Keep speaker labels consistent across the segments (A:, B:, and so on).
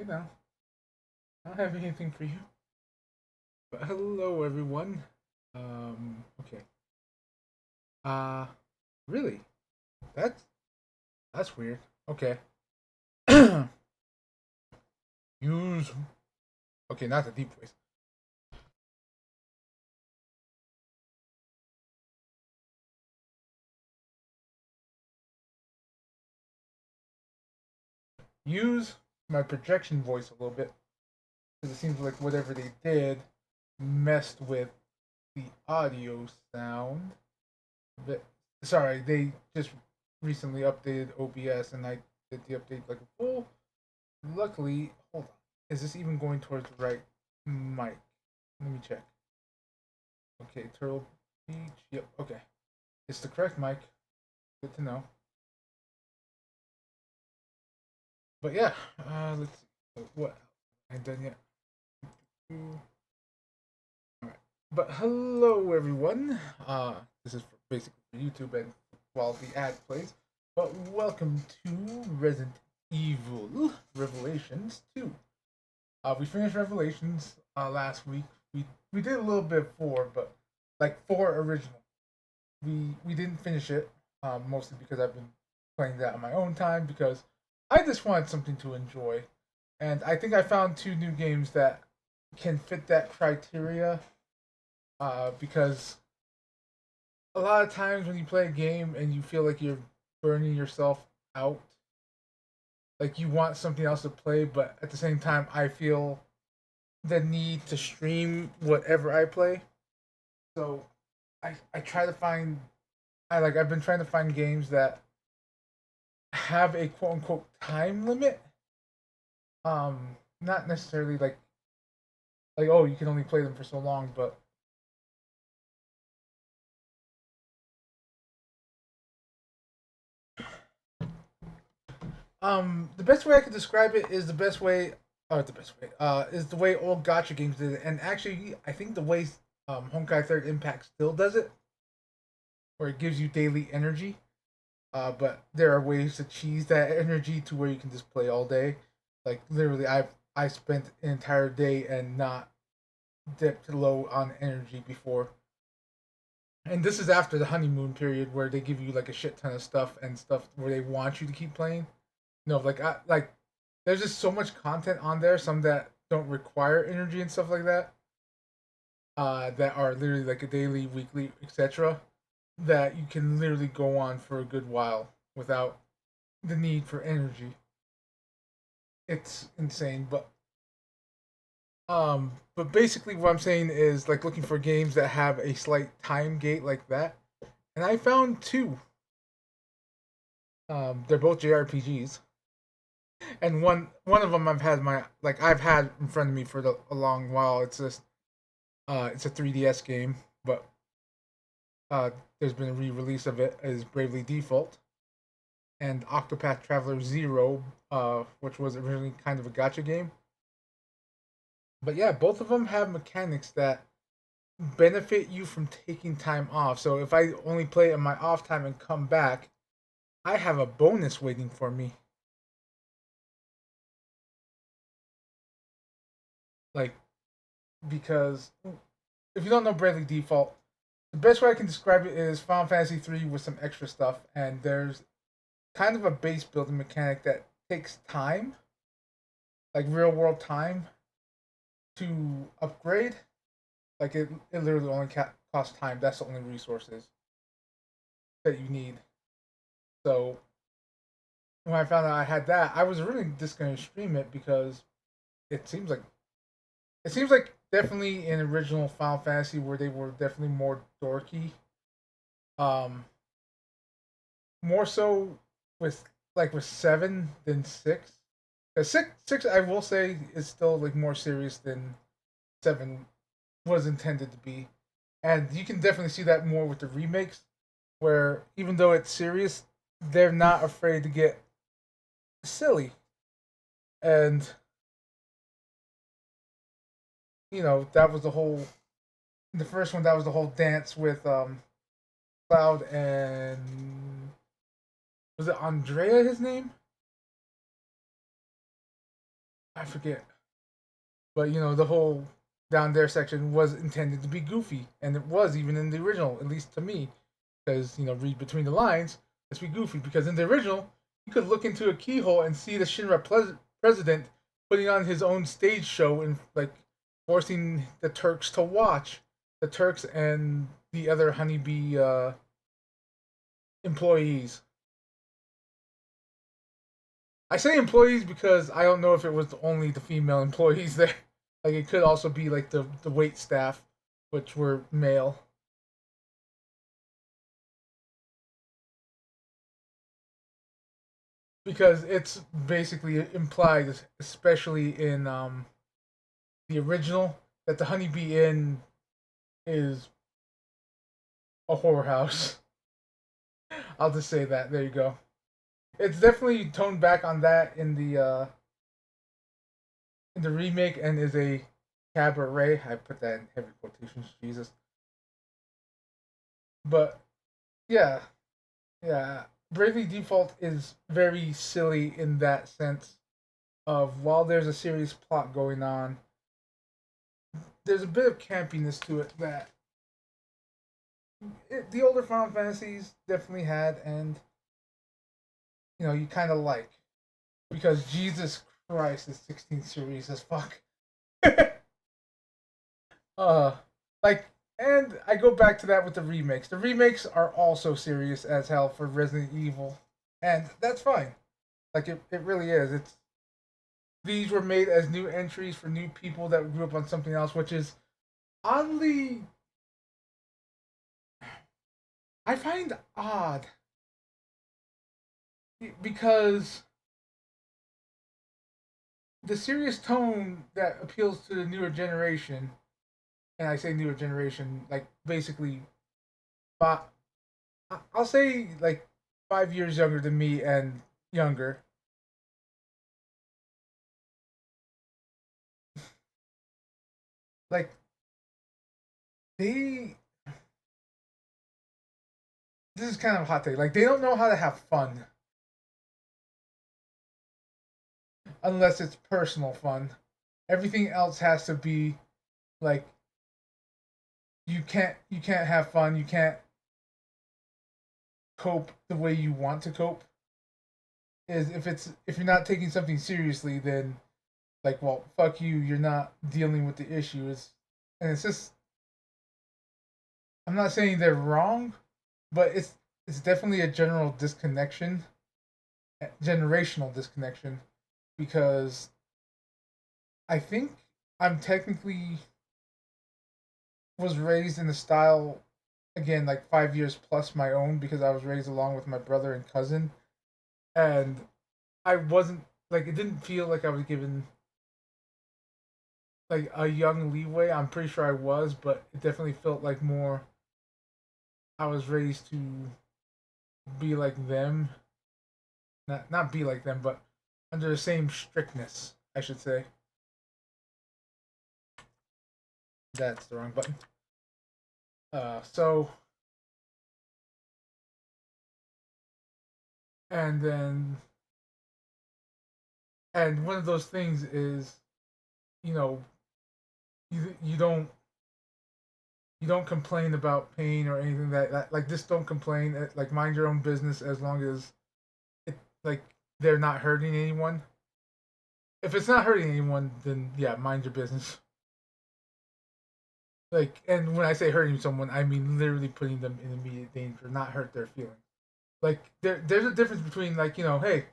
A: now. I don't have anything for you. But hello, everyone. Okay. Uh, really? That's that's weird. Okay. Use. Okay, not the deep voice. Use my projection voice a little bit because it seems like whatever they did messed with the audio sound. But sorry, they just recently updated OBS, and I did the update like a full. Luckily, hold on. Is this even going towards the right mic? Let me check. Okay, Turtle Beach. Yep. Okay, it's the correct mic. Good to know. But yeah, let's see. What? I ain't done yet. All right. But hello, everyone. This is basically for YouTube and while the ad plays. But welcome to Resident Evil Revelations 2. We finished Revelations last week. We did a little bit of 4, but like 4 original. We didn't finish it, mostly because I've been playing that on my own time because I just wanted something to enjoy, and I think I found two new games that can fit that criteria. Because a lot of times when you play a game and you feel like you're burning yourself out, like you want something else to play, but at the same time, I feel the need to stream whatever I play. So I try to find I've been trying to find games that have a quote unquote time limit. Not necessarily like oh you can only play them for so long, but the best way I could describe it is the best way or the best way is the way old gotcha games did it, and actually I think the way Honkai Third Impact still does it, where it gives you daily energy. But there are ways to cheese that energy to where you can just play all day. Like literally, I spent an entire day and not dipped low on energy before. And this is after the honeymoon period where they give you like a shit ton of stuff and stuff where they want you to keep playing. No, like there's just so much content on there. Some that don't require energy and stuff like that. That are literally like a daily, weekly, etc. That you can literally go on for a good while without the need for energy. It's insane, but basically what I'm saying is like looking for games that have a slight time gate like that, and I found two. They're both JRPGs, and one of them I've had in front of me for a long while. It's a 3DS game, but uh, there's been a re-release of it as Bravely Default and Octopath Traveler Zero, which was originally kind of a gotcha game. But yeah, both of them have mechanics that benefit you from taking time off. So if I only play in my off time and come back, I have a bonus waiting for me. Like because if you don't know Bravely Default, the best way I can describe it is Final Fantasy 3 with some extra stuff, and there's kind of a base building mechanic that takes time, like real world time, to upgrade. Like it literally only costs time. That's the only resources that you need. So when I found out I had that, I was really just going to stream it because it seems like it seems like definitely in original Final Fantasy where they were definitely more dorky. Um, More so with with seven than six. Cause six I will say is still like more serious than seven was intended to be, and you can definitely see that more with the remakes, where even though it's serious, they're not afraid to get silly, and that was the first one. That was the whole dance with Cloud and was it Andrea? His name? I forget, but the whole down there section was intended to be goofy, and it was even in the original, at least to me, because read between the lines. Let's be goofy because in the original you could look into a keyhole and see the Shinra president putting on his own stage show and like forcing the Turks to watch the Turks and the other honeybee employees. I say employees because I don't know if it was only the female employees there. Like it could also be like the wait staff, which were male. Because it's basically implied, especially in the original, that the Honeybee Inn is a whorehouse. I'll just say that. There you go. It's definitely toned back on that in the remake and is a cabaret. I put that in heavy quotations. Jesus. But yeah, yeah. Bravely Default is very silly in that sense of while there's a serious plot going on, there's a bit of campiness to it that the older Final Fantasies definitely had, and you kind of like because Jesus Christ, the 16th series is fuck. uh, like, and I go back to that with the remakes. The remakes are also serious as hell for Resident Evil, and that's fine. Like it really is. It's these were made as new entries for new people that grew up on something else, which is oddly I find odd because the serious tone that appeals to the newer generation, and I say newer generation, like basically, but I'll say like 5 years younger than me and younger, like they. This is kind of a hot take. Like they don't know how to have fun unless it's personal fun. Everything else has to be like you can't have fun. You can't cope the way you want to cope. Is if you're not taking something seriously, then like well fuck you. You're not dealing with the issue. It's just I'm not saying they're wrong, but it's definitely a general disconnection, generational disconnection, because I think I'm technically was raised in a style again like 5 years plus my own because I was raised along with my brother and cousin, and I wasn't like it didn't feel like I was given like a young leeway. I'm pretty sure I was, but it definitely felt like more I was raised to be like them, not be like them, but under the same strictness, I should say. That's the wrong button. So and then and one of those things is you know you don't complain about pain or anything that like just don't complain like mind your own business as long as it like they're not hurting anyone. If it's not hurting anyone, then yeah, mind your business. Like, and when I say hurting someone, I mean literally putting them in immediate danger, not hurt their feelings. Like, there's a difference between like hey,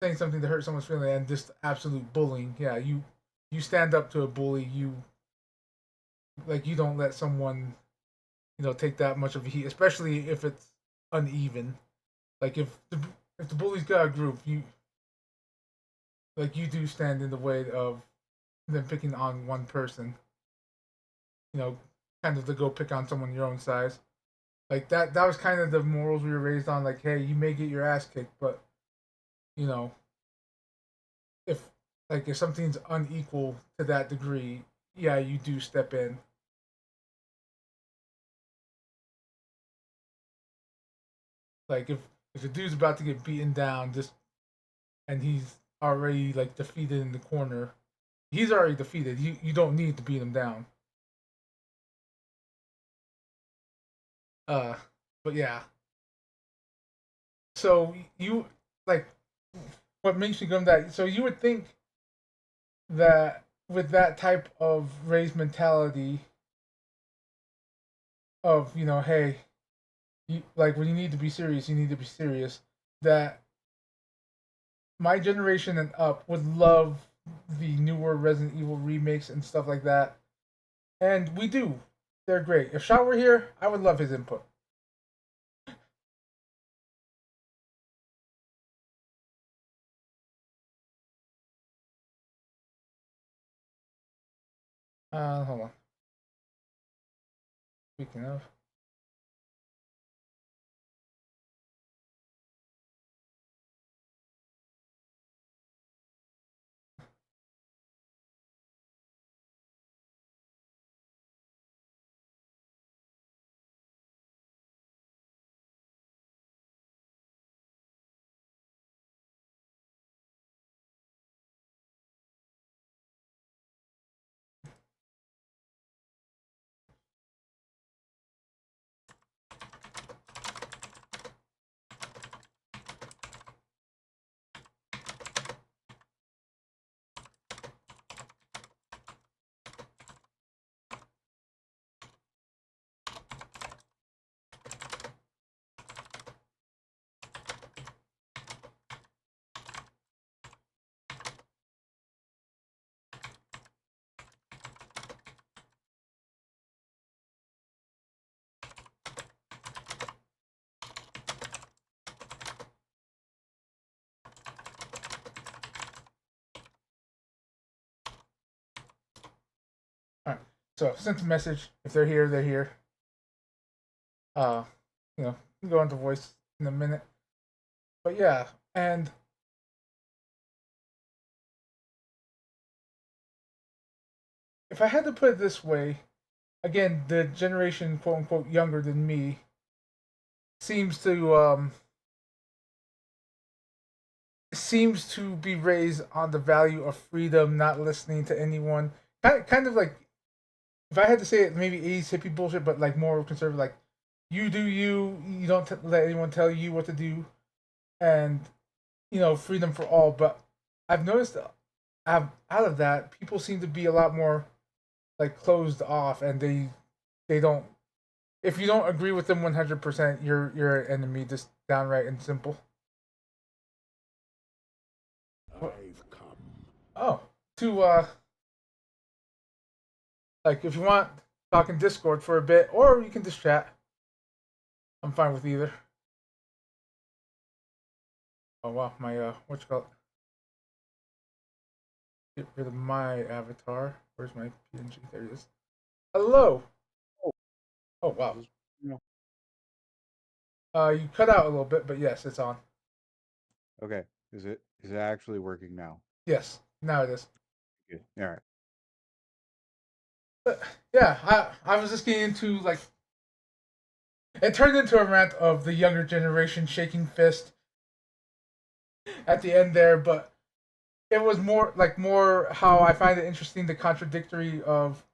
A: saying something to hurt someone's feeling and just absolute bullying. Yeah, you stand up to a bully. You don't let someone take that much of a heat, especially if it's uneven. Like if the bully's got a group, you do stand in the way of them picking on one person. You know, kind of to go pick on someone your own size. Like that was kind of the morals we were raised on. Like, hey, you may get your ass kicked, but you know, if if something's unequal to that degree, yeah, you do step in. Like if a dude's about to get beaten down, just and he's already like defeated in the corner, He's already defeated. You don't need to beat him down. Uh, but yeah. So you like what makes me go that? So you would think that with that type of raised mentality of hey, like when you need to be serious, you need to be serious. That my generation and up would love the newer Resident Evil remakes and stuff like that, and we do. They're great. If Shaw were here, I would love his input. Hold on. Speaking of, all right. So sent a message. If they're here, they're here. Uh, we'll go into voice in a minute. But yeah, and if I had to put it this way, again, the generation quote unquote younger than me seems to be raised on the value of freedom, not listening to anyone. Kind of like if I had to say it, maybe 80s hippie bullshit, but like more conservative. Like you do you. You don't let anyone tell you what to do, and freedom for all. But I've noticed out of that, people seem to be a lot more like closed off, and they don't. If you don't agree with them 100%, you're an enemy, just downright and simple.
B: I've come.
A: Oh, to like if you want, talk in Discord for a bit, or you can just chat. I'm fine with either. Oh wow, my what you call it? Get rid of my avatar. Where's my PNG? There it is. Hello.
B: Oh,
A: Oh
B: this
A: wow.
B: is, you know,
A: You cut out a little bit, but yes, it's on.
B: okay. Is it actually working now?
A: Yes, now it is.
B: Good. All right.
A: But yeah, I was just getting into like it turned into a rant of the younger generation shaking fist at the end there, but it was more how I find it interesting the contradictory of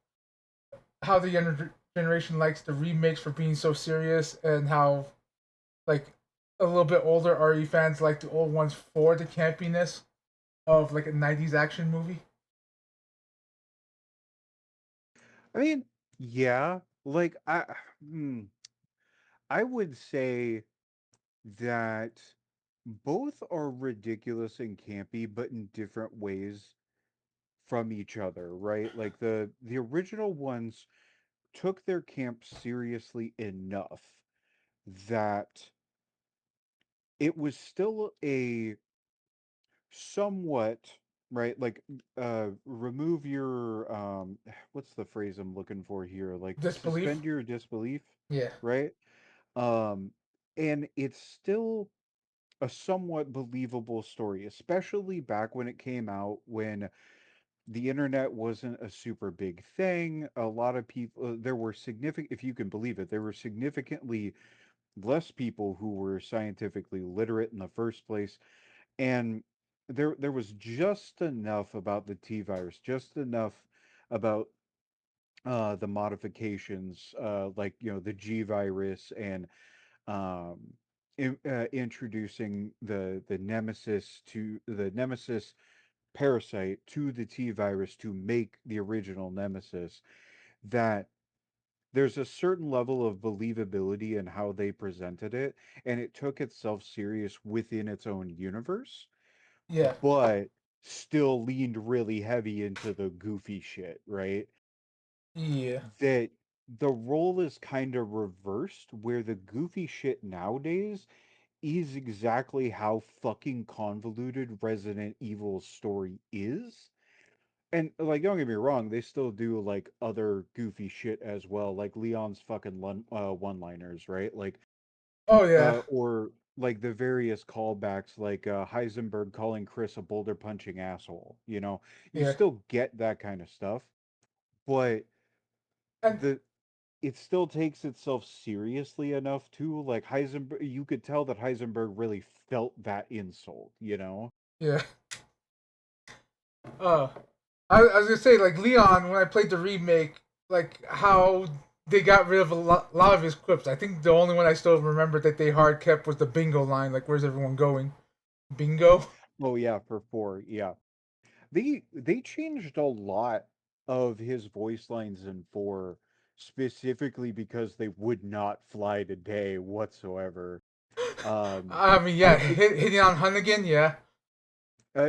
A: how the younger generation likes the remakes for being so serious and how like a little bit older RE fans like the old ones for the campiness of like a 90s action movie.
B: I mean, yeah, like I would say that both are ridiculous and campy, but in different ways from each other, right? Like the original ones took their camp seriously enough that it was still a somewhat right like remove your what's the phrase I'm looking for here, like
A: Disbelief.
B: suspend your disbelief,
A: Yeah.
B: right? um and it's still a somewhat believable story, especially back when it came out, when the internet wasn't a super big thing. A lot of people, there were significant, if you can believe it, there were significantly less people who were scientifically literate in the first place. And there was just enough about the T virus, just enough about the modifications, like the G virus and um, introducing the Nemesis parasite to the T virus to make the original Nemesis. That there's a certain level of believability in how they presented it, and it took itself serious within its own universe,
A: Yeah,
B: but still leaned really heavy into the goofy shit, right?
A: yeah,
B: That the role is kind of reversed, where the goofy shit nowadays is exactly how fucking convoluted Resident Evil's story is. And like, don't get me wrong, they still do like other goofy shit as well, like Leon's fucking one-liners, right? Like,
A: oh yeah,
B: or like the various callbacks, like Heisenberg calling Chris a boulder punching asshole. You
A: yeah,
B: still get that kind of stuff, but
A: and
B: the it still takes itself seriously enough too. Like Heisenberg, you could tell that Heisenberg really felt that insult.
A: yeah. Uh, I was gonna say like Leon when I played the remake, like how they got rid of lot of his quips. I think the only one I still remember that they hard kept was the bingo line. Like, where's everyone going? Bingo.
B: Oh yeah, for 4, yeah. They changed a lot of his voice lines in 4 specifically because they would not fly today whatsoever. Um,
A: I mean, yeah,
B: it
A: hitting on Hunnigan, yeah.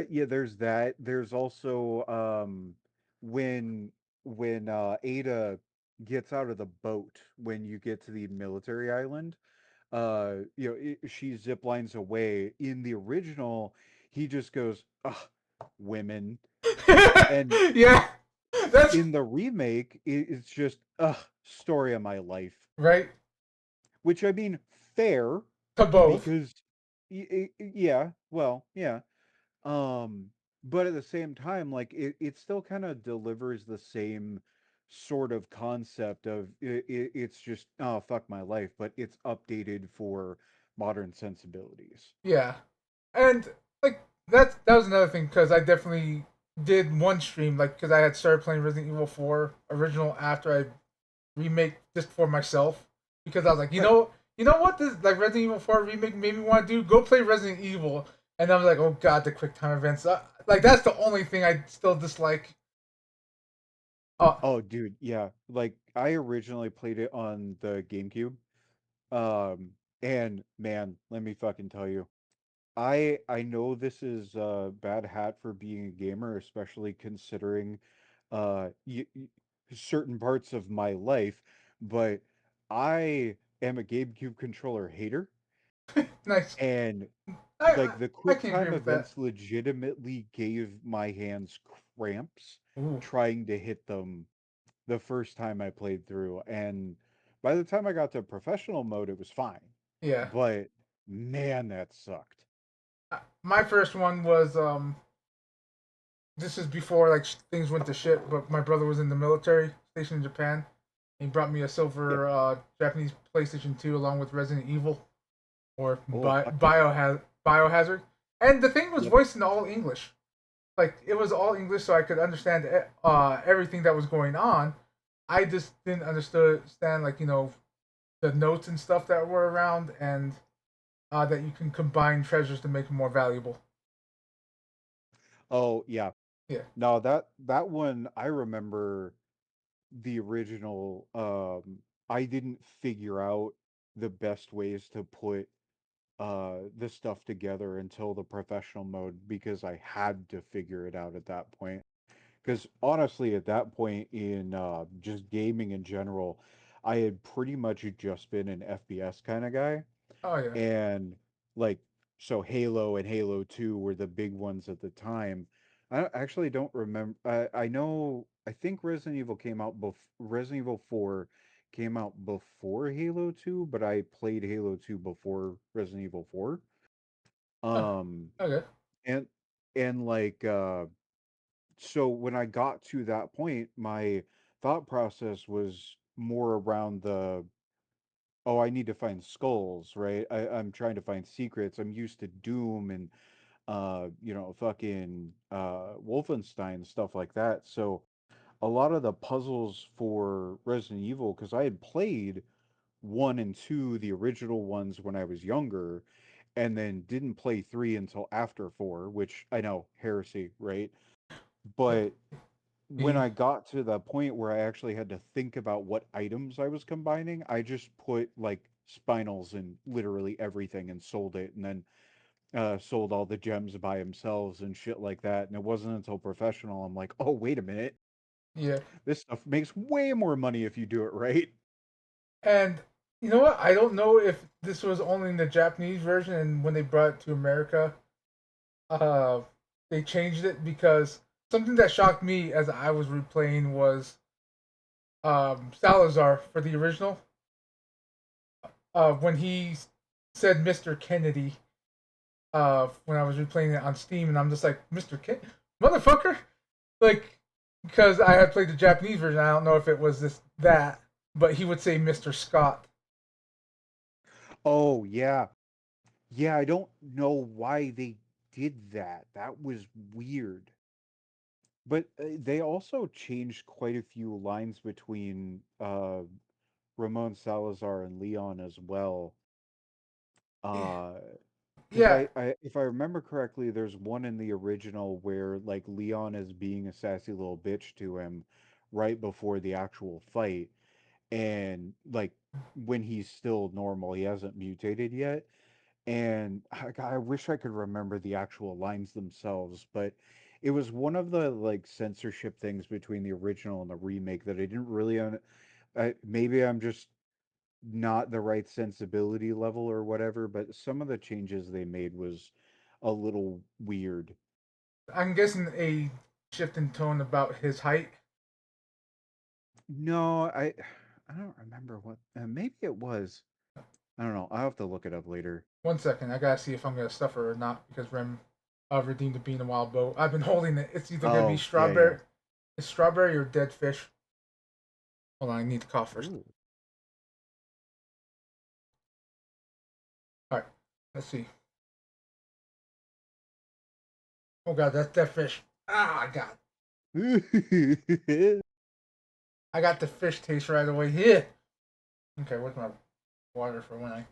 B: yeah, there's that. There's also when Ada gets out of the boat when you get to the military island, she zip lines away. In the original, he just goes, "Ugh, women." And
A: Yeah, that's
B: in the remake, it's just story of my life,
A: right
B: which I mean, fair,
A: to both.
B: because yeah, well, yeah. Um, but at the same time, like it still kind of delivers the same sort of concept of it's just oh fuck my life, but it's updated for modern sensibilities.
A: Yeah, and like that was another thing because I definitely did one stream like because I had started playing Resident Evil 4 original after I remake just for myself because I was like,
B: Right.
A: you know what this like Resident Evil 4 remake made me want to do? Go play Resident Evil, and I was like, oh god, the quick time events. Like that's the only thing I still dislike. Oh
B: Oh, dude, yeah. Like I originally played it on the GameCube. Um, and man, let me fucking tell you, I know this is bad hat for being a gamer, especially considering certain parts of my life, but I am a GameCube controller hater,
A: nice.
B: and
A: I,
B: like the
A: I
B: quick
A: can agree
B: time
A: with that.
B: events legitimately gave my hands cramps
A: Ooh,
B: trying to hit them the first time I played through, and by the time I got to professional mode, it was fine.
A: yeah.
B: But man, that sucked.
A: My first one was this is before like things went to shit, but my brother was in the military stationed in Japan. He brought me a
B: Yeah.
A: silver Japanese PlayStation 2 along with Resident Evil or
B: Oh, fuck yeah.
A: Biohazard. And the thing was
B: Yep.
A: voiced in all English. Like it was all English, so I could understand everything that was going on. I just didn't understand like the notes and stuff that were around, and that you can combine treasures to make them more valuable.
B: Oh, yeah.
A: Yeah.
B: No, that one I remember the original. I didn't figure out the best ways to put the stuff together until the professional mode because I had to figure it out at that point. Because honestly, at that point in just gaming in general, I had pretty much just been an FPS kind of guy.
A: Oh yeah.
B: And like, so Halo and Halo 2 were the big ones at the time. Actually don't remember. I know, I think Resident Evil 4 came out before Halo 2, but I played Halo 2 before Resident Evil 4.
A: Huh.
B: Um,
A: Okay.
B: and like so when I got to that point, my thought process was more around the, oh, I need to find skulls, right? I'm trying to find secrets. I'm used to Doom and fucking Wolfenstein, stuff like that. So a lot of the puzzles for Resident Evil, because I had played one and two, the original ones, when I was younger, and then didn't play three until after four, which I know, heresy, right? But when
A: The
B: I got to the point where I actually had to think about what items I was combining, I just put like spinals in literally everything and sold it, and then sold all the gems by themselves and shit like that. And it wasn't until professional I'm like, oh, wait a minute,
A: yeah,
B: this stuff makes way more money if you do it right.
A: and you know what? I don't know if this was only in the Japanese version, and when they brought it to America, uh, they changed it because something that shocked me as I was replaying was Salazar for the original. When he said Mr. Kennedy, when I was replaying it on Steam, and I'm just like, Mr. Kennedy, motherfucker, like, because I had played the Japanese version. I don't know if it was that, but he would say Mr. Scott.
B: Oh, yeah. Yeah, I don't know why they did that. That was weird. But they also changed quite a few lines between Ramon Salazar and Leon as well. Uh, because
A: Yeah,
B: if I remember correctly, there's one in the original where like Leon is being a sassy little bitch to him right before the actual fight, and like when he's still normal, he hasn't mutated yet. And I wish I could remember the actual lines themselves, but it was one of the like censorship things between the original and the remake that I didn't really maybe I'm just not the right sensibility level or whatever, but some of the changes they made was a little weird.
A: I'm guessing a shift in tone about his height.
B: No, I don't remember what. Maybe it was. I don't know. I'll have to look it up later.
A: 1 second, I gotta see if I'm gonna stuff her or not because Rem redeemed the bean and wild boat. I've been holding it. It's either gonna be
B: Oh, yeah, yeah.
A: strawberry or dead fish. Hold on, I need to cough first.
B: Ooh.
A: All right, let's see. Oh god, that's dead fish. Ah, God, I got the fish taste right away. Yeah. Okay, where's my water for when I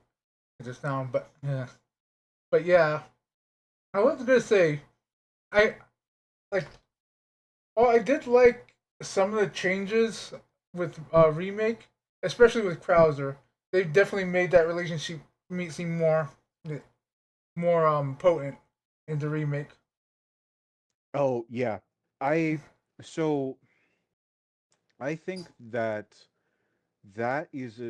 A: get this down? But yeah, I was gonna say I like. Oh, I did like some of the changes with remake, especially with Krauser. They've definitely made that relationship seem more potent in the remake.
B: Oh, yeah. I so I think that that is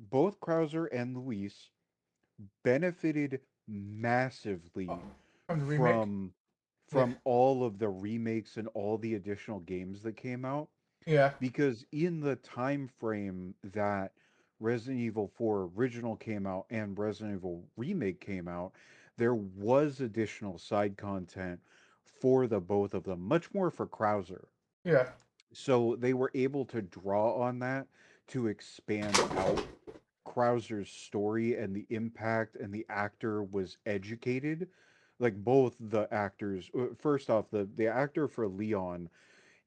B: both Krauser and Luis benefited
A: uh,
B: massively
A: from the remake.
B: from
A: Yeah,
B: all of the remakes and all the additional games that came out,
A: yeah,
B: because in the time frame that Resident Evil 4 original came out and Resident Evil remake came out, there was additional side content for the both of them, much more for Krauser.
A: yeah,
B: So they were able to draw on that to expand out Krauser's story and the impact, and the actor was educated. Like both the actors, first off, the actor for Leon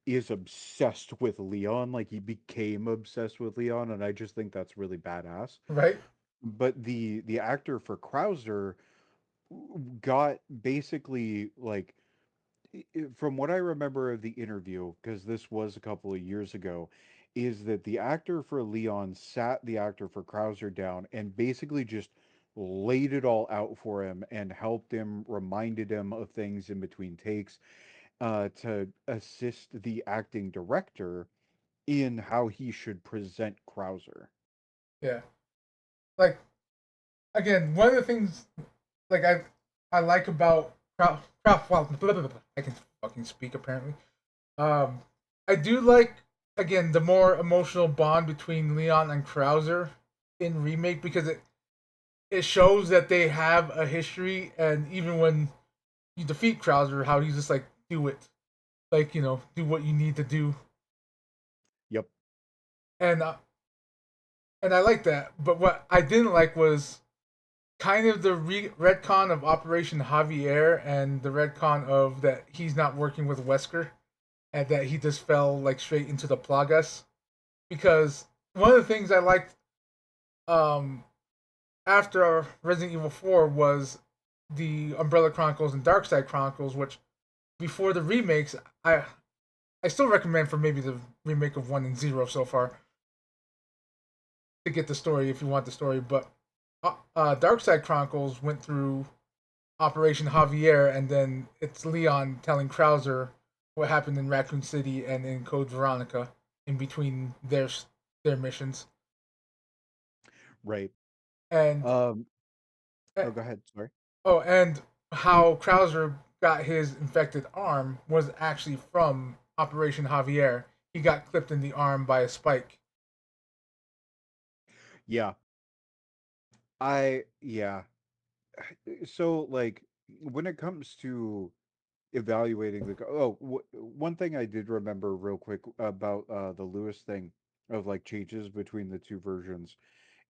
B: is obsessed with Leon. Like he became obsessed with Leon, and I just think that's really badass.
A: right.
B: But the actor for Krauser got basically like from what I remember of the interview, because this was a couple of years ago, is that the actor for Leon sat the actor for Krauser down and basically just laid it all out for him and helped him, reminded him of things in between takes, to assist the acting director in how he should present Krauser.
A: Yeah, like again, one of the things like I like about well, I can fucking speak apparently. Um, I do like again the more emotional bond between Leon and Krauser in remake because it shows that they have a history, and even when you defeat Krauser, how he's just like do it, like do what you need to do,
B: Yep.
A: and uh, and I like that. But what I didn't like was kind of the retcon of Operation Javier and the retcon of that he's not working with Wesker and that he just fell like straight into the Plagas. Because one of the things I liked um, after Resident Evil 4 was the Umbrella Chronicles and Darkside Chronicles, which before the remakes, I still recommend for maybe the remake of 1 and 0 so far to get the story if you want the story. But Darkside Chronicles went through Operation Javier, and then it's Leon telling Krauser what happened in Raccoon City and in Code Veronica in between their missions.
B: Right.
A: And
B: Um.
A: eh,
B: Oh, go ahead. Sorry.
A: and how Krauser got his infected arm was actually from Operation Javier. He got clipped in the arm by a spike.
B: Yeah. Yeah. So like when it comes to evaluating one thing I did remember real quick about the Lewis thing of like changes between the two versions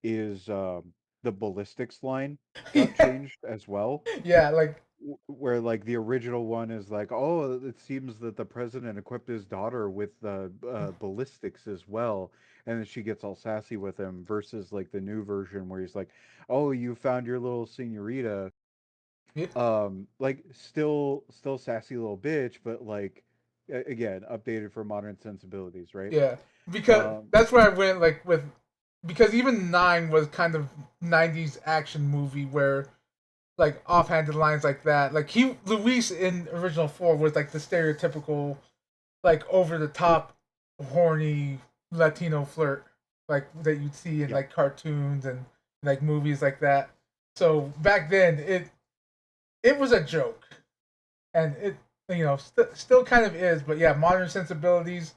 B: is the ballistics line got
A: yeah,
B: changed as well.
A: yeah, like
B: Where like the original one is like, oh, it seems that the president equipped his daughter with the ballistics as well, and then she gets all sassy with him. Versus like the new version where he's like, oh, you found your little senorita,
A: yeah,
B: like still sassy little bitch, but like again updated for modern sensibilities, right?
A: yeah. Because
B: Um,
A: that's where I went like with because even 9 was kind of 90s action movie where like offhanded lines like that. Like he Luis in original 4 was like the stereotypical like over the top horny Latino flirt like that you'd see in
B: yeah,
A: like cartoons and like movies like that. So back then it was a joke and it still kind of is, but yeah, modern sensibilities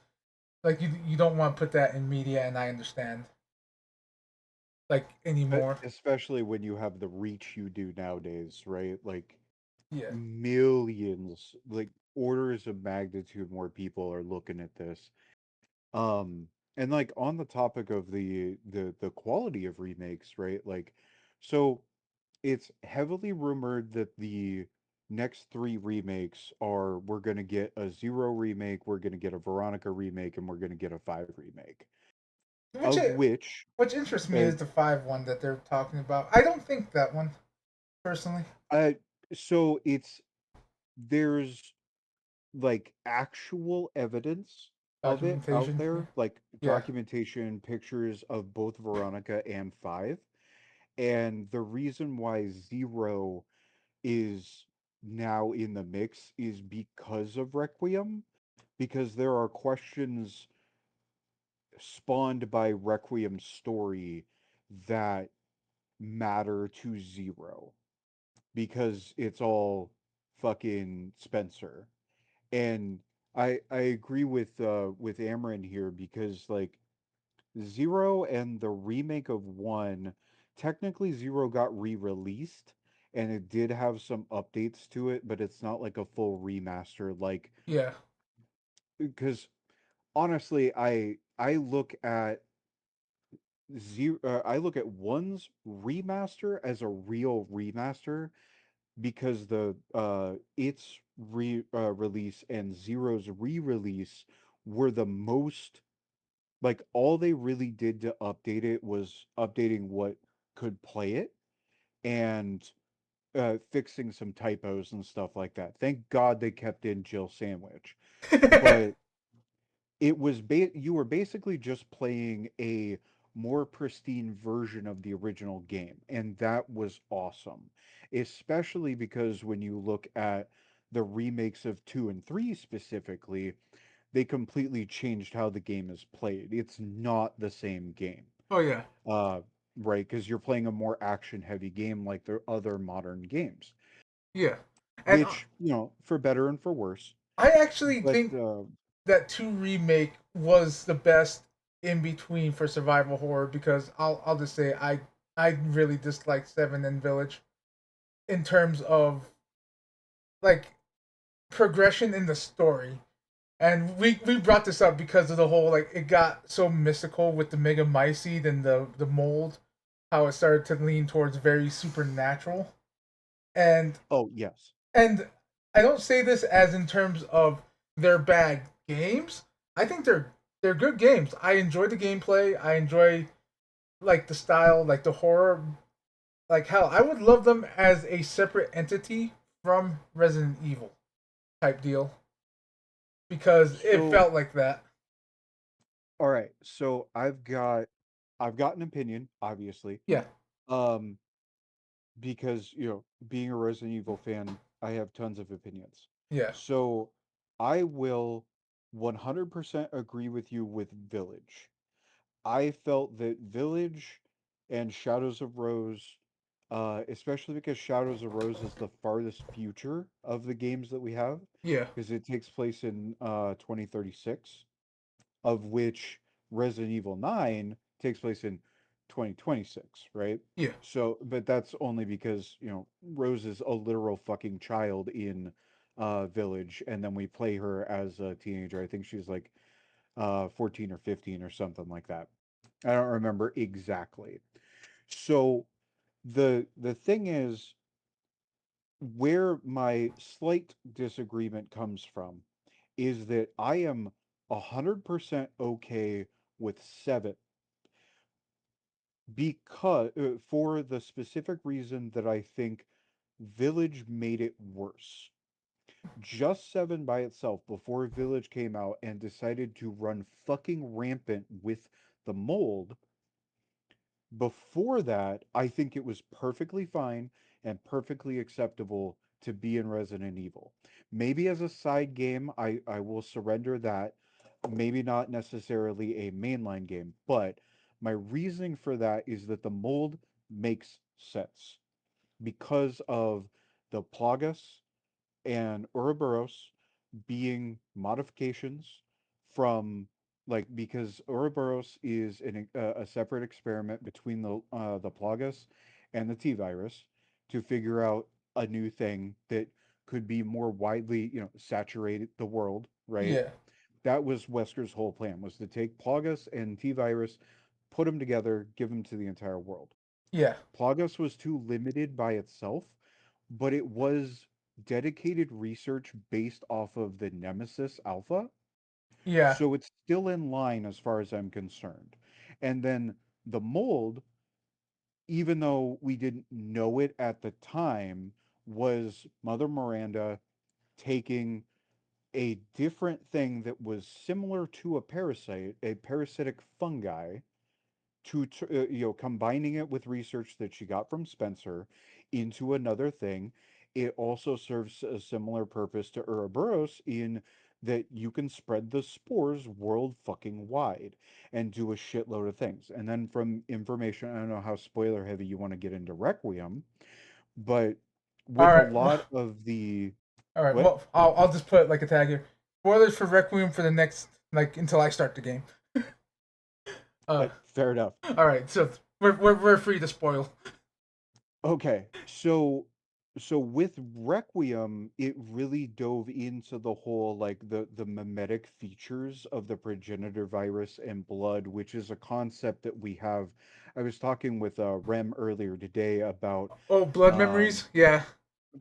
A: like you don't want to put that in media, and I understand like anymore.
B: especially when you have the reach you do nowadays, right? Like
A: Yeah.
B: millions, like orders of magnitude more people are looking at this. Um, and like on the topic of the quality of remakes, right? Like, so it's heavily rumored that the next three remakes are we're gonna get a Zero remake, we're gonna get a Veronica remake, and we're gonna get a Five remake.
A: Which
B: Of which,
A: which interests me
B: uh,
A: is the 5 one that they're talking about. I don't think that one personally.
B: uh, so it's there's like actual evidence of it out
A: Documentation.
B: there, like
A: Yeah.
B: documentation, pictures of both Veronica and Five. And the reason why Zero is now in the mix is because of Requiem, because there are questions spawned by Requiem's story that matter to Zero because it's all fucking Spencer. And I agree with Amron here because like Zero and the remake of one, technically Zero got re-released and it did have some updates to it, but it's not like a full remaster like
A: Yeah.
B: because honestly I look at I look at one's remaster as a real remaster because the its release and Zero's re-release were the most like all they really did to update it was updating what could play it and fixing some typos and stuff like that. Thank God they kept in Jill Sandwich. But you were basically just playing a more pristine version of the original game, and that was awesome. Especially because when you look at the remakes of 2 and 3 specifically, they completely changed how the game is played. It's not the same game.
A: Oh yeah.
B: Uh, right, because you're playing a more action heavy game like the other modern games,
A: Yeah. And
B: which, for better and for worse.
A: I actually
B: But
A: think that 2 remake was the best in between for survival horror because I'll just say I really dislike 7 and Village in terms of like progression in the story. And we brought this up because of the whole like it got so mystical with the Megamycete and the mold. how it started to lean towards very supernatural, and
B: Oh, yes.
A: and I don't say this as in terms of they're bad games. I think they're good games. I enjoy the gameplay. I enjoy like the style, like the horror. Like hell, I would love them as a separate entity from Resident Evil type deal because it
B: So,
A: felt like that.
B: all right. So I've got an opinion, obviously.
A: Yeah,
B: Um, because, being a Resident Evil fan, I have tons of opinions.
A: yeah,
B: So I will 100% agree with you with Village. I felt that Village and Shadows of Rose, especially because Shadows of Rose is the farthest future of the games that we have,
A: yeah,
B: because it takes place in 2036, of which Resident Evil 9 takes place in 2026, right?
A: yeah,
B: So, but that's only because, Rose is a literal fucking child in Village, and then we play her as a teenager. I think she's like 14 or 15 or something like that. I don't remember exactly. So the thing is, where my slight disagreement comes from is that I am 100% okay with 7 because for the specific reason that I think Village made it worse. Just 7 by itself before Village came out and decided to run fucking rampant with the mold. Before that, I think it was perfectly fine and perfectly acceptable to be in Resident Evil. Maybe as a side game, I will surrender that. Maybe not necessarily a mainline game, but my reasoning for that is that the mold makes sense because of the Plagas and Ouroboros being modifications from, like, because Ouroboros is a separate experiment between the Plagas and the T virus to figure out a new thing that could be more widely, saturate the world, right?
A: yeah,
B: That was Wesker's whole plan, was to take Plagas and T virus, put them together, give them to the entire world.
A: yeah,
B: Plagas was too limited by itself, but it was dedicated research based off of the Nemesis Alpha,
A: yeah,
B: so it's still in line as far as I'm concerned. And then the mold, even though we didn't know it at the time, was Mother Miranda taking a different thing that was similar to a parasite, a parasitic fungi, combining it with research that she got from Spencer into another thing. It also serves a similar purpose to Ouroboros in that you can spread the spores world fucking wide and do a shitload of things. And then from information, I don't know how spoiler heavy you want to get into Requiem, but
A: all
B: with a
A: right,
B: lot of the
A: all right.
B: what
A: Well, I'll just put like a tag here. Spoilers for Requiem for the next like until I start the game. Uh,
B: fair enough.
A: all right, so we're free to spoil.
B: Okay, so with Requiem, it really dove into the whole, like, the mimetic features of the progenitor virus and blood, which is a concept that we have. I was talking with Rem earlier today about
A: Oh, blood
B: um
A: memories. Yeah,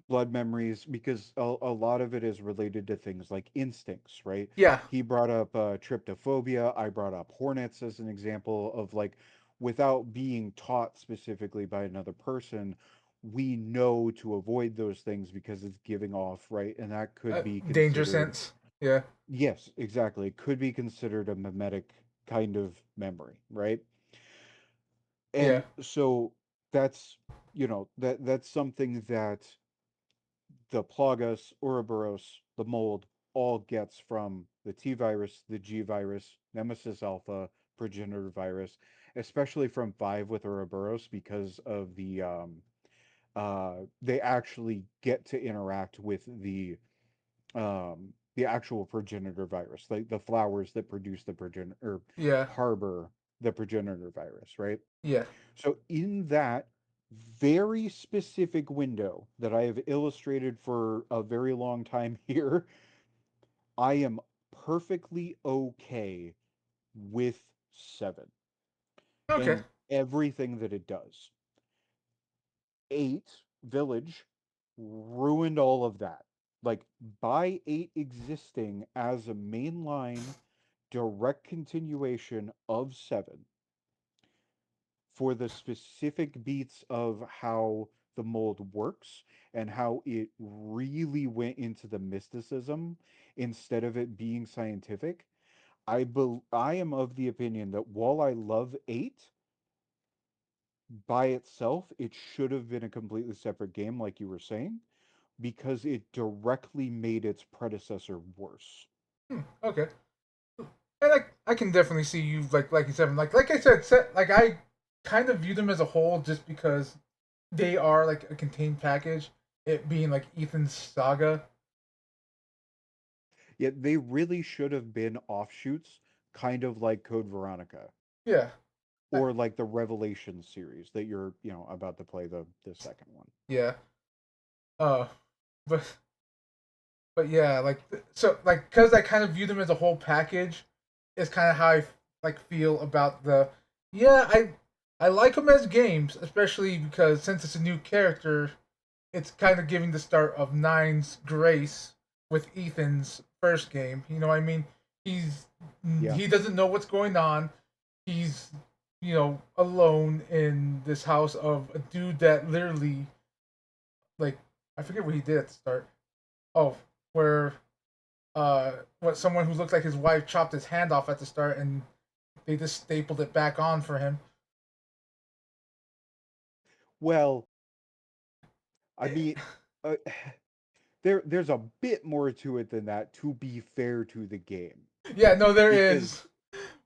B: blood memories, because a lot of it is related to things like instincts, right?
A: yeah,
B: He brought up tryptophobia. I brought up hornets as an example of, like, without being taught specifically by another person, we know to avoid those things because it's giving off, right? And that could be
A: danger
B: considered,
A: sense. Yeah,
B: yes, exactly. It could be considered a mimetic kind of memory, right?
A: yeah,
B: And so that's, that's something that the Plagas, Ouroboros, the mold, all gets from the T virus, the G virus, Nemesis Alpha, progenitor virus, especially from 5 with Ouroboros because of they actually get to interact with the actual progenitor virus, like the flowers that produce the progenitor, or
A: yeah,
B: harbor the progenitor virus, right?
A: yeah.
B: So in that very specific window that I have illustrated for a very long time here, I am perfectly okay with 7.
A: Okay.
B: And everything that it does. 8 Village ruined all of that. Like, by 8 existing as a mainline direct continuation of 7 for the specific beats of how the mold works and how it really went into the mysticism instead of it being scientific. I am of the opinion that while I love 8 by itself, it should have been a completely separate game, like you were saying, because it directly made its predecessor worse.
A: Okay. And I can definitely see you like you said like I said like I kind of view them as a whole just because they are like a contained package. It being like Ethan's saga.
B: Yet they really should have been offshoots, kind of like Code Veronica
A: Yeah. Uh,
B: or like the Revelation series that you're, about to play the second one.
A: yeah. Uh, but yeah, like so like because I kind of view them as a whole package, is kind of how I like feel about the. Yeah, I like them as games, especially because since it's a new character, it's kind of giving the start of Nine's grace with Ethan's first game. You know what I mean? He's
B: Yeah.
A: he doesn't know what's going on. He's alone in this house of a dude that literally like I forget what he did at the start. Oh, where what someone who looks like his wife chopped his hand off at the start and they just stapled it back on for him.
B: Well, I
A: Eh,
B: mean, uh, there's a bit more to it than that, to be fair to the game,
A: yeah, no, there
B: because
A: is,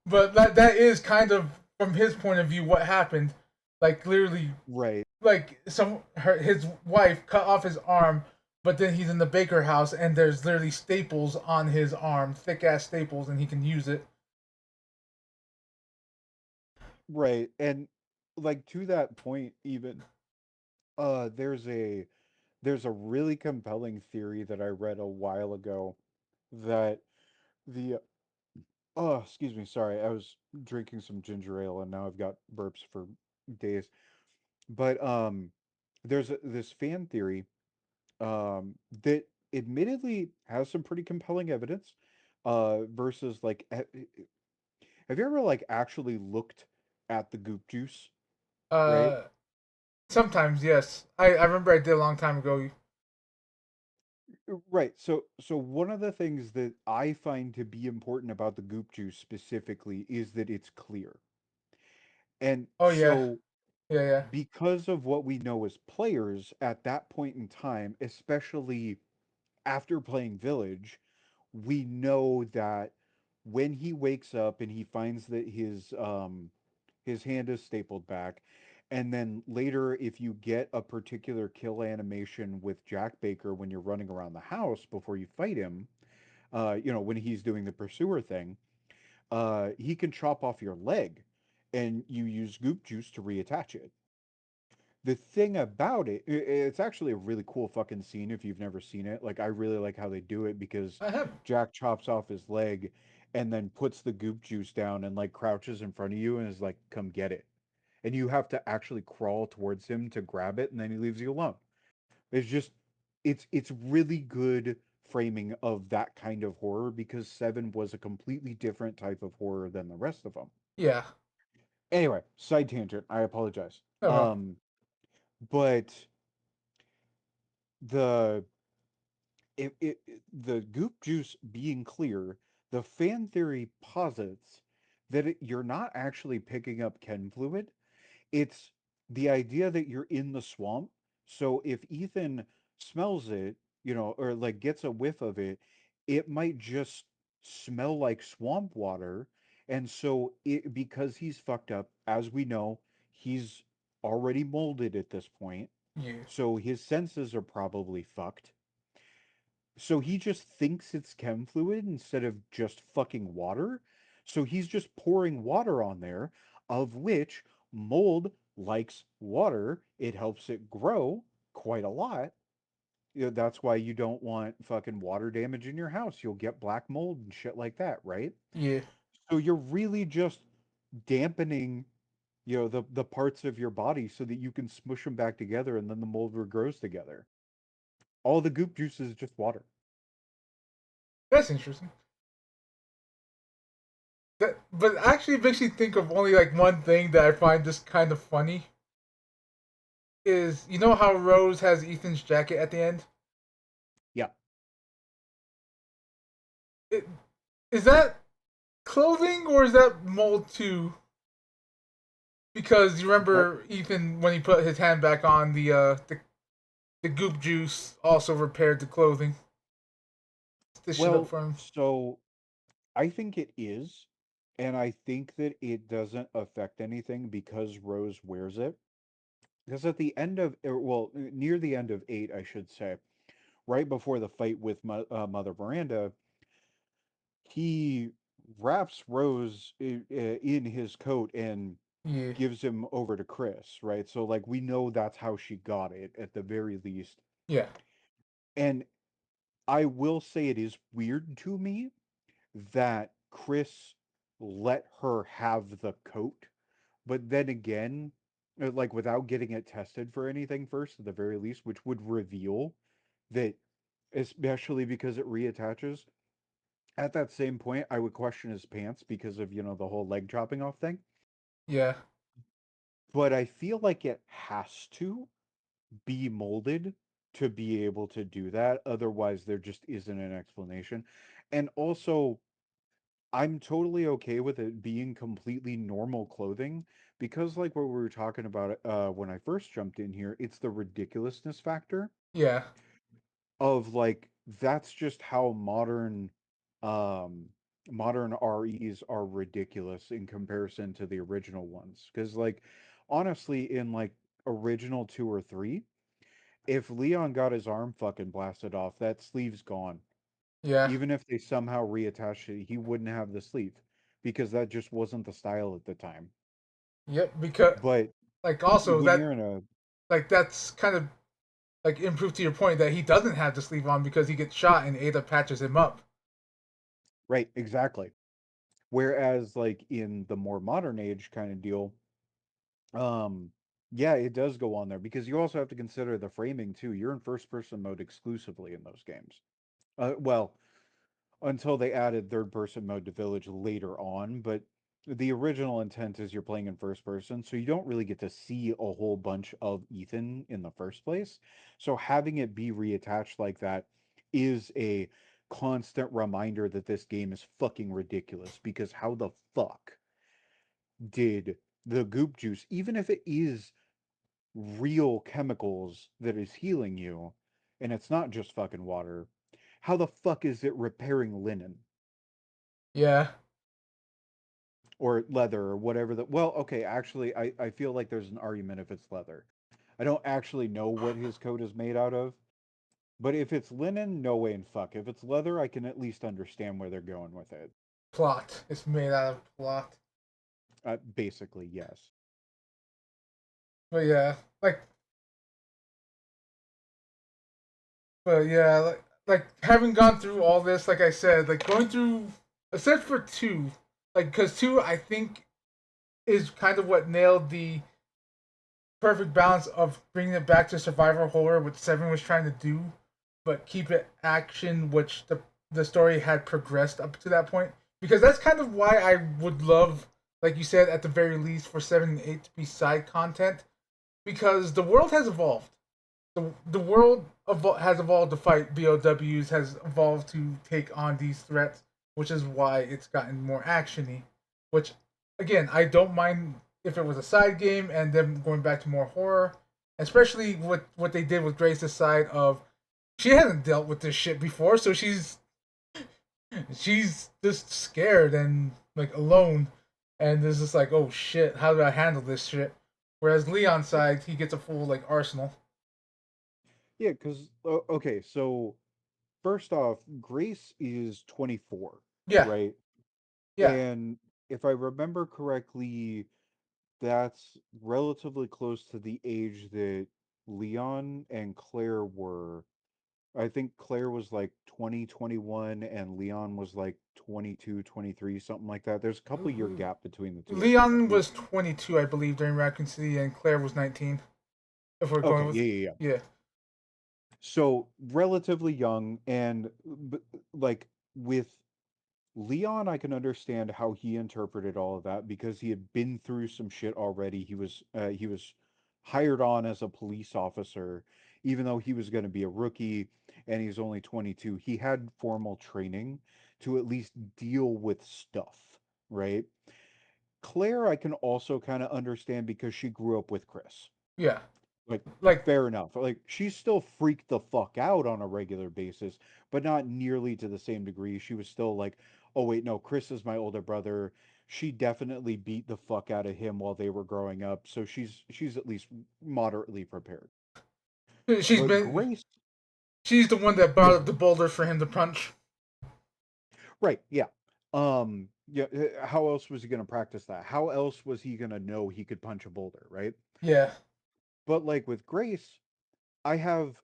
A: but that is kind of from his point of view what happened. Like literally,
B: right,
A: like his wife cut off his arm, but then he's in the baker house and there's literally staples on his arm, thick ass staples, and he can use it.
B: right, and like to that point, even uh, there's a there's a really compelling theory that I read a while ago that the excuse me, sorry, I was drinking some ginger ale and now I've got burps for days. But there's this fan theory that admittedly has some pretty compelling evidence versus like have you ever like actually looked at the goop juice, right?
A: Uh, Sometimes yes, I remember I did a long time ago.
B: Right. So one of the things that I find to be important about the goop juice specifically is that it's clear. And
A: Oh yeah,
B: so
A: yeah, yeah,
B: because of what we know as players at that point in time, especially after playing Village, we know that when he wakes up and he finds that his hand is stapled back, and then later if you get a particular kill animation with Jack Baker when you're running around the house before you fight him, when he's doing the pursuer thing, he can chop off your leg and you use goop juice to reattach it. The thing about it's actually a really cool fucking scene if you've never seen it. Like, I really like how they do it because
A: I have.
B: Jack chops off his leg and then puts the goop juice down and like crouches in front of you and is like, "Come get it." And you have to actually crawl towards him to grab it and then he leaves you alone. It's just it's really good framing of that kind of horror because 7 was a completely different type of horror than the rest of them.
A: Yeah,
B: Anyway, side tangent. I apologize.
A: no, no.
B: But the the goop juice being clear, the fan theory posits that you're not actually picking up chem fluid. It's the idea that you're in the swamp. So if Ethan smells it, or like gets a whiff of it, it might just smell like swamp water. And so because he's fucked up, as we know, he's already molded at this point.
A: Yeah,
B: So his senses are probably fucked. So he just thinks it's chem fluid instead of just fucking water. So he's just pouring water on there, of which mold likes water. It helps it grow quite a lot. That's why you don't want fucking water damage in your house. You'll get black mold and shit like that, right?
A: yeah,
B: So you're really just dampening the parts of your body so that you can smush them back together and then the mold regrows together. All the goop juice is just water.
A: That's interesting. But actually, it makes me think of only like one thing that I find just kind of funny is you know how Rose has Ethan's jacket at the end.
B: Yeah.
A: It, is that clothing or is that mold too? Because you
B: What?
A: remember Ethan when he put his hand back on the goop juice also repaired the clothing, stitched it up
B: Well,
A: for him.
B: so I think it is, and I think that it doesn't affect anything because Rose wears it. Because at the end of, well, near the end of 8, I should say, right before the fight with Mother Miranda, he wraps Rose in his coat and
A: Yeah,
B: gives him over to Chris, right? So, like, we know that's how she got it at the very least.
A: yeah,
B: And I will say it is weird to me that Chris let her have the coat, but then again, like without getting it tested for anything first, at the very least, which would reveal that, especially because it reattaches. At that same point, I would question his pants because of, the whole leg chopping off thing.
A: yeah,
B: But I feel like it has to be molded to be able to do that. Otherwise, there just isn't an explanation. And also, I'm totally okay with it being completely normal clothing because, like what we were talking about when I first jumped in here, it's the ridiculousness factor
A: yeah,
B: of like that's just how um modern REs are ridiculous in comparison to the original ones. Because like honestly, in like original 2 or 3, if Leon got his arm fucking blasted off, that sleeve's gone.
A: yeah.
B: Even if they somehow reattached it, he wouldn't have the sleeve because that just wasn't the style at the time.
A: Yep. Because
B: But
A: like also
B: when
A: that
B: you're in a
A: like that's kind of like improve to your point that he doesn't have the sleeve on because he gets shot and Ada patches him up.
B: right, exactly. Whereas like in the more modern age kind of deal, um yeah, it does go on there because you also have to consider the framing too. You're in first person mode exclusively in those games. Well, until they added third person mode to Village later on, but the original intent is you're playing in first person, so you don't really get to see a whole bunch of Ethan in the first place. So having it be reattached like that is a constant reminder that this game is fucking ridiculous because how the fuck did the goop juice, even if it is real chemicals that is healing you, and it's not just fucking water, how the fuck is it repairing linen
A: Yeah.
B: or leather or whatever that? Well, okay, actually, I feel like there's an argument if it's leather. I don't actually know what his coat is made out of, but if it's linen, no way in fuck. If it's leather, I can at least understand where they're going with it.
A: Plot. It's made out of plot.
B: Basically, yes.
A: But yeah, like but yeah, like having gone through all this, like I said, like going through except for two, like because two I think is kind of what nailed the perfect balance of bringing it back to survival horror, which Seven was trying to do, but keep it action, which the story had progressed up to that point. Because that's kind of why I would love, like you said, at the very least, for 7 and 8 to be side content, because the world has evolved. The world has evolved to fight BOWs, has evolved to take on these threats, which is why it's gotten more actiony. Which, again, I don't mind if it was a side game and then going back to more horror, especially what they did with Grace's side of she hasn't dealt with this shit before, so she's just scared and like alone, and is just like, oh shit, how do I handle this shit? Whereas Leon's side, he gets a full like arsenal.
B: Yeah, because okay, so first off, Grace is 24,
A: Yeah,
B: right?
A: yeah,
B: And if I remember correctly, that's relatively close to the age that Leon and Claire were I think Claire was like 2021 and Leon was like 22, 23, something like that. There's a couple year gap between the two of them.
A: Leon was 22, I believe, during Raccoon City, and Claire was 19. If we're going
B: Okay,
A: with,
B: yeah, yeah, yeah.
A: yeah,
B: So relatively young, and like with Leon, I can understand how he interpreted all of that because he had been through some shit already. He was hired on as a police officer, even though he was going to be a rookie and he's only 22. He had formal training to at least deal with stuff, right? Claire, I can also kind of understand because she grew up with Chris.
A: yeah,
B: Like,
A: like
B: fair enough. Like, she's still freaked the fuck out on a regular basis, but not nearly to the same degree. She was still like, oh, wait, no, Chris is my older brother. She definitely beat the fuck out of him while they were growing up, so she's at least moderately prepared.
A: she's
B: But
A: been,
B: Grace,
A: she's the one that brought up the boulder for him to punch.
B: right, yeah. Yeah, how else was he going to practice that? How else was he going to know he could punch a boulder, right?
A: Yeah,
B: But like with Grace, I have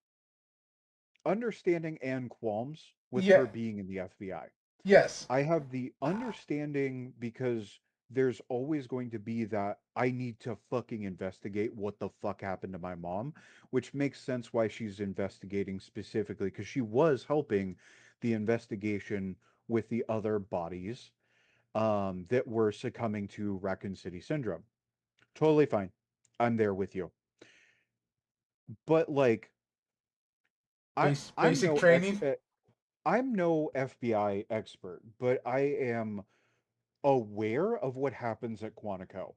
B: understanding and qualms with
A: yeah,
B: her being in the FBI.
A: yes.
B: I have the understanding because there's always going to be that I need to fucking investigate what the fuck happened to my mom, which makes sense why she's investigating specifically because she was helping the investigation with the other bodies that were succumbing to Raccoon City syndrome. Totally fine. I'm there with you. But like I'm
A: Basic
B: no
A: training.
B: I'm no FBI expert, but I am aware of what happens at Quantico.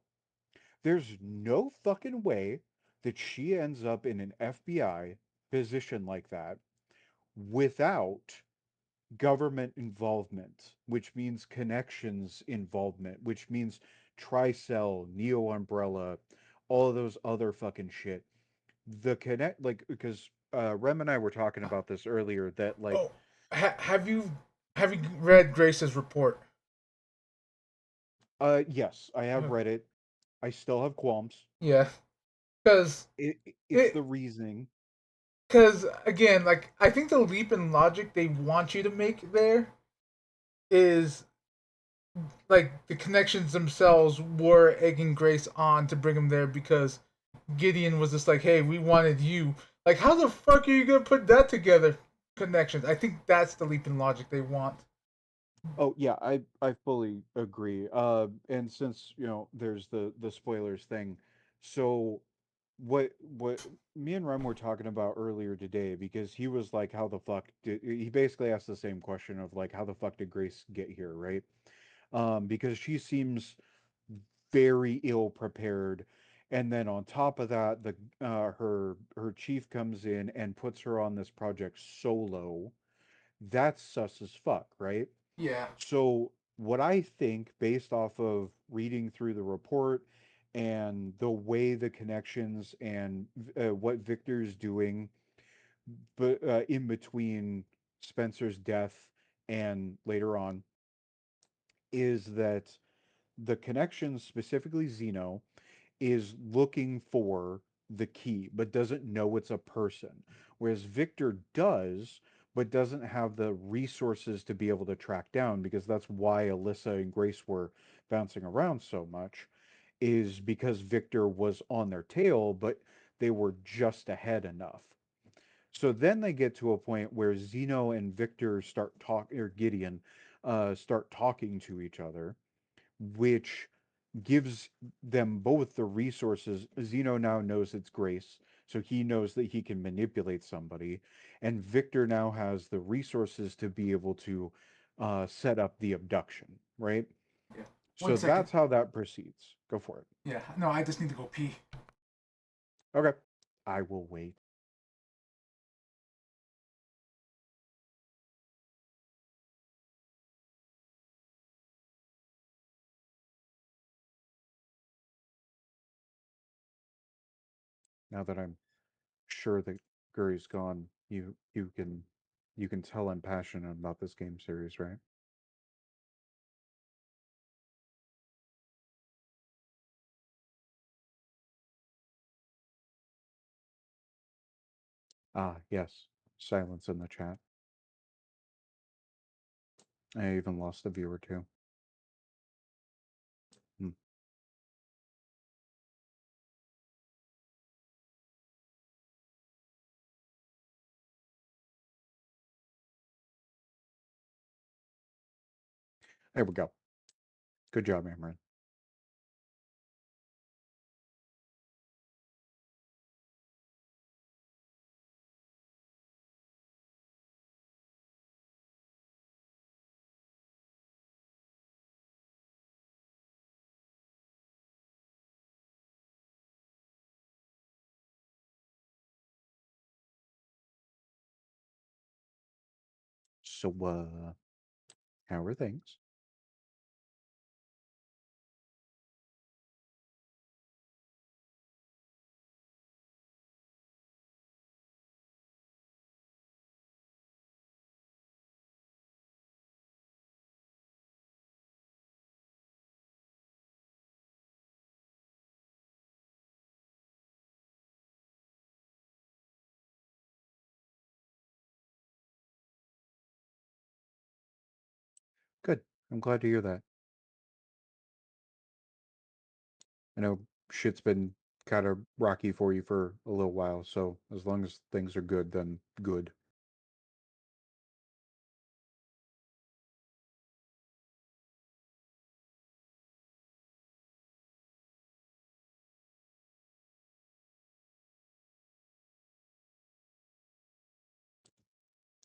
B: There's no fucking way that she ends up in an FBI position like that without government involvement, which means connections involvement, which means Tricell, Neo Umbrella, all of those other fucking shit. The connect, like, because Rem and I were talking about this earlier that, like,
A: Oh, have you read Grace's report?
B: yes, I have read it. I still have qualms.
A: Yeah, because
B: It's
A: it
B: the reasoning.
A: because again, like I think the leap in logic they want you to make there is like the connections themselves were egging Grace on to bring him there because Gideon was just like, "Hey, we wanted you." Like, how the fuck are you gonna put that together? Connections. I think that's the leap in logic they want.
B: Oh yeah, I fully agree. And since there's the spoilers thing, so what me and Rem were talking about earlier today because he was like, how the fuck did he basically asked the same question of like how the fuck did Grace get here, right? Because she seems very ill prepared, and then on top of that, the her chief comes in and puts her on this project solo. That's sus as fuck, right?
A: Yeah.
B: So, what I think, based off of reading through the report and the way the connections and what Victor's doing, but in between Spencer's death and later on, is that the connections, specifically Zeno, is looking for the key, but doesn't know it's a person. Whereas Victor does, but doesn't have the resources to be able to track down because that's why Alyssa and Grace were bouncing around so much, is because Victor was on their tail, but they were just ahead enough. So then they get to a point where Zeno and Victor start talking, or Gideon, start talking to each other, which gives them both the resources. Zeno now knows it's Grace, so he knows that he can manipulate somebody, and Victor now has the resources to be able to set up the abduction, right?
A: Yeah. One
B: So
A: second.
B: that's how that proceeds. Go for it.
A: Yeah. No, I just need to go pee.
B: Okay. I will wait. Now that I'm sure that Guri's gone, you can tell I'm passionate about this game series, right? Ah, yes. silence in the chat. I even lost a viewer too. Hmm. There we go. Good job, Amran. So, how are things? Good. I'm glad to hear that. I know shit's been kind of rocky for you for a little while, so as long as things are good, then good.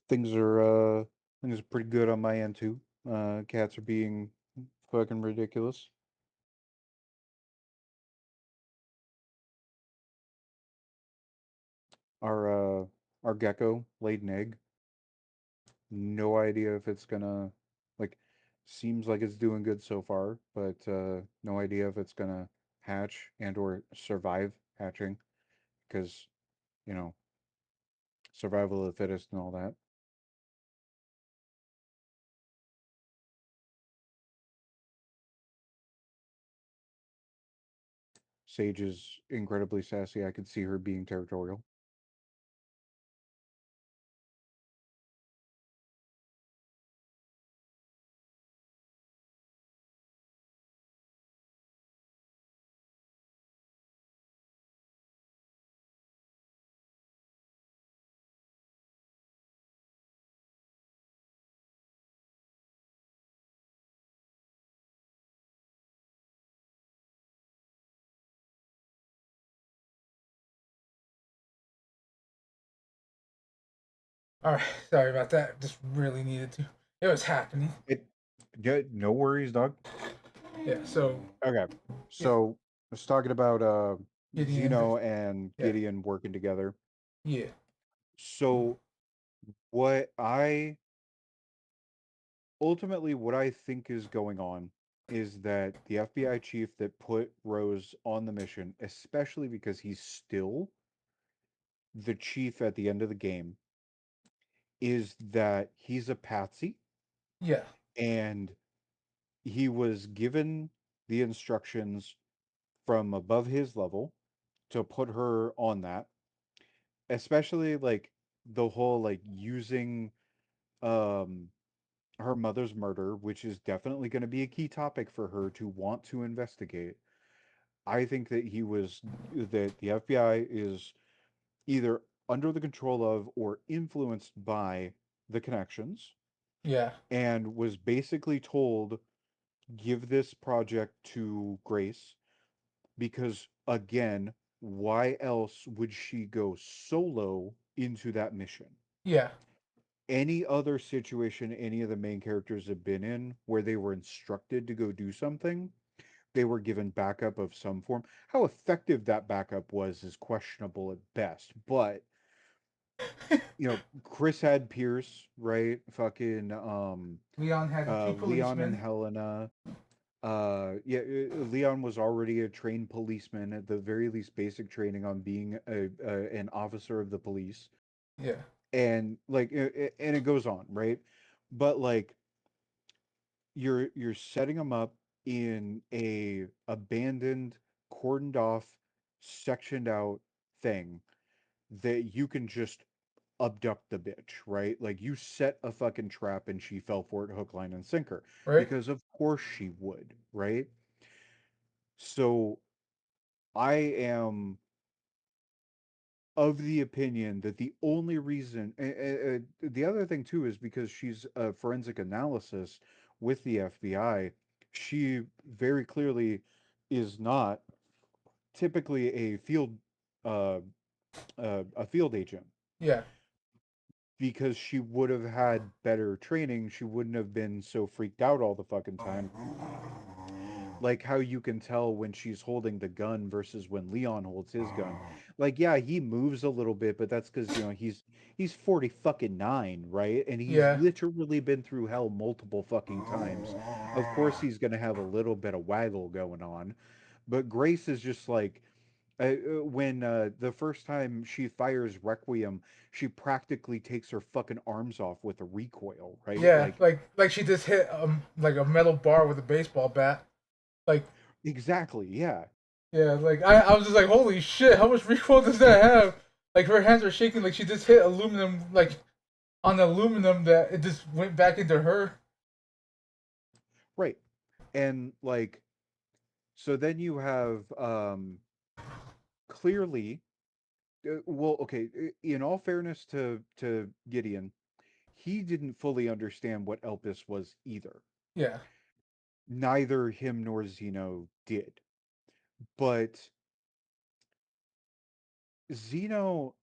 B: Things are pretty good on my end too. Cats are being fucking ridiculous. Our gecko laid an egg. No idea if it's gonna like seems like it's doing good so far, but no idea if it's gonna hatch and or survive hatching because, you know, survival of the fittest and all that. Sage is incredibly sassy. I could see her being territorial.
A: All right, sorry about that. Just really needed to. It was happening.
B: It, yeah, no worries, dog.
A: Yeah. So
B: Okay,
A: yeah,
B: so I was talking about
A: Gideon.
B: Zeno and
A: Yeah.
B: Gideon working together.
A: Yeah.
B: So what I ultimately what I think is going on is that the FBI chief that put Rose on the mission, especially because he's still the chief at the end of the game, is that he's a patsy
A: Yeah.
B: and he was given the instructions from above his level to put her on that, especially like the whole like using um her mother's murder, which is definitely going to be a key topic for her to want to investigate. I think that the FBI is either under the control of or influenced by the connections
A: Yeah.
B: and was basically told give this project to Grace because again, why else would she go solo into that mission?
A: Yeah.
B: Any other situation any of the main characters have been in where they were instructed to go do something, they were given backup of some form. How effective that backup was is questionable at best, but you know, Chris had Pierce, right? Fucking
A: Leon had the two
B: Leon and
A: policemen.
B: Helena. Yeah, Leon was already a trained policeman, at the very least basic training on being an officer of the police.
A: Yeah.
B: And like and it goes on, right? But like you're setting them up in a abandoned, cordoned off, sectioned out thing that you can just abduct the bitch, right? Like you set a fucking trap and she fell for it hook, line, and sinker.
A: right?
B: Because of course she would, right? So I am of the opinion that the only reason the other thing too is because she's a forensic analysis with the FBI, she very clearly is not typically uh, a field agent
A: Yeah,
B: because she would have had better training. She wouldn't have been so freaked out all the fucking time. Like how you can tell when she's holding the gun versus when Leon holds his gun. Like, yeah, he moves a little bit, but that's because he's 40 fucking 9, right? And he's
A: yeah,
B: literally been through hell multiple fucking times. Of course, he's gonna have a little bit of waggle going on, but Grace is just like when the first time she fires Requiem, she practically takes her fucking arms off with a recoil, right?
A: yeah.
B: Like,
A: Like she just hit like a metal bar with a baseball bat. Like
B: exactly, yeah.
A: yeah, like I was just like, holy shit, how much recoil does that have? Like her hands are shaking, like she just hit aluminum, like on aluminum that it just went back into her.
B: Right. And like so then you have clearly well okay in all fairness to Gideon, he didn't fully understand what Elpis was either.
A: Yeah,
B: Neither him nor Zeno did. But Zeno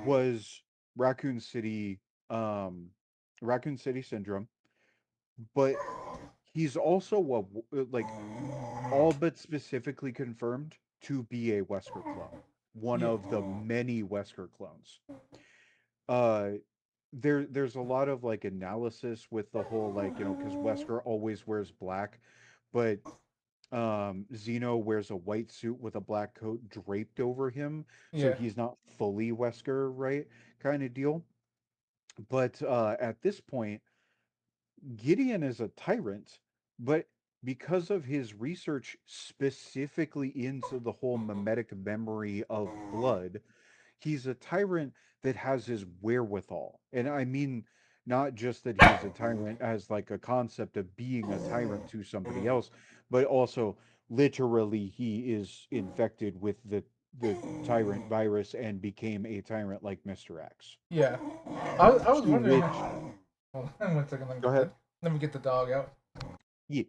B: was Raccoon City um Raccoon City syndrome, but he's also like all but specifically confirmed to be a Wesker clone, one
A: yeah,
B: of the many Wesker clones. Uh, there's a lot of like analysis with the whole like because Wesker always wears black, but Zeno wears a white suit with a black coat draped over him, so
A: yeah,
B: he's not fully Wesker, right? Kind of deal. But at this point, Gideon is a tyrant, but because of his research specifically into the whole mimetic memory of blood, he's a tyrant that has his wherewithal. And I mean, not just that he's a tyrant as like a concept of being a tyrant to somebody else, but also literally he is infected with the tyrant virus and became a tyrant like Mr. X.
A: yeah. I was
B: To
A: wondering.
B: which,
A: Hold on 1 second.
B: go ahead.
A: Let me get the dog out.
B: Yeah.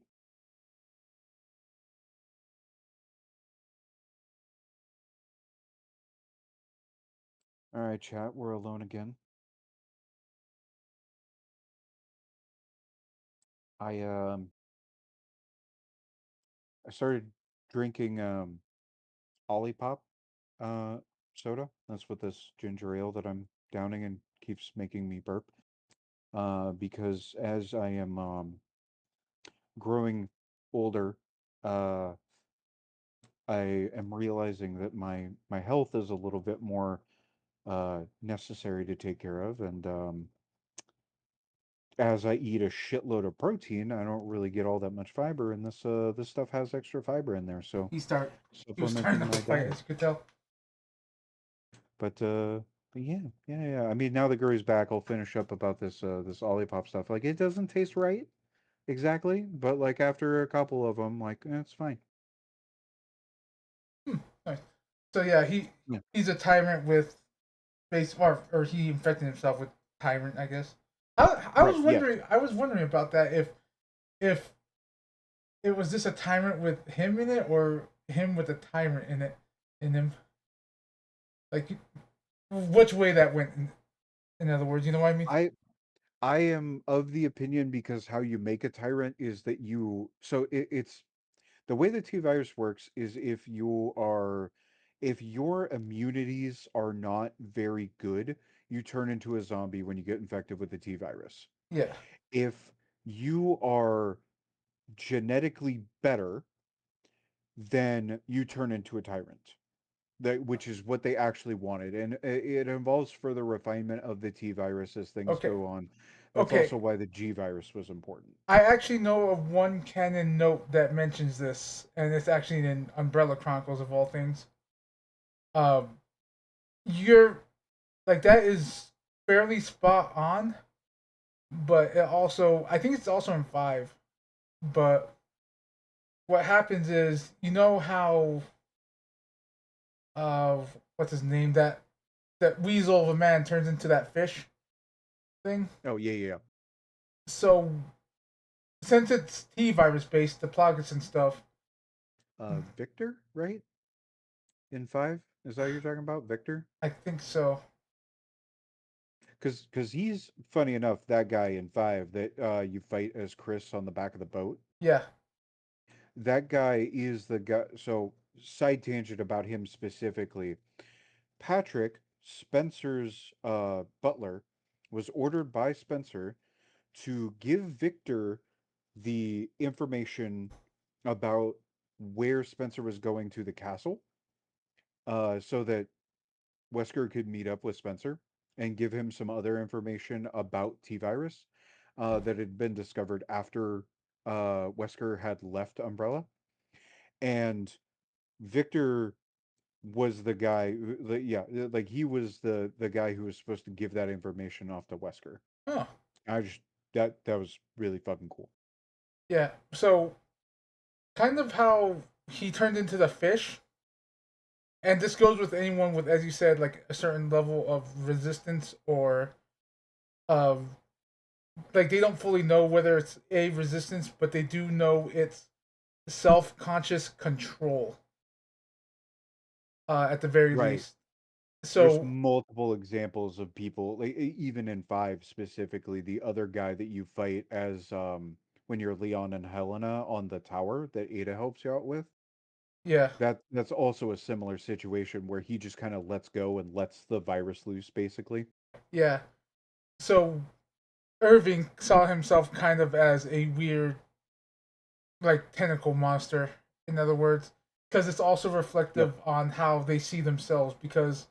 B: All right, chat. We're alone again. I I started drinking Olipop uh soda. That's what this ginger ale that I'm downing and keeps making me burp. Because as I am growing older, uh I am realizing that my health is a little bit more necessary to take care of, and as I eat a shitload of protein, I don't really get all that much fiber, and this stuff has extra fiber in there, so
A: He start. He was starting
B: supplementing
A: up a
B: my
A: fight,
B: diet.
A: as you could tell.
B: But yeah, yeah, yeah. I mean, now that Gary's back, I'll finish up about this Olipop stuff. Like, it doesn't taste right exactly, but like after a couple of them, like it's fine.
A: Hmm, nice. So yeah,
B: Yeah,
A: he's a tyrant with base, or he infected himself with tyrant, I guess.
B: right. Yes,
A: I was wondering about that if it was this a tyrant with him in it or him with a tyrant in him, like which way that went. In other words, you know what I mean?
B: I I am of the opinion because how you make a tyrant is that it's the way the T virus works is if your immunities are not very good, you turn into a zombie when you get infected with the T virus.
A: Yeah.
B: If you are genetically better, then you turn into a tyrant. Which is what they actually wanted, and it involves further refinement of the T virus as things
A: Okay.
B: go on. That's
A: Okay.
B: also why the G virus was important.
A: I actually know of one canon note that mentions this, and it's actually in Umbrella Chronicles of all things. Um, you're like that is fairly spot on, but it also I think it's also in five. But what happens is you know how uh what's his name that weasel of a man turns into that fish thing.
B: Oh yeah, yeah.
A: So since it's T virus based, the Plagas and stuff.
B: Victor, right? In five, is that what you're talking about, Victor?
A: I think so.
B: Because he's funny enough that guy in five that you fight as Chris on the back of the boat.
A: Yeah.
B: That guy is the guy. So side tangent about him specifically. Patrick, Spencer's butler, was ordered by Spencer to give Victor the information about where Spencer was going to the castle, so that Wesker could meet up with Spencer and give him some other information about T virus that had been discovered after Wesker had left Umbrella. And Victor was the guy, yeah, like he was the guy who was supposed to give that information off to Wesker.
A: Oh.
B: I just that was really fucking cool.
A: Yeah. So kind of how he turned into the fish, and this goes with anyone with, as you said, like a certain level of resistance or um like they don't fully know whether it's a resistance, but they do know it's self-conscious control at the very
B: Right.
A: least.
B: There's
A: So
B: multiple examples of people, like even in five specifically, the other guy that you fight as when you're Leon and Helena on the tower that Ada helps you out with.
A: yeah,
B: That's also a similar situation where he just kind of lets go and lets the virus loose, basically.
A: yeah. So Irving saw himself kind of as a weird, like tentacle monster. In other words, because it's also
B: Yep.
A: reflective on how they see themselves. Because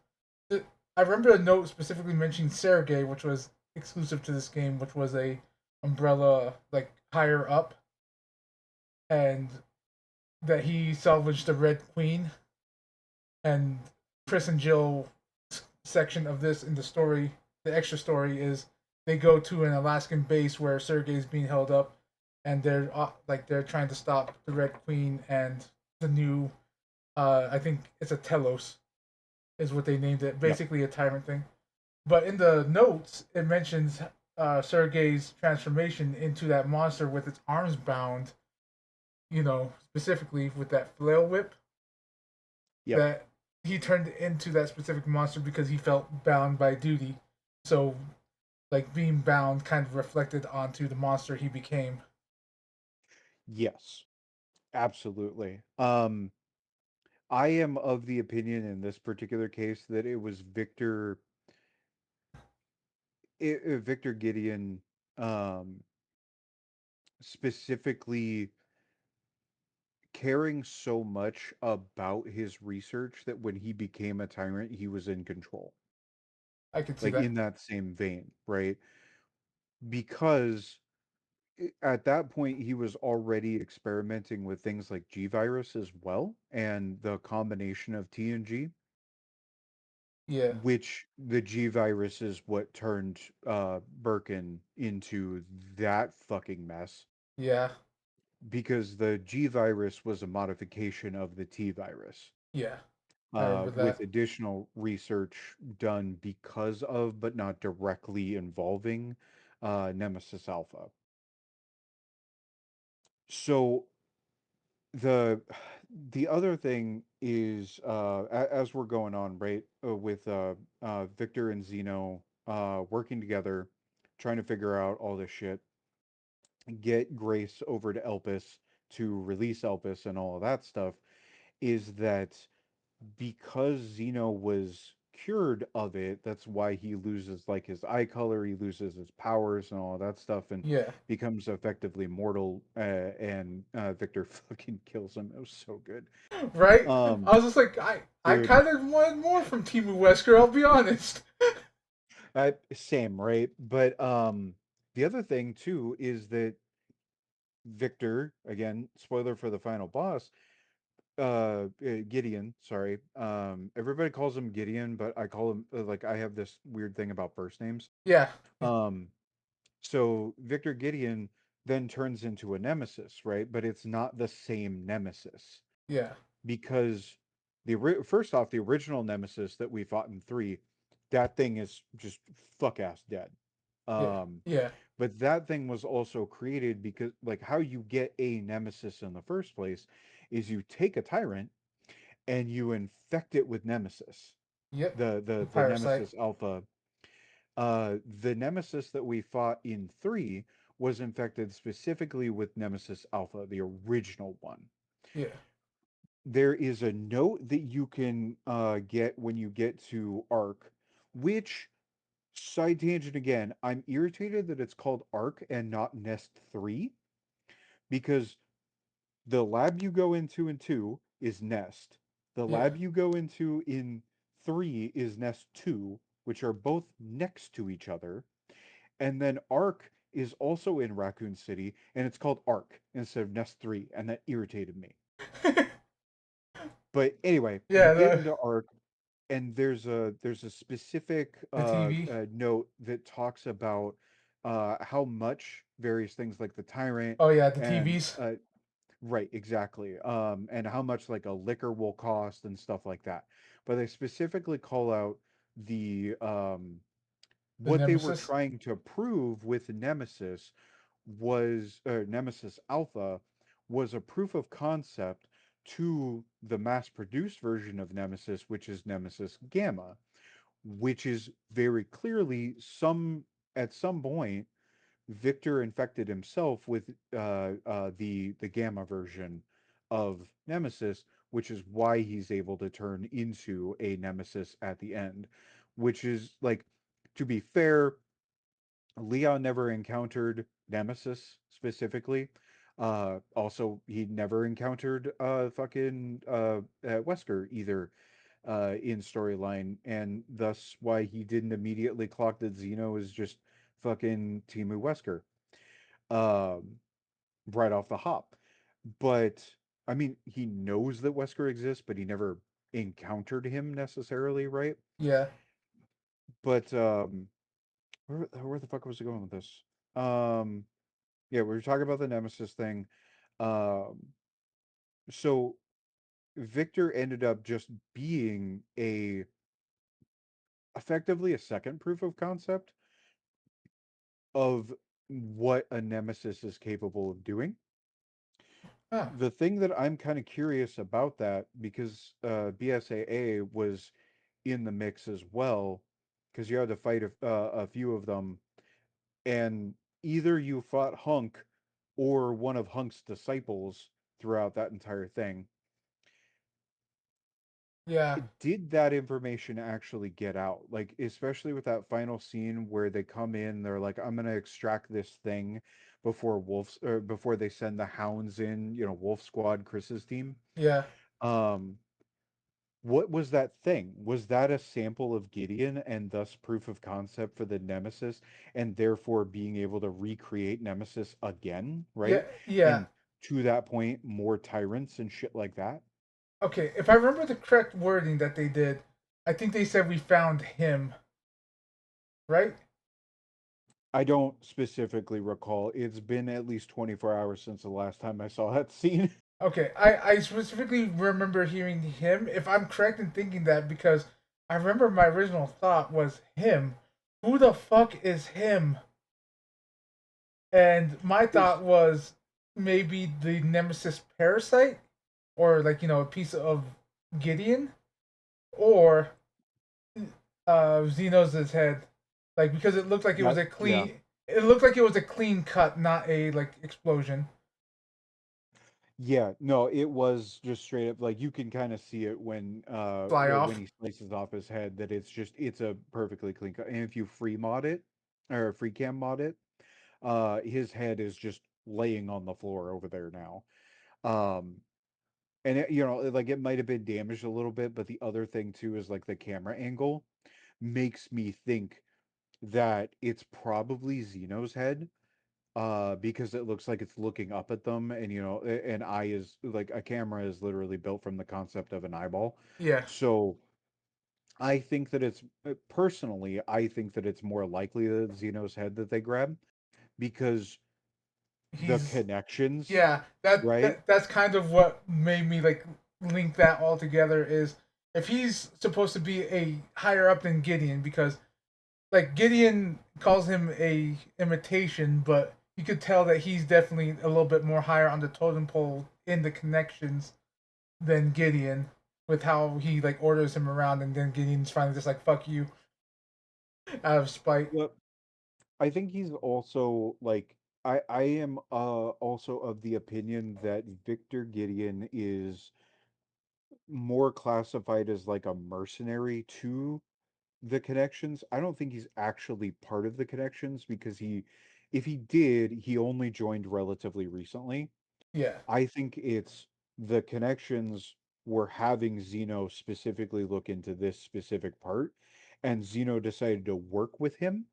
A: I remember a note specifically mentioning Sergei, which was exclusive to this game, which was a umbrella like higher up, and that he salvaged the Red Queen. And Chris and Jill section of this in the story, the extra story is they go to an Alaskan base where Sergei is being held up, and they're trying to stop the Red Queen and the new I think it's a Telos is what they named it,
B: Yep.
A: basically a tyrant thing. But in the notes, it mentions Sergei's transformation into that monster with its arms bound, specifically with that flail whip,
B: Yep.
A: that he turned into that specific monster because he felt bound by duty. So, like, being bound kind of reflected onto the monster he became.
B: Yes. Absolutely. I am of the opinion in this particular case that it was Victor Gideon, um, specifically caring so much about his research that when he became a tyrant, he was in control.
A: I could see
B: Like
A: that.
B: in that same vein, right? Because at that point he was already experimenting with things like G virus as well, and the combination of T and G,
A: Yeah,
B: which the G virus is what turned Birkin into that fucking mess,
A: yeah,
B: because the G virus was a modification of the T virus,
A: yeah. I remember
B: with
A: that.
B: additional research done because of, but not directly involving, Nemesis Alpha. So the the other thing is, as we're going on, right, with Victor and Zeno working together, trying to figure out all this shit, get Grace over to Elpis to release Elpis and all of that stuff, is that because Zeno was cured of it, that's why he loses like his eye color, he loses his powers and all of that stuff, and
A: Yeah,
B: becomes effectively mortal. And Victor fucking kills him. It was so good.
A: right.
B: Um,
A: I was just like, I
B: dude,
A: kind of wanted more from Timu Wesker. I'll be honest.
B: same, right? But the other thing too is that Victor, again, spoiler for the final boss, Gideon, sorry. Everybody calls him Gideon, but I call him like I have this weird thing about first names.
A: Yeah.
B: Um, so Victor Gideon then turns into a nemesis, right? But it's not the same nemesis
A: Yeah.
B: because first off, the original nemesis that we fought in 3, that thing is just fuck ass dead.
A: Yeah.
B: Um,
A: Yeah.
B: but that thing was also created because like how you get a nemesis in the first place is you take a tyrant and you infect it with nemesis.
A: Yep.
B: The
A: Parasite.
B: nemesis alpha. The nemesis that we fought in 3 was infected specifically with nemesis alpha, the original one.
A: Yeah.
B: There is a note that you can get when you get to Arc, which, side tangent again, I'm irritated that it's called Arc and not Nest 3 because the lab you go into in 2 is Nest. The
A: Yeah.
B: lab you go into in 3 is Nest 2, which are both next to each other. And then Arc is also in Raccoon City, and it's called Arc instead of Nest 3, and that irritated me. But anyway, you
A: Yeah.
B: get
A: The
B: into Arc, and there's a specific
A: the TV.
B: note that talks about how much various things like the Tyrant
A: Oh yeah, the
B: and
A: TVs.
B: right, exactly. And how much like a liquor will cost and stuff like that. But they specifically call out the
A: The
B: what they were
A: Nemesis.
B: trying to prove with Nemesis was Nemesis Alpha was a proof of concept to the mass-produced version of Nemesis, which is Nemesis Gamma, which is very clearly at some point Victor infected himself with the gamma version of Nemesis, which is why he's able to turn into a Nemesis at the end. Which is like, to be fair, Leon never encountered Nemesis specifically. Also, he never encountered fucking Wesker either in storyline, and thus why he didn't immediately clock that Zeno is just fucking Timu Wesker um, right off the hop. But I mean, he knows that Wesker exists, but he never encountered him necessarily, right?
A: Yeah.
B: But where the fuck was I going with this? Um, yeah, we were talking about the Nemesis thing. Um, so Victor ended up just being a effectively a second proof of concept of what a Nemesis is capable of doing.
A: Ah.
B: The thing that I'm kind of curious about that because BSAA was in the mix as well, because you had to fight a few of them, and either you fought Hunk or one of Hunk's disciples throughout that entire thing.
A: Yeah.
B: Did that information actually get out? Like, especially with that final scene where they come in, they're like, "I'm gonna extract this thing before Wolf's or before they send the hounds in." You know, Wolf Squad, Chris's team.
A: Yeah.
B: Um, what was that thing? Was that a sample of Gideon and thus proof of concept for the Nemesis, and therefore being able to recreate Nemesis again,
A: Yeah.
B: right?
A: Yeah.
B: And to that point, more tyrants and shit like that?
A: Okay. If I remember the correct wording that they did, I think they said we found him. Right.
B: I don't specifically recall. It's been at least 24 hours since the last time I saw that scene.
A: Okay. I specifically remember hearing him. If I'm correct in thinking that, because I remember my original thought was him. Who the fuck is him? And my
B: Because
A: thought was maybe the Nemesis parasite, or like a piece of Gideon, or Xenos' head, like because it looked like it was
B: that,
A: a
B: yeah.
A: clean. It looked like it was a clean cut, not a like explosion.
B: Yeah, no, it was just straight up like you can kind of see it
A: Fly
B: when
A: off.
B: he slices off his head that it's a perfectly clean cut. And if you free mod it or free cam mod it, his head is just laying on the floor over there now. Um and like it might have been damaged a little bit, but the other thing too is like the camera angle makes me think that it's probably Zeno's head because it looks like it's looking up at them, and an eye is like a camera is literally built from the concept of an eyeball.
A: Yeah,
B: So I think that it's personally, I think that it's more likely that it's Xeno's head that they grab because the
A: he's
B: connections,
A: yeah.
B: right?
A: That's kind of what made me like link that all together. Is if he's supposed to be a higher up than Gideon, because like Gideon calls him a imitation, but you could tell that he's definitely a little bit more higher on the totem pole in the connections than Gideon, with how he like orders him around, and then Gideon's finally just like fuck you out of spite.
B: Yep. I think he's also like I am also of the opinion that Victor Gideon is more classified as like a mercenary to the connections. I don't think he's actually part of the connections because if he did, he only joined relatively recently.
A: Yeah,
B: I think it's the connections were having Zeno specifically look into this specific part, and Zeno decided to work with him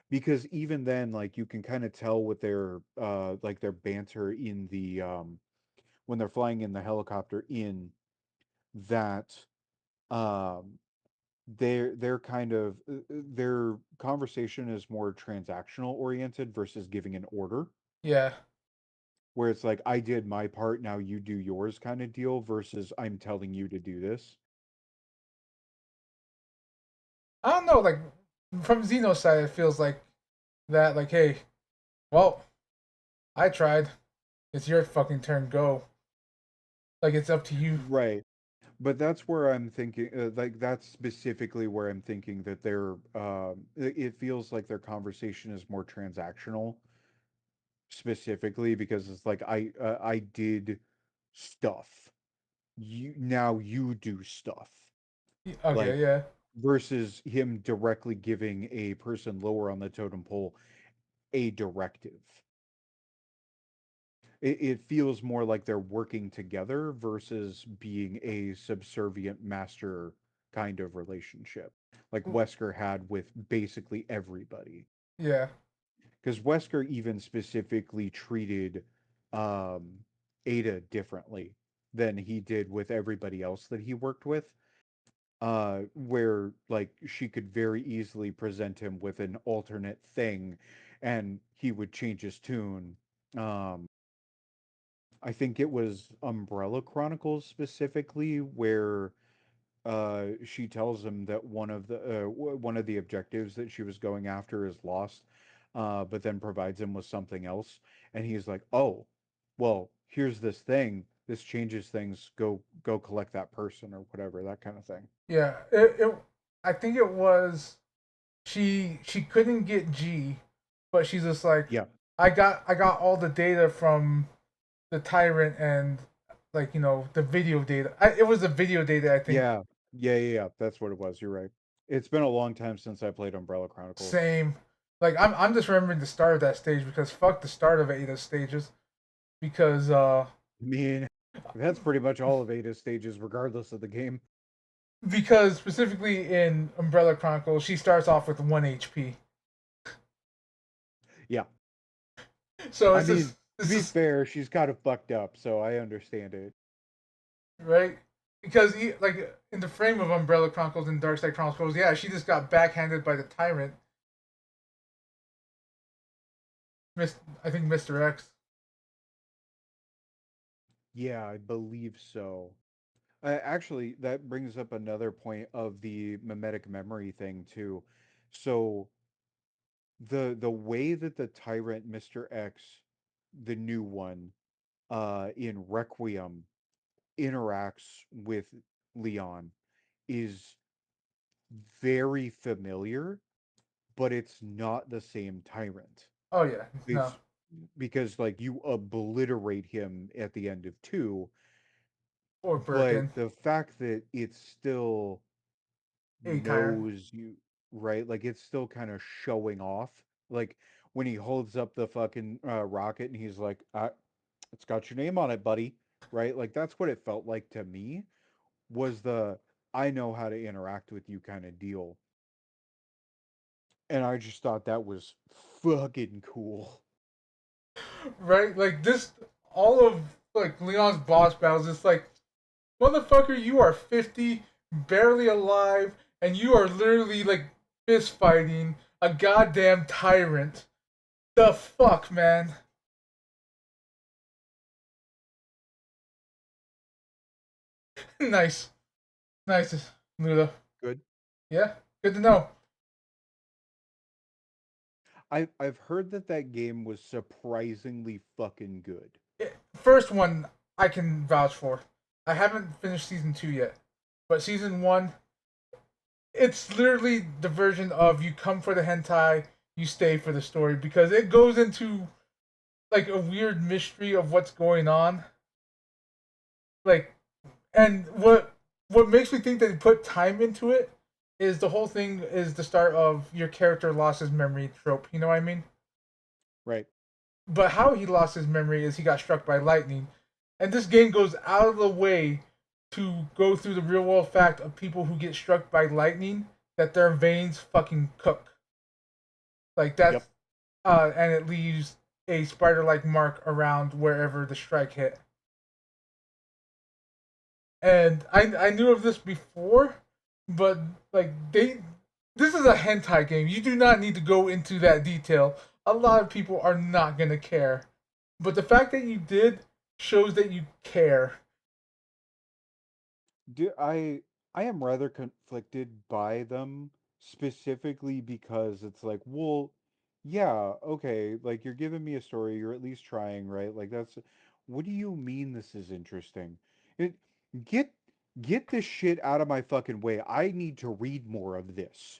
B: because even then, like you can kind of tell with their like their banter in the when they're flying in the helicopter in that um they're kind of their conversation is more transactional oriented versus giving an order
A: yeah.
B: where it's like I did my part, now you do yours kind of deal versus I'm telling you to do this.
A: I don't know. Like from Xeno's side, it feels like that. Like, hey, well, I tried. It's your fucking turn. Go. Like it's up to you.
B: Right. But that's where I'm thinking, like that's specifically where I'm thinking that it feels like their conversation is more transactional, specifically because it's like I did stuff. You do stuff.
A: Okay,
B: Like
A: yeah,
B: versus him directly giving a person lower on the totem pole a directive. It feels more like they're working together versus being a subservient master kind of relationship, like Wesker had with basically everybody.
A: yeah,
B: Because Wesker even specifically treated um, Ada differently than he did with everybody else that he worked with. Where like she could very easily present him with an alternate thing, and he would change his tune. Um, I think it was Umbrella Chronicles specifically where she tells him that one of the objectives that she was going after is lost, but then provides him with something else, and he's like, "Oh, well, here's this thing. This changes things. Go collect that person or whatever, that kind of thing."
A: yeah. I think it was she couldn't get G, but she's just like,
B: Yeah,
A: I got all the data from the tyrant and like the video data. It was the video data, I think.
B: yeah, yeah. That's what it was. You're right. It's been a long time since I played Umbrella Chronicles.
A: Same. Like I'm just remembering the start of that stage because fuck the start of Ada's stages because
B: I mean, that's pretty much all of Ada's stages, regardless of the game.
A: specifically in Umbrella Chronicles she starts off with 1 HP.
B: Yeah.
A: So
B: I
A: it's
B: mean,
A: just
B: to
A: it's
B: be
A: just
B: fair, she's kind of fucked up, so I understand it.
A: right because like in the frame of Umbrella Chronicles and Dark Side Chronicles, yeah, she just got backhanded by the tyrant. Miss, I think Mr. X.
B: Yeah, I believe so. Actually, that brings up another point of the mimetic memory thing too. So the way that the tyrant Mr. X, the new one, in Requiem interacts with Leon is very familiar, but it's not the same tyrant.
A: Oh yeah, no,
B: It's because like you obliterate him at the end of two,
A: or
B: but
A: Birkin,
B: the fact that it still
A: a tyrant.
B: knows you, right? Like it's still kind of showing off. Like when he holds up the fucking rocket and he's like, it's got your name on it, buddy. Right? Like that's what it felt like to me was the I know how to interact with you kind of deal. And I just thought that was fucking cool.
A: right? Like this, all of like Leon's boss battles. It's like, motherfucker, you are 50, barely alive, and you are literally like fist fighting a goddamn tyrant. The fuck, man. Nice, nice, Luda.
B: Good.
A: Yeah, good to know.
B: I've heard that that game was surprisingly fucking good.
A: First one I can vouch for. I haven't finished season two yet, but season one, it's literally the version of you come for the hentai, you stay for the story because it goes into like a weird mystery of what's going on. Like, and what makes me think that they put time into it is the whole thing is the start of your character lost his memory trope. You know what I mean?
B: Right.
A: But how he lost his memory is he got struck by lightning, and this game goes out of the way to go through the real world fact of people who get struck by lightning that their veins fucking cook. Like
B: Yep.
A: that's and it leaves a spider like mark around wherever the strike hit. And I knew of this before, but like they this is a hentai game. You do not need to go into that detail. A lot of people are not gonna care. But the fact that you did shows that you care.
B: Do I am rather conflicted by them specifically because it's like, well, yeah, okay, like you're giving me a story, you're at least trying, right? Like that's what do you mean this is interesting? It get get this shit out of my fucking way. I need to read more of this.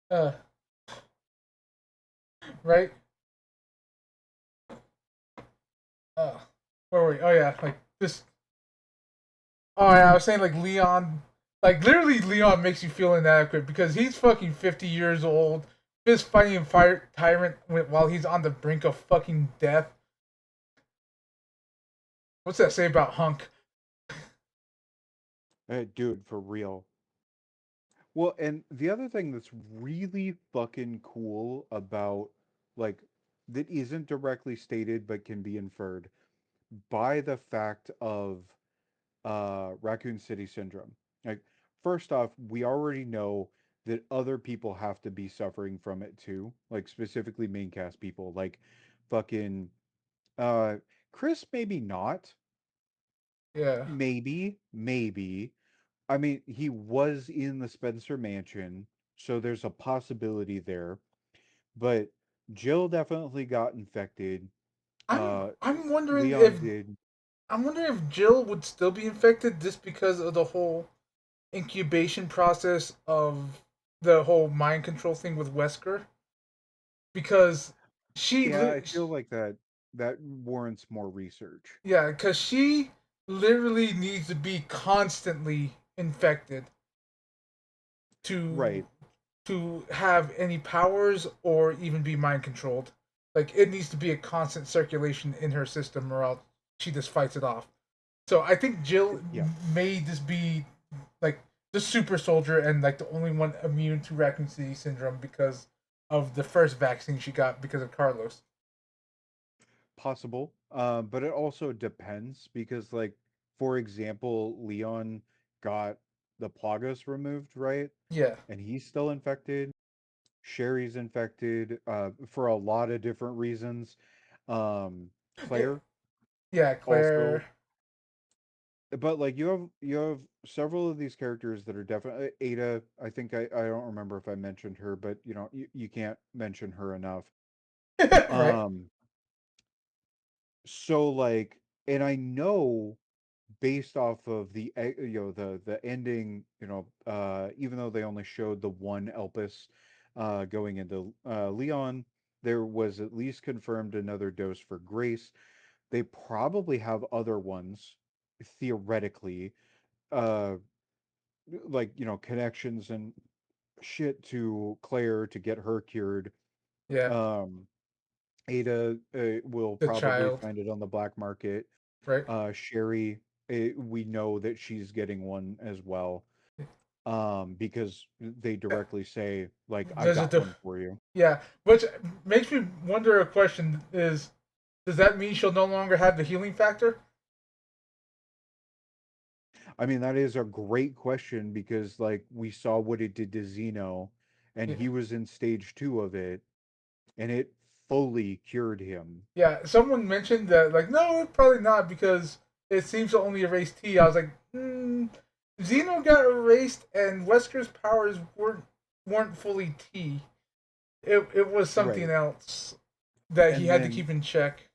A: Uh, right? Uh, where were we? Oh yeah, like this. Oh yeah, I was saying like Leon, like literally Leon makes you feel inadequate because he's fucking 50 years old, fist fighting a fire tyrant while he's on the brink of fucking death. What's that say about Hunk?
B: Dude, for real. Well, and the other thing that's really fucking cool about like that isn't directly stated but can be inferred by the fact of Raccoon City Syndrome. Like, first off, we already know that other people have to be suffering from it too. Like specifically main cast people. Like fucking uh Chris maybe not.
A: Yeah,
B: Maybe. I mean, he was in the Spencer Mansion, so there's a possibility there. But Jill definitely got infected.
A: I'm wondering if
B: Leon did.
A: Jill would still be infected just because of the whole incubation process of the whole mind control thing with Wesker because she
B: Yeah, I
A: li-
B: feel like that warrants more research.
A: yeah, because she literally needs to be constantly infected to
B: Right.
A: have any powers or even be mind controlled. Like it needs to be a constant circulation in her system, or else she just fights it off. So I think Jill
B: Yeah,
A: may just be like the super soldier and like the only one immune to Raccoon City syndrome because of the first vaccine she got because of Carlos.
B: possible. But it also depends because, like, for example, Leon got the Plagas removed, right?
A: Yeah,
B: And he's still infected. Sherry's infected for a lot of different reasons.
A: yeah,
B: Claire
A: yeah.
B: also,
A: Claire.
B: but like you have several of these characters that are definitely Ada. I think I don't remember if I mentioned her, but you can't mention her enough.
A: Right.
B: Um, so like, and I know based off of the ending, even though they only showed the one Elpis going into Leon, there was at least confirmed another dose for Grace. They probably have other ones theoretically, uh like connections and shit to Claire to get her cured.
A: Yeah,
B: um Ada will
A: the
B: probably
A: child.
B: find it on the black market.
A: Right.
B: Sherry, we know that she's getting one as well. because they directly say like, "I've
A: Does it
B: got
A: do?
B: one for you."
A: Yeah, which makes me wonder. A question is, does that mean she'll no longer have the healing factor?
B: I mean, that is a great question because like we saw what it did to Zeno, and
A: Yeah,
B: he was in stage 2 of it, and it fully cured him.
A: yeah. Someone mentioned that, like, no, probably not because it seems to only erase T. I was like, Xeno got erased, and Wesker's powers weren't fully T. It was something
B: Right.
A: else that he
B: And
A: had to
B: then
A: keep in check.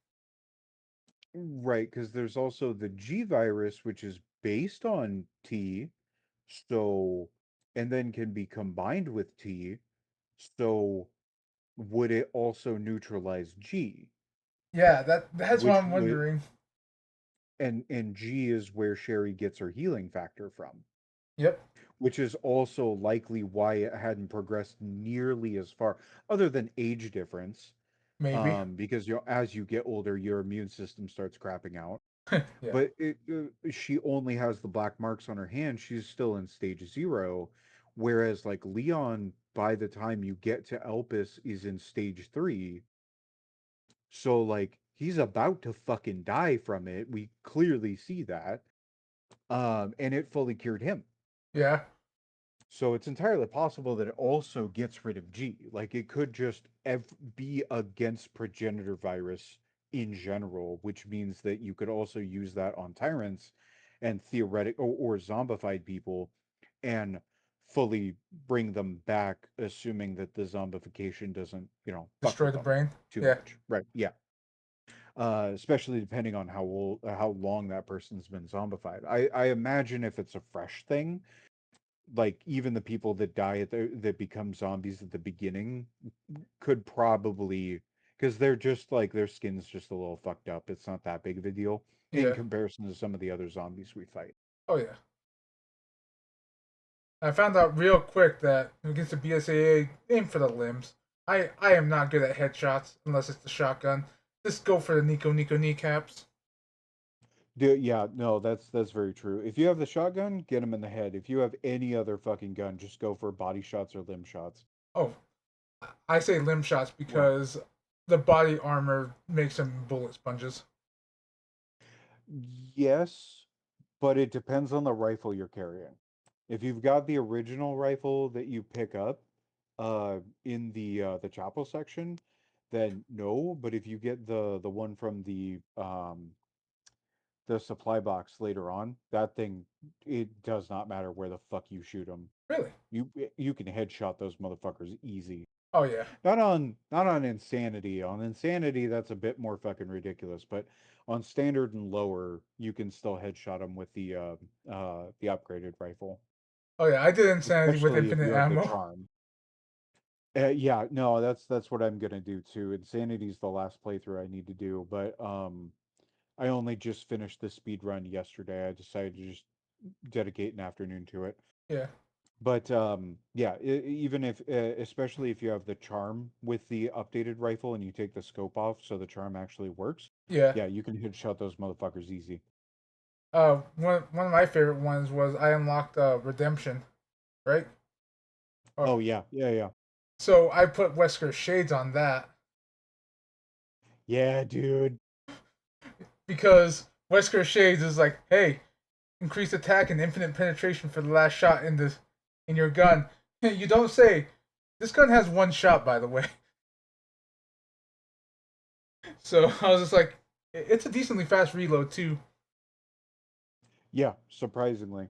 B: right, because there's also the G virus, which is based on T, so and then can be combined with T. So would it also neutralize G?
A: Yeah, that's what
B: Which
A: I'm
B: would
A: wondering.
B: and G is where Sherry gets her healing factor from,
A: Yep,
B: which is also likely why it hadn't progressed nearly as far, other than age difference.
A: maybe.
B: Because as you get older, your immune system starts crapping out.
A: Yeah,
B: But she only has the black marks on her hand. She's still in stage 0, whereas like Leon, by the time you get to Elpis, is in stage 3. So like he's about to fucking die from it. We clearly see that. And it fully cured him.
A: yeah,
B: So it's entirely possible that it also gets rid of G. Like it could just be against progenitor virus in general, which means that you could also use that on tyrants and theoretic or zombified people and fully bring them back, assuming that the zombification doesn't, fuck
A: destroy
B: with
A: the
B: them
A: brain.
B: too
A: Yeah,
B: much. Right. Yeah. Especially depending on how long that person's been zombified. I imagine if it's a fresh thing, like even the people that die that become zombies at the beginning could probably, because they're just like their skin's just a little fucked up. It's not that big of a deal in
A: yeah.
B: comparison to some of the other zombies we fight.
A: Oh yeah. I found out real quick that against the BSAA, aim for the limbs. I am not good at headshots unless it's the shotgun. Just go for the Nico kneecaps.
B: Yeah, no, that's very true. If you have the shotgun, get him in the head. If you have any other fucking gun, just go for body shots or limb shots.
A: Oh, I say limb shots
B: Well,
A: because the body armor makes them bullet sponges.
B: yes, but it depends on the rifle you're carrying. If you've got the original rifle that you pick up in the chapel section, then no, but if you get the one from the supply box later on, that thing, it does not matter where the fuck you shoot them.
A: Really?
B: You can headshot those motherfuckers easy.
A: Oh yeah.
B: Not on insanity. On insanity, that's a bit more fucking ridiculous. But on standard and lower, you can still headshot them with the upgraded rifle,
A: Oh yeah. I did insanity with
B: especially if
A: infinite
B: you have the
A: ammo.
B: charm. Yeah, no, that's what I'm gonna do too. Insanity's the last playthrough I need to do, but I only just finished the speed run yesterday. I decided to just dedicate an afternoon to it.
A: Yeah.
B: But yeah, even if, especially if you have the charm with the updated rifle and you take the scope off, so the charm actually works.
A: Yeah.
B: Yeah, you can headshot those motherfuckers easy.
A: One of my favorite ones was I unlocked Redemption, right? Oh,
B: Oh yeah, yeah, yeah,
A: so I put Wesker shades on that
B: yeah, dude.
A: because Wesker shades is like, hey, increased attack and infinite penetration for the last shot in your gun. You don't say. This gun has one shot, by the way. So I was just like, it's a decently fast reload too.
B: Yeah, surprisingly,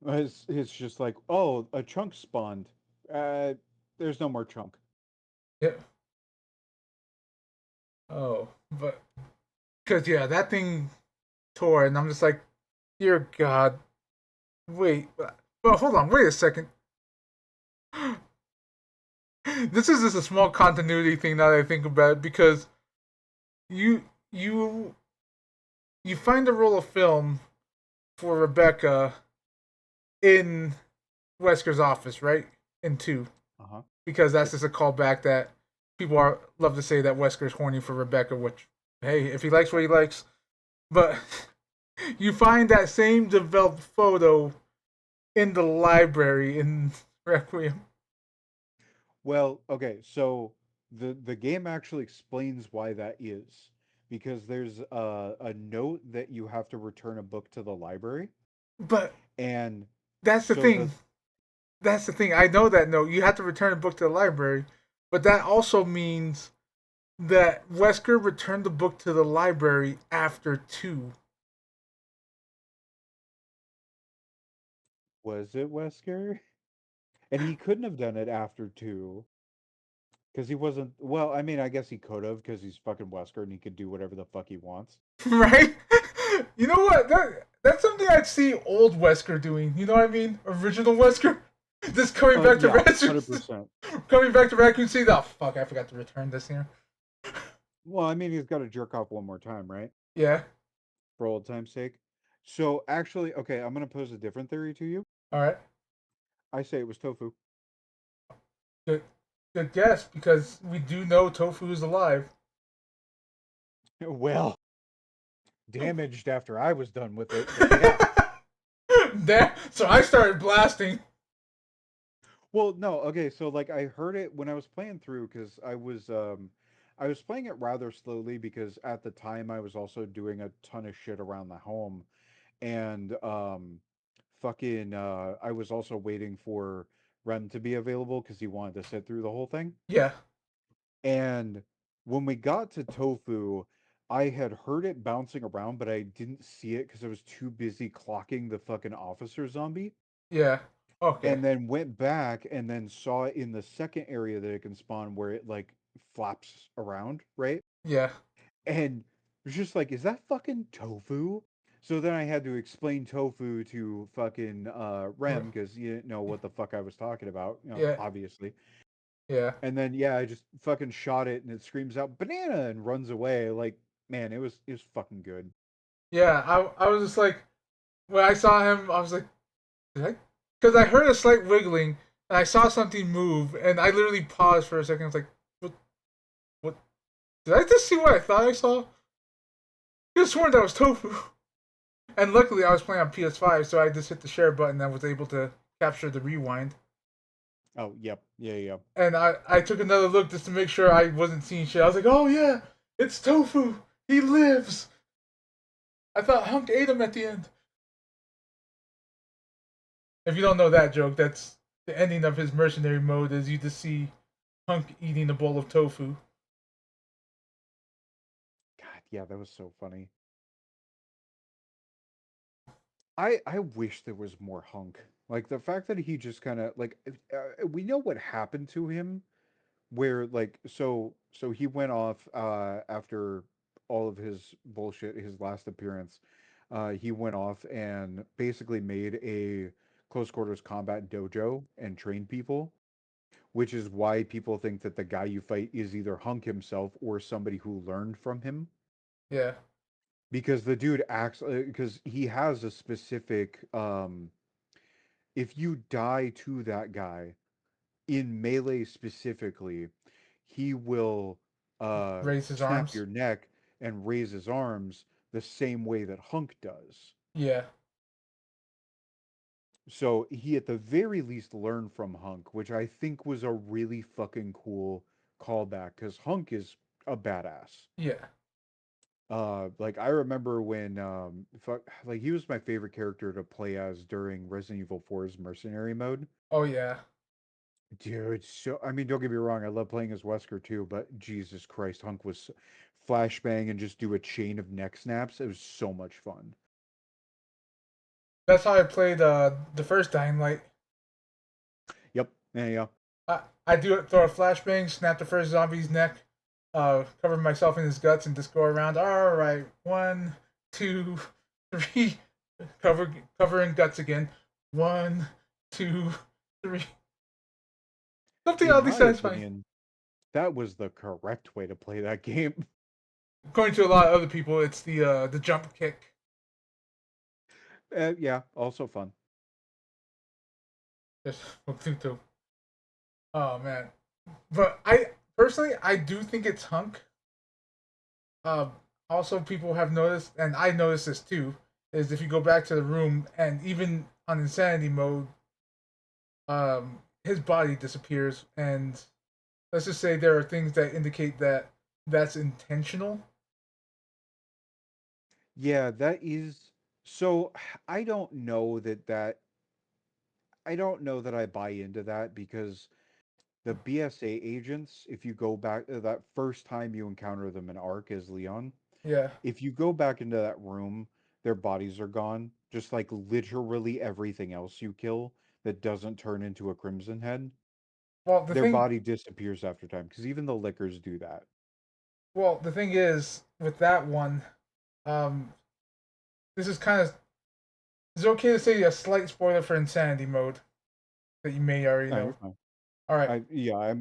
B: it's just like, oh, a chunk spawned. Uh, there's no more chunk.
A: Yeah. Oh, but because yeah, that thing tore, and I'm just like, dear God, wait, but hold on, wait a second. This is just a small continuity thing now that I think about it because you you you find a roll of film for Rebecca in Wesker's office, right? In two,
B: Uh huh.
A: because that's
B: Yep.
A: just a callback that people love to say that Wesker's horny for Rebecca. Which, hey, if he likes what he likes, but you find that same developed photo in the library in Requiem.
B: Well, okay, so the game actually explains why that is because there's a note that you have to return a book to the library,
A: But
B: and
A: that's the
B: so the
A: thing. That's the thing. I know that note. You have to return a book to the library, but that also means that Wesker returned the book to the library after two.
B: was it Wesker? And he couldn't have done it after two because he wasn't. Well, I mean, I guess he could have because he's fucking Wesker and he could do whatever the fuck he wants.
A: Right? You know what? That's something I'd see old Wesker doing. You know what I mean? Original Wesker. Just coming back to
B: Yeah,
A: Raccoon,
B: 100%.
A: coming back to Raccoon City. Oh fuck! I forgot to return this here.
B: Well, I mean, he's got to jerk off one more time, right?
A: Yeah.
B: For old time's sake. So actually, okay, I'm gonna pose a different theory to you.
A: All right.
B: I say it was tofu.
A: Good. Good guess because we do know Tofu is alive.
B: Well, damaged after I was done with it, but yeah.
A: Damn. So I started blasting.
B: Well, no, okay, so like I heard it when I was playing through because I was playing it rather slowly because at the time I was also doing a ton of shit around the home and fucking I was also waiting for Rem to be available because he wanted to sit through the whole thing.
A: Yeah.
B: And when we got to Tofu, I had heard it bouncing around, but I didn't see it because I was too busy clocking the fucking officer zombie.
A: Yeah. Okay.
B: And then went back and then saw it in the second area that it can spawn where it like flaps around, right?
A: Yeah.
B: And it was just like, is that fucking Tofu? So then I had to explain Tofu to fucking Rem because he didn't know what the fuck I was talking about,
A: Yeah.
B: obviously.
A: Yeah.
B: And then yeah, I just fucking shot it and it screams out banana and runs away. Like, man, it was fucking good.
A: Yeah. I was just like when I saw him, I was like, did I? Because I heard a slight wiggling and I saw something move, and I literally paused for a second. I was like, what? What? Did I just see what I thought I saw? I could have sworn that was Tofu. And luckily, I was playing on PS5, so I just hit the share button and was able to capture the rewind.
B: Oh, yep. Yeah, yeah.
A: And I took another look just to make sure I wasn't seeing shit. I was like, oh yeah, it's Tofu. He lives. I thought Hunk ate him at the end. If you don't know that joke, that's the ending of his mercenary mode. Is you just see Hunk eating a bowl of tofu.
B: God, yeah, that was so funny. I wish there was more Hunk. Like the fact that he just kind of like we know what happened to him where like so he went off after all of his bullshit his last appearance. He went off and basically made a close quarters combat dojo and trained people, which is why people think that the guy you fight is either Hunk himself or somebody who learned from him
A: Yeah,
B: because the dude acts because he has a specific if you die to that guy in melee specifically, he will
A: raise his
B: snap
A: arms.
B: your neck and raise his arms the same way that Hunk does.
A: Yeah,
B: So he at the very least learned from Hunk, which I think was a really fucking cool callback because Hunk is a badass.
A: yeah.
B: Like I remember when like he was my favorite character to play as during Resident Evil 4's mercenary mode.
A: Oh yeah.
B: Dude, so I mean, don't get me wrong, I love playing as Wesker too, but Jesus Christ, Hunk was flashbang and just do a chain of neck snaps. It was so much fun.
A: That's how I played the first Dying Light.
B: Yep. Yeah, yeah.
A: I do it, throw a flashbang, snap the first zombie's neck, cover myself in his guts, and just go around. All right, one, two, three, covering guts again. One, two, three. Something
B: In
A: oddly
B: my
A: satisfying.
B: opinion, that was the correct way to play that game.
A: According to a lot of other people, it's the jump kick.
B: Yeah, also fun.
A: Just oh man, but I personally I do think it's Hunk. Uh, Also, people have noticed, and I noticed this too, is if you go back to the room, and even on insanity mode, his body disappears, and let's just say there are things that indicate that that's intentional.
B: Yeah, that is so I don't know that I buy into that because the BSA agents, if you go back that first time you encounter them in Ark as Leon,
A: Yeah.
B: if you go back into that room, their bodies are gone, just like literally everything else you kill that doesn't turn into a Crimson Head.
A: Well, the
B: Their
A: thing,
B: body disappears after time because even the Lickers do that.
A: the thing is with that one, um, this is kind of. Is it okay to say a slight spoiler for insanity mode that you may already
B: No,
A: know?
B: you're fine.
A: All right.
B: Yeah,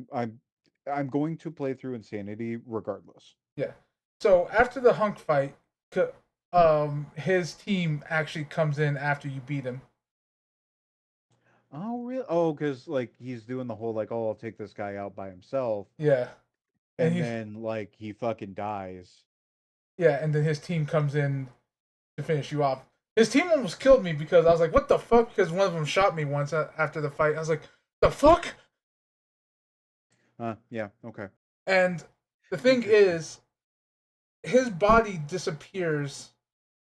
B: I'm going to play through Insanity regardless.
A: Yeah. So after the hunk fight, his team actually comes in after you beat him.
B: Oh, really? Oh, because like he's doing the whole like, oh, I'll take this guy out by himself,
A: Yeah. And
B: and
A: he,
B: then like he fucking dies.
A: yeah, and then his team comes in to finish you off. His team almost killed me because I was like, "What the fuck?" Because one of them shot me once after the fight. I was like, "The fuck!"
B: Yeah, okay.
A: And the thing
B: Interesting.
A: is, his body disappears,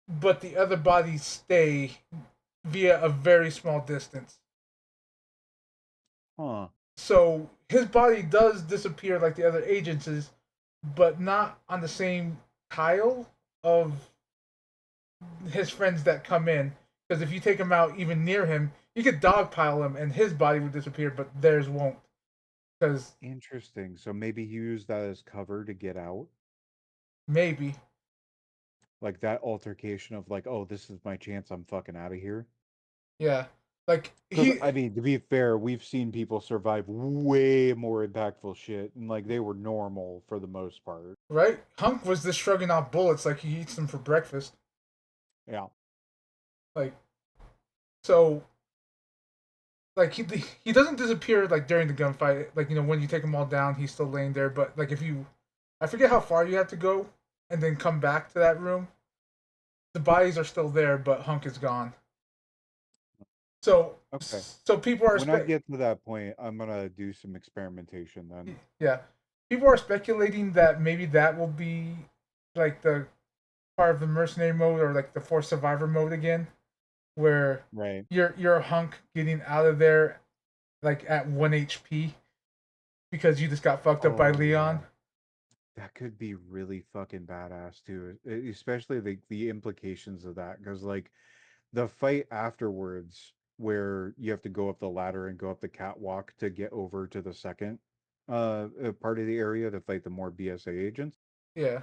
A: but the other bodies stay via a very small distance.
B: Huh.
A: So his body does disappear like the other agents', but not on the same tile of his friends that come in. Because if you take him out even near him, you could dogpile him and his body would disappear, but theirs won't. Because
B: Interesting. So maybe he used that as cover to get out?
A: maybe,
B: Like that altercation of like, oh, this is my chance, I'm fucking out of here.
A: yeah. Like
B: Because
A: he,
B: I mean, to be fair, we've seen people survive way more impactful shit, and like they were normal for the most part.
A: right? Hunk was just shrugging off bullets like he eats them for breakfast.
B: Yeah.
A: Like, so, like he doesn't disappear like during the gunfight. Like, when you take them all down, he's still laying there. But like if you, I forget how far you have to go and then come back to that room. The bodies are still there, but Hunk is gone. So
B: Okay.
A: so people are
B: When I get to that point, I'm gonna do some experimentation then.
A: yeah, people are speculating that maybe that will be like the part of the mercenary mode or like the force survivor mode again, where
B: Right.
A: you're a Hunk getting out of there like at 1 HP because you just got fucked up by
B: Oh
A: Leon.
B: yeah. That could be really fucking badass too, especially the implications of that. Because like the fight afterwards, where you have to go up the ladder and go up the catwalk to get over to the second part of the area to fight the more BSA agents.
A: Yeah,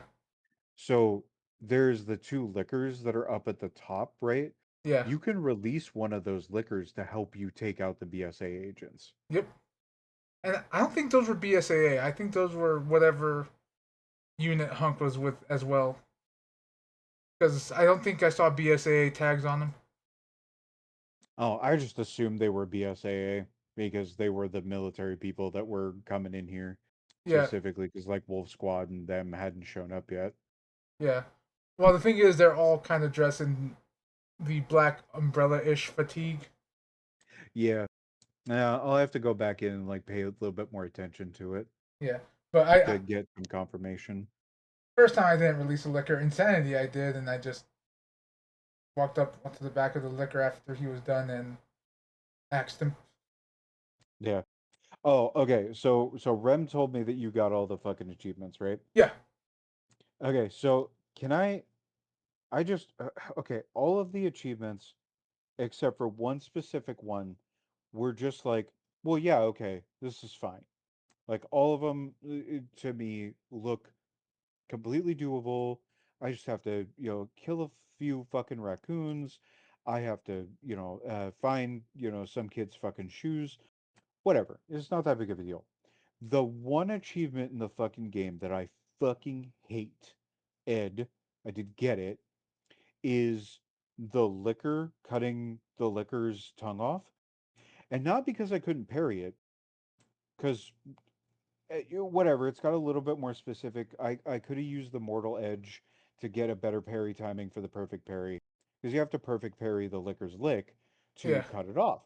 B: So there's the two liquors that are up at the top, right?
A: yeah,
B: You can release one of those liquors to help you take out the BSA agents.
A: yep. And I don't think those were BSAA. I think those were whatever unit Hunk was with as well. Because I don't think I saw BSAA tags on them.
B: Oh, I just assumed they were BSAA because they were the military people that were coming in here
A: Yeah,
B: specifically because like Wolf Squad and them hadn't shown up yet.
A: yeah. Well, the thing is, they're all kind of dressed in the black umbrella-ish fatigue.
B: Yeah. Yeah, I'll have to go back in and like pay a little bit more attention to it
A: Yeah, but I
B: to get some confirmation.
A: first time I didn't release a liquor. Insanity, I did, and I just walked up to the back of the liquor after he was done and asked him.
B: Yeah. Oh, okay. So Rem told me that you got all the fucking achievements, right?
A: Yeah,
B: Okay, so can I just okay, all of the achievements except for one specific one were just like, well, yeah, okay, this is fine. Like all of them to me look completely doable. I just have to, kill a few fucking raccoons. I have to, find, some kid's fucking shoes. Whatever. It's not that big of a deal. The one achievement in the fucking game that I fucking hate, Ed, I did get it, is the liquor cutting the liquor's tongue off. And not because I couldn't parry it, because whatever, it's got a little bit more specific. I could have used the Mortal Edge to get a better parry timing for the perfect parry, because you have to perfect parry the liquor's lick. to
A: Yeah.
B: cut it off.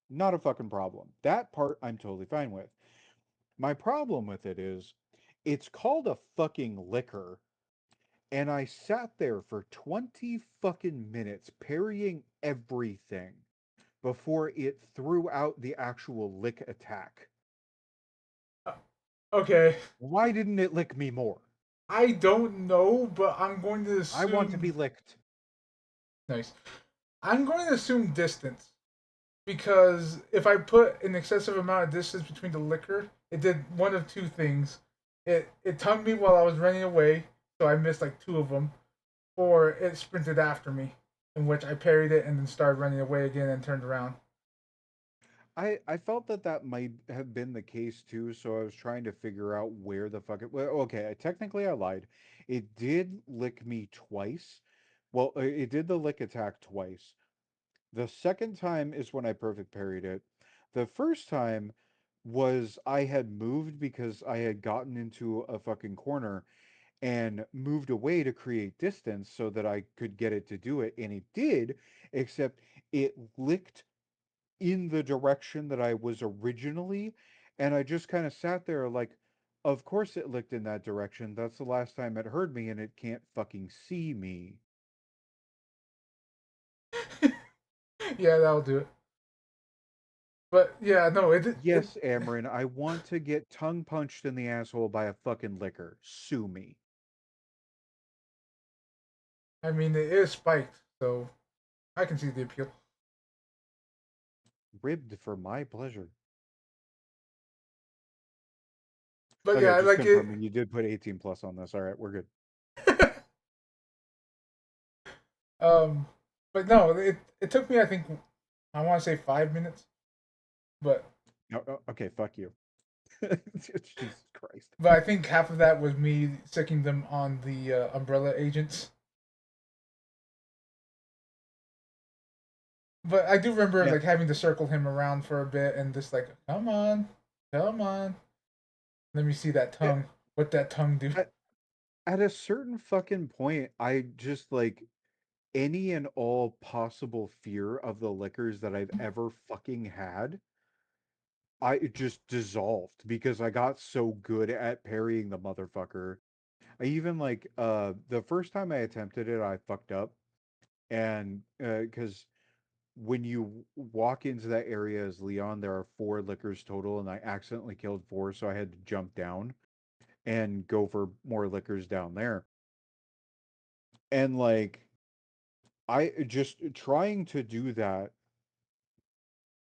B: Not a fucking problem. That part I'm totally fine with. My problem with it is it's called a fucking liquor, and I sat there for 20 fucking minutes parrying everything before it threw out the actual lick attack.
A: Uh, Okay.
B: Why didn't it lick me more?
A: I don't know, but I'm going to
B: I want to be
A: assume.
B: licked.
A: Nice. I'm going to assume distance because if I put an excessive amount of distance between the liquor, it did one of two things. It tongued me while I was running away, so I missed like two of them, or it sprinted after me, in which I parried it and then started running away again and turned around.
B: I felt that that might have been the case too, so I was trying to figure out where the fuck it. Well, okay, technically I lied. It did lick me twice. Well, it did the lick attack twice. The second time is when I perfect parried it. The first time was I had moved because I had gotten into a fucking corner and moved away to create distance so that I could get it to do it, and it did, except it licked in the direction that I was originally, and I just kind of sat there like, of course it licked in that direction. That's the last time it heard me, and it can't fucking see me.
A: Yeah, that'll do it. But yeah, no, it.
B: Yes, Amarin, I want to get tongue punched in the asshole by a fucking liquor. Sue me.
A: I mean, it is spiked, so I can see the appeal.
B: Ribbed for my pleasure.
A: But
B: Okay,
A: yeah, I
B: just
A: like it.
B: confirming you did put 18 plus on this. All right, we're good.
A: um, but no, it took me I think I want to say 5 minutes, but
B: Okay, fuck you. Jesus Christ.
A: I think half of that was me sicking them on the umbrella agents. But I do remember
B: Yeah.
A: like having to circle him around for a bit and just like, come on, come on, let me see that
B: Yeah.
A: tongue. What that tongue do?
B: At, at a certain fucking point, I just like any and all possible fear of the liquors that I've ever fucking had, I it just dissolved because I got so good at parrying the motherfucker. I even like the first time I attempted it, I fucked up, and because when you walk into that area as Leon, there are four liquors total, and I accidentally killed four, so I had to jump down and go for more liquors down there. And like I just trying to do that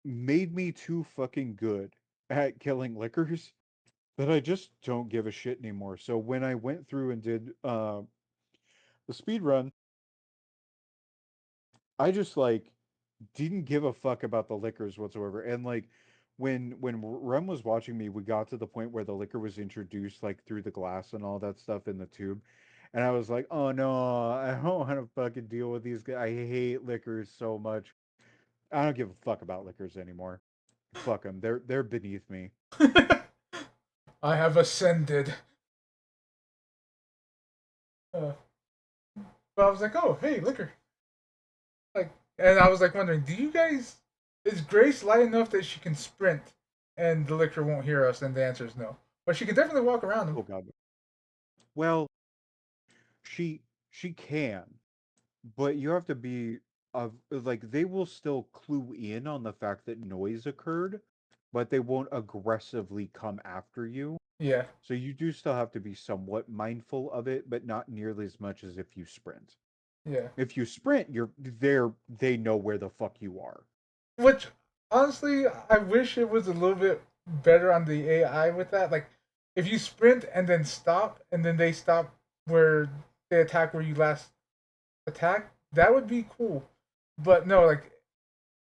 B: made me too fucking good at killing liquors that I just don't give a shit anymore. So when I went through and did the speed run, I just like didn't give a fuck about the liquors whatsoever. And like when Rem was watching me, we got to the point where the liquor was introduced like through the glass and all that stuff in the tube. And I was like, "Oh no, I don't want to fucking deal with these guys. I hate liquors so much. I don't give a fuck about liquors anymore. Fuck them. They're beneath me."
A: I have ascended. Uh, but I was like, oh, hey, liquor. Like, and I was like wondering, do you guys? Is Grace light enough that she can sprint and the liquor won't hear us? And the answer is no. But she can definitely walk around them.
B: Oh god. Well, she can, but you have to be of like they will still clue in on the fact that noise occurred, but they won't aggressively come after you.
A: Yeah,
B: So you do still have to be somewhat mindful of it, but not nearly as much as if you sprint.
A: yeah.
B: If you sprint, they know where the fuck you are.
A: Which honestly, I wish it was a little bit better on the AI with that. Like, if you sprint and then stop, and then they stop where they attack where you last attacked, that would be cool. But no, like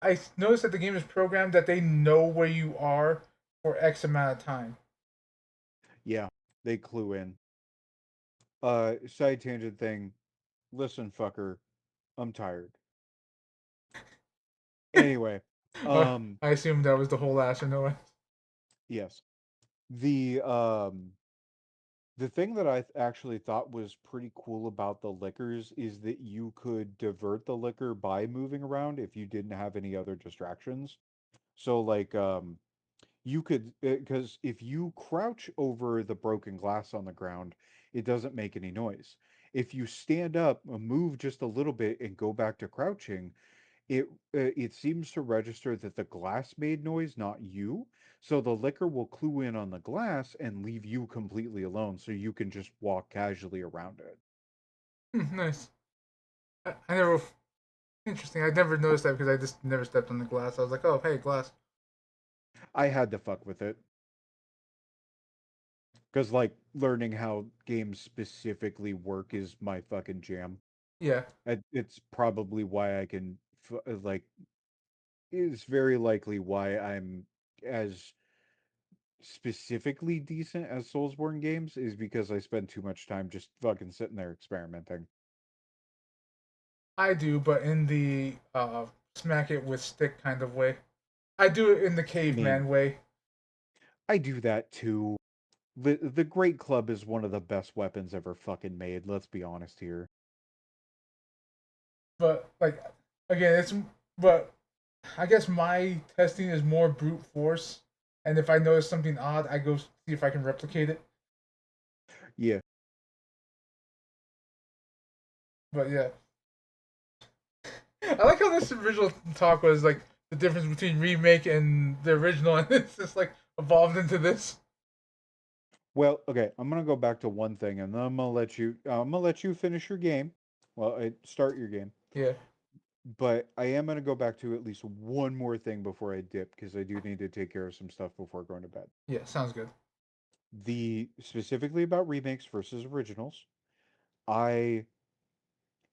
A: I noticed that the game is programmed that they know where you are for X amount of time.
B: Yeah, they clue in. Side tangent thing. Listen, fucker, I'm tired. Anyway, um,
A: I assumed that was the whole answer, no way.
B: yes. The The thing that I actually thought was pretty cool about the liquors is that you could divert the liquor by moving around if you didn't have any other distractions. So like you could, because if you crouch over the broken glass on the ground, it doesn't make any noise. If you stand up, move just a little bit and go back to crouching, it seems to register that the glass made noise, not you. So the liquor will clue in on the glass and leave you completely alone, so you can just walk casually around it.
A: Nice. I never. Interesting. I never noticed that because I just never stepped on the glass. I was like, oh, hey, glass.
B: I had to fuck with it because, like, learning how games specifically work is my fucking jam.
A: Yeah.
B: It's probably why I can, like, is very likely why I'm as specifically decent as Soulsborne games is because I spend too much time just fucking sitting there experimenting.
A: I do, but in the smack it with stick kind of way. I do it in the
B: I mean,
A: caveman way.
B: I do that too. The Great Club is one of the best weapons ever fucking made, let's be honest here.
A: But like again, it's but I guess my testing is more brute force. And if I notice something odd, I go see if I can replicate it.
B: Yeah.
A: But yeah, I like how this original talk was like the difference between remake and the original, and it's just like evolved into this.
B: Well, okay, I'm gonna go back to one thing, and then I'm gonna let you finish your game. Well, start your game,
A: Yeah,
B: but I am gonna go back to at least one more thing before I dip because I do need to take care of some stuff before going to bed.
A: yeah, sounds good.
B: The specifically about remakes versus originals. I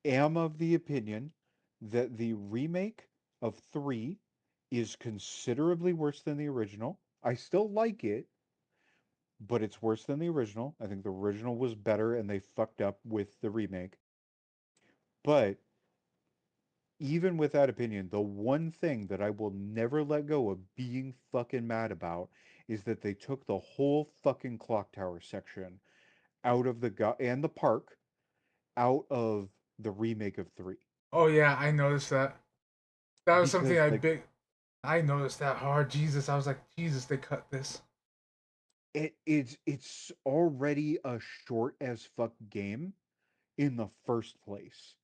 B: am of the opinion that the remake of 3 is considerably worse than the original. I still like it, but it's worse than the original. I think the original was better and they fucked up with the remake. But even with that opinion, the one thing that I will never let go of being fucking mad about is that they took the whole fucking clock tower section out of and the park out of the remake of 3
A: Oh yeah, I noticed that. That was something
B: because like
A: I noticed that hard. Jesus, I was like, Jesus, they cut this.
B: it's already a short as fuck game in the first place.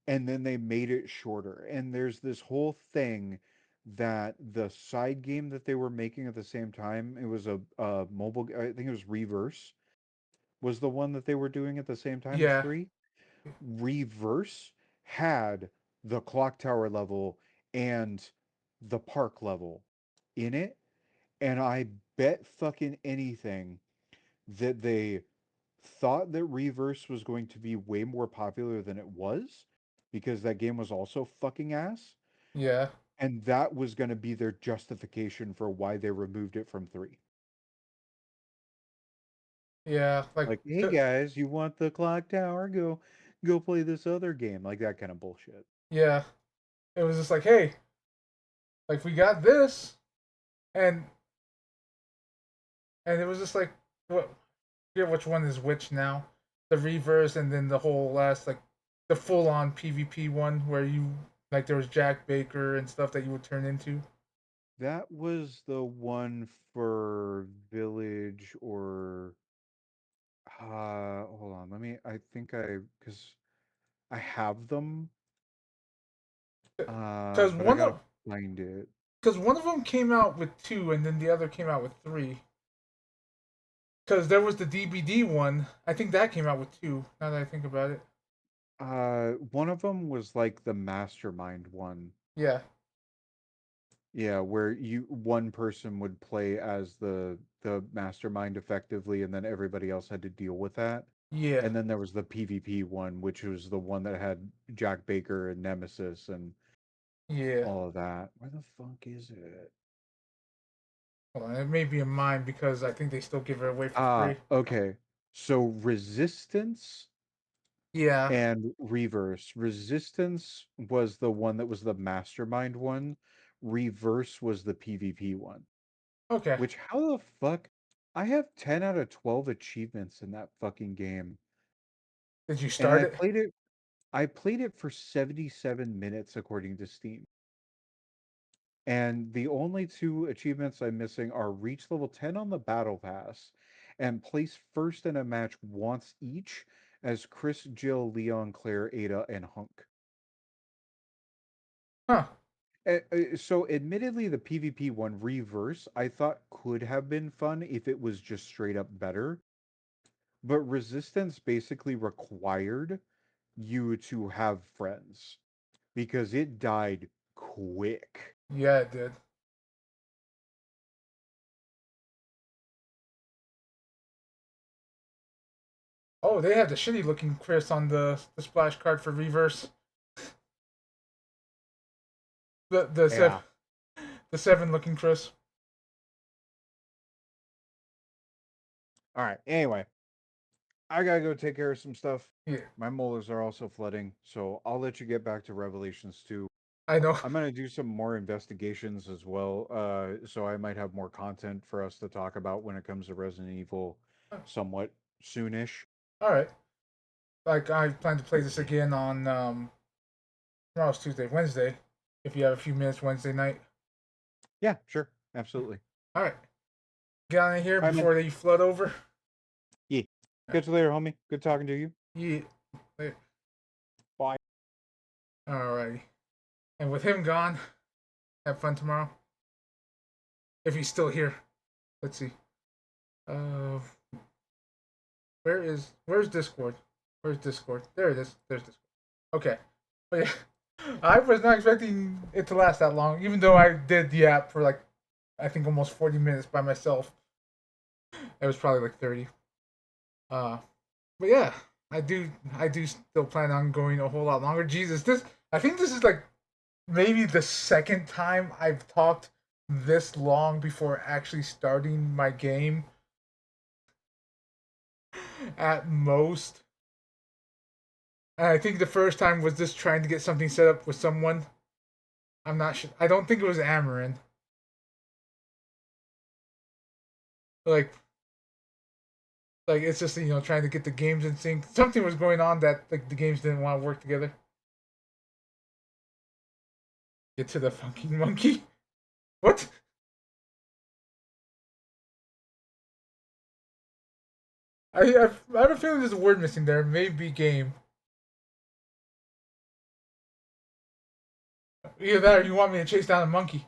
B: And then they made it shorter. And there's this whole thing that the side game that they were making at the same time, it was a mobile, I think it was Reverse, was the one that they were doing at the same time as
A: Yeah,
B: 3. Reverse had the clock tower level and the park level in it. And I bet fucking anything that they thought that Reverse was going to be way more popular than it was because that game was also fucking ass.
A: yeah,
B: And that was going to be their justification for why they removed it from 3.
A: yeah. Like,
B: Like, hey guys, you want the clock tower? Go play this other game. Like that kind of bullshit.
A: yeah, it was just like, hey, like we got this, and it was just like, what? I forget which one is which now. The reverse, and then the whole last like the full on PvP one where you like there was Jack Baker and stuff that you would turn into.
B: That was the one for Village or hold on. Let me I think I cuz I have them
A: Because
B: but I
A: one
B: got to
A: of
B: find it.
A: because one of them came out with two, and then the other came out with three. Because there was the DBD one. I think that came out with two. Now that I think about it.
B: One of them was like the mastermind one.
A: Yeah.
B: Yeah, where you one person would play as the mastermind effectively, and then everybody else had to deal with that.
A: Yeah.
B: And then there was the PvP one, which was the one that had Jack Baker and Nemesis and
A: Yeah.
B: all of that. Where the fuck is it?
A: Hold on. It may be in mine because I think they still give it away for
B: Ah,
A: free.
B: okay. So Resistance
A: Yeah.
B: and Reverse. Resistance was the one that was the mastermind one. Reverse was the PvP one.
A: Okay.
B: Which how the fuck? I have 10 out of 12 achievements in that fucking game.
A: Did you
B: And
A: start it?
B: I played it for 77 minutes according to Steam. And the only two achievements I'm missing are reach level 10 on the battle pass and place first in a match once each as Chris, Jill, Leon, Claire, Ada, and Hunk.
A: Huh.
B: So admittedly the PvP one reverse I thought could have been fun if it was just straight up better, but resistance basically required you to have friends because it died quick.
A: Yeah, it did. Oh, they have the shitty looking Chris on the splash card for reverse. The seven
B: Yeah.
A: the seven looking Chris.
B: All right. Anyway, I gotta go take care of some stuff.
A: Yeah,
B: My molars are also flooding, so I'll let you get back to Revelations 2.
A: I know.
B: I'm gonna do some more investigations as well, so I might have more content for us to talk about when it comes to Resident Evil somewhat soonish.
A: All right. Like I plan to play this again on tomorrow's Tuesday, Wednesday. If you have a few minutes Wednesday night.
B: Yeah, sure. Absolutely.
A: All right. Get on in here
B: All right, man.
A: before they flood over.
B: Yeah. Catch you later, homie. Good talking to you.
A: Yeah. Later.
B: Bye.
A: Alrighty. And with him gone, have fun tomorrow. If he's still here. Let's see. Uh, where's Discord? Where's Discord? There it is. There's Discord. Okay. But yeah, I was not expecting it to last that long, even though I did the app for like I think almost 40 minutes by myself. It was probably like 30. Uh, but yeah, I do still plan on going a whole lot longer. Jesus, this I think this is like maybe the second time I've talked this long before actually starting my game at most. And I think the first time was just trying to get something set up with someone. I'm not sure. I don't think it was Amarin. Like, like it's just trying to get the games in sync. Something was going on that like the games didn't want to work together. Get to the fucking monkey. What? I have a feeling there's a word missing there. Maybe game. Either that or you want me to chase down a monkey.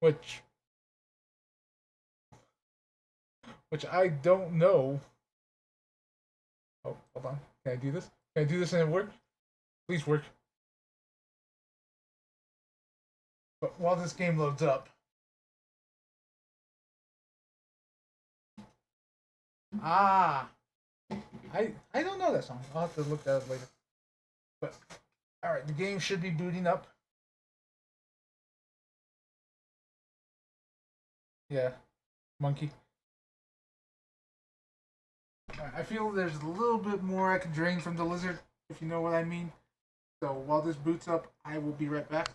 A: Which I don't know. Oh, hold on. Can I do this? Can I do this and it work? Please work. But while this game loads up. Ah. I don't know that song. I'll have to look that up later. But alright, the game should be booting up. Yeah. Monkey. I feel there's a little bit more I can drain from the lizard, if you know what I mean. So while this boots up, I will be right back.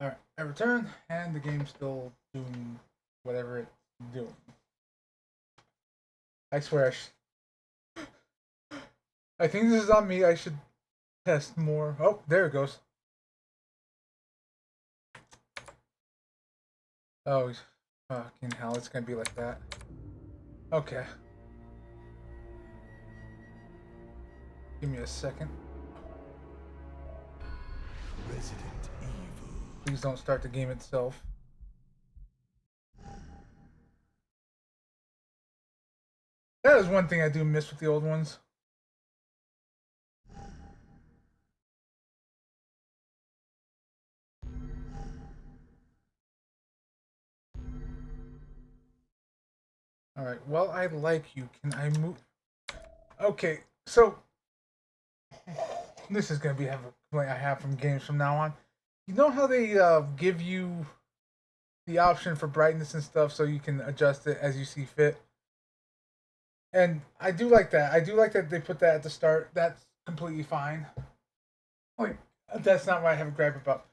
A: Alright, I return, and the game's still doing whatever it's doing. I swear, I think this is on me. I should test more. Oh, there it goes. Oh, fucking hell, it's gonna be like that. Okay. Give me a second.
C: Resident Evil.
A: Please don't start the game itself. That is one thing I do miss with the old ones. Alright, well, I like you. Can I move? Okay, so this is gonna be a complaint I have from games from now on. You know how they give you the option for brightness and stuff so you can adjust it as you see fit? And I do like that. I do like that they put that at the start. That's completely fine. Wait, that's not what I have a gripe about.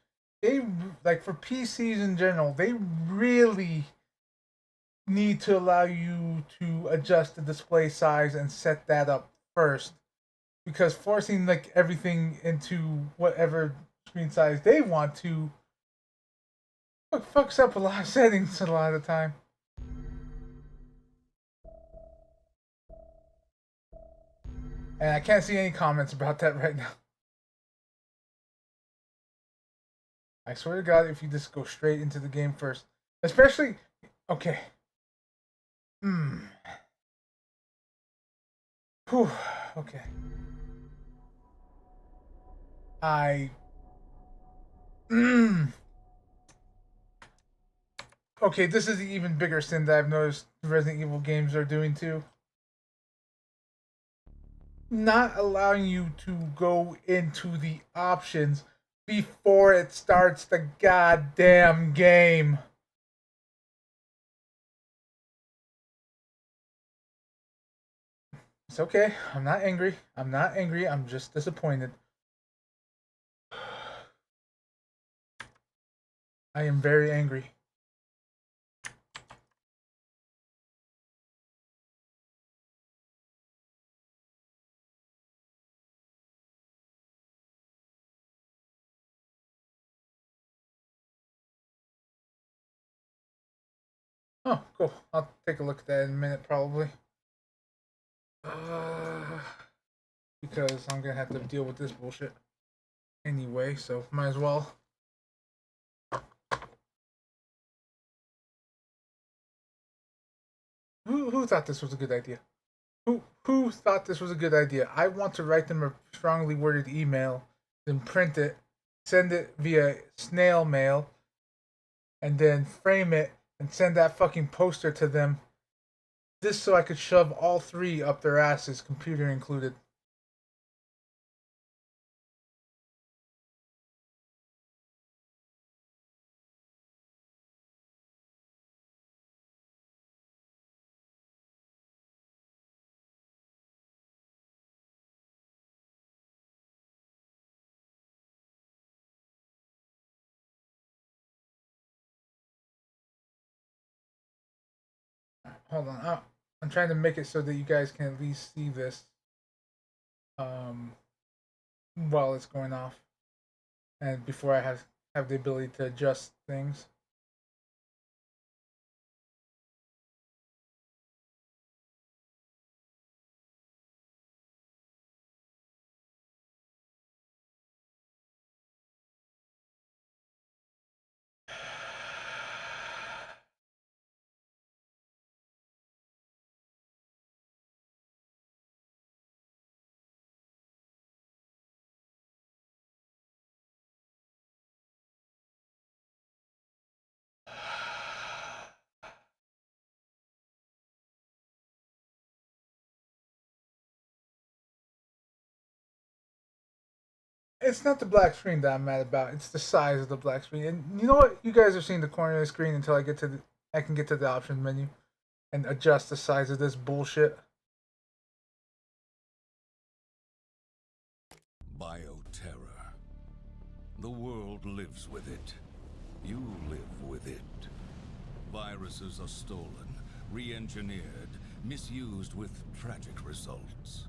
A: They, like, for PCs in general, they really need to allow you to adjust the display size and set that up first, because forcing like everything into whatever screen size they want to fucks up a lot of settings a lot of the time. And I can't see any comments about that right now. I swear to God, if you just go straight into the game first, especially, okay. Whew. Okay. I. Okay, this is the even bigger sin that I've noticed the Resident Evil games are doing too. Not allowing you to go into the options before it starts the goddamn game. It's okay. I'm not angry. I'm not angry. I'm just disappointed. I am very angry. Oh, cool. I'll take a look at that in a minute, probably. Because I'm gonna have to deal with this bullshit anyway, so might as well. Who thought this was a good idea? Who thought this was a good idea? I want to write them a strongly worded email, then print it, send it via snail mail, and then frame it and send that fucking poster to them. Just so I could shove all three up their asses, computer included. Hold on. I'm trying to make it so that you guys can at least see this um, while it's going off, and before I have the ability to adjust things. It's not the black screen that I'm mad about. It's the size of the black screen. And you know what? You guys are seeing the corner of the screen until I can get to the options menu and adjust the size of this bullshit.
C: Bioterror. The world lives with it.
D: You live with it. Viruses are stolen, re-engineered, misused with tragic results.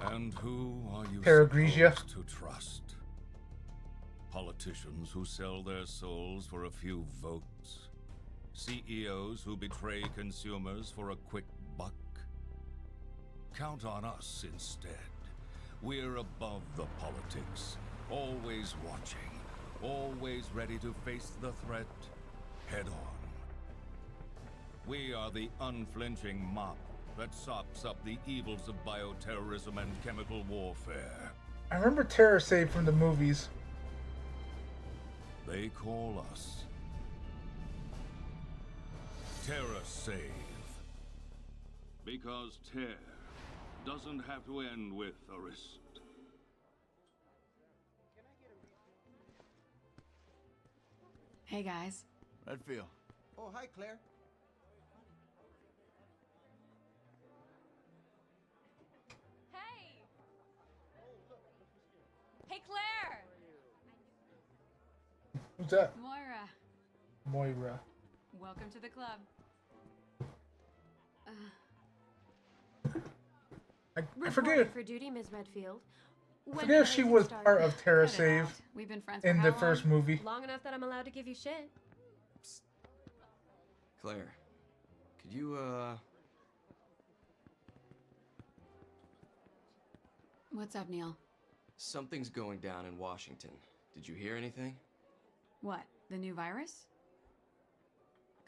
D: And who are you
A: Paragresia.
D: supposed to trust? Politicians who sell their souls for a few votes? CEOs who betray consumers for a quick buck? Count on us instead. We're above the politics, always watching, always ready to face the threat head on. We are the unflinching mop that sops up the evils of bioterrorism and chemical warfare.
A: I remember TerraSave from the movies.
D: They call us TerraSave. Because tear doesn't have to end with a wrist.
E: Hey guys.
C: Redfield.
F: Oh, hi, Claire.
E: Hey! Hey Claire!
A: Who's that?
E: Moira,
A: Moira.
E: welcome to the club.
A: I forget.
G: Reporting for duty, Ms. Redfield.
A: I
G: When
A: forget
G: did
A: if she
G: everything
A: was
G: start?
A: part of
E: Cut it
A: TerraSave
E: out. We've been friends for
A: in
E: how
A: the
E: long?
A: first movie.
G: Long enough that I'm allowed to give you shit.
F: Claire, could you,
E: What's up, Neil?
F: something's going down in Washington. Did you hear anything?
E: What? The new virus?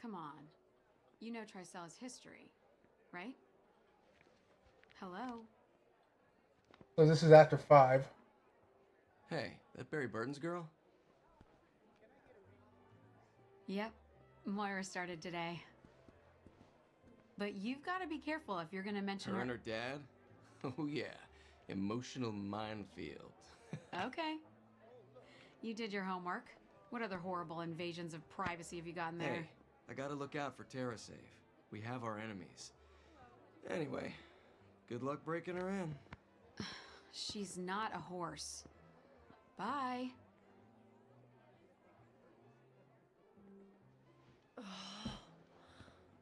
E: Come on. You know Tricella's history, right? Hello?
A: So this is after 5.
F: Hey, that Barry Burton's girl?
E: Yep. Moira started today. But you've got to be careful if you're going to mention
F: Her and her dad? Oh yeah, emotional minefield.
E: Okay. You did your homework. What other horrible invasions of privacy have you gotten there?
F: Hey, I gotta look out for TerraSave. We have our enemies. Anyway, good luck breaking her in.
E: She's not a horse. Bye.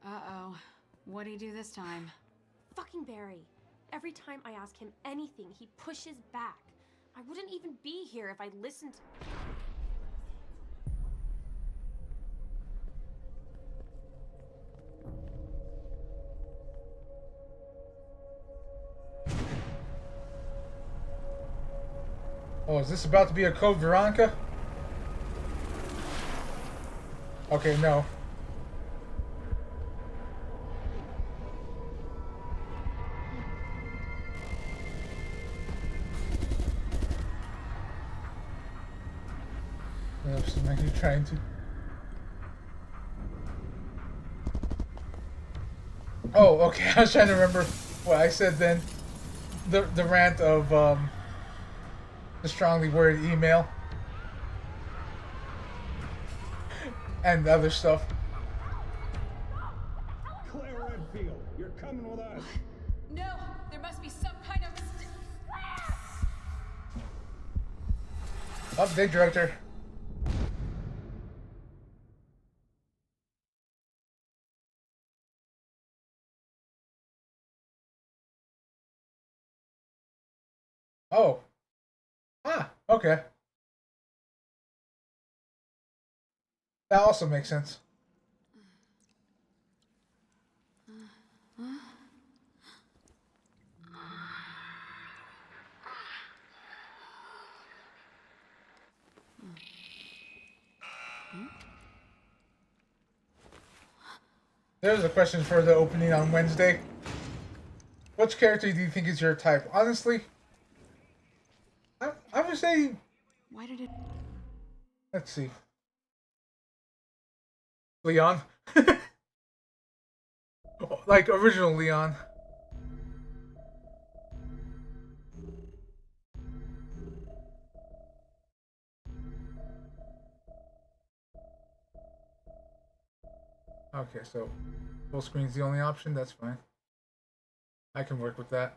E: Uh-oh. What'd he do this time?
G: Fucking Barry. Every time I ask him anything, he pushes back. I wouldn't even be here if I listened.
A: Oh, is this about to be a Code Veronica? Okay, no. Are you trying to? Oh, okay. I was trying to remember what I said then. The rant of the strongly worded email and other stuff.
H: Claire Redfield, you're coming with us.
E: No! There must be some kind of mistake.
A: Update director. Oh. Ah, okay. That also makes sense. There's a question for the opening on Wednesday. Which character do you think is your type? Honestly, I would say,
E: Why did it...
A: let's see. Leon. Like original Leon. Okay, so full screen's the only option. That's fine. I can work with that.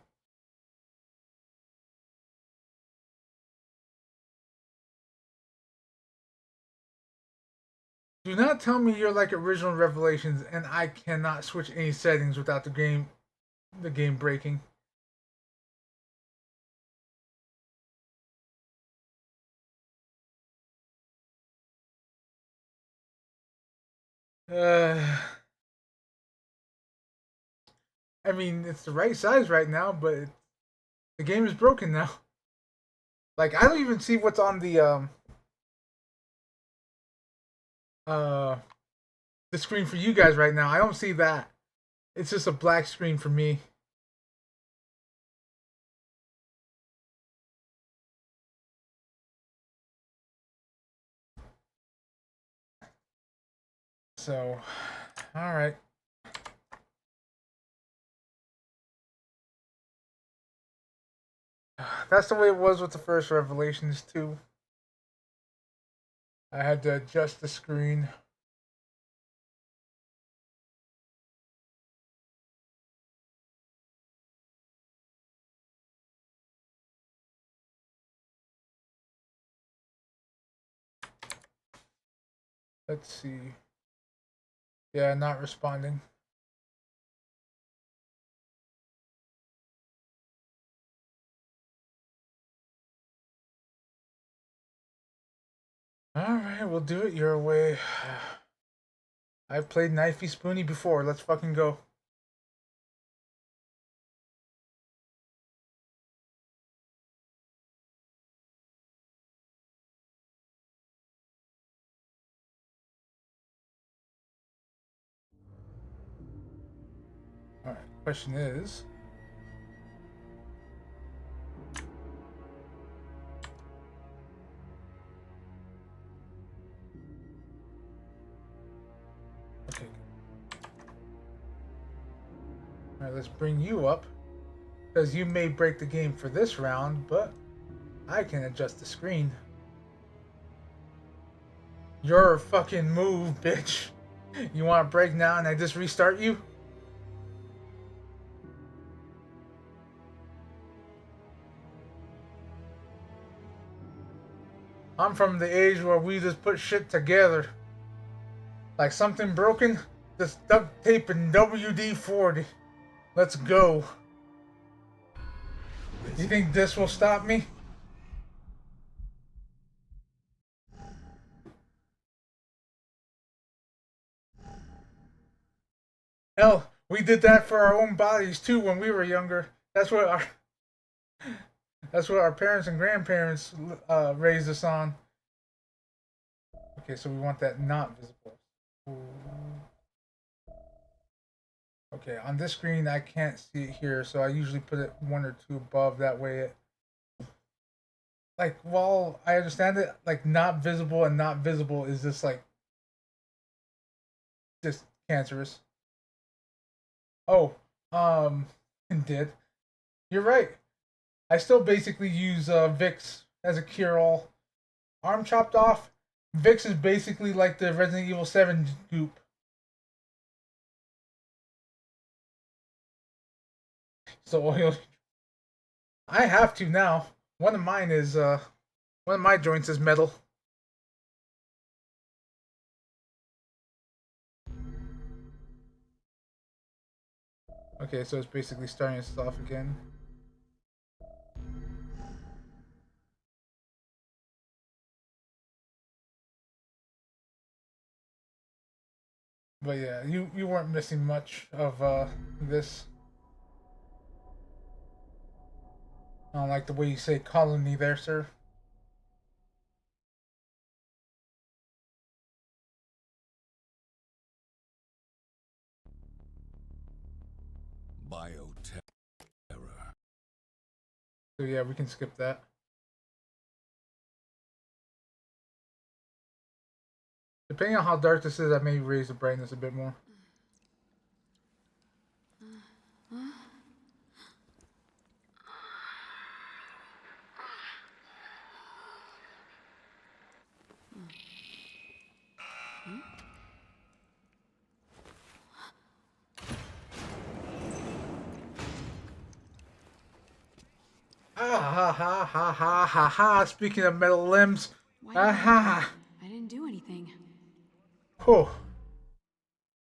A: Do not tell me you're like original Revelations and I cannot switch any settings without the game breaking. Uh, I mean, it's the right size right now, but the game is broken now. Like, I don't even see what's on uh the screen for you guys right now. I don't see that. It's just a black screen for me. So, all right. That's the way it was with the first Revelations too. I had to adjust the screen. Let's see. Yeah, not responding. Alright, we'll do it your way. I've played Knifey Spoony before. Let's fucking go. Alright, question is... Okay. Alright, let's bring you up. Because you may break the game for this round, but I can adjust the screen. Your fucking move, bitch. You want to break now and I just restart you? I'm from the age where we just put shit together. Like something broken, just duct tape and WD-40. Let's go. You think this will stop me? Hell, we did that for our own bodies too when we were younger. That's what our parents and grandparents raised us on. Okay, so we want that not visible. Okay, on this screen I can't see it here, so I usually put it one or two above. That way it, like, while I understand it, like not visible and not visible is just like just cancerous. Oh, did. You're right. I still basically use Vix as a cure-all. Arm chopped off. Vix is basically like the Resident Evil 7 goop. So oil. I have to now. One of mine is one of my joints is metal. Okay, so it's basically starting us off again. But yeah, you weren't missing much of this. I don't like the way you say colony there, sir.
D: Bioterror.
A: So yeah, we can skip that. Depending on how dark this is, I may raise the brightness a bit more. Ah ha ha ha ha ha ha. Speaking of metal limbs.
E: Why
A: Ah
E: did
A: ha.
E: I didn't do anything.
A: Oh,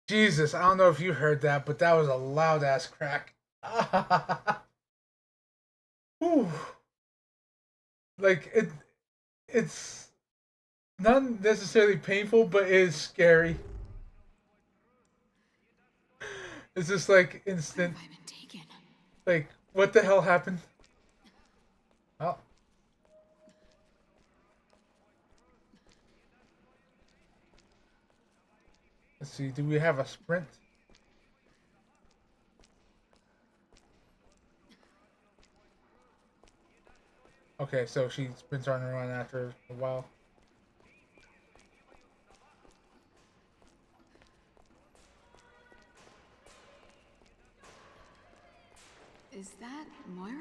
A: Jesus! I don't know if you heard that, but that was a loud ass crack. Whew. Like it's not necessarily painful, but it is scary. It's just like
E: Where
A: instant.
E: have I been taken?
A: Like, what the hell happened? Oh. Let's see, do we have a sprint? Okay, so she sprints on and around after a while.
E: Is that Moira?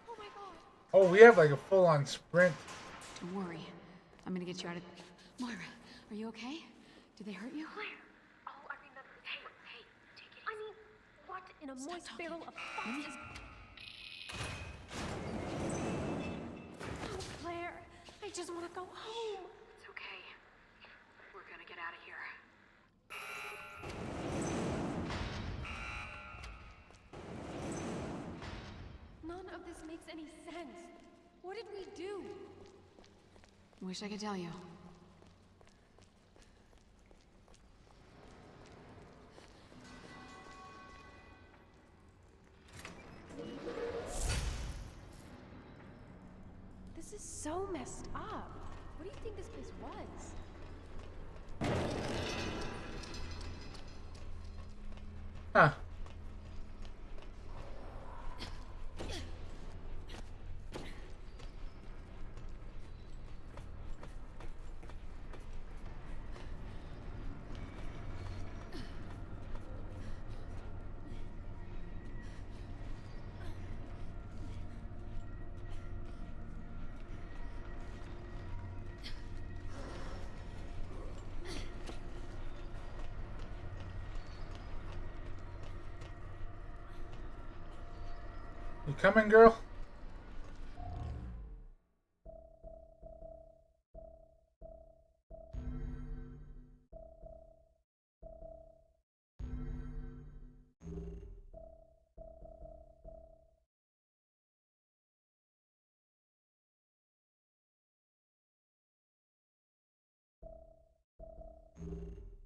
G: Oh my god.
A: Oh, we have like a full-on sprint.
E: Don't worry. I'm gonna get you out of... Moira, are you okay? Did they hurt you?
G: Claire! Oh, I remember. Hey, take it. I mean, what in a moist
E: talking.
G: barrel of fuck is... Oh, Claire, I just want to go home.
E: It's okay. We're gonna get out of here.
G: None of this makes any sense. What did we do?
E: Wish I could tell you.
G: This is so messed up. What do you think this place was?
A: Huh. You coming, girl?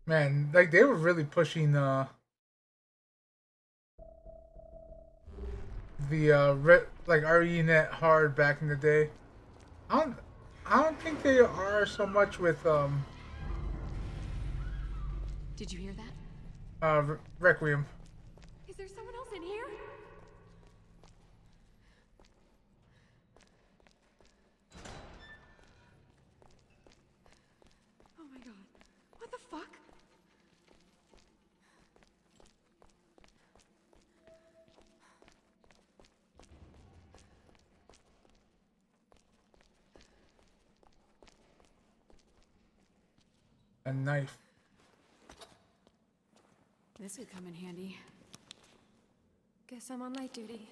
A: Man, like they were really pushing the like RENet hard back in the day. I don't I don't think they are so much with
E: Did you hear that?
A: Requiem.
G: Is there someone else in here? Oh my god. What the fuck?
A: A knife.
E: This could come in handy.
G: Guess I'm on light duty.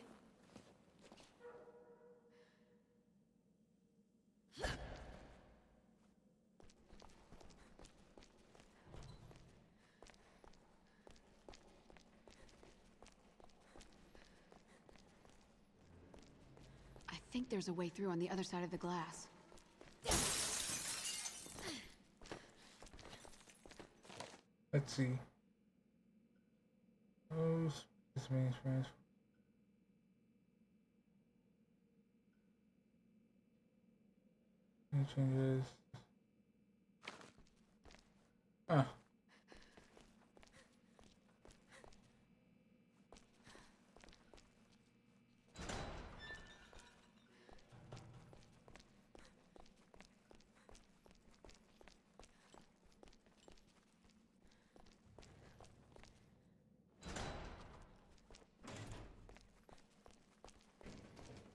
E: I think there's a way through on the other side of the glass.
A: Let's see. Oh, this means friends. Any changes? Huh.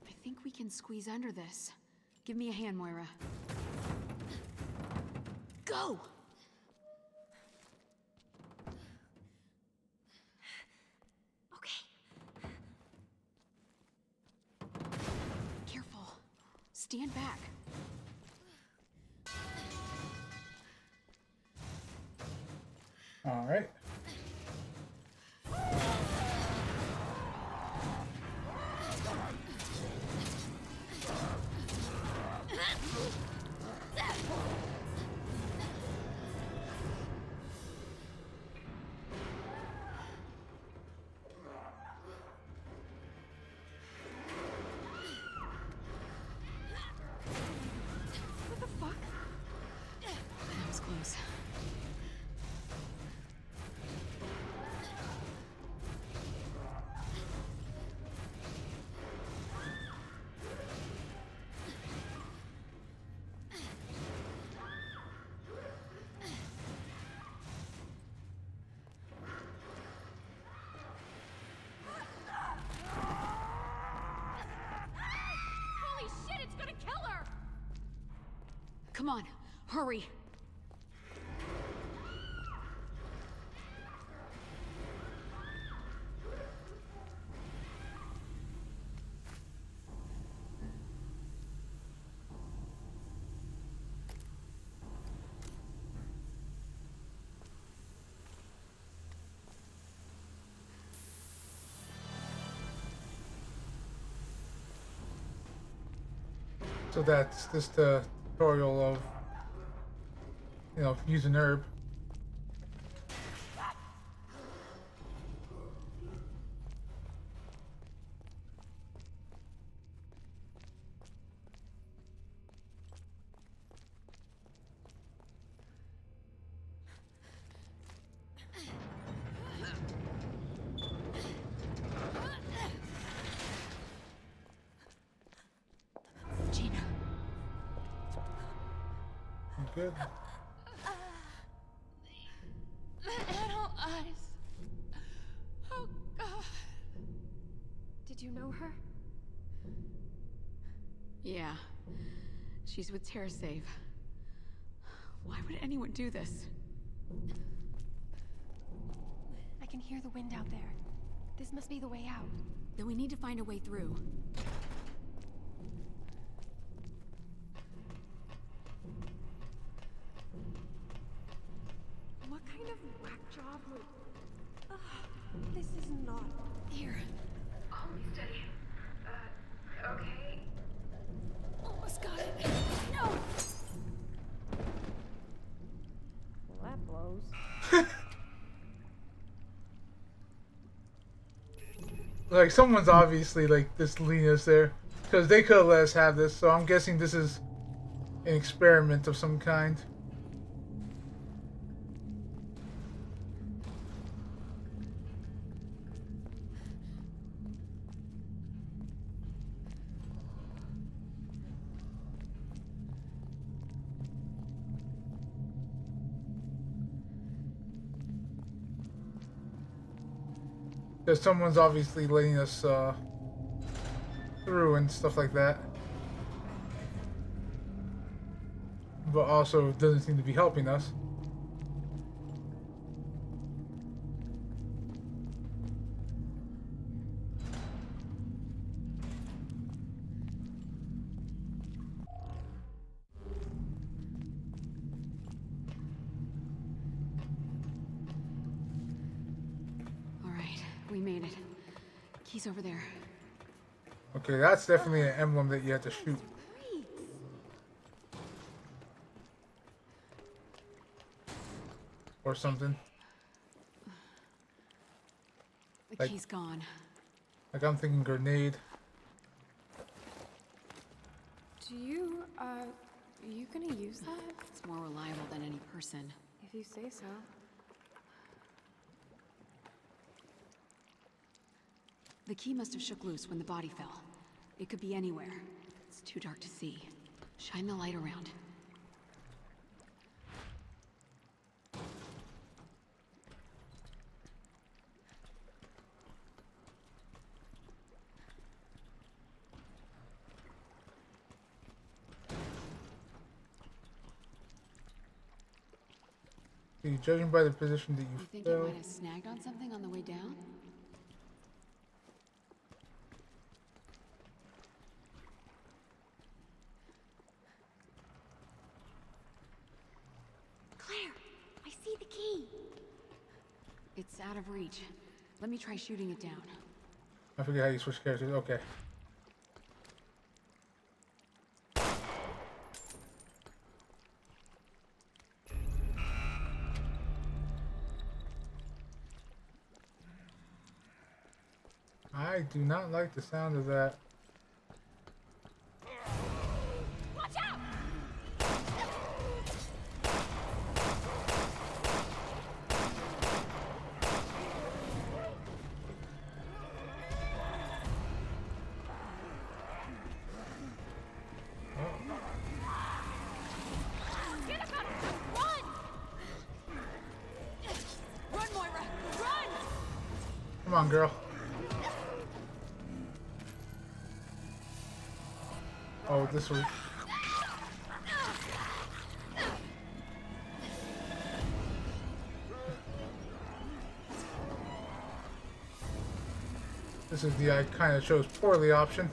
E: I think we can squeeze under this. Give me a hand, Moira. Go!
G: Okay.
E: Careful. Stand back.
A: All right.
E: What the fuck? That was close.
G: Holy shit, it's gonna kill her!
E: Come on, hurry.
A: So that's just a tutorial of, you know, using herb.
E: Gina.
A: You good?
G: Little eyes. Oh, God. Did you know her?
E: Yeah. She's with TerraSave. Why would anyone do this?
G: I can hear the wind out there. This must be the way out.
E: Then we need to find a way through.
G: What kind of whack job would... this is not...
E: Here.
I: Hold me steady. Okay.
E: Almost got it. No!
G: Well, that blows.
A: Like, someone's obviously, like, just leading us there. Because they could have let us have this, so I'm guessing this is an experiment of some kind. Because someone's obviously letting us through and stuff like that. But also doesn't seem to be helping us.
E: All right, we made it. Key's over there.
A: Okay, that's definitely an emblem that you have to shoot. Or something.
E: The
A: Like-
E: key's gone.
A: Like, I'm thinking grenade.
G: Do you, you gonna use that?
E: It's more reliable than any person.
G: If you say so.
E: The key must have shook loose when the body fell. It could be anywhere. It's too dark to see. Shine the light around.
A: See, judging by the position that
E: You
A: you
E: think it
A: fell.
E: might have snagged on something on the way down?
G: Claire, I see the key.
E: out of reach. Let me try shooting it down.
A: I forget how you switch characters. Okay. I do not like the sound of that.
G: Watch out! Get up out of here! Run! Run, Moira! Run!
A: Come on, girl. Oh, this was. This is the I kind of chose poorly option.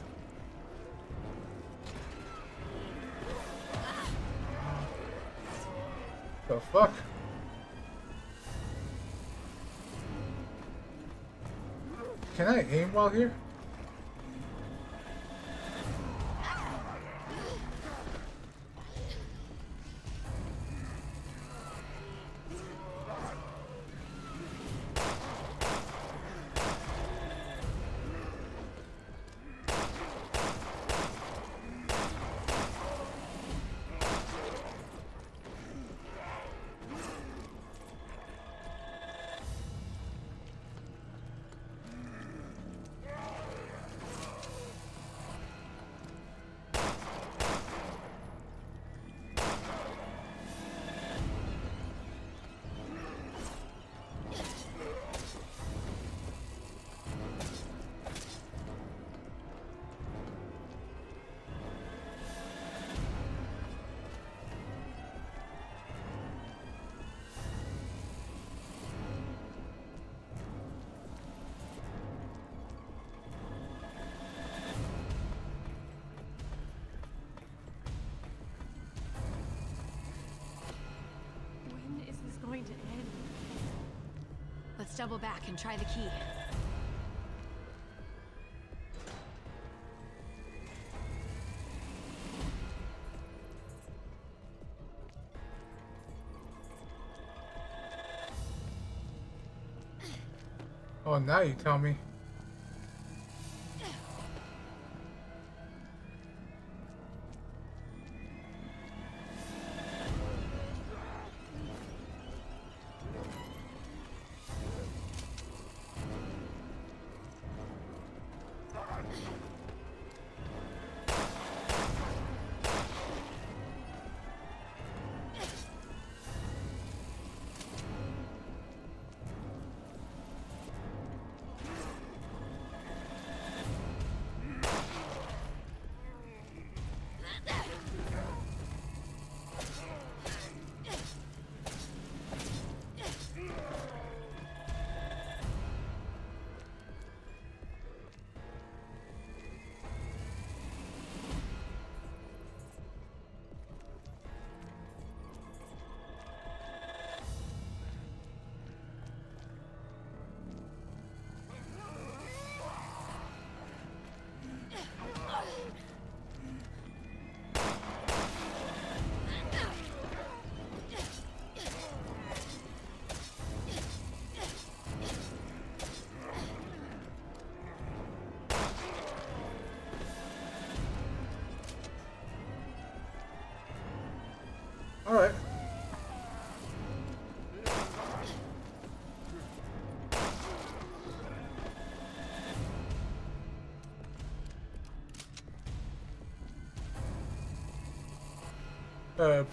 A: The fuck? Can I aim while here?
G: When is this going to end?
E: Let's double back and try the key.
A: Oh, now you tell me. All right. Uh.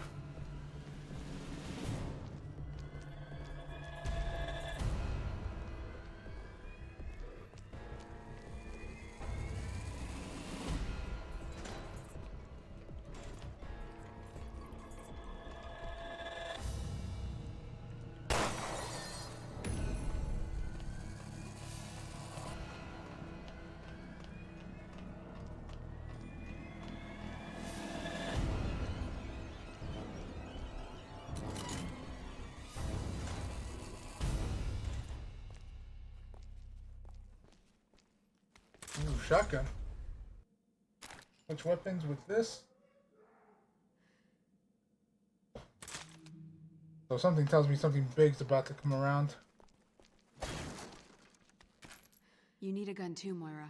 A: shotgun. Which weapons with this? So something tells me something big's about to come around.
E: You need a gun too, Moira.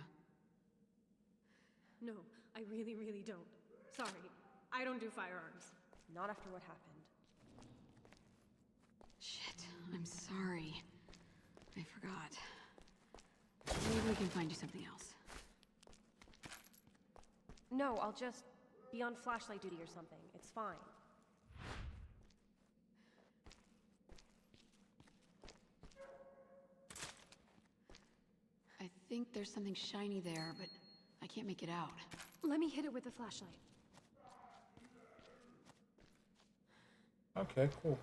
G: No, I really, really don't. Sorry, I don't do firearms. Not after what happened.
E: Shit, I'm sorry. I forgot. Maybe we can find you something else.
G: No, I'll just be on flashlight duty or something. It's fine.
E: I think there's something shiny there, but I can't make it out.
G: Let me hit it with the flashlight.
A: Okay, cool.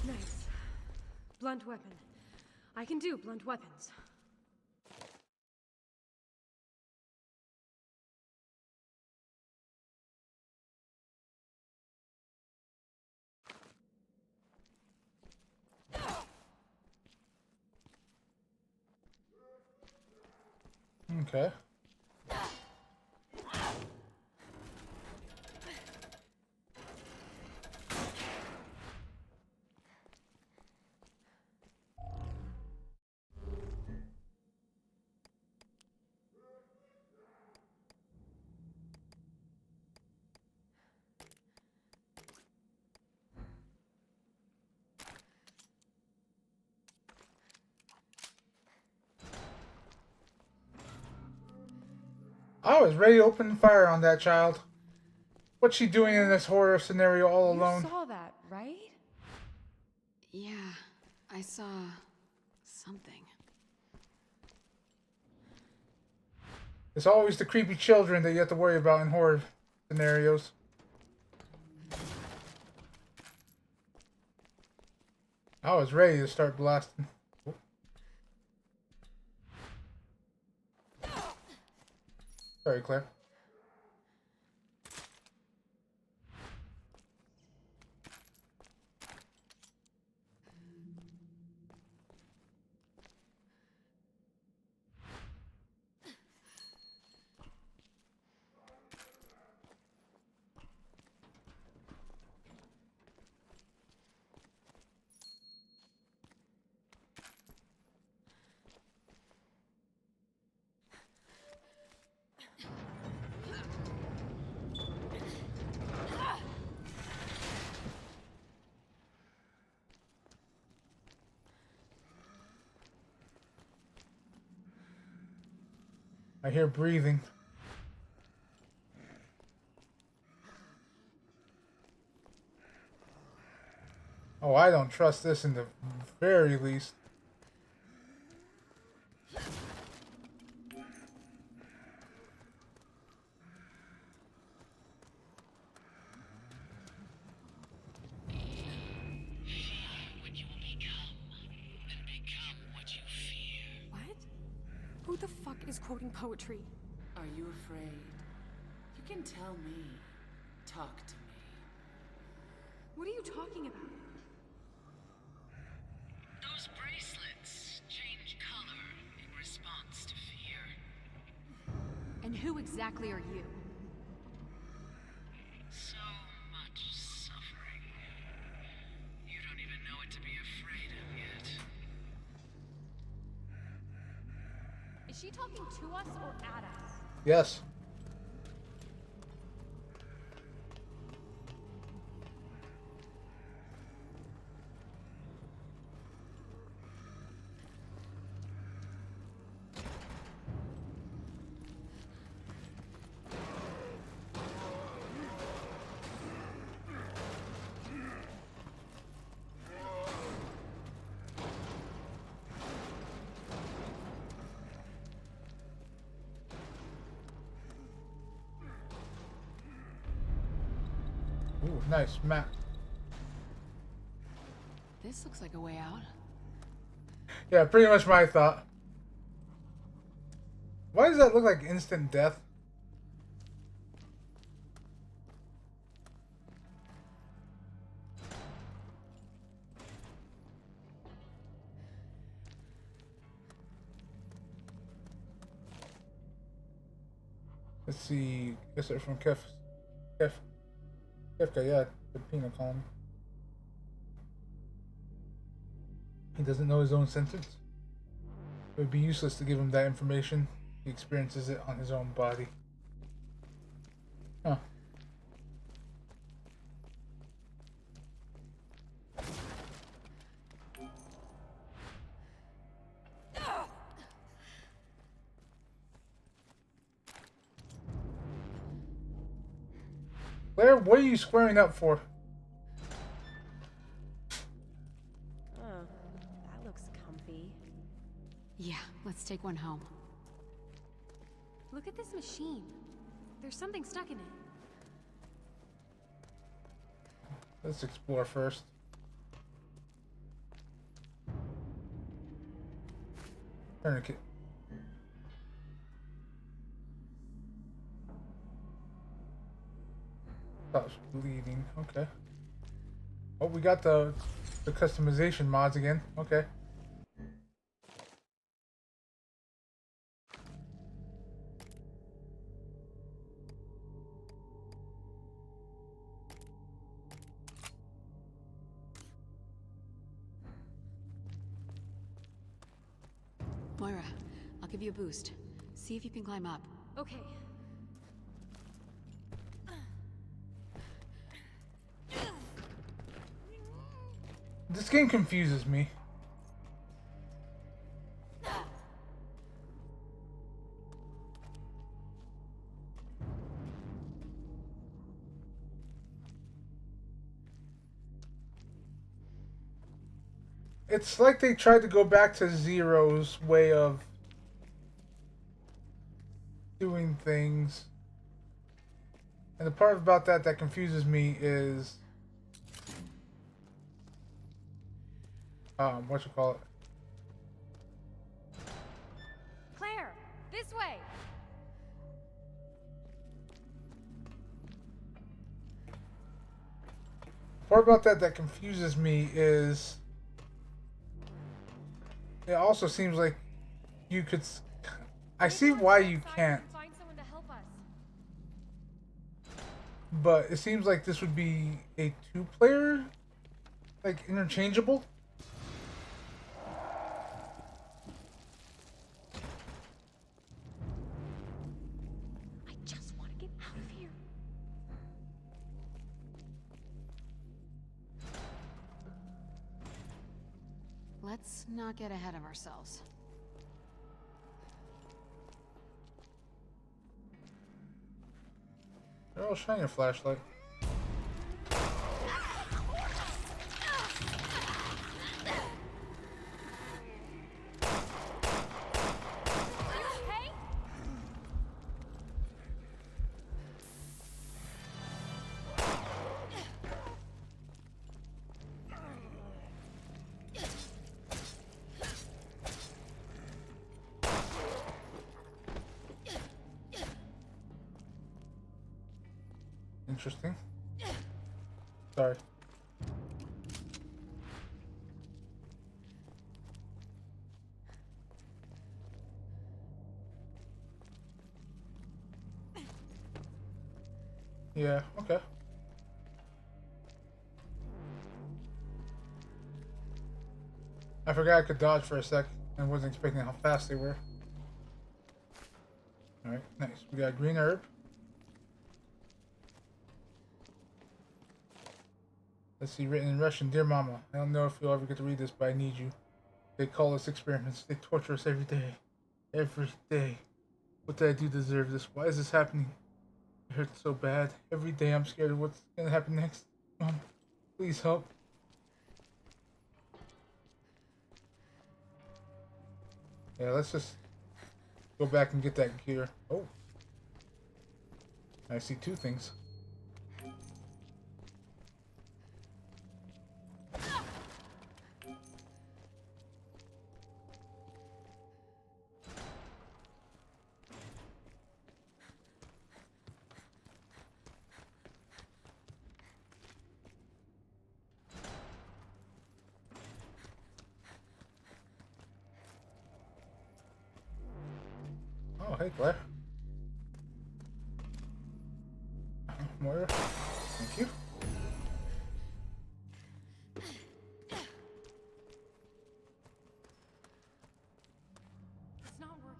G: Nice. Blunt weapon. I can do blunt weapons.
A: Okay. I was ready to open fire on that child. What's she doing in this horror scenario all alone?
G: You saw that, right?
E: Yeah, I saw something.
A: It's always the creepy children that you have to worry about in horror scenarios. I was ready to start blasting. Sorry, Claire. I hear breathing. Oh, I don't trust this in the very least.
G: What? Who the fuck is quoting poetry?
J: Are you afraid? You can tell me. Talk to me.
G: What are you talking about?
J: Those bracelets change color in response to fear.
E: And who exactly are you?
J: So much suffering. You don't even know what to be afraid of yet.
G: Is she talking to us or at us?
A: Yes. Ooh, nice map.
E: This looks like a way out.
A: Yeah, pretty much my thought. Why does that look like instant death? Let's see. Guess they're from Kefka, yeah, the penal colony. He doesn't know his own sentence. It would be useless to give him that information. He experiences it on his own body. Huh. Claire, what are you squaring up for?
G: Oh, that looks comfy.
E: Yeah, let's take one home.
G: Look at this machine. There's something stuck in it.
A: Let's explore first. Tourniquet. Stops bleeding. Okay. Oh, we got the customization mods again. Okay.
E: Moira, I'll give you a boost. See if you can climb up.
G: Okay.
A: This game confuses me. It's like they tried to go back to Zero's way of doing things. And the part about that that confuses me is what you call it?
G: Claire, this way.
A: The part about that that confuses me is it also seems like you could. I see why you can't,
G: Find someone to help us.
A: but it seems like this would be a two-player, like interchangeable.
G: I just want to get out of here.
E: Let's not get ahead of ourselves.
A: Girl, shine your flashlight.
G: Okay?
A: Interesting. Sorry. Yeah, okay. I forgot I could dodge for a sec and wasn't expecting how fast they were. Alright, nice. We got green herb. Let's see, written in Russian. Dear Mama, I don't know if you'll ever get to read this, but I need you. They call us experiments. They torture us every day. Every day. What did I do to deserve this? Why is this happening? It hurts so bad. Every day I'm scared of what's gonna happen next. Mom, please help. Yeah, let's just go back and get that gear. Oh. I see two things. hey, Claire. Moira, thank you.
G: It's not working.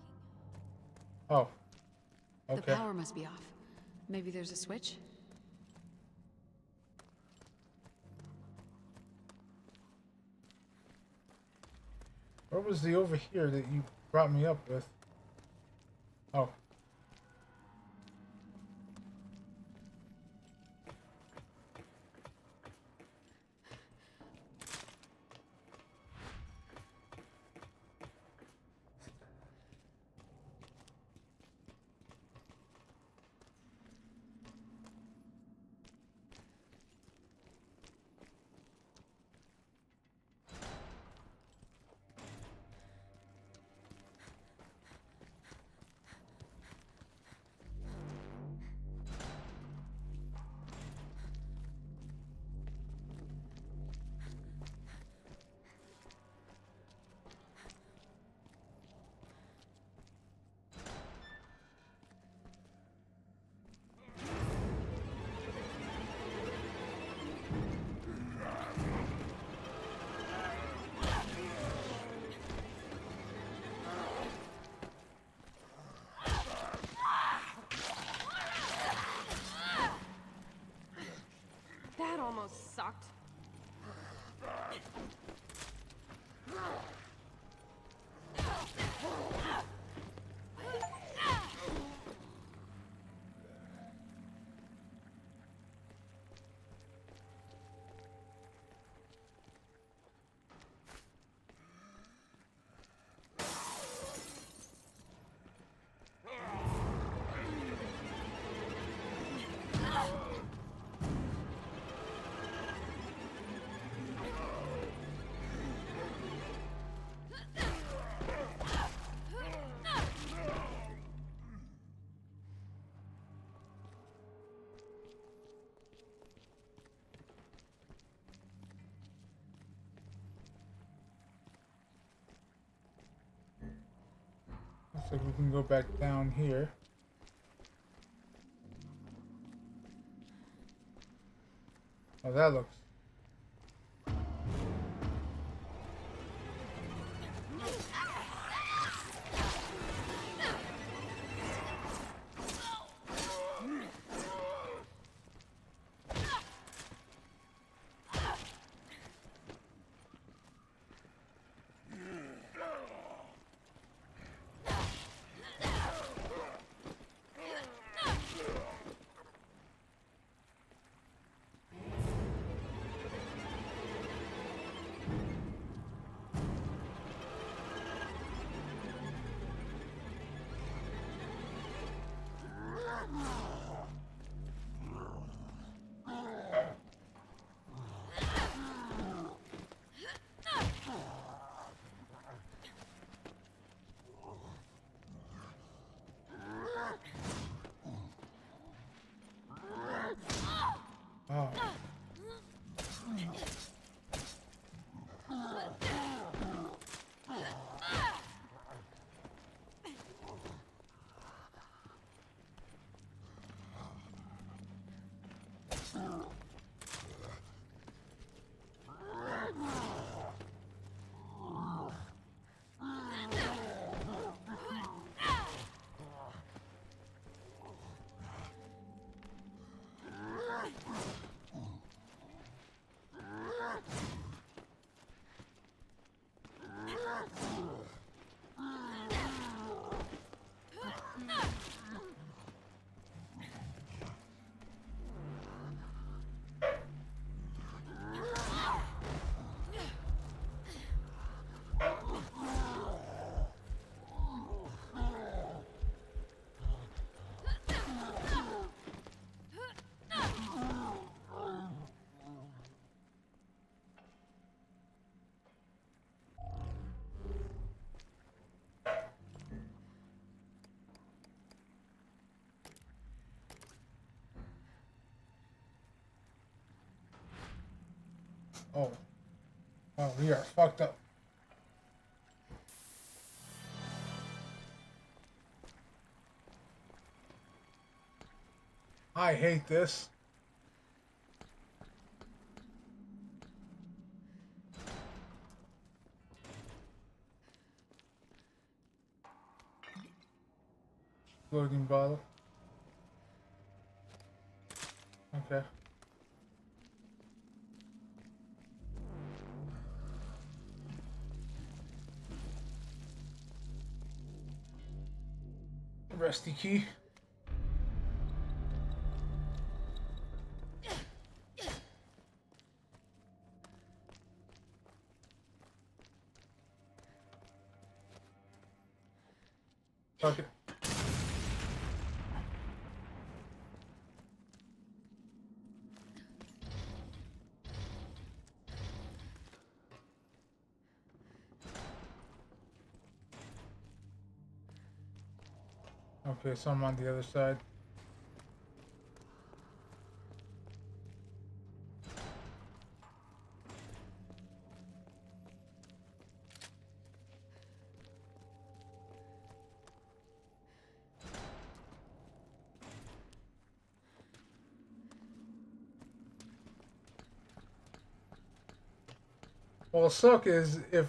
A: Oh.
E: The
A: Okay.
E: power must be off. Maybe there's a switch?
A: Where was the over here that you brought me up with? Oh.
G: That almost sucked.
A: Looks like we can go back down here. Oh, that looks. Oh. Oh. Oh, we are fucked up. I hate this. Loading bottle. Okay. Rusty key. Okay. Okay, so I'm on the other side. Well, suck is if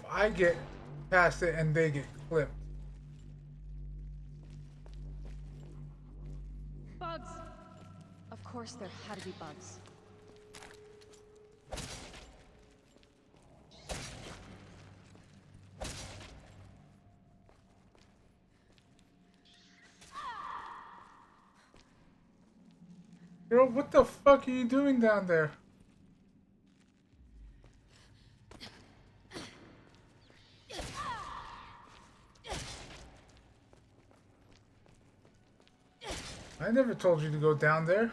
A: I get past it and they get clipped.
K: Bugs! Of course there had to be bugs.
A: Girl, what the fuck are you doing down there? I never told you to go down there.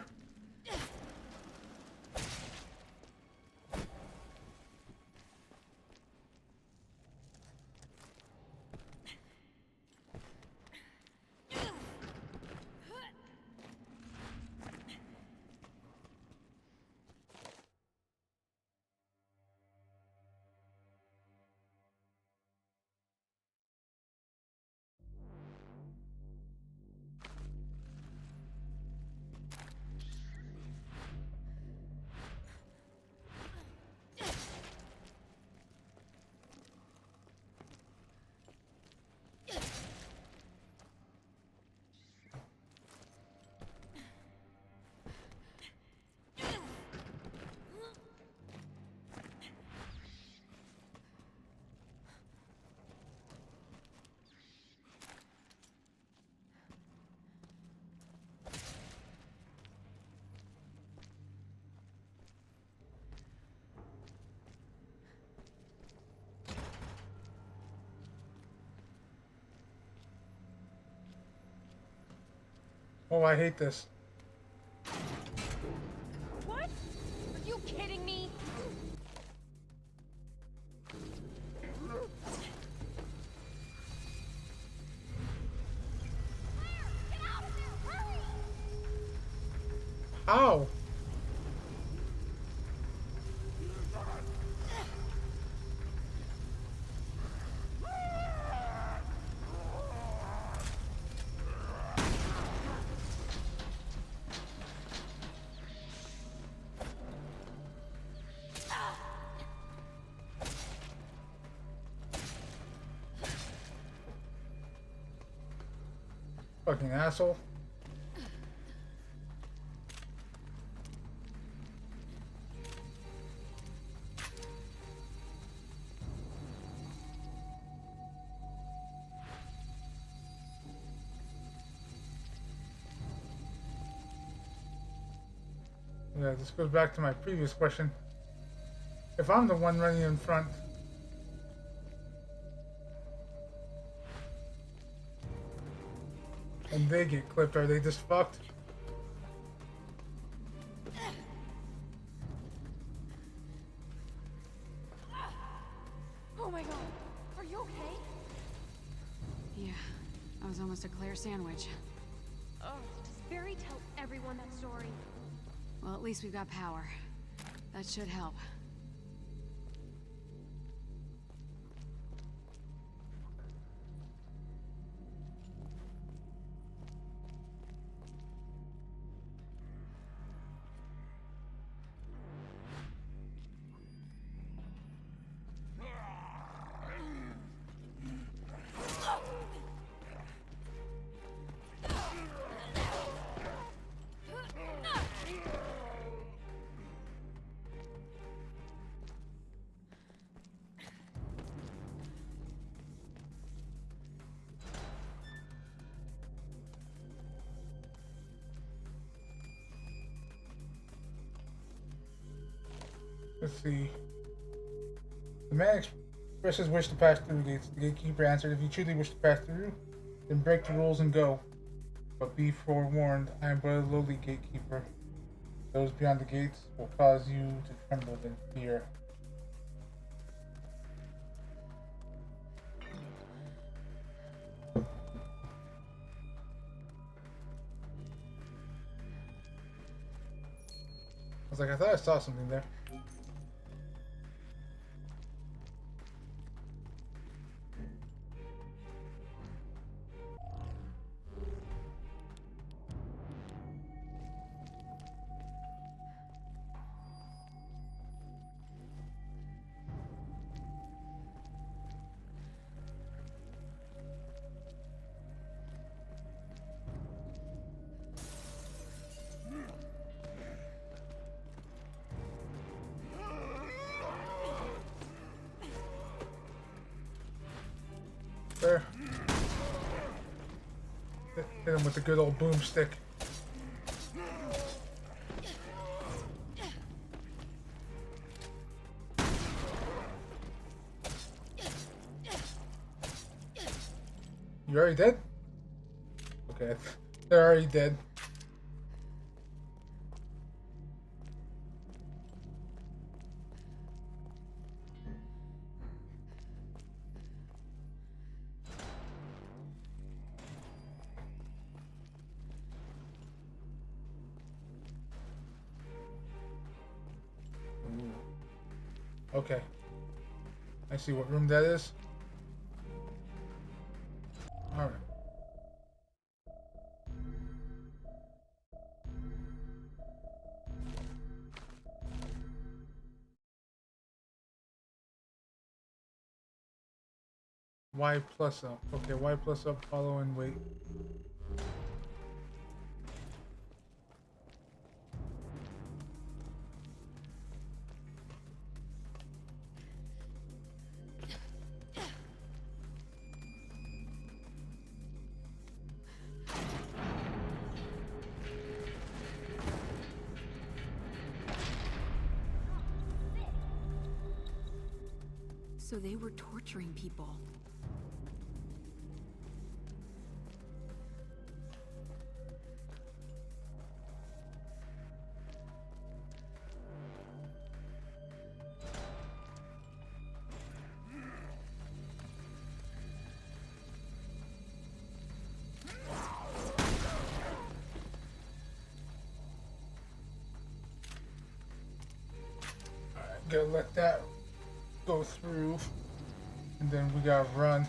A: Oh, I hate this.
G: What? Are you kidding me? Get out of there! Hurry!
A: How? Fucking asshole. Yeah, this goes back to my previous question. If I'm the one running in front, and they get clipped, are they just fucked?
G: Oh my god. Are you okay?
E: Yeah, I was almost a Claire sandwich.
G: Oh, does Barry tell everyone that story?
E: Well, at least we've got power. That should help.
A: Let's see. The man expresses wish to pass through the gates. The gatekeeper answered, if you truly wish to pass through, then break the rules and go. But be forewarned, I am but a lowly gatekeeper. Those beyond the gates will cause you to tremble in fear. I was like, I thought I saw something there. There. Hit him with the good old boomstick. You already dead? Okay, they're already dead. Okay. I see what room that is. Alright. Y plus up. Okay, Y plus up, follow and wait.
E: So they were torturing people.
A: Alright, gotta let that go through, and then we gotta run.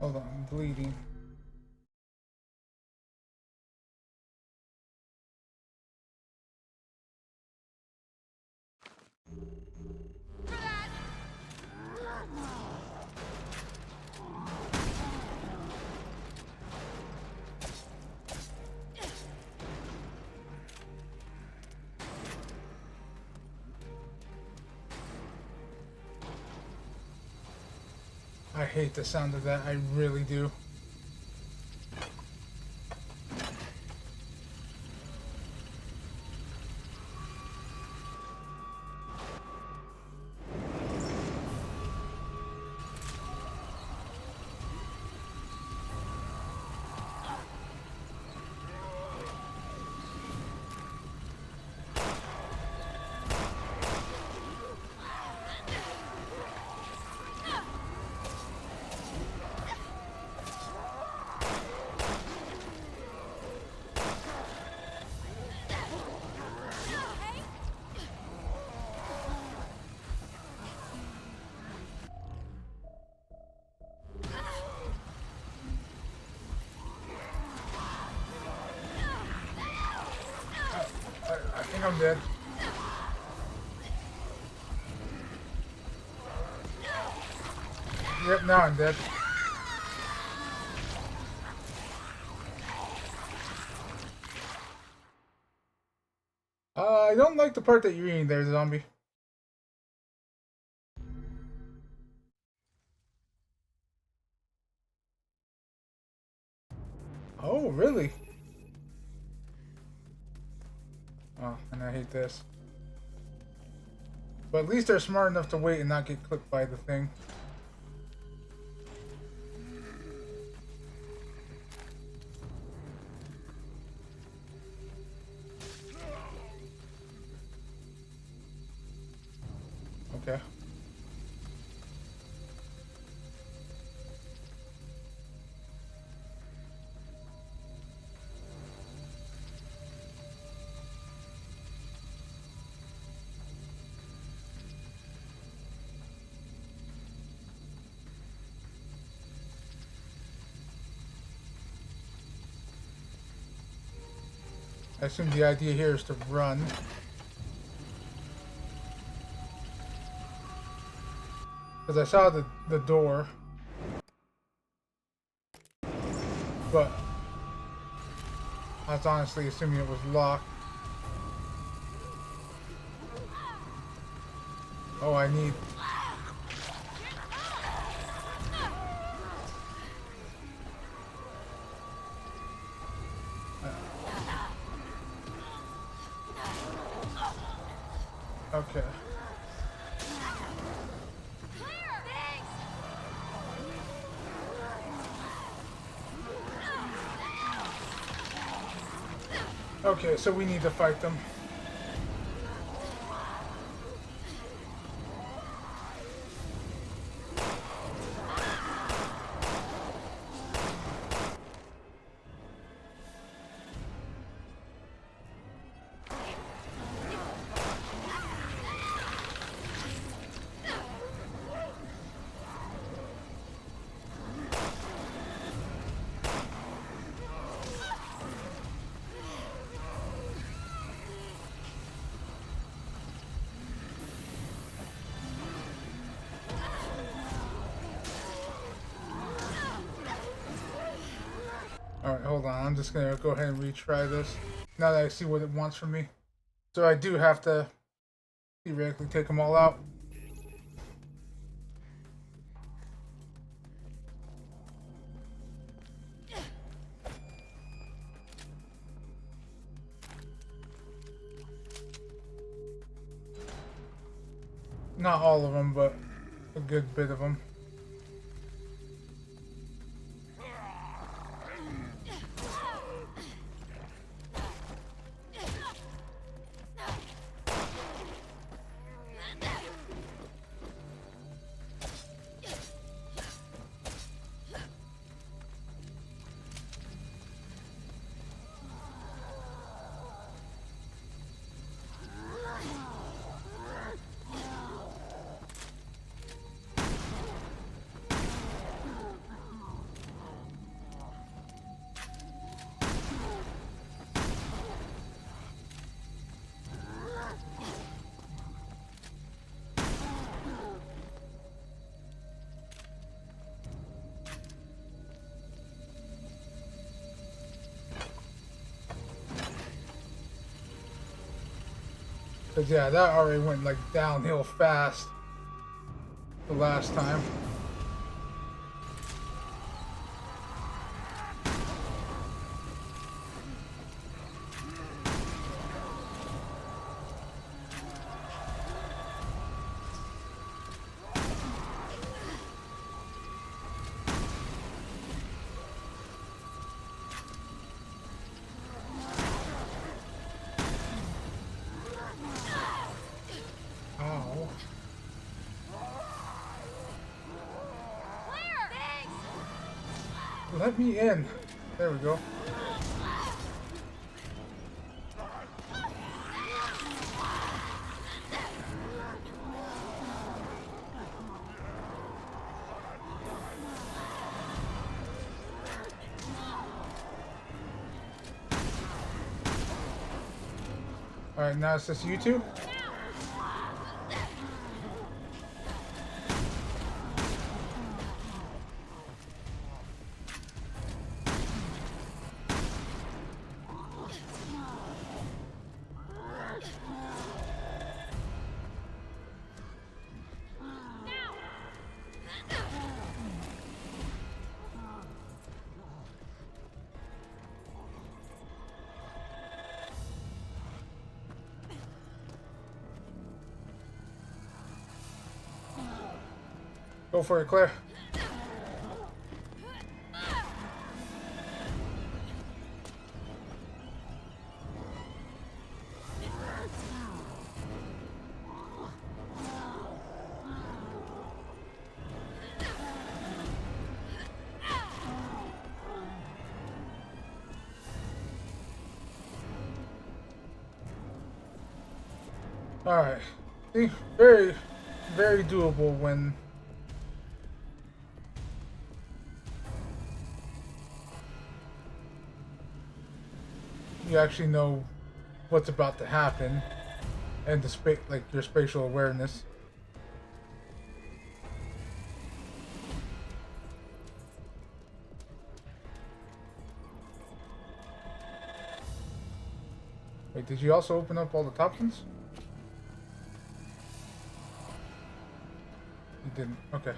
A: Hold on, I'm bleeding. I hate the sound of that, I really do. I'm dead. Yep, now I'm dead. I don't like the part that you're eating there, zombie. Oh, really? Oh, and I hate this. But at least they're smart enough to wait and not get clipped by the thing. Okay. I assume the idea here is to run. Because I saw the door. But I was honestly assuming it was locked. Oh, I need... Okay. Okay, so we need to fight them. Alright, hold on. I'm just gonna go ahead and retry this. Now that I see what it wants from me. So I do have to theoretically take them all out. Not all of them, but a good bit of them. Cause yeah, that already went like downhill fast the last time. Let me in. There we go. Alright, now it's just you two? Go for it, Claire. Alright. See, very, very doable when you actually know what's about to happen and the like your spatial awareness. Wait, did you also open up all the toxins? You didn't. Okay.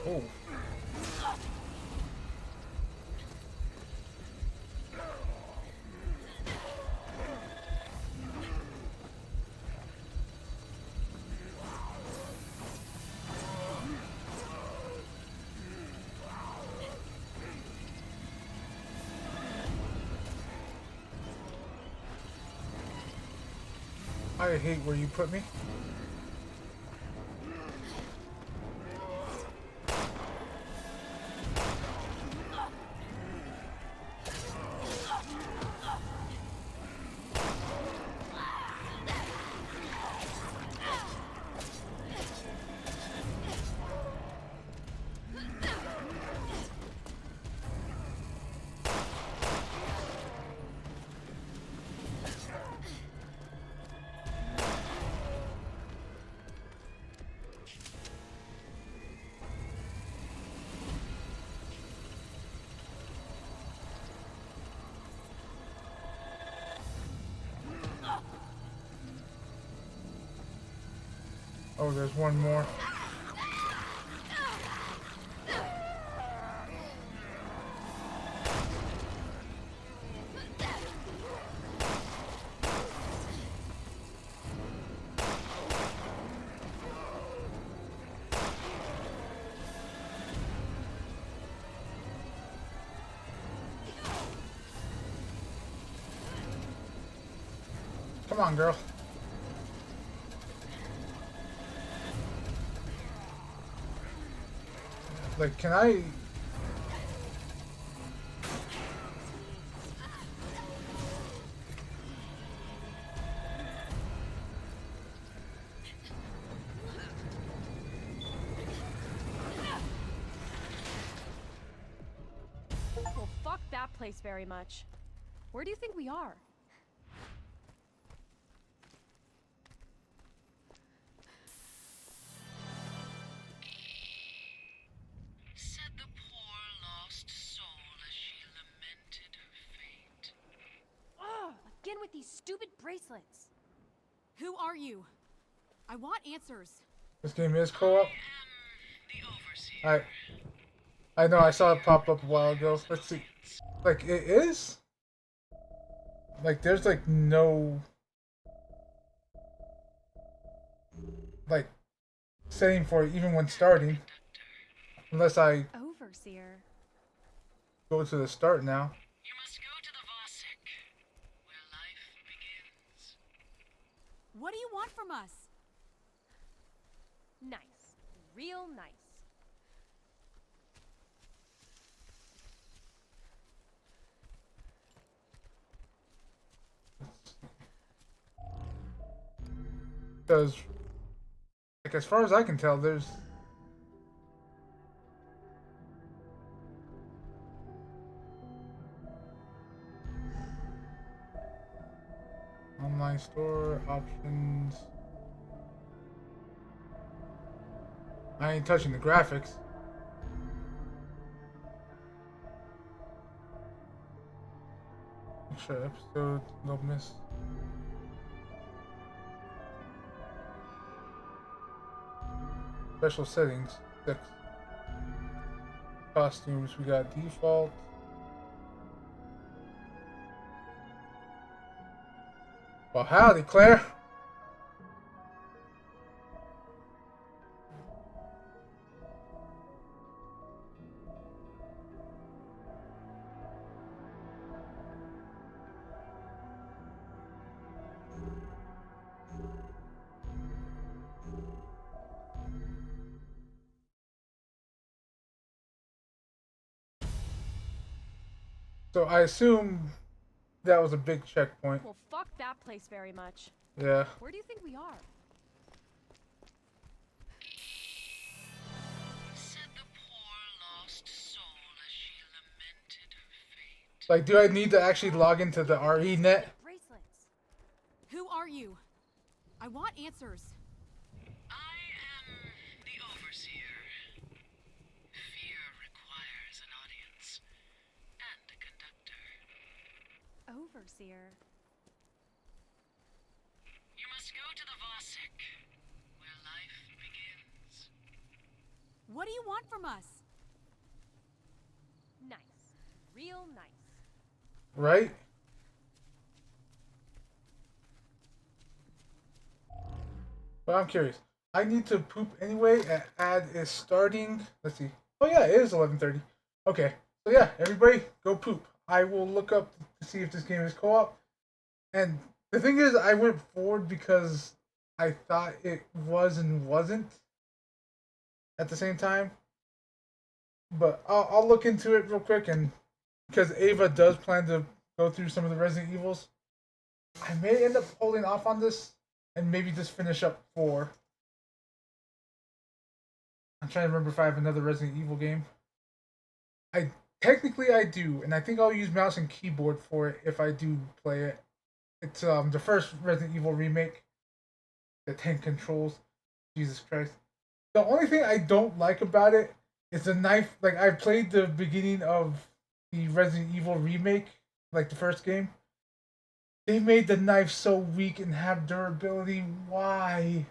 A: Oh. I hate where you put me. Oh, there's one more. Come on, girl. Like, can I...
K: Well, fuck that place very much. Where do you think we are?
J: Said the poor lost soul as she lamented her fate.
G: Ugh! Again with these stupid bracelets.
E: Who are you? I want answers.
A: This game is co-op?
J: The overseer.
A: I know, I saw it pop up a while ago. Let's see. Like, it is? Like, there's like no... like setting for it even when starting. Unless I
K: Overseer.
A: go to the start now.
J: You must go to the Vasek, where life begins.
L: What do you want from us?
K: Nice. Real nice.
A: Because, like, as far as I can tell, there's online store options. I ain't touching the graphics. Extra episode, no miss. Special settings, 6. Costumes, we got default. Well, howdy, Claire. So I assume that was a big checkpoint.
K: Well, fuck that place very much.
A: Yeah.
K: Where do you think we are?
J: Said the poor lost soul as she lamented her fate.
A: Like, do I need to actually log into the RE net?
L: Bracelets. Who are you? I want answers.
J: I am the Overseer. Fear requires an audience and a conductor.
K: Overseer.
J: You must go to the Vasek, where life begins.
L: What do you want from us?
K: Nice. Real nice.
A: Right? But I'm curious. I need to poop anyway. Ad is starting. Let's see. Oh yeah, it is 11:30. Okay. So yeah, everybody go poop. I will look up to see if this game is co-op. And the thing is, I went forward because I thought it was and wasn't at the same time. But I'll look into it real quick, and because Ava does plan to go through some of the Resident Evils, I may end up holding off on this and maybe just finish up 4. I'm trying to remember if I have another Resident Evil game. Technically I do, and I think I'll use mouse and keyboard for it if I do play it. It's the first Resident Evil remake. The 10 controls. Jesus Christ. The only thing I don't like about it is the knife. Like, I played the beginning of the Resident Evil remake, like the first game. They made the knife so weak and have durability. Why?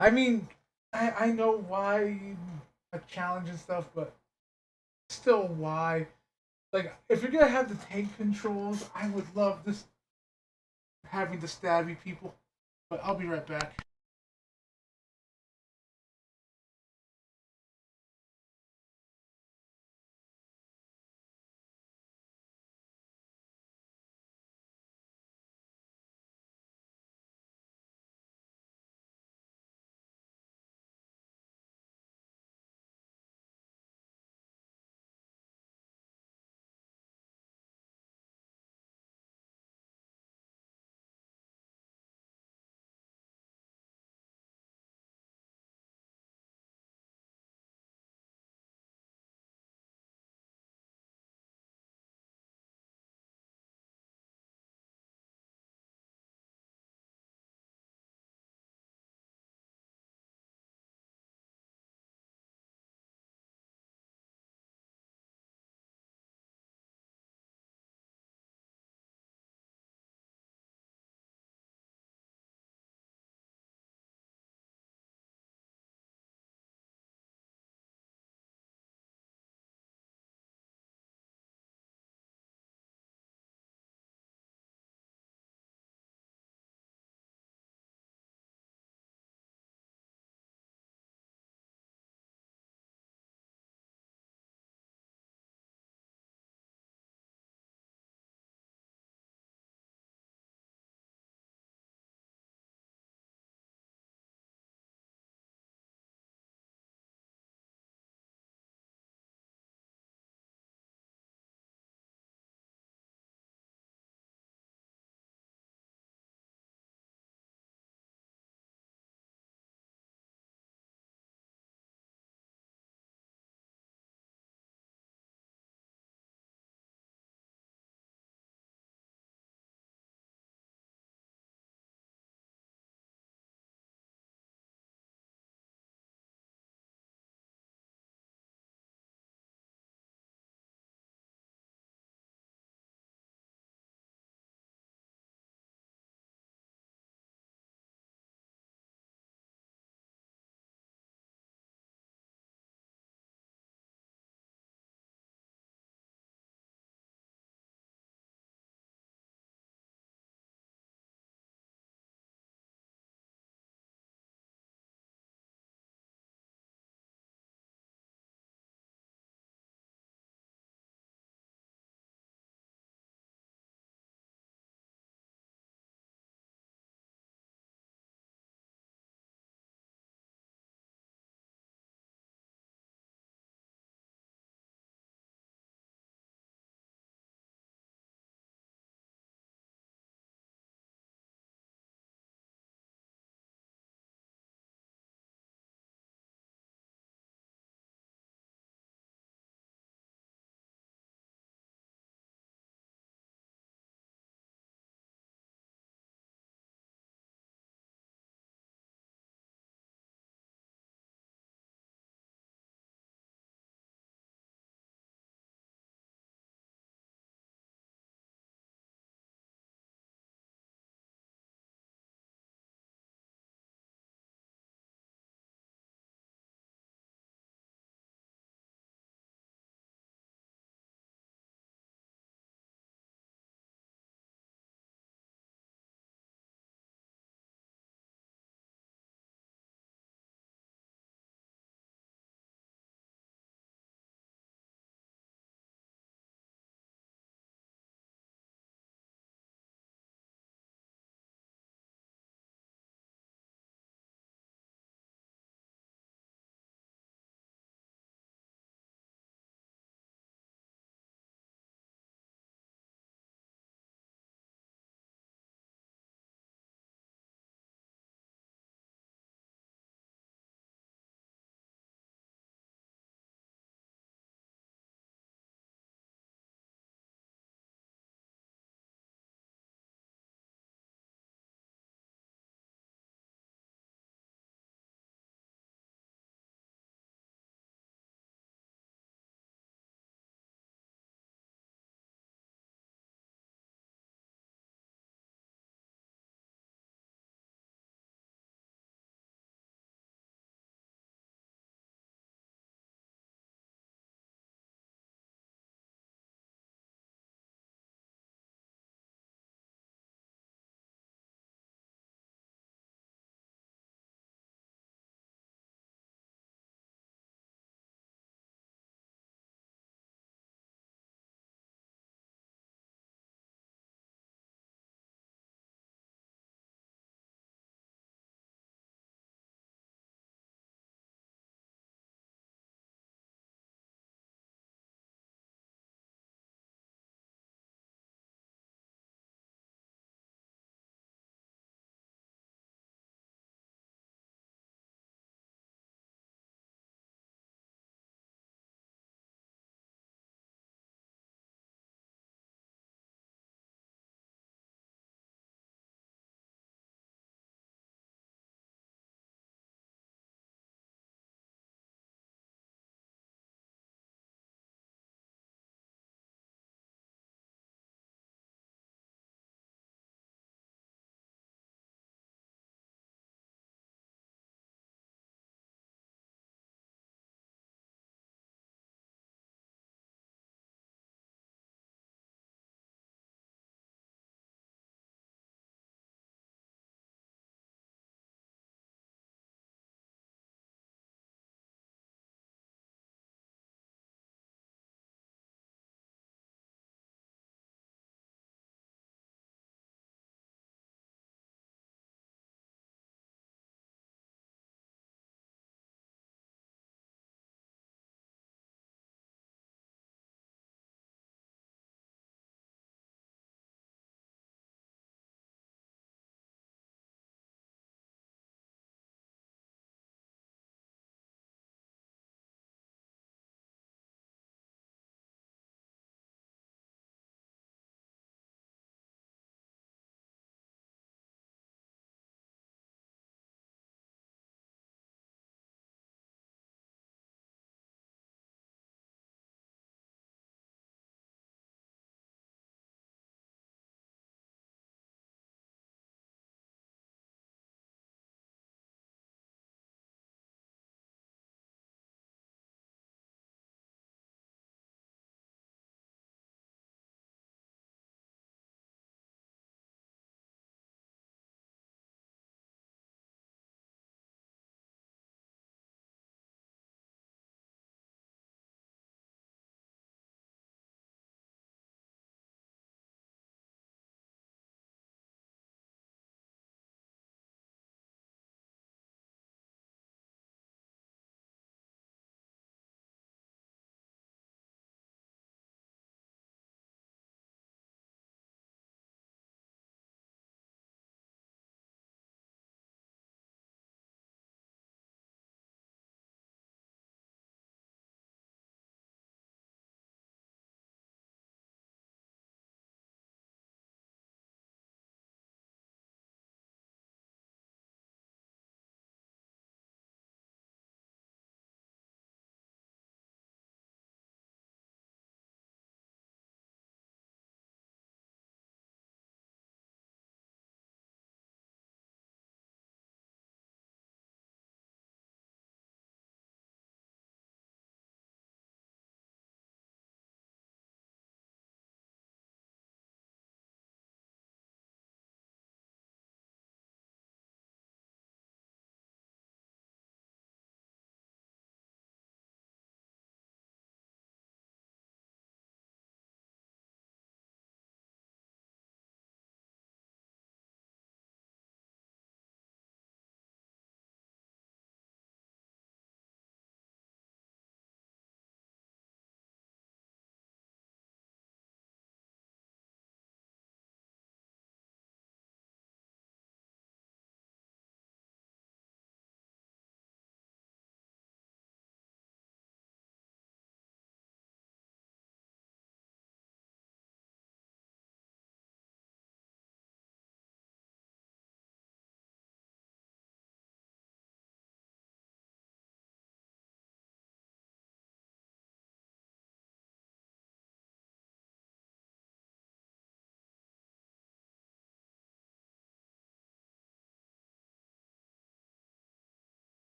A: I mean, I know why, a challenge and stuff, but still, why? Like, if you're gonna have the tank controls, I would love this having the stabby people. But I'll be right back.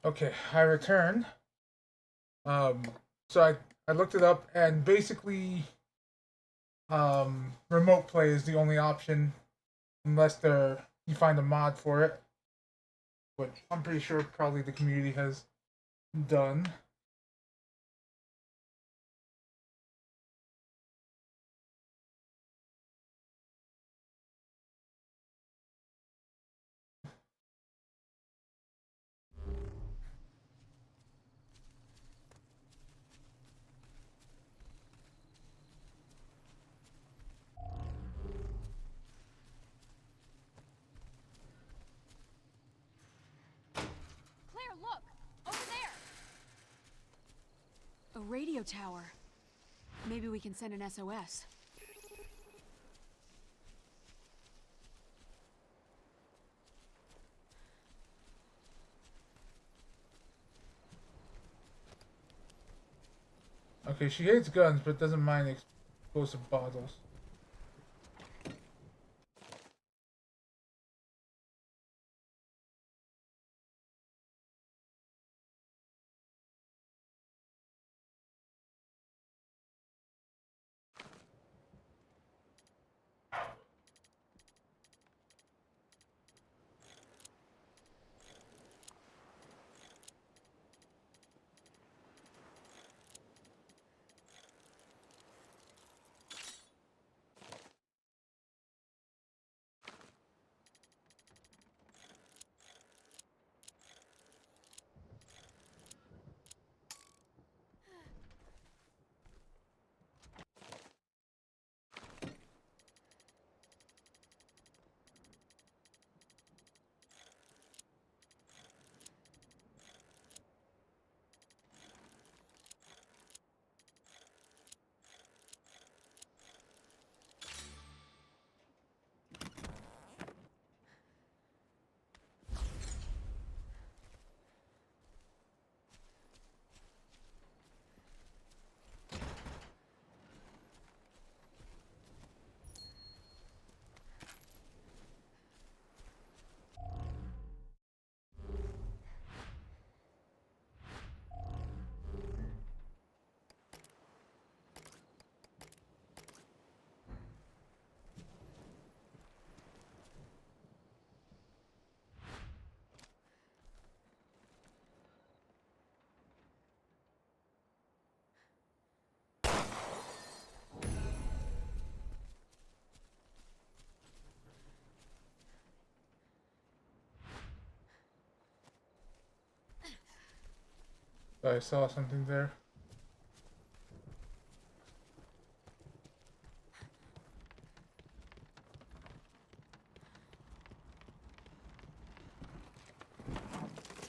A: Okay, I return. So I looked it up, and basically, remote play is the only option, unless you find a mod for it, which I'm pretty sure probably the community has done.
L: Claire, look! Over there!
E: A radio tower. Maybe we can send an SOS.
A: Okay, she hates guns, but doesn't mind explosive bottles. I saw something there.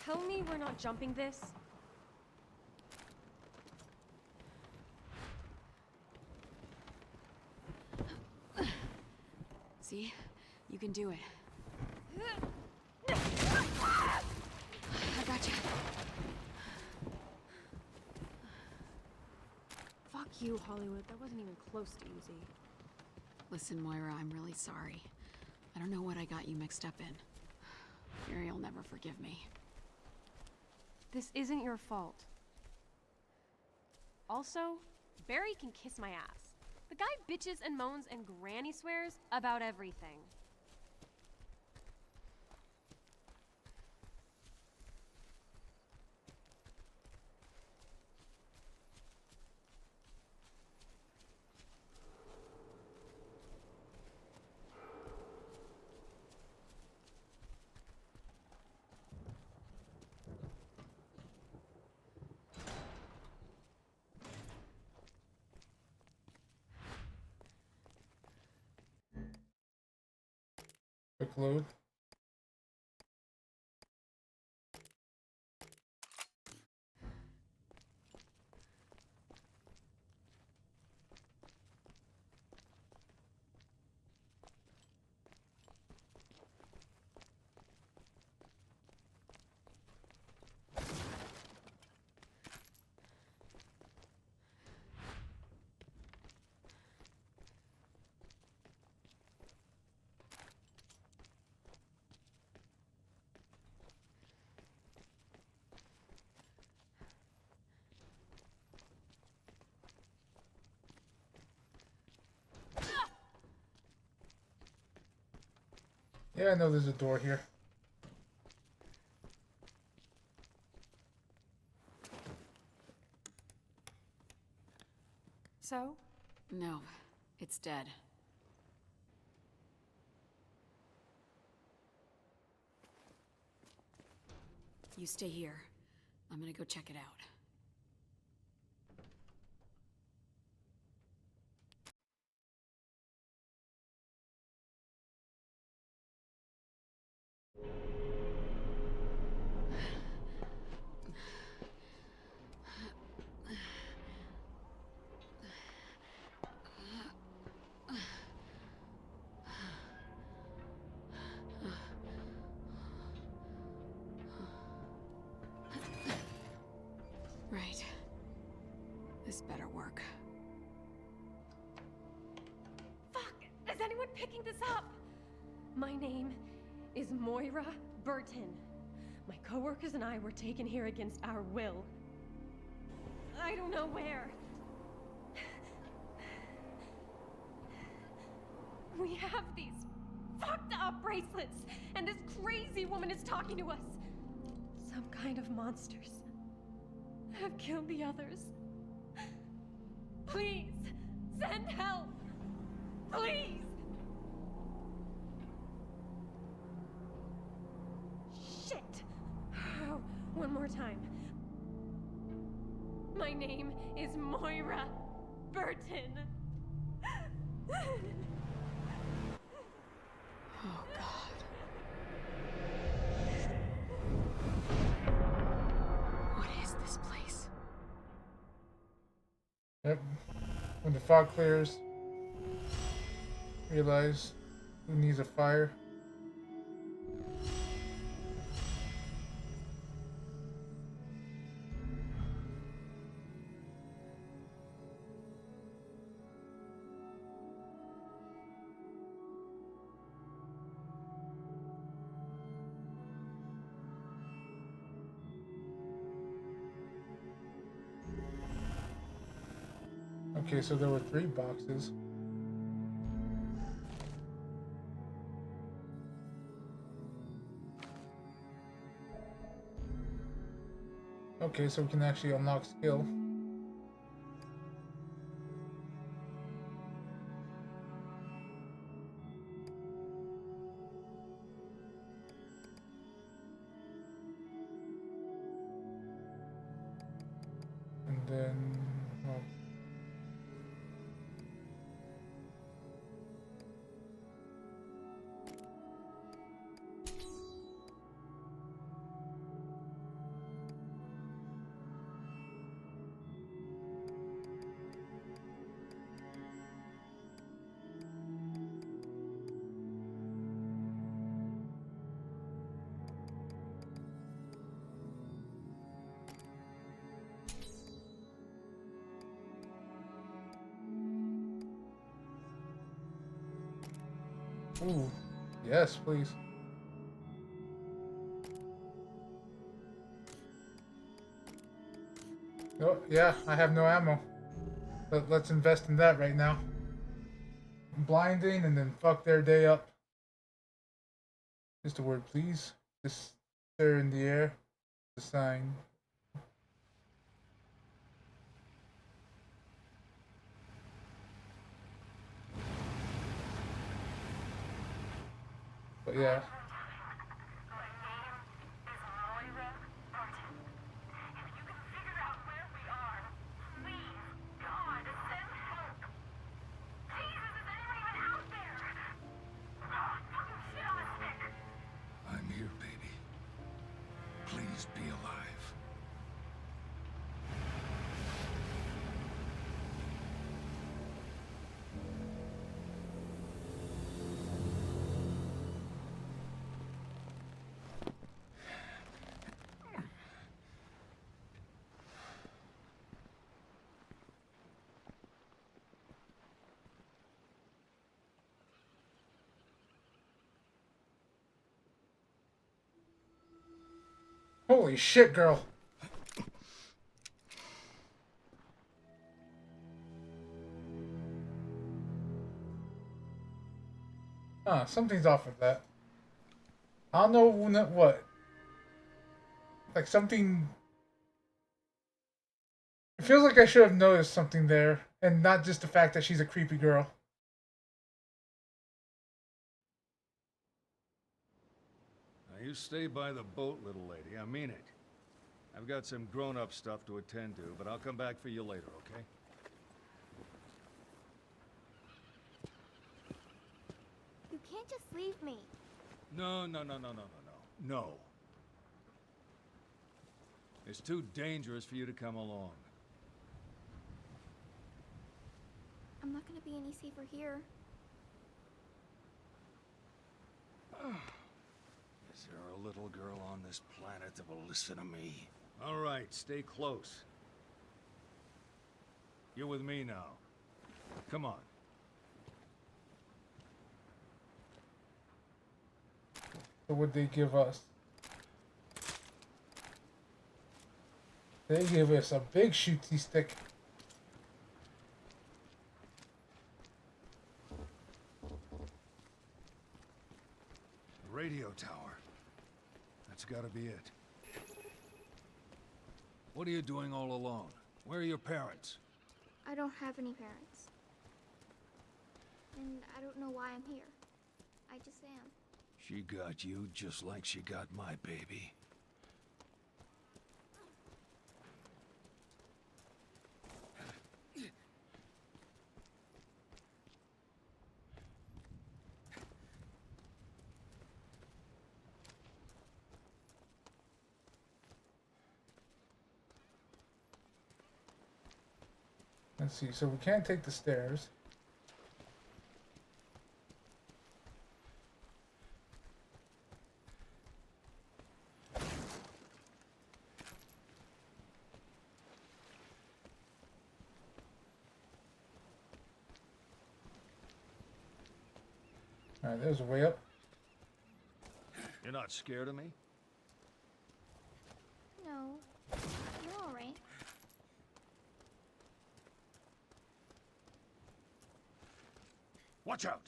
K: Tell me we're not jumping this.
E: See? You can do it. I gotcha.
K: Fuck you, Hollywood. That wasn't even close to easy.
E: Listen, Moira, I'm really sorry. I don't know what I got you mixed up in. Barry'll never forgive me.
K: This isn't your fault. Also, Barry can kiss my ass. The guy bitches and moans and granny swears about everything.
A: Quick load. Yeah, I know there's a door here.
G: So?
E: No, it's dead. You stay here. I'm gonna go check it out. Right. This better work.
G: Fuck! Is anyone picking this up? My name is Moira Burton. My coworkers and I were taken here against our will. I don't know where. We have these fucked up bracelets, and this crazy woman is talking to us. Some kind of monsters have killed the others. Please, send help! Please! Shit! Oh, one more time. My name is Moira Burton.
E: Oh, God. What is this place?
A: Yep. When the fog clears, realize who needs a fire. Okay, so there were 3 boxes. Okay, so we can actually unlock skill. And then, well, ooh, yes, please. Oh, yeah, I have no ammo. Let's invest in that right now. Blinding and then fuck their day up. Just a word, please. Just stare in the air. The sign. But yeah.
D: I'm here, baby. Please be alive.
A: Holy shit, girl. Something's off with that. I don't know what. Like something. It feels like I should have noticed something there, and not just the fact that she's a creepy girl.
D: Now you stay by the boat, little lady. I mean it. I've got some grown-up stuff to attend to, but I'll come back for you later, okay?
M: You can't just leave me.
D: No. No. It's too dangerous for you to come along.
M: I'm not gonna be any safer here.
D: Is there a little girl on this planet that will listen to me? All right, stay close. You're with me now. Come on.
A: So what they give us? They gave us a big shooty stick.
D: Radio tower. That's gotta be it. What are you doing all alone? Where are your parents?
M: I don't have any parents. And I don't know why I'm here. I just am.
D: She got you just like she got my baby.
A: Let's see, so we can't take the stairs. Alright, there's a way up.
D: You're not scared of me?
M: No. You're alright.
D: Watch out!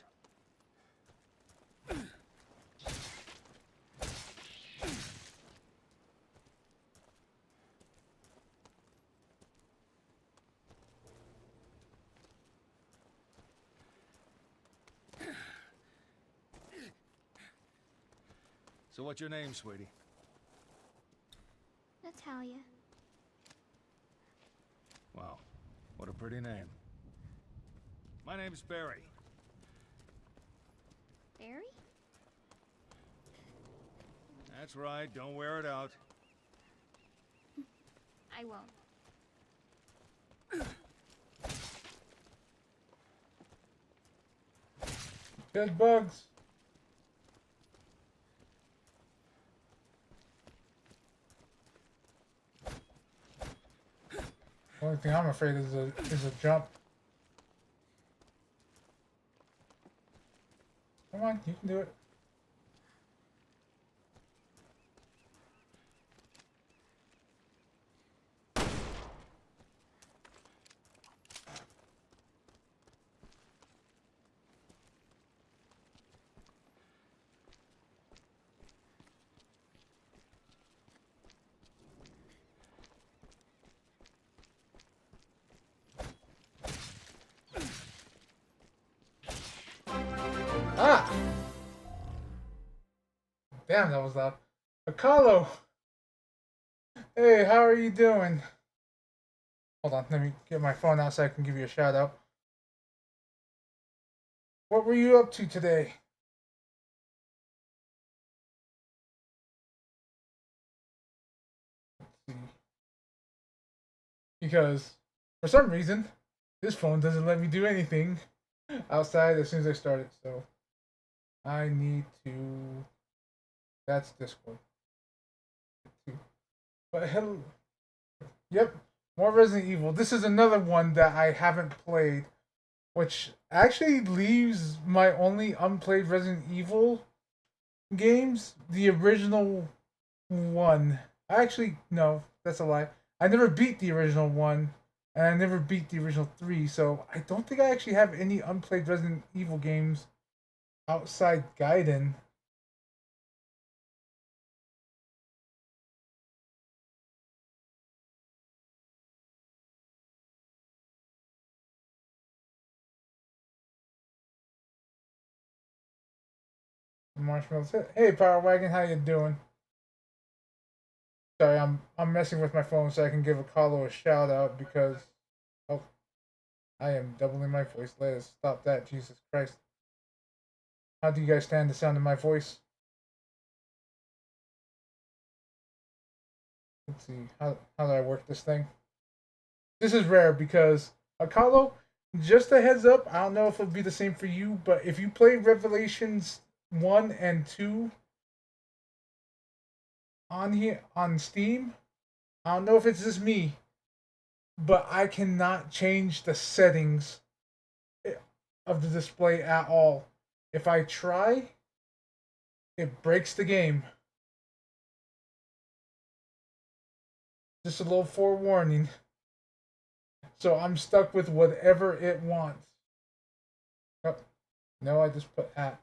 D: So what's your name, sweetie?
M: Natalia.
D: Wow, what a pretty name. My name's Barry.
M: Barry?
D: That's right, don't wear it out.
M: I won't.
A: There's bugs. The only thing I'm afraid is a jump. Come on, you can do it. Ah! Damn, that was loud. Akalo! Hey, how are you doing? Hold on, let me get my phone out so I can give you a shout out. What were you up to today? Let's see. Because, for some reason, this phone doesn't let me do anything outside as soon as I start it, so I need to... That's Discord. But hello... Yep, more Resident Evil. This is another one that I haven't played, which actually leaves my only unplayed Resident Evil games, the original one. Actually, no, that's a lie. I never beat the original one, and I never beat the original 3, so I don't think I actually have any unplayed Resident Evil games outside Gaiden. Marshmallows. Hey, Power Wagon, how you doing? Sorry, I'm messing with my phone so I can give a Carlo a shout out because oh, I am doubling my voice. Let us stop that, Jesus Christ. How do you guys stand the sound of my voice? Let's see, how do I work this thing? This is rare because Carlo, just a heads up, I don't know if it'll be the same for you, but if you play Revelations 1 and 2 on here on Steam, I don't know if it's just me, but I cannot change the settings of the display at all. If I try, it breaks the game. Just a little forewarning. So I'm stuck with whatever it wants. Oh, no, I just put at.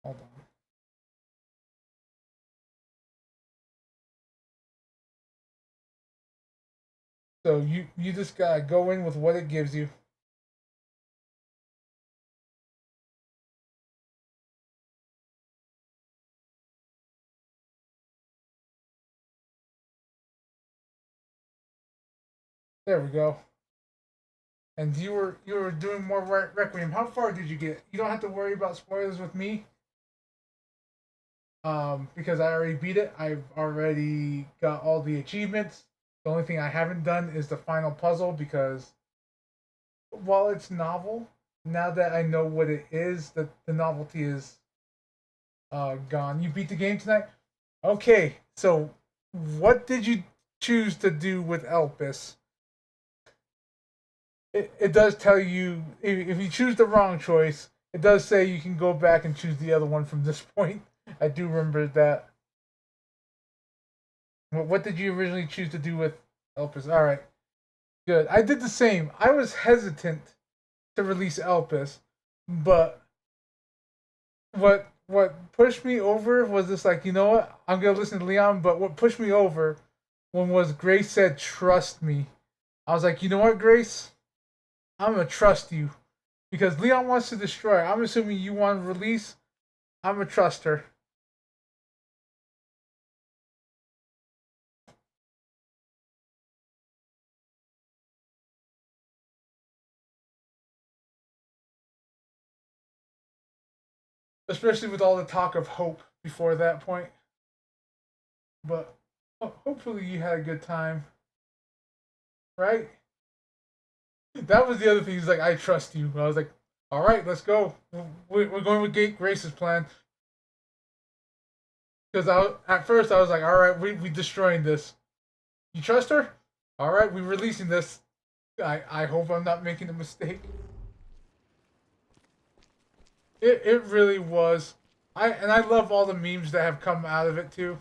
A: Hold on. So you just gotta go in with what it gives you. There we go. And you were doing more Requiem. How far did you get? You don't have to worry about spoilers with me. Because I already beat it. I've already got all the achievements. The only thing I haven't done is the final puzzle because while it's novel, now that I know what it is, the novelty is gone. You beat the game tonight? Okay, so what did you choose to do with Elpis? It does tell you, if you choose the wrong choice, it does say you can go back and choose the other one from this point. I do remember that. What did you originally choose to do with Elpis? Alright, good. I did the same. I was hesitant to release Elpis, but what pushed me over was just like, you know what? I'm going to listen to Leon, but what pushed me over when was Grace said, trust me. I was like, you know what, Grace? I'm going to trust you. Because Leon wants to destroy. I'm assuming you want to release. I'm going to trust her. Especially with all the talk of hope before that point. But hopefully you had a good time. Right? That was the other thing. He's like, I trust you. I was like, all right, let's go. We're going with Grace's plan. Because at first I was like, all right, we destroying this. You trust her? All right, we're releasing this. I hope I'm not making a mistake. It really was. I love all the memes that have come out of it too.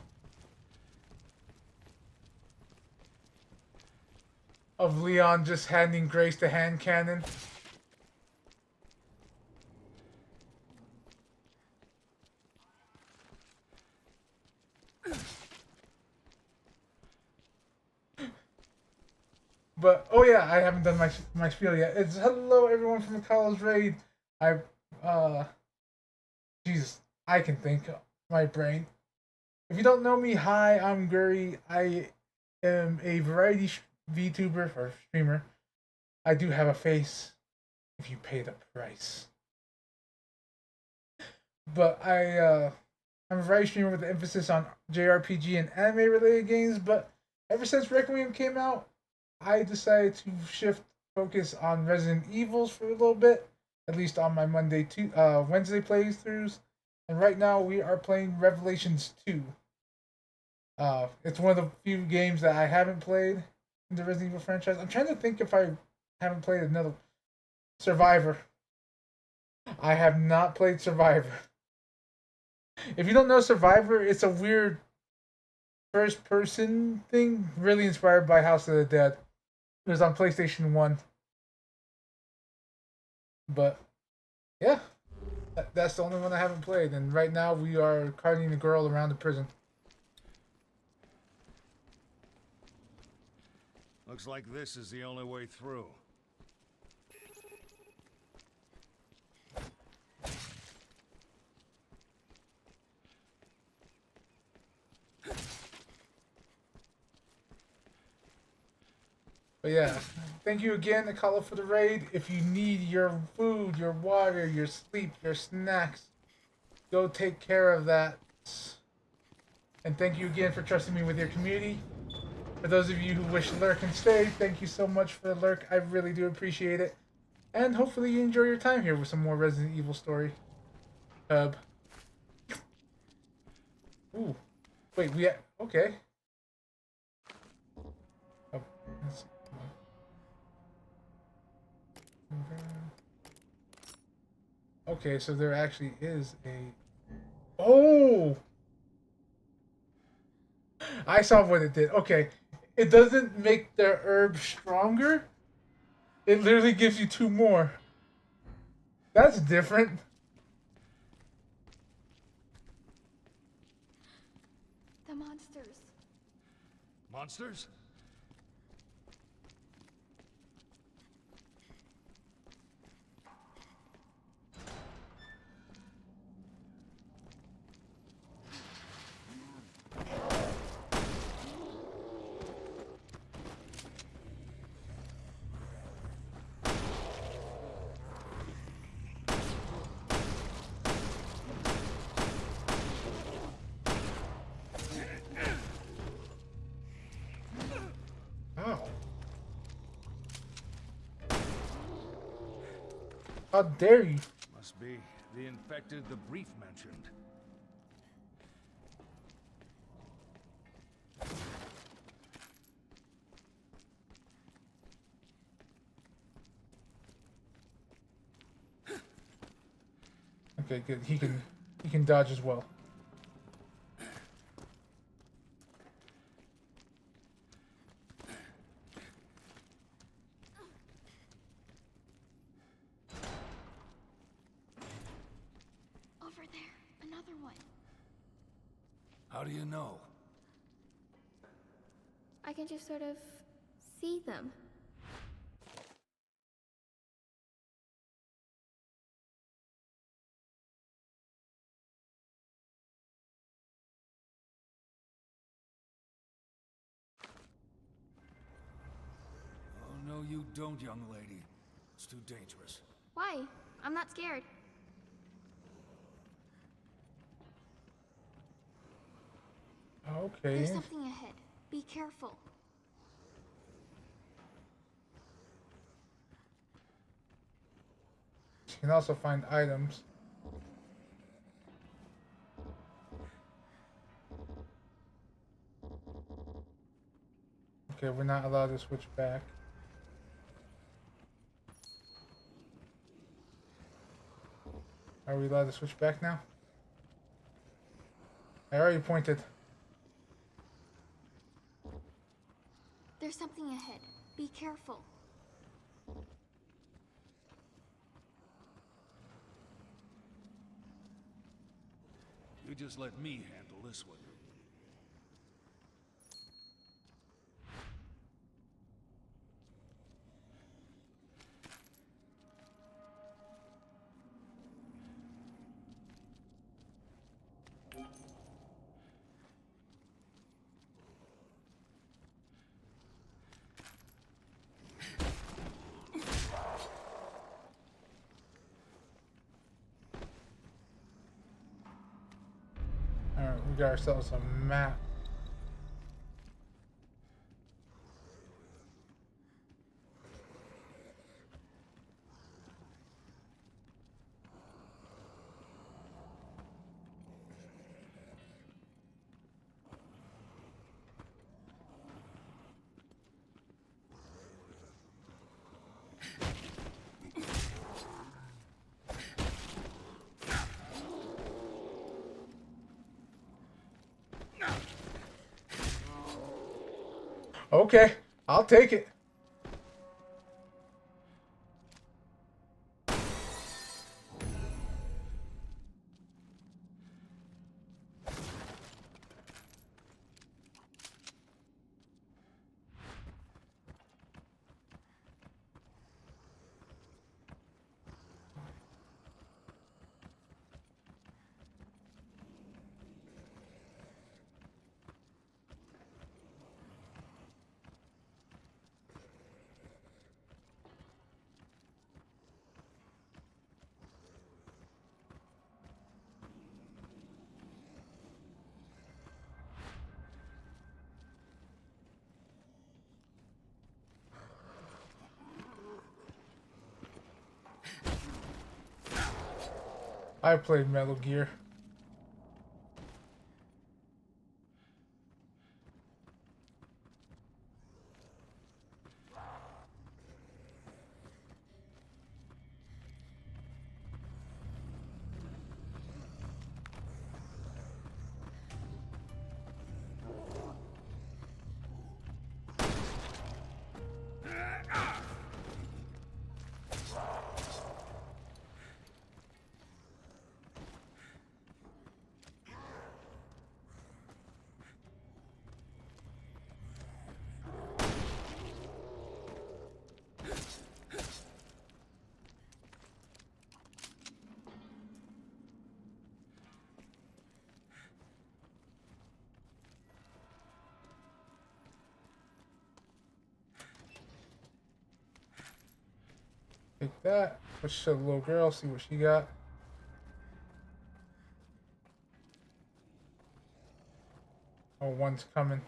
A: Of Leon just handing Grace the hand cannon. But oh yeah, I haven't done my spiel yet. It's hello everyone from the college raid. Jesus, I can think. My brain. If you don't know me, hi, I'm Guri. I am a variety VTuber or streamer. I do have a face if you pay the price. But I'm a variety streamer with an emphasis on JRPG and anime related games, but ever since Requiem came out, I decided to shift focus on Resident Evils for a little bit, at least on my Wednesday playthroughs. And right now we are playing Revelations 2. It's one of the few games that I haven't played in the Resident Evil franchise. I'm trying to think if I haven't played another Survivor. I have not played Survivor. If you don't know Survivor, it's a weird first-person thing, really inspired by House of the Dead. It was on PlayStation 1. But, yeah. That's the only one I haven't played. And right now we are carting a girl around the prison.
D: Looks like this is the only way through.
A: But yeah, thank you again, Akala, for the raid. If you need your food, your water, your sleep, your snacks, go take care of that. And thank you again for trusting me with your community. For those of you who wish to lurk and stay, thank you so much for the lurk. I really do appreciate it. And hopefully you enjoy your time here with some more Resident Evil story. Ooh. Wait, okay. Oh, let's okay, so there actually is a... Oh! I saw what it did. Okay. It doesn't make the herb stronger. It literally gives you 2 more. That's different.
M: The monsters.
D: Monsters?
A: Ow. How dare you?
D: Must be the infected the brief mentioned.
A: Okay, good. He can dodge as well.
M: Over there, another one.
D: How do you know?
M: I can just sort of see them.
D: Oh, no, you don't, young lady. It's too dangerous.
M: Why? I'm not scared.
A: Okay.
M: There's something ahead. Be careful.
A: You can also find items. Okay, we're not allowed to switch back. Are we allowed to switch back now? I already pointed.
M: There's something ahead. Be careful.
D: You just let me handle this one.
A: Alright, we got ourselves a map. Okay, I'll take it. I played Metal Gear. Take that. Push the little girl, see what she got. Oh, one's coming.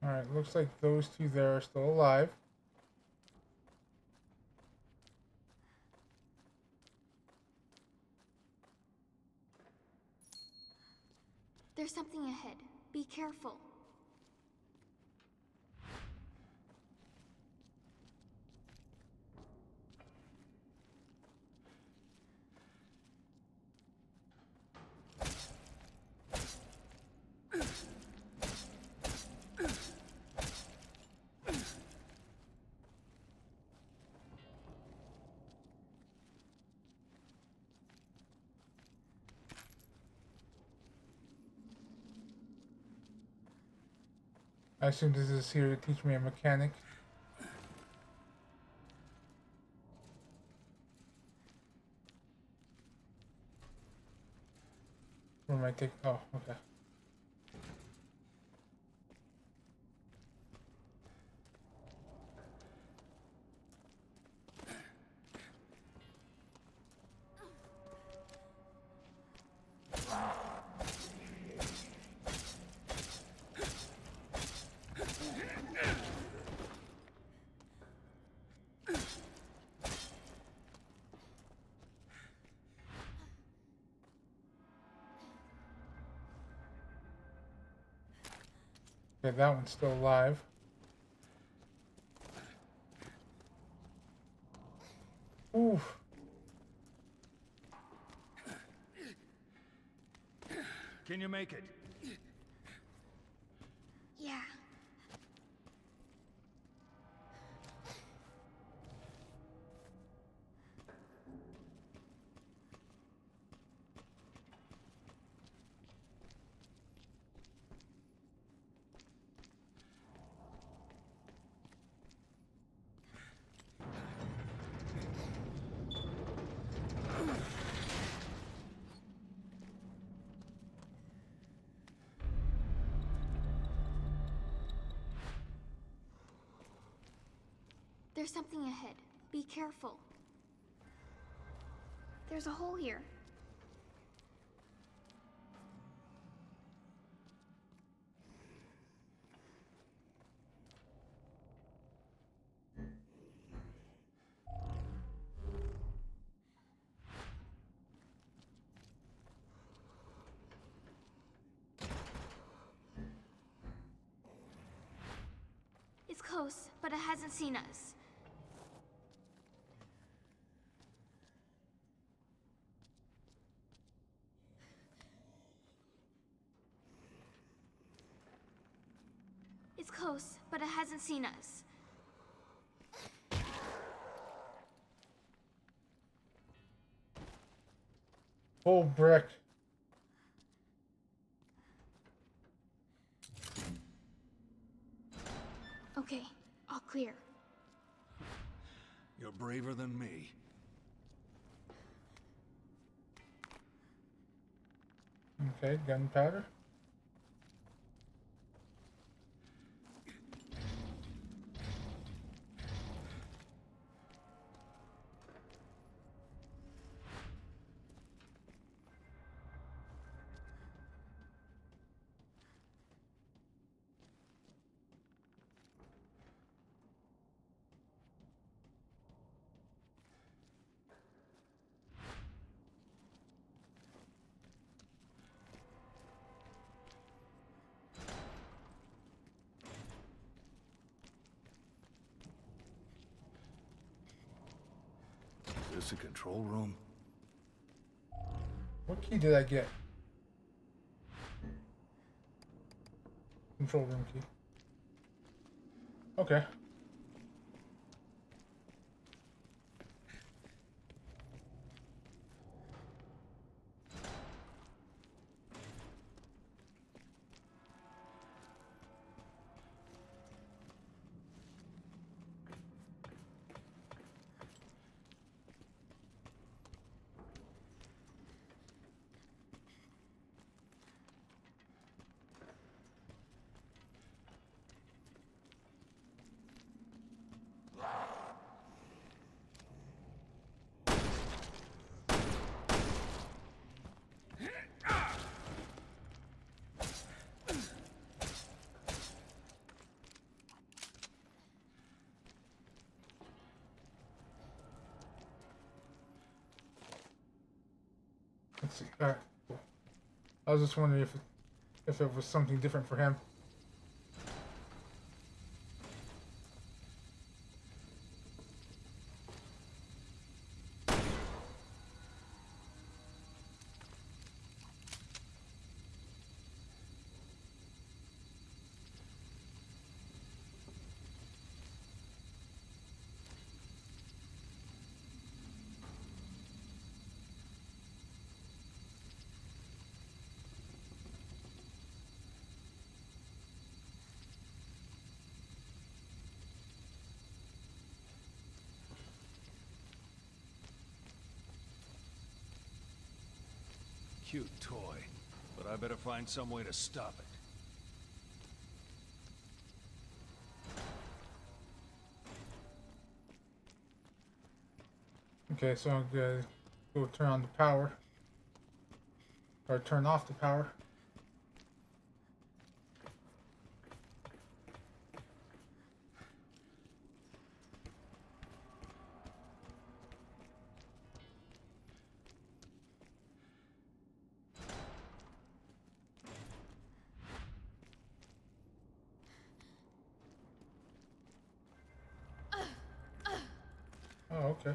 A: Alright, looks like those two there are still alive.
M: There's something ahead. Be careful.
A: I assume this is here to teach me a mechanic. Where am I taking? Oh, okay. Okay, that one's still alive. Oof.
D: Can you make it?
M: Yeah. There's something ahead. Be careful. There's a hole here. It's close, but it hasn't seen us. It's close, but it hasn't seen us.
A: Full brick.
M: clear.
D: You're braver than me.
A: Okay, gunpowder.
D: Is this a control room?
A: What key did I get? Control room key. Okay. Let's see. All right. Cool. I was just wondering if it was something different for him.
D: Cute toy, but I better find some way to stop it.
A: Okay, so I'm gonna go turn on the power. Or turn off the power. Oh, okay.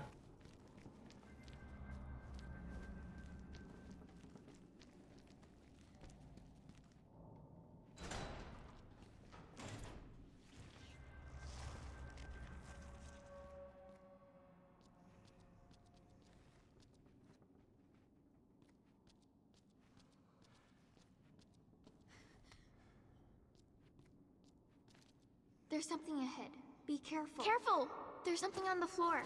M: There's something ahead. Be careful. Careful! There's something on the floor.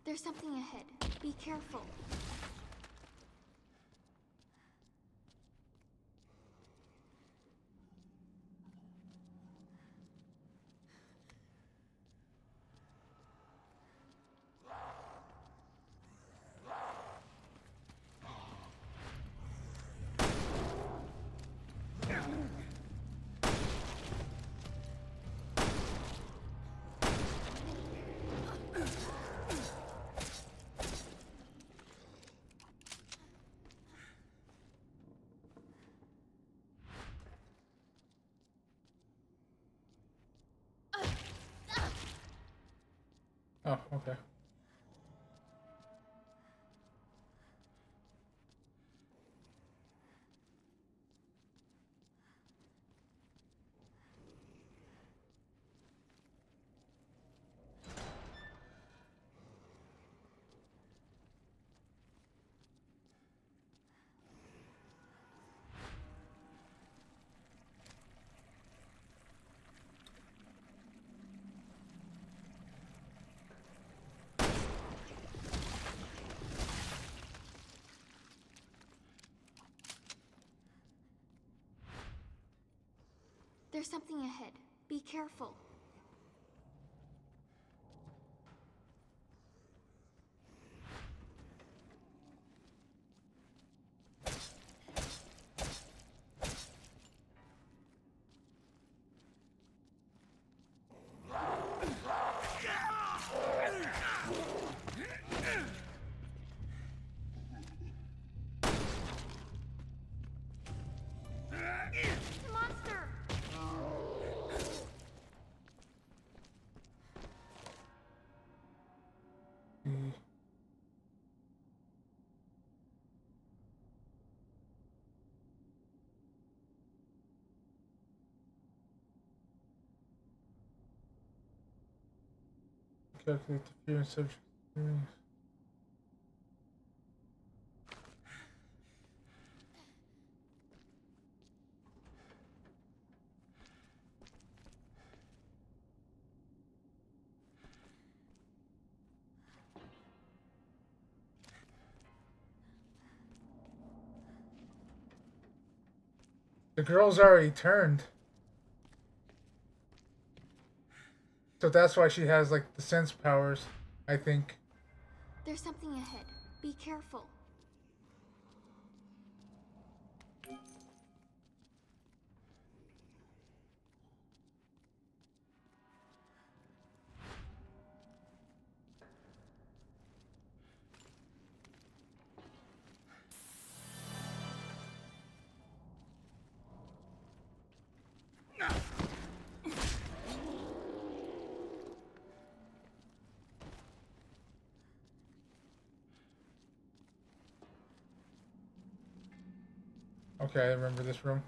M: There's something ahead. Be careful.
A: Oh, okay.
M: There's something ahead. Be careful.
A: Calculate the fear and subject experience. The girl's already turned. So that's why she has like the sense powers, I think.
M: There's something ahead. Be careful.
A: Okay, I remember this room.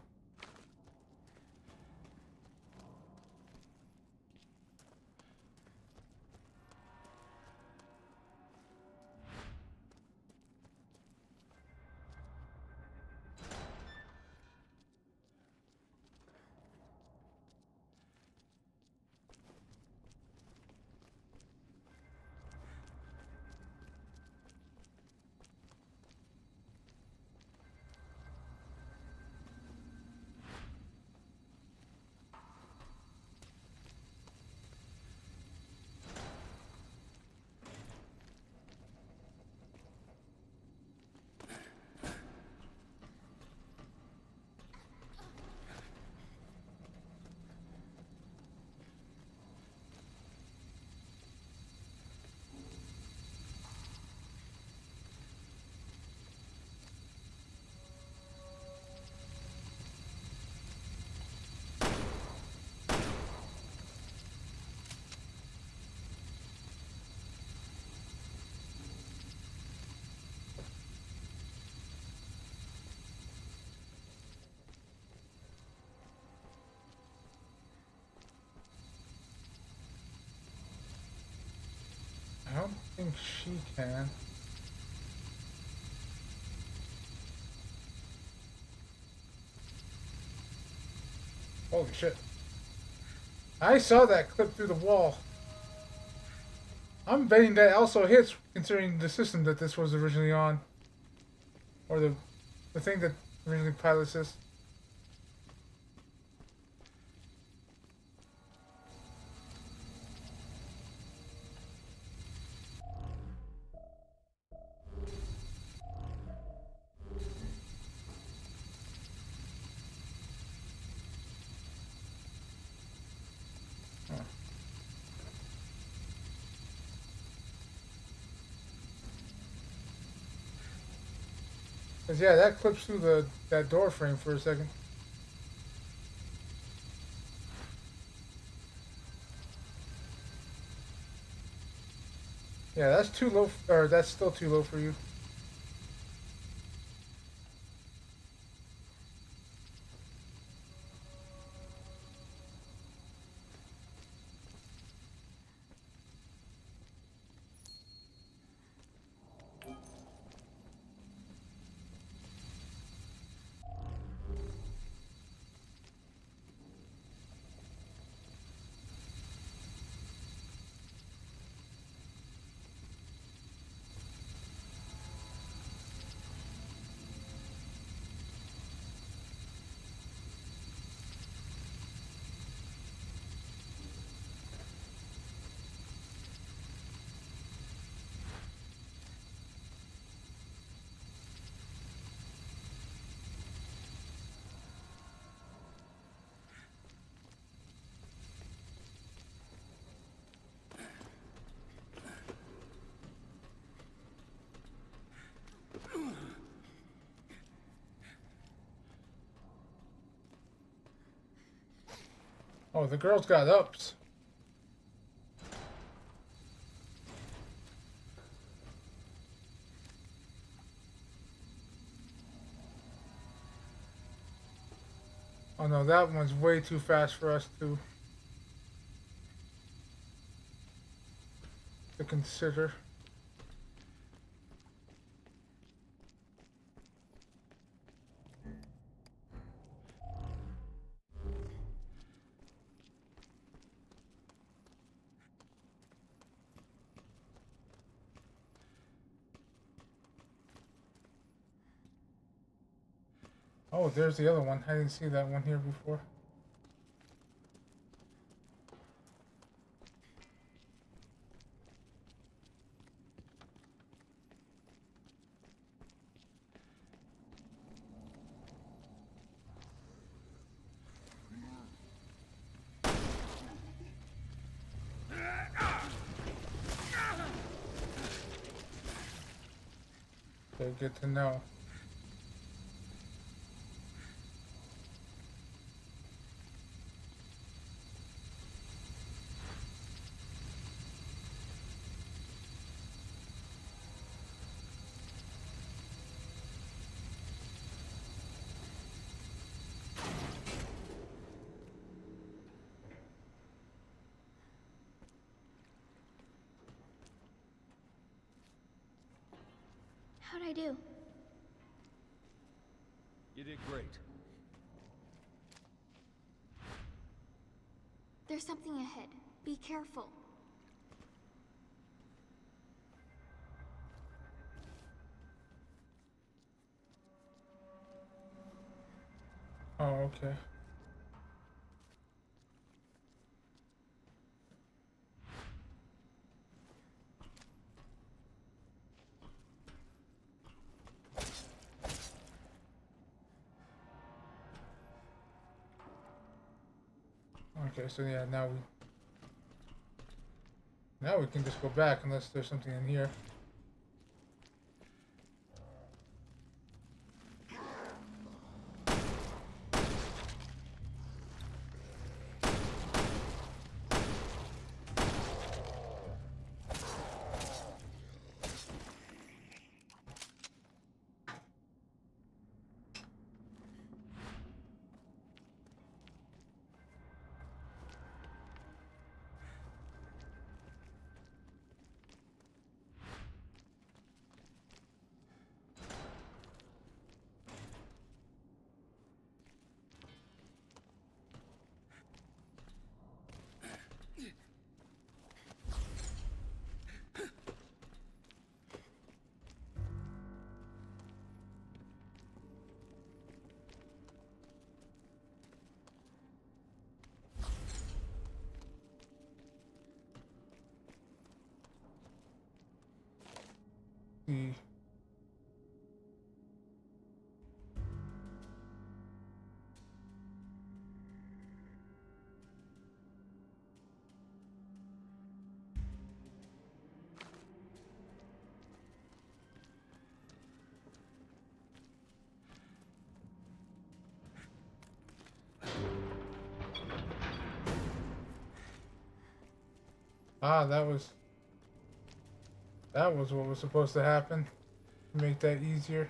A: I don't think she can. Holy shit. I saw that clip through the wall. I'm betting that also hits considering the system that this was originally on. Or the thing that originally pilots this. Cause yeah, that clips through that door frame for a second. Yeah, that's too low, or that's still too low for you. Oh, the girl's got ups. Oh no, that one's way too fast for us to consider. Oh, there's the other one. I didn't see that one here before. Okay, good to know.
M: How'd I do?
D: You did great.
M: There's something ahead. Be careful.
A: Oh, okay. Okay, so yeah, now we can just go back unless there's something in here. See. Ah, that was what was supposed to happen. Make that easier.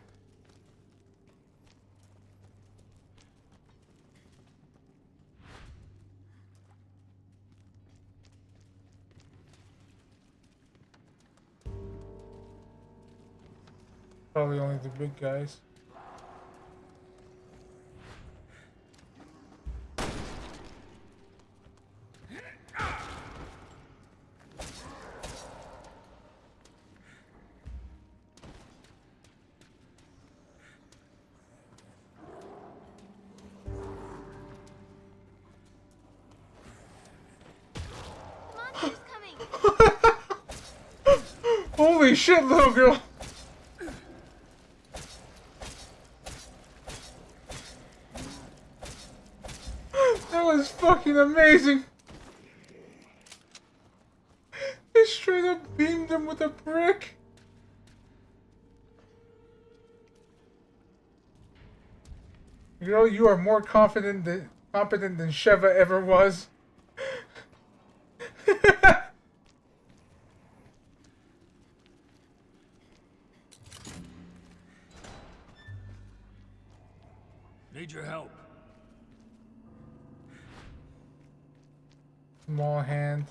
A: Probably only the big guys.
M: Monster's coming!
A: Holy shit, little girl! That was fucking amazing! They straight up beamed him with a brick! Girl, you are more competent than Sheva ever was.
D: your help.
A: Small hand.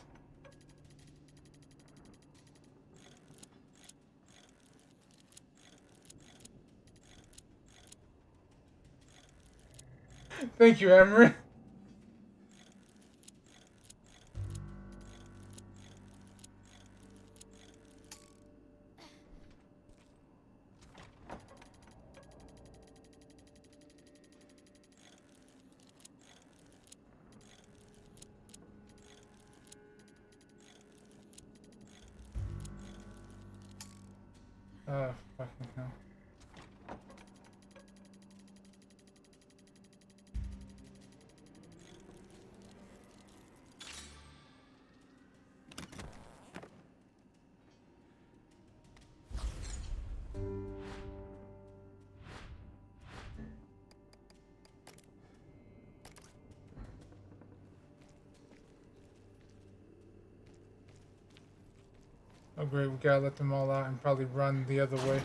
A: Thank you, Emery. Fucking hell. Oh great, we gotta let them all out and probably run the other way.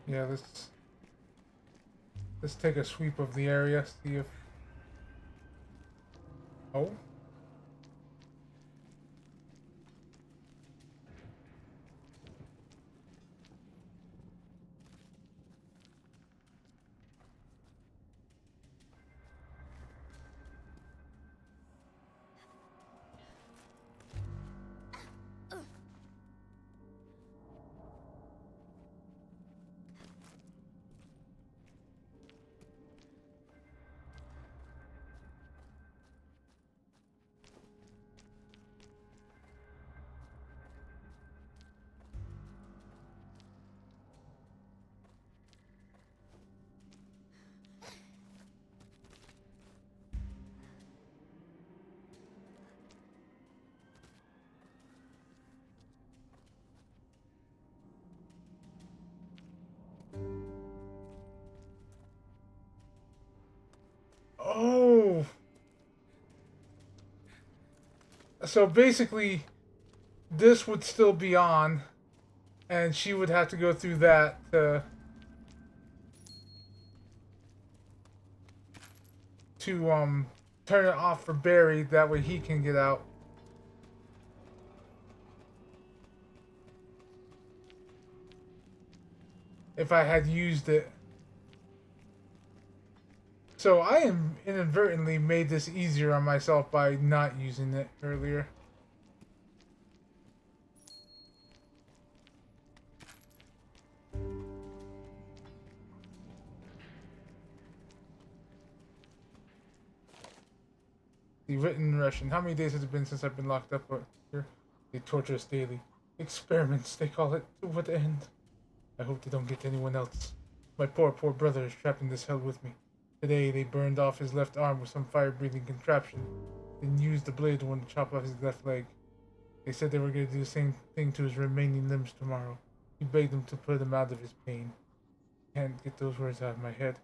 A: Yeah, let's take a sweep of the area, see if... Oh? Oh! So basically, this would still be on, and she would have to go through that to turn it off for Barry, that way he can get out. If I had used it. So I inadvertently made this easier on myself by not using it earlier. The written Russian. How many days has it been since I've been locked up here? They torture us daily. Experiments, they call it. To what end? I hope they don't get to anyone else. My poor brother is trapped in this hell with me. Today, they burned off his left arm with some fire-breathing contraption, then used the blade to chop off his left leg. They said they were going to do the same thing to his remaining limbs tomorrow. He begged them to put him out of his pain. Can't get those words out of my head.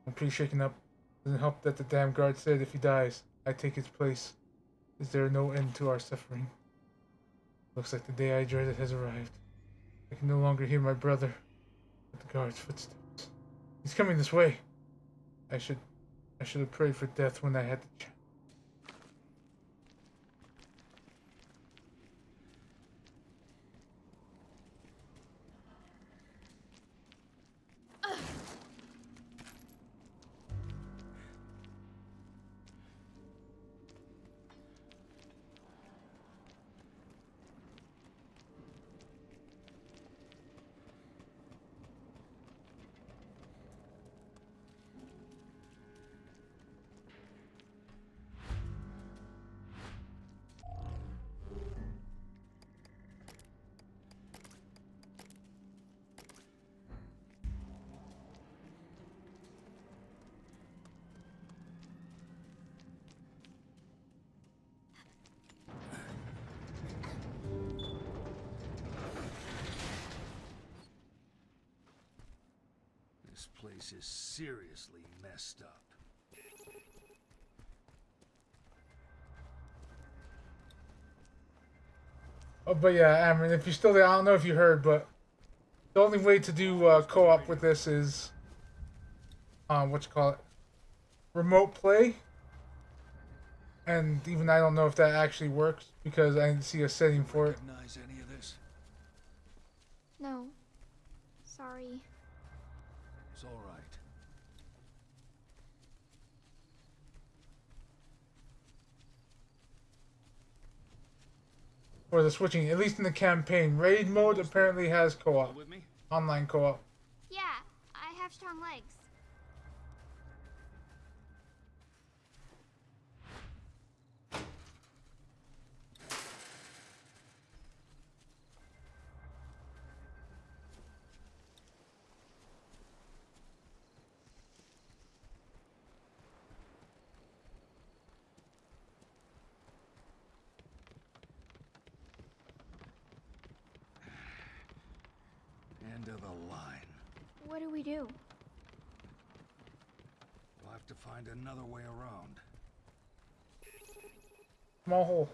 A: I'm pretty shaken up. Doesn't help that the damn guard said if he dies, I take his place. Is there no end to our suffering? Looks like the day I dreaded has arrived. I can no longer hear my brother, but the guard's footsteps. He's coming this way. I should have prayed for death when I had the chance.
D: This place is seriously messed up.
A: Oh, but yeah, Amron, if you're still there, I don't know if you heard, but the only way to do co-op with this is, what you call it, remote play. And even I don't know if that actually works because I didn't see a setting for it.
D: Recognize any of this?
M: No. Sorry.
D: It's all right.
A: For the switching, at least in the campaign, raid mode apparently has co-op,
D: With me?
A: online co-op.
M: Yeah, I have strong legs.
D: End of the line.
M: What do we do?
D: We'll have to find another way around.
A: Small hole.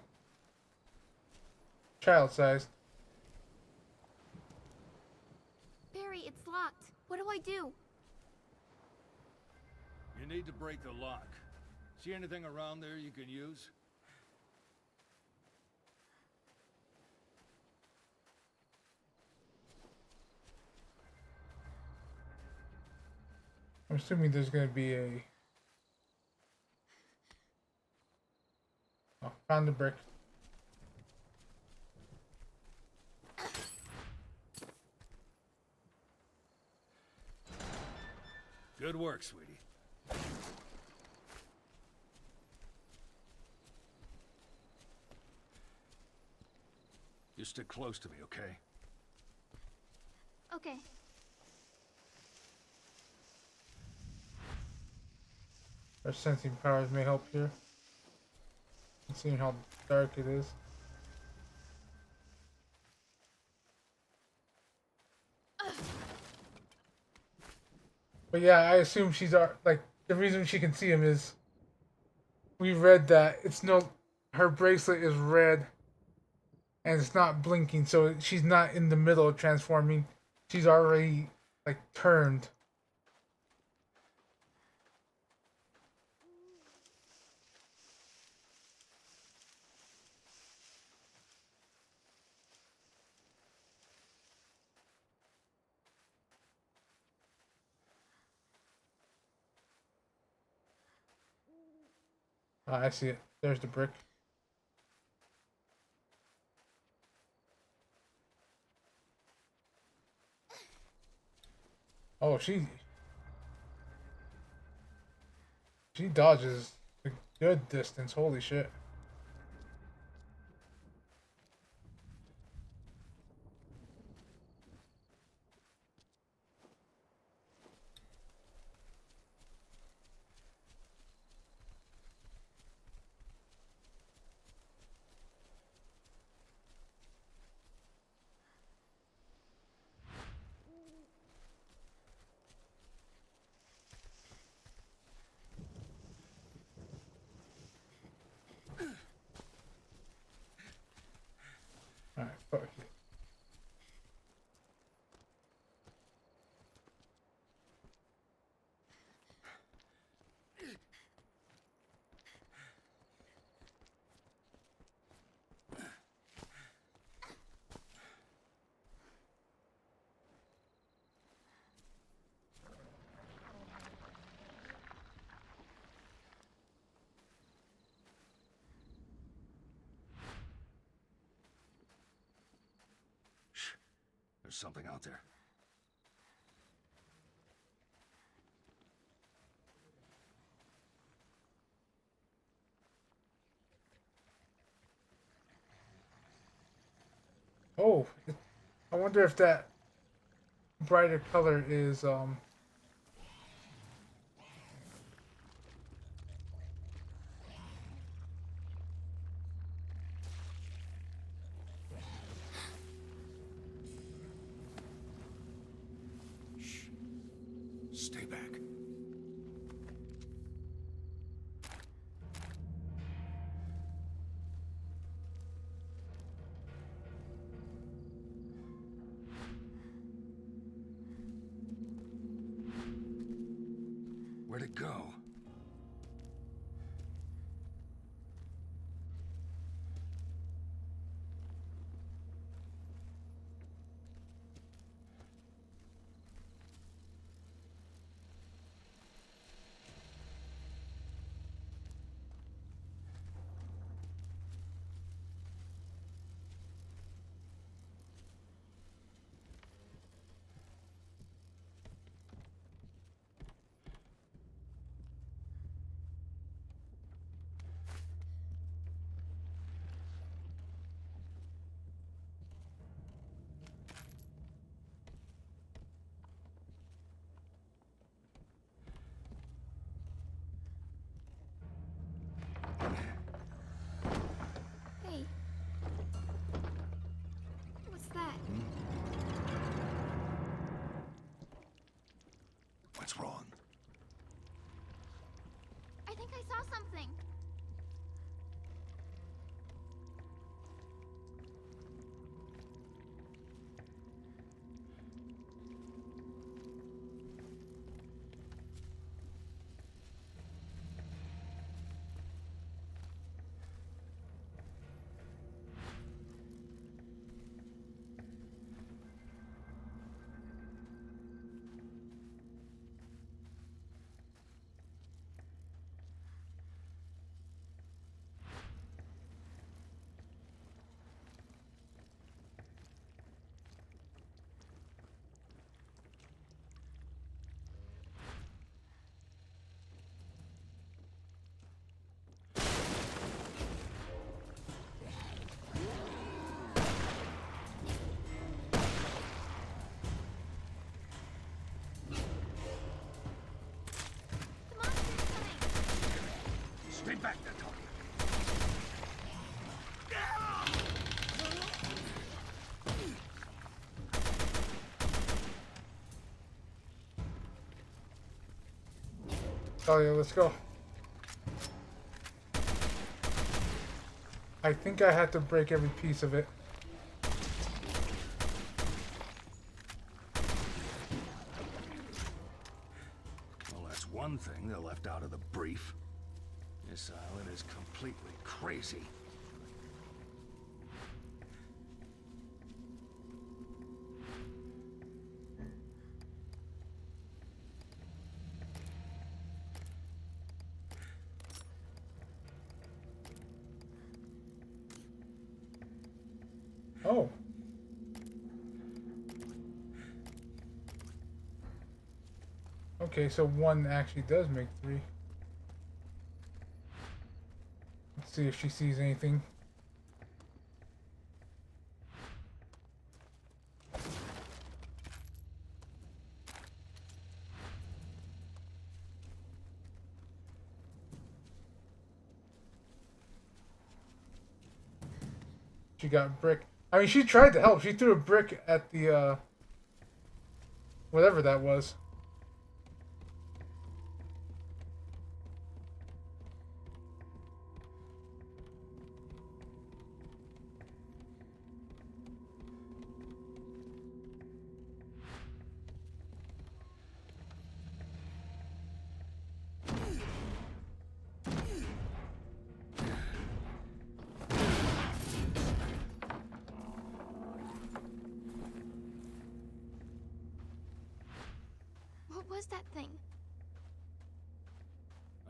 A: Child sized.
M: Barry, it's locked. What do I do?
D: You need to break the lock. See anything around there you can use?
A: I'm assuming there's gonna be a... Oh, found the brick.
D: Good work, sweetie. You stick close to me, okay?
M: Okay.
A: Our sensing powers may help here. Seeing how dark it is. But yeah, I assume she's like the reason she can see him is we read that it's no her bracelet is red and it's not blinking, so she's not in the middle of transforming. She's already like turned. Ah, I see it. There's the brick. Oh, she dodges a good distance. Holy shit. Alright, fuck it.
D: There's something out there.
A: Oh, I wonder if that brighter color is
D: Where'd it go?
M: Hey. What's that?
D: What's wrong?
M: I think I saw something.
D: Stay back there, Tony.
A: Oh yeah, let's go. I think I had to break every piece of it.
D: Well, that's one thing they left out of the brief. This island is completely crazy.
A: Oh. Okay, so one actually does make three. Let's see if she sees anything. She got a brick. I mean, she tried to help. She threw a brick at the, whatever that was.
M: What was that thing?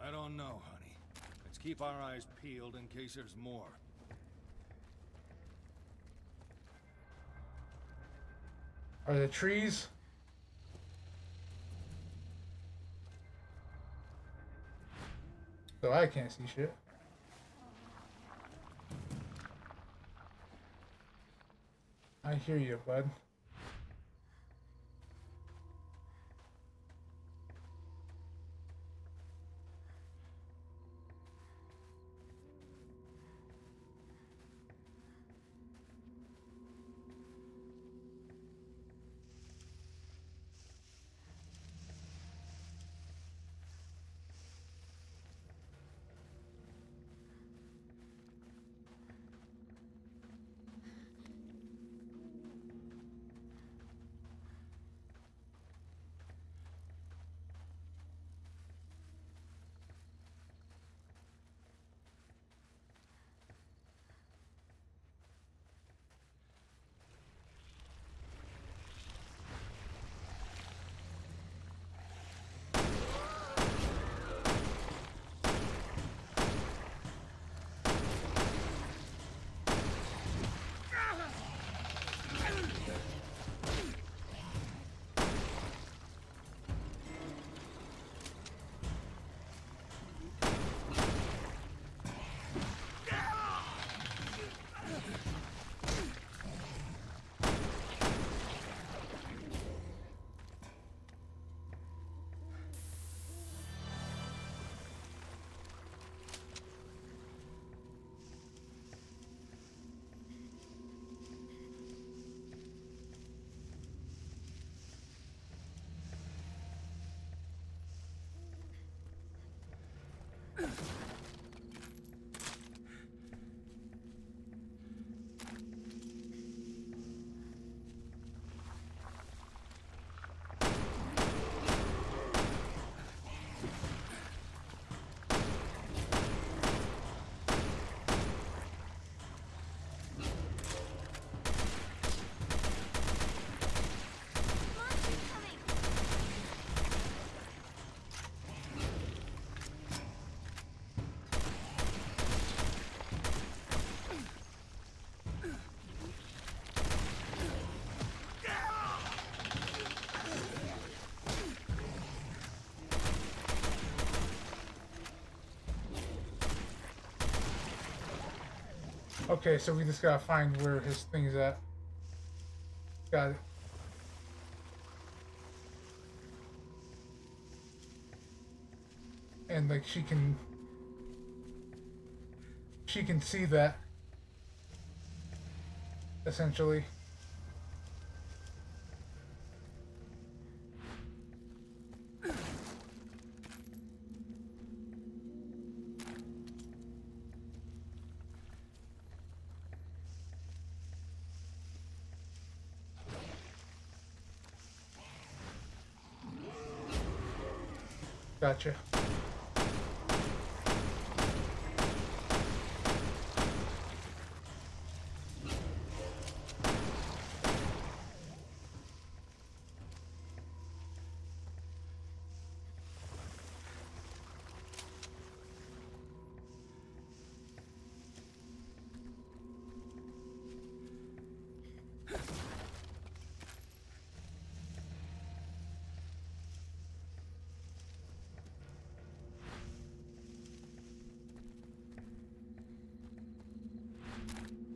D: I don't know, honey. Let's keep our eyes peeled in case there's more.
A: Are there trees? So I can't see shit. I hear you, bud. Okay, so we just gotta find where his thing's at. Got it. And like she can see that essentially. Gotcha.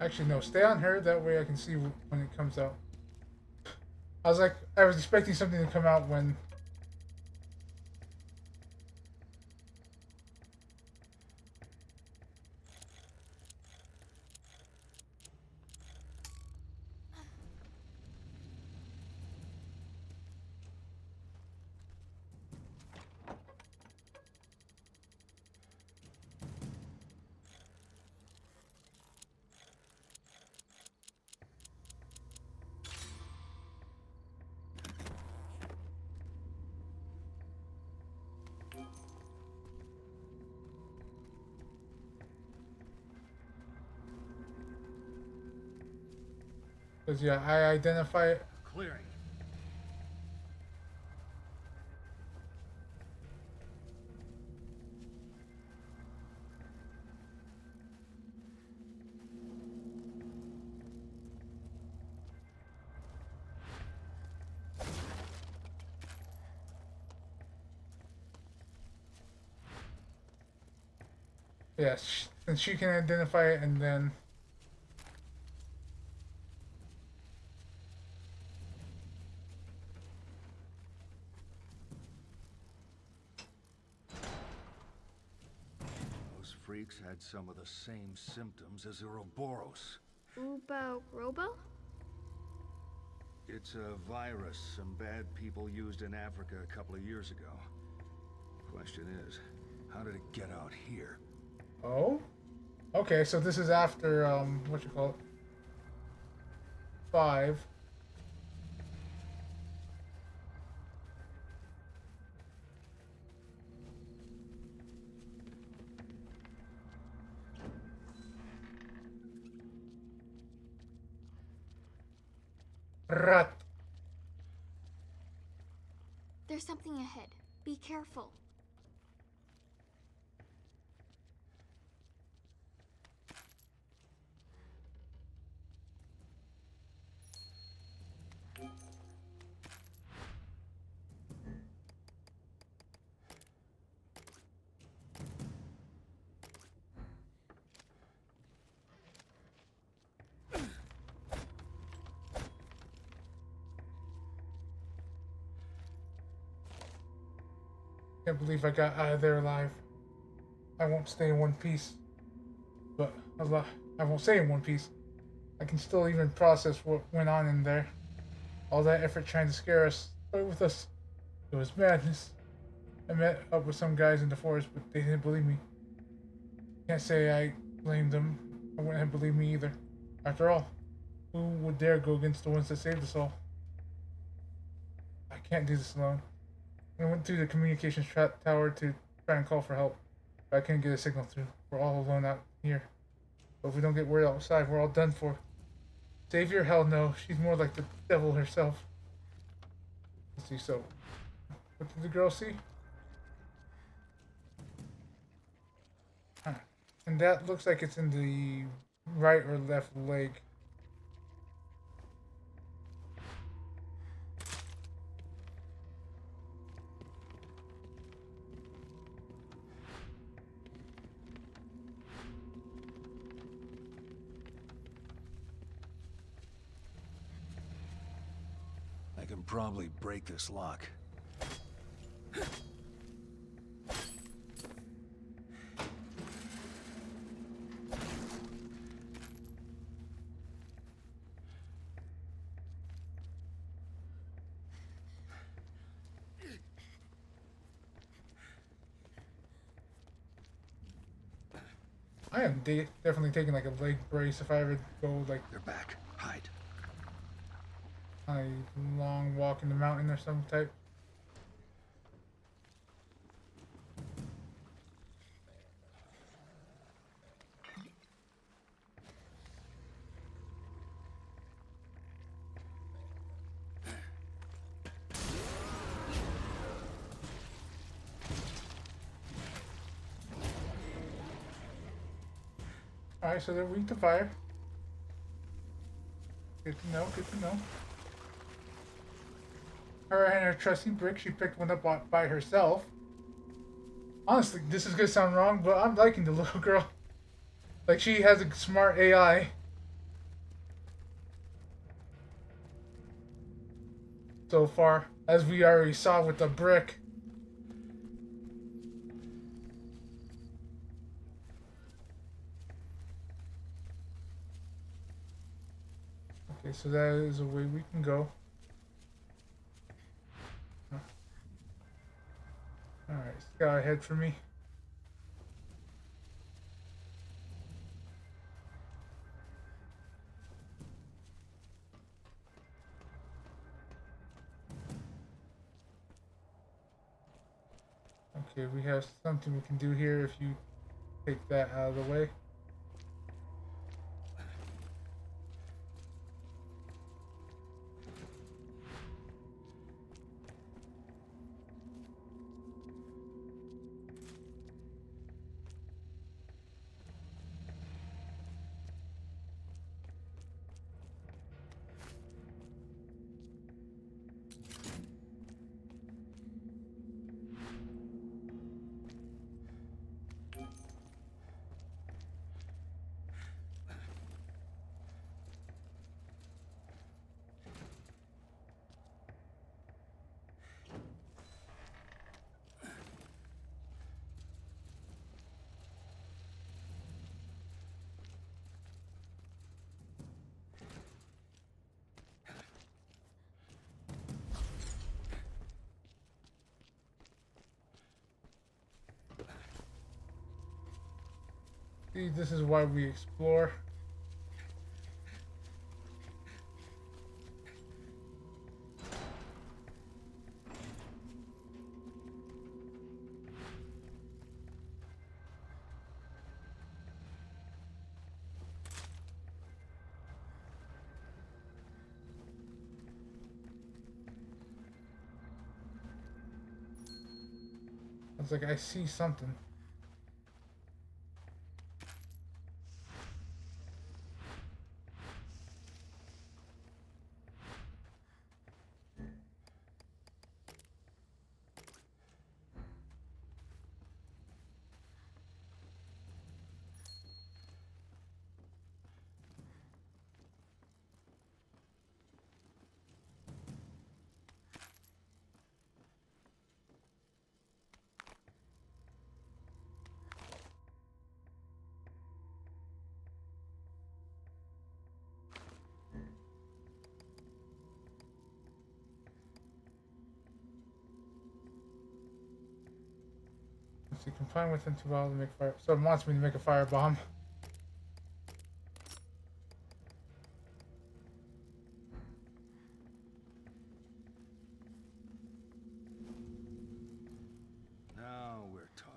A: Actually, no. Stay on her. That way I can see when it comes out. I was expecting something to come out when... Because, yeah, I identify it.
D: Clearing.
A: Yes, and she can identify it, and then...
D: Those freaks had some of the same symptoms as Ouroboros.
M: Robo?
D: It's a virus some bad people used in Africa a couple of years ago. Question is, how did it get out here?
A: Oh? Okay, so this is after, what you call it? 5. Rat.
M: There's something ahead. Be careful.
A: Can't believe I got out of there alive. I won't stay in one piece. But I won't stay in one piece. I can still even process what went on in there. All that effort trying to scare us, play with us. It was madness. I met up with some guys in the forest, but they didn't believe me. Can't say I blamed them. I wouldn't have believed me either. After all, who would dare go against the ones that saved us all? I can't do this alone. I went through the communications tower to try and call for help, but I couldn't get a signal through. We're all alone out here. But if we don't get word outside, we're all done for. Savior? Hell no. She's more like the devil herself. Let's see, so... What did the girl see? Huh. And that looks like it's in the right or left leg.
C: can probably break this lock.
A: I am definitely taking like a leg brace if I ever go like
C: They're back. Hide.
A: on a long walk in the mountain or some type. Alright, so they're weak to fire. Good to know, good to know. Her and her trusty brick, she picked one up by herself. Honestly, this is gonna sound wrong, but I'm liking the little girl. Like, she has a smart AI. So far, as we already saw with the brick. Okay, so that is a way we can go. Alright, scout ahead for me. Okay, we have something we can do here if you take that out of the way. See, this is why we explore. It's like I see something. So you can find within 2 hours to make fire. So it wants me to make a fire bomb.
C: Now we're talking.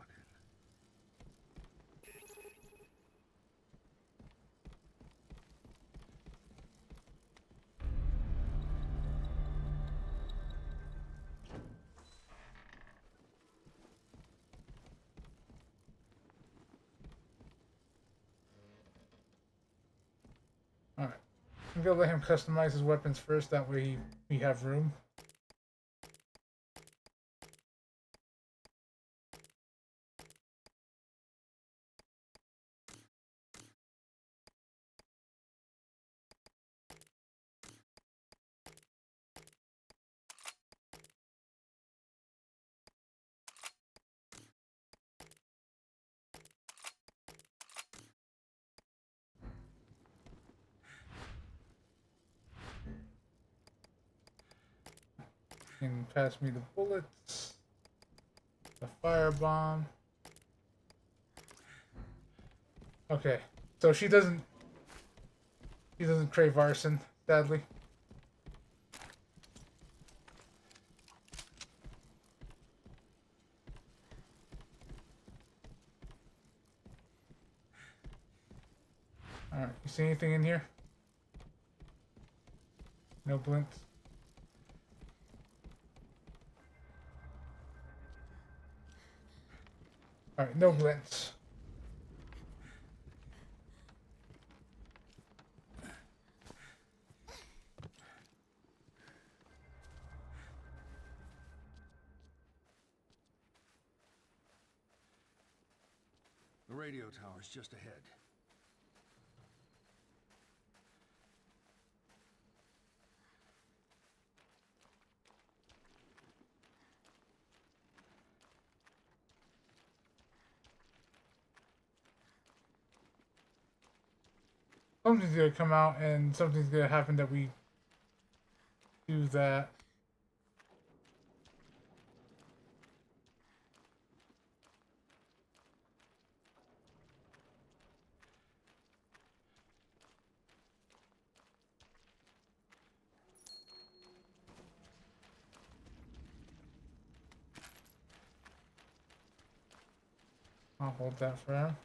A: Alright. I'm gonna let him customize his weapons first, that way we have room. can pass me the bullets. The firebomb. Okay, so she doesn't crave arson, sadly. Alright, you see anything in here? No blinks. Alright, no blinks.
C: The radio tower's just ahead.
A: Something's gonna come out and something's gonna happen that we do that. I'll hold that for him.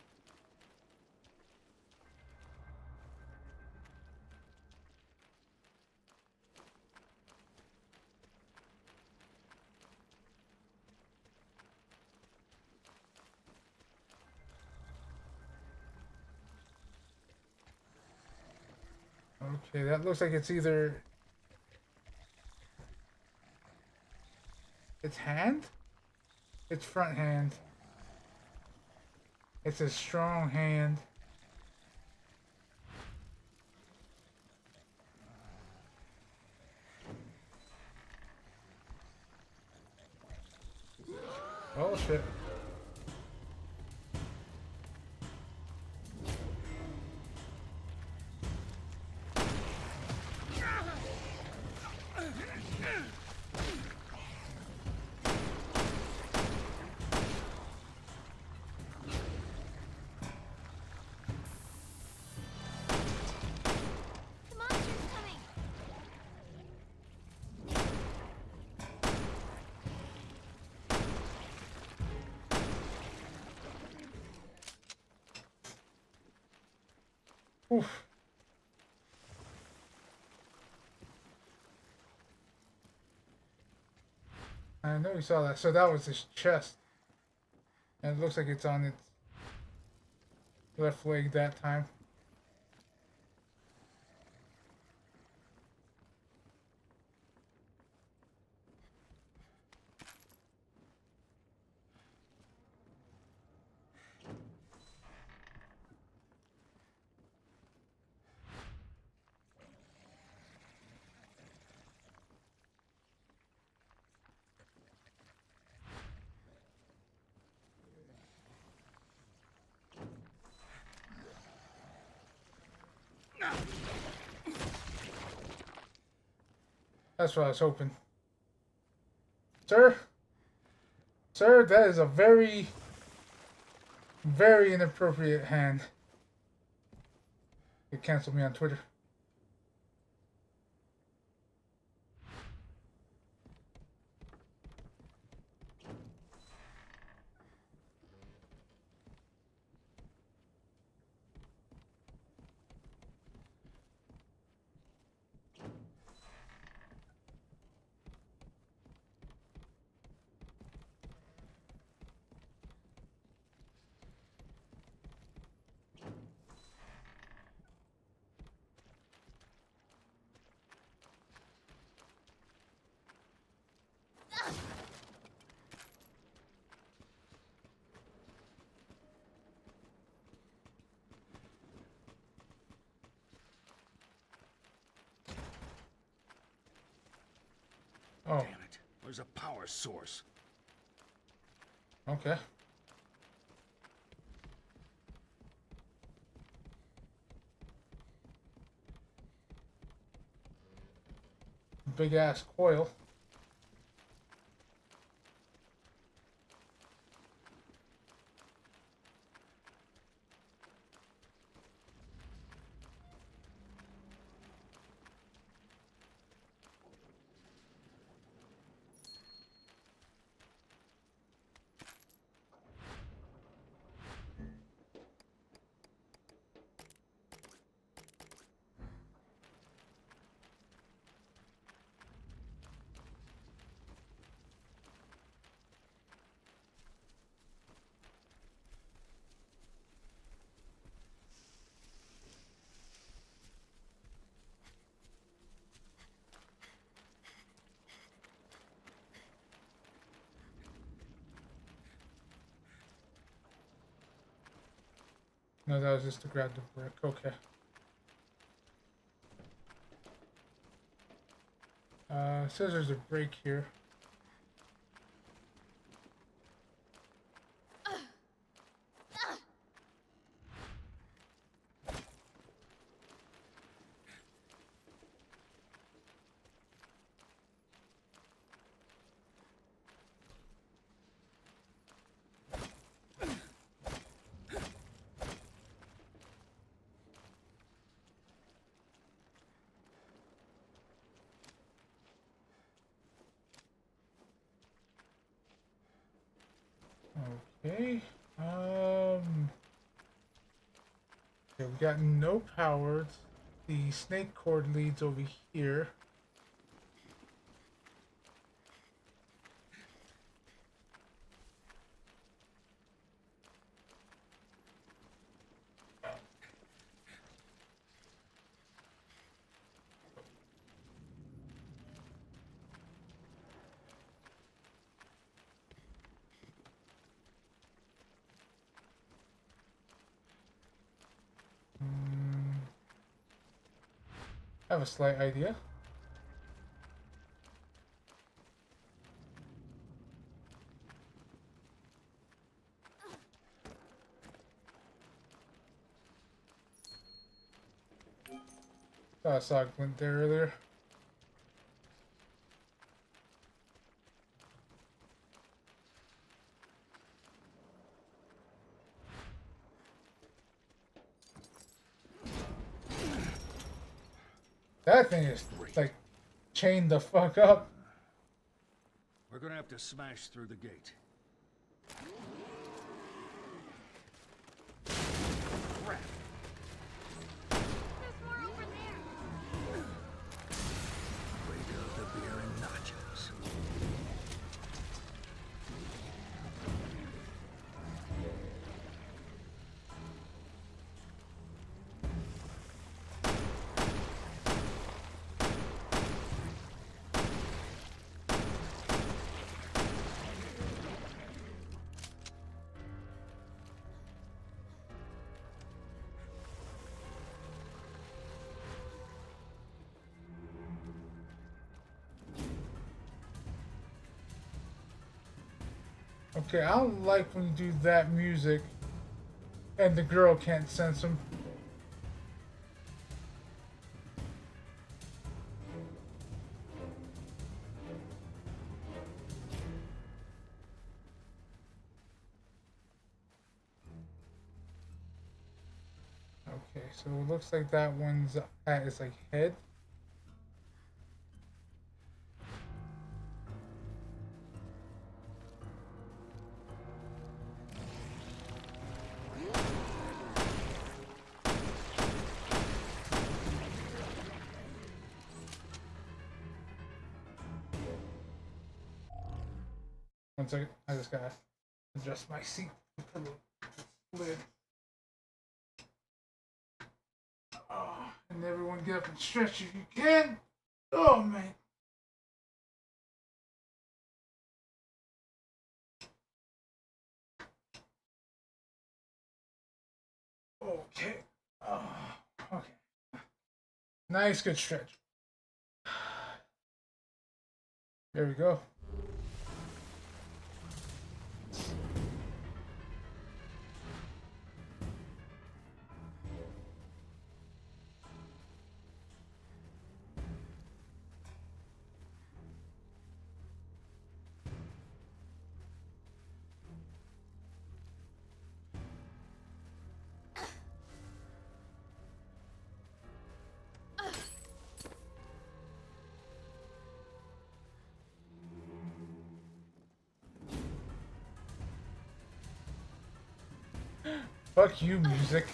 A: Okay, that looks like it's either its hand? Its front hand. It's a strong hand. Oh shit. Oof. I know you saw that. So that was his chest. And it looks like it's on its left leg that time. That's what I was hoping. Sir? Sir, that is a very, very inappropriate hand. You canceled me on Twitter. Oh.
C: Damn it. There's a power source.
A: Okay. Big ass coil. No, that was just to grab the brick. Okay. It says there's a break here. Okay. Okay, we got no power. The snake cord leads over here. I have a slight idea. I saw a glint there earlier. That thing is like chained the fuck up.
C: We're gonna have to smash through the gate. Crap.
I: There's more over there.
C: Way go the beer and nachos.
A: Okay, I don't like when you do that music and the girl can't sense them. Okay, so it looks like that one's at its like head. One second, I just gotta adjust my seat for the lid. Oh, and everyone get up and stretch if you can. Oh man. Okay. Oh, okay. Nice, good stretch. There we go. Fuck you, music.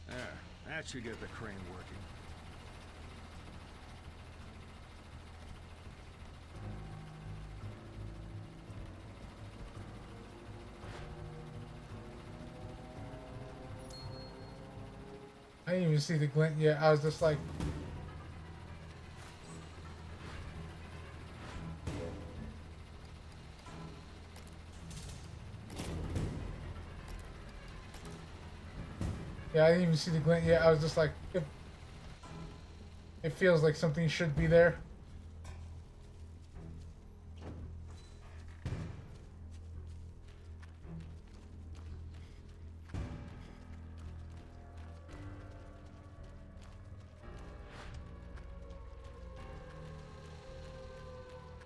C: There, that should get the crane working.
A: I didn't even see the glint yet. I was just like... Yeah, I didn't even see the glint yet. I was just like... It feels like something should be there.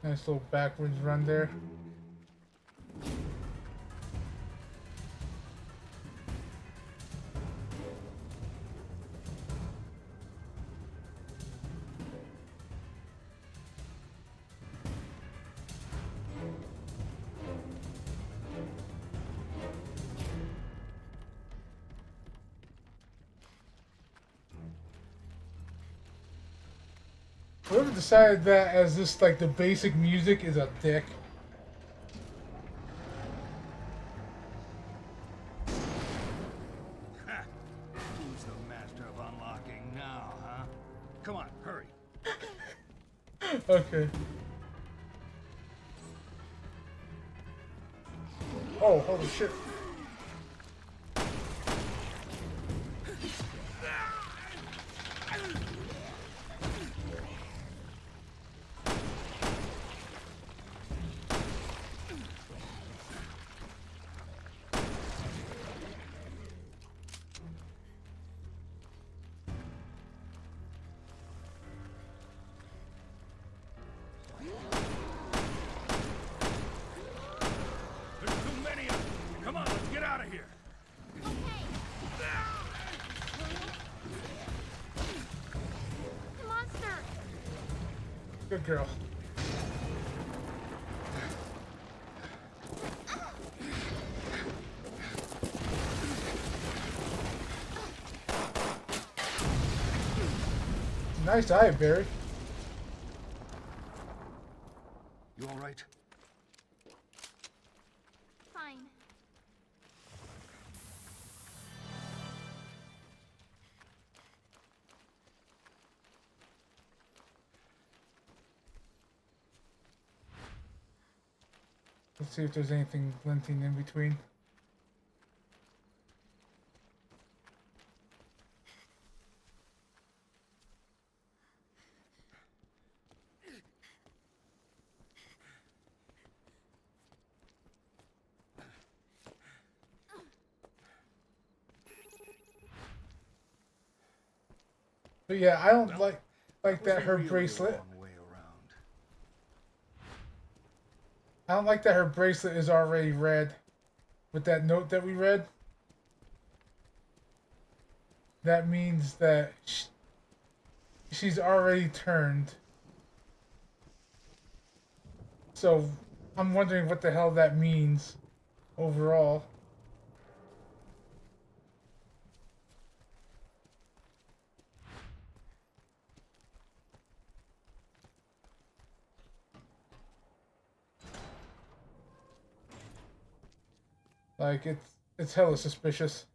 A: Nice little backwards run there. Whoever decided that as this, like, the basic music is a dick.
D: Who's the master of unlocking now, huh? Come on, hurry.
A: Okay. Oh, holy shit.
D: There's too many of them. Come on, let's get out of here.
M: Monster!
A: Good girl. Nice eye, Barry.
D: You all right?
M: Fine.
A: Let's see if there's anything glinting in between. But yeah, I don't like that her bracelet. I don't like that her bracelet is already red. With that note that we read. That means that she's already turned. So I'm wondering what the hell that means overall. Like, it's hella suspicious.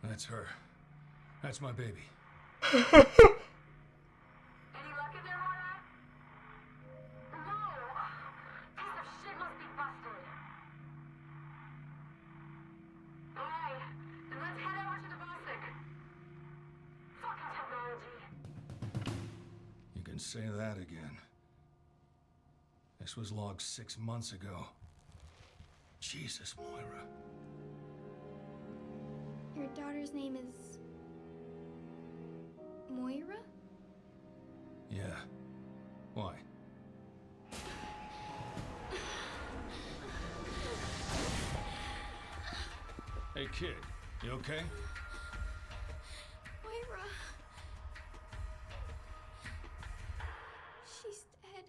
D: That's her. That's my baby.
I: Any luck in there, Moira? No! Piece of shit must be busted. Alright, then let's head over to the Bostic. Fucking technology.
D: You can say that again. This was logged 6 months ago. Jesus, Moira.
M: Your daughter's name is... Moira?
D: Yeah. Why? Hey, kid. You okay?
M: Moira. She's dead.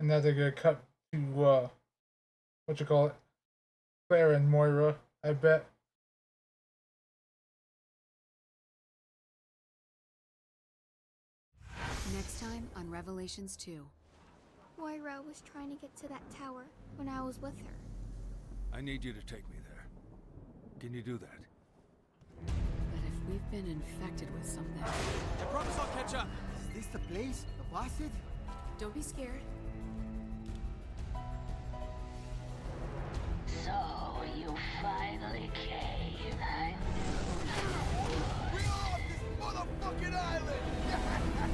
A: And now they're gonna cut to what you call it, Claire and Moira, I bet.
E: Next time on Revelations 2.
M: Moira was trying to get to that tower when I was with her.
D: I need you to take me there. Can you do that?
E: But if we've been infected with something...
F: I promise I'll catch up.
N: Is this the place? The Placid?
E: Don't be scared.
I: So, you finally came. I
N: We're off this motherfucking island!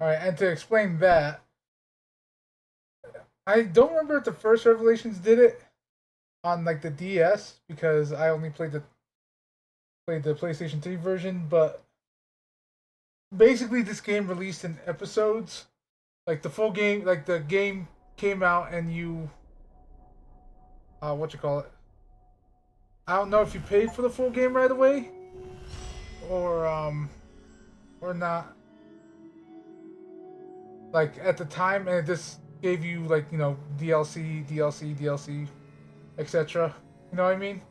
A: Alright, and to explain that, I don't remember if the first Revelations did it on like the DS because I only played the PlayStation 3 version, but basically this game released in episodes. Like the full game, like the game came out and you what you call it? I don't know if you paid for the full game right away or not. Like at the time, and it just gave you like, you know, DLC, etc. You know what I mean?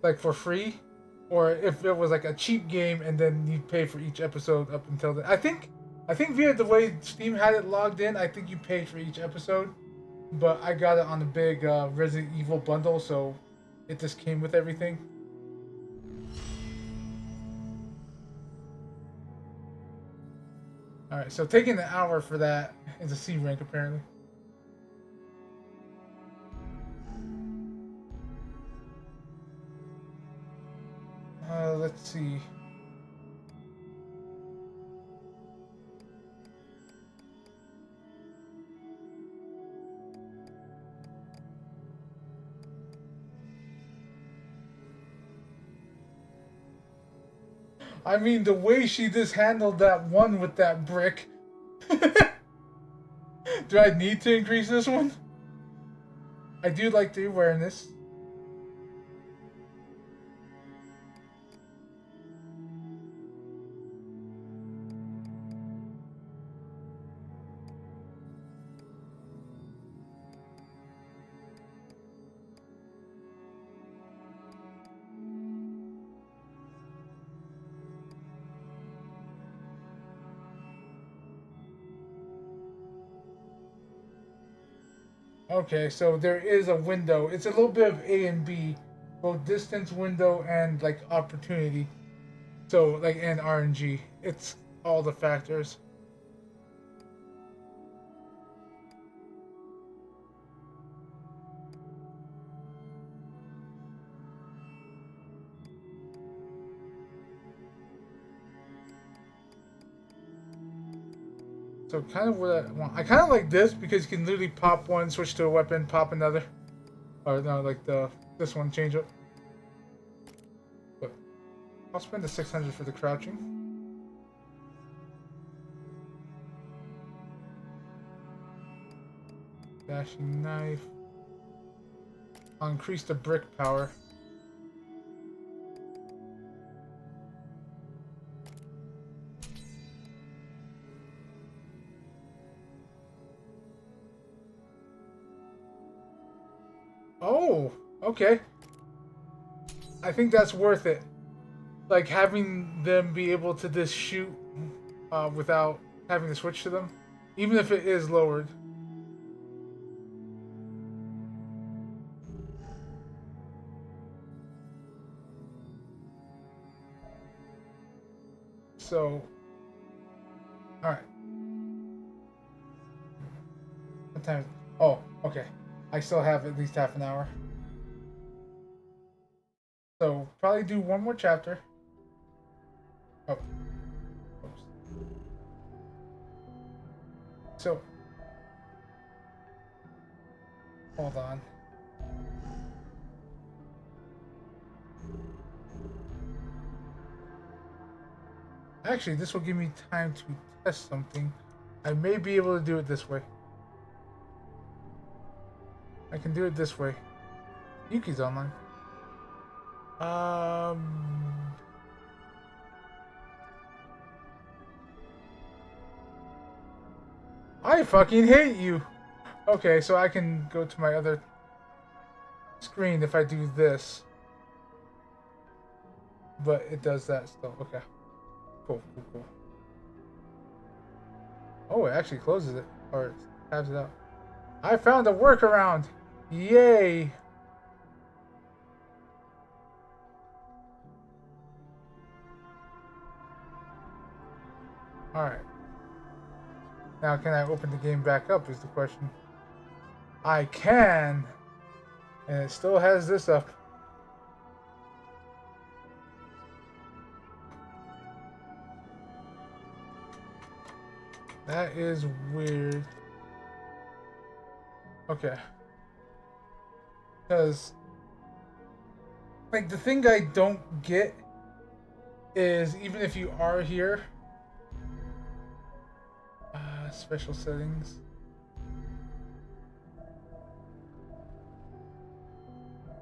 A: Like for free, or if it was like a cheap game and then you pay for each episode up until then. I think via the way Steam had it logged in, I think you paid for each episode, but I got it on the big Resident Evil bundle, so it just came with everything. Alright, so taking an hour for that is a C rank apparently. Let's see. I mean, the way she just handled that one with that brick. Do I need to increase this one? I do like the awareness. Okay, so there is a window. It's a little bit of A and B, both distance, window, and like opportunity. So like and RNG. It's all the factors. So kind of what I want. I kind of like this because you can literally pop one, switch to a weapon, pop another. Or no, like this one, change it. But I'll spend the 600 for the crouching. Dashing knife. I'll increase the brick power. Oh, okay. I think that's worth it. Like having them be able to just shoot without having to switch to them, even if it is lowered. So, all right. What time? Oh, okay. I still have at least half an hour. So, probably do one more chapter. Oh. Oops. So. Hold on. Actually, this will give me time to test something. I may be able to do it this way. I can do it this way. Yuki's online. I fucking hate you. Okay, so I can go to my other screen if I do this. But it does that still. Okay. Cool. Oh, it actually closes it. Or it tabs it out. I found a workaround. Yay. Alright. Now can I open the game back up is the question. I can. And it still has this up. That is weird. Okay. Because, like, the thing I don't get is even if you are here, special settings.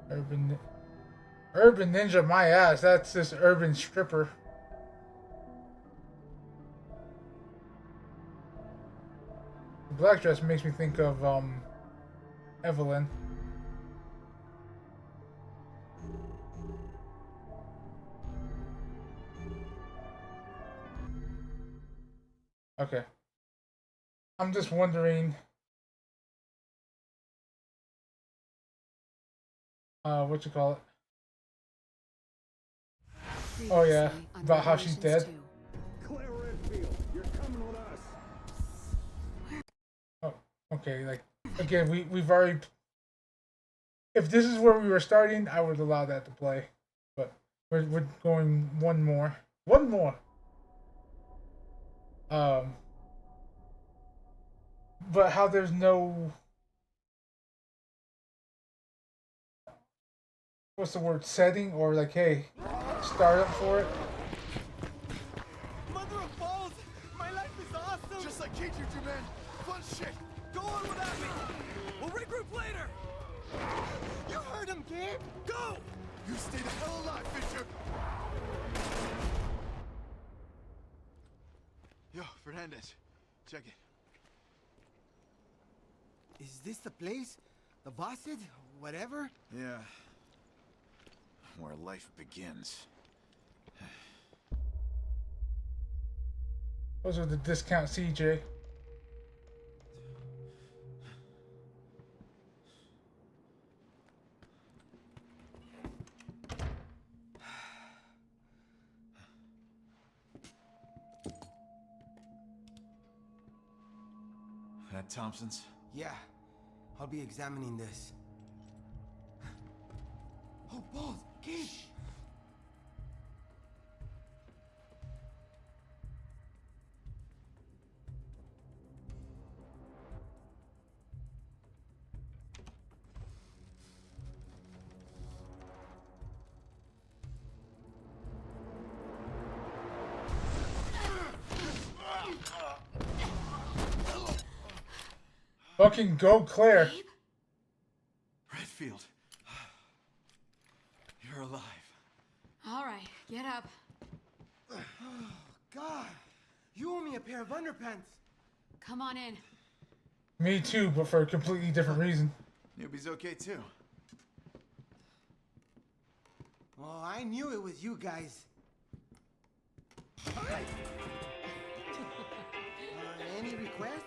A: Urban Ninja, my ass. That's this urban stripper. The black dress makes me think of Evelyn. Okay. I'm just wondering what you call it? Oh yeah, about how she's dead.
H: Claire Redfield, you're coming with us.
A: Oh, okay, like again, we've already, if this is where we were starting, I would allow that to play. But we're going one more. But how there's no, what's the word, setting, or like, hey, start up for it.
N: Mother of balls! My life is awesome! Just like KG2, man. Fun shit. Go on without me. We'll regroup later. You heard him, kid. Go! You stay the hell alive, Fisher. Yo, Fernandez. Check it.
O: Is this the place? The Basset? Whatever?
C: Yeah. Where life begins.
A: Those are the discount CJ.
C: That Thompson's?
O: Yeah. I'll be examining this. Oh, balls! Kid!
A: Fucking go, Claire.
C: Redfield. You're alive.
E: All right, get up.
O: Oh, God. You owe me a pair of underpants.
E: Come on in.
A: Me too, but for a completely different reason.
C: Newbie's okay too.
O: Oh, I knew it was you guys. Any requests?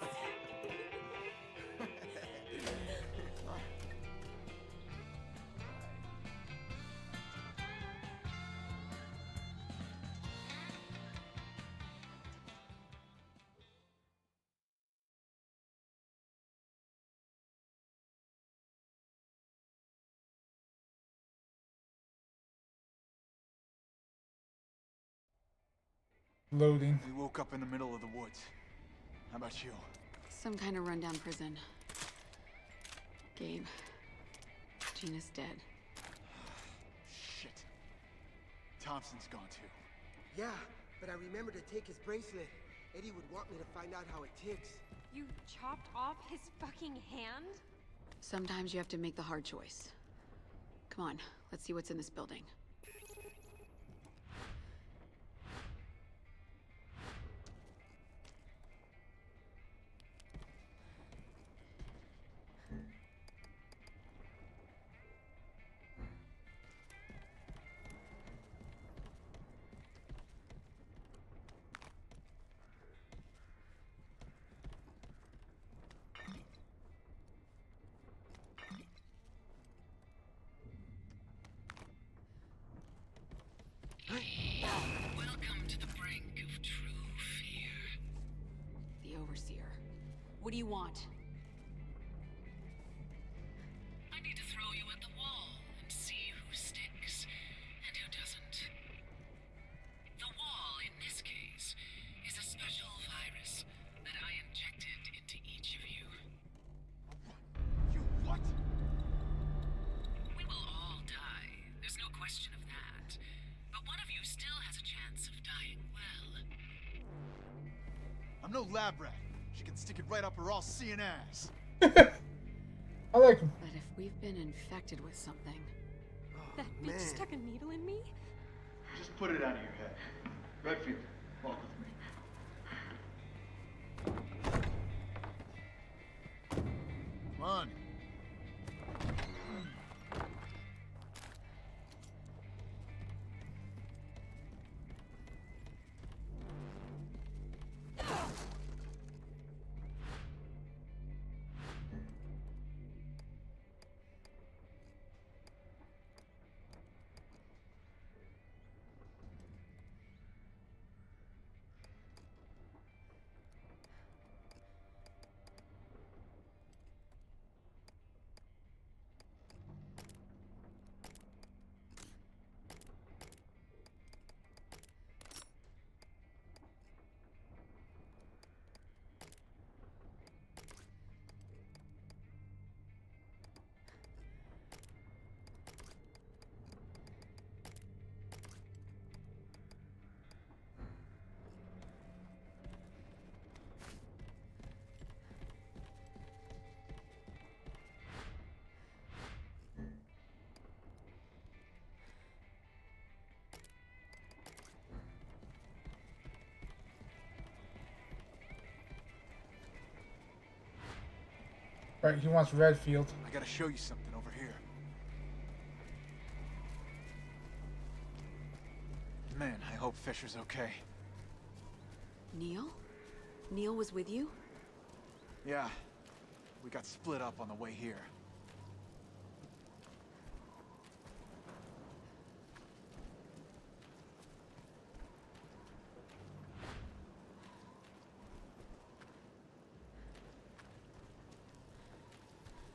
A: Loading.
C: We woke up in the middle of the woods. How about you?
E: Some kind of rundown prison. Gabe. Gina's dead.
C: Shit. Thompson's gone too.
O: Yeah, but I remember to take his bracelet. Eddie would want me to find out how it ticks.
K: You chopped off his fucking hand?
E: Sometimes you have to make the hard choice. Come on, let's see what's in this building. What do you want?
J: I need to throw you at the wall and see who sticks and who doesn't. The wall, in this case, is a special virus that I injected into each of you.
N: You what?
J: We will all die. There's no question of that. But one of you still has a chance of dying well.
N: I'm no lab rat. She can stick it right up her all-seeing ass.
A: I like him.
E: But if we've been infected with something...
K: That bitch stuck a needle in me?
N: Just put it out of your head. Redfield, walk with me. Come on.
A: Right, he wants Redfield.
N: I gotta show you something over here. Man, I hope Fisher's okay.
E: Neil? Neil was with you?
N: Yeah, we got split up on the way here.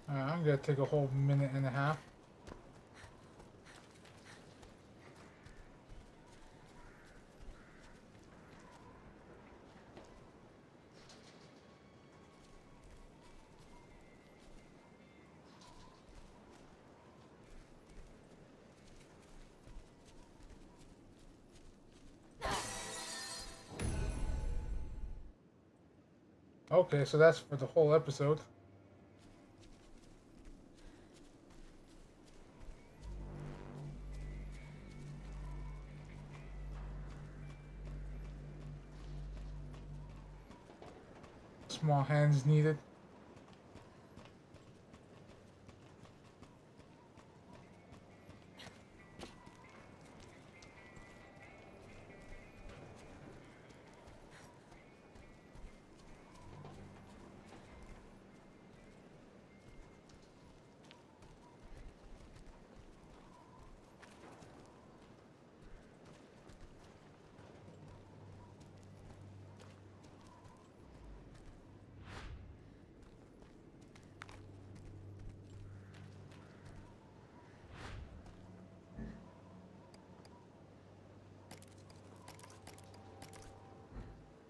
A: Alright, I'm gonna take a whole minute and a half. Okay, so that's for the whole episode. Small hands needed.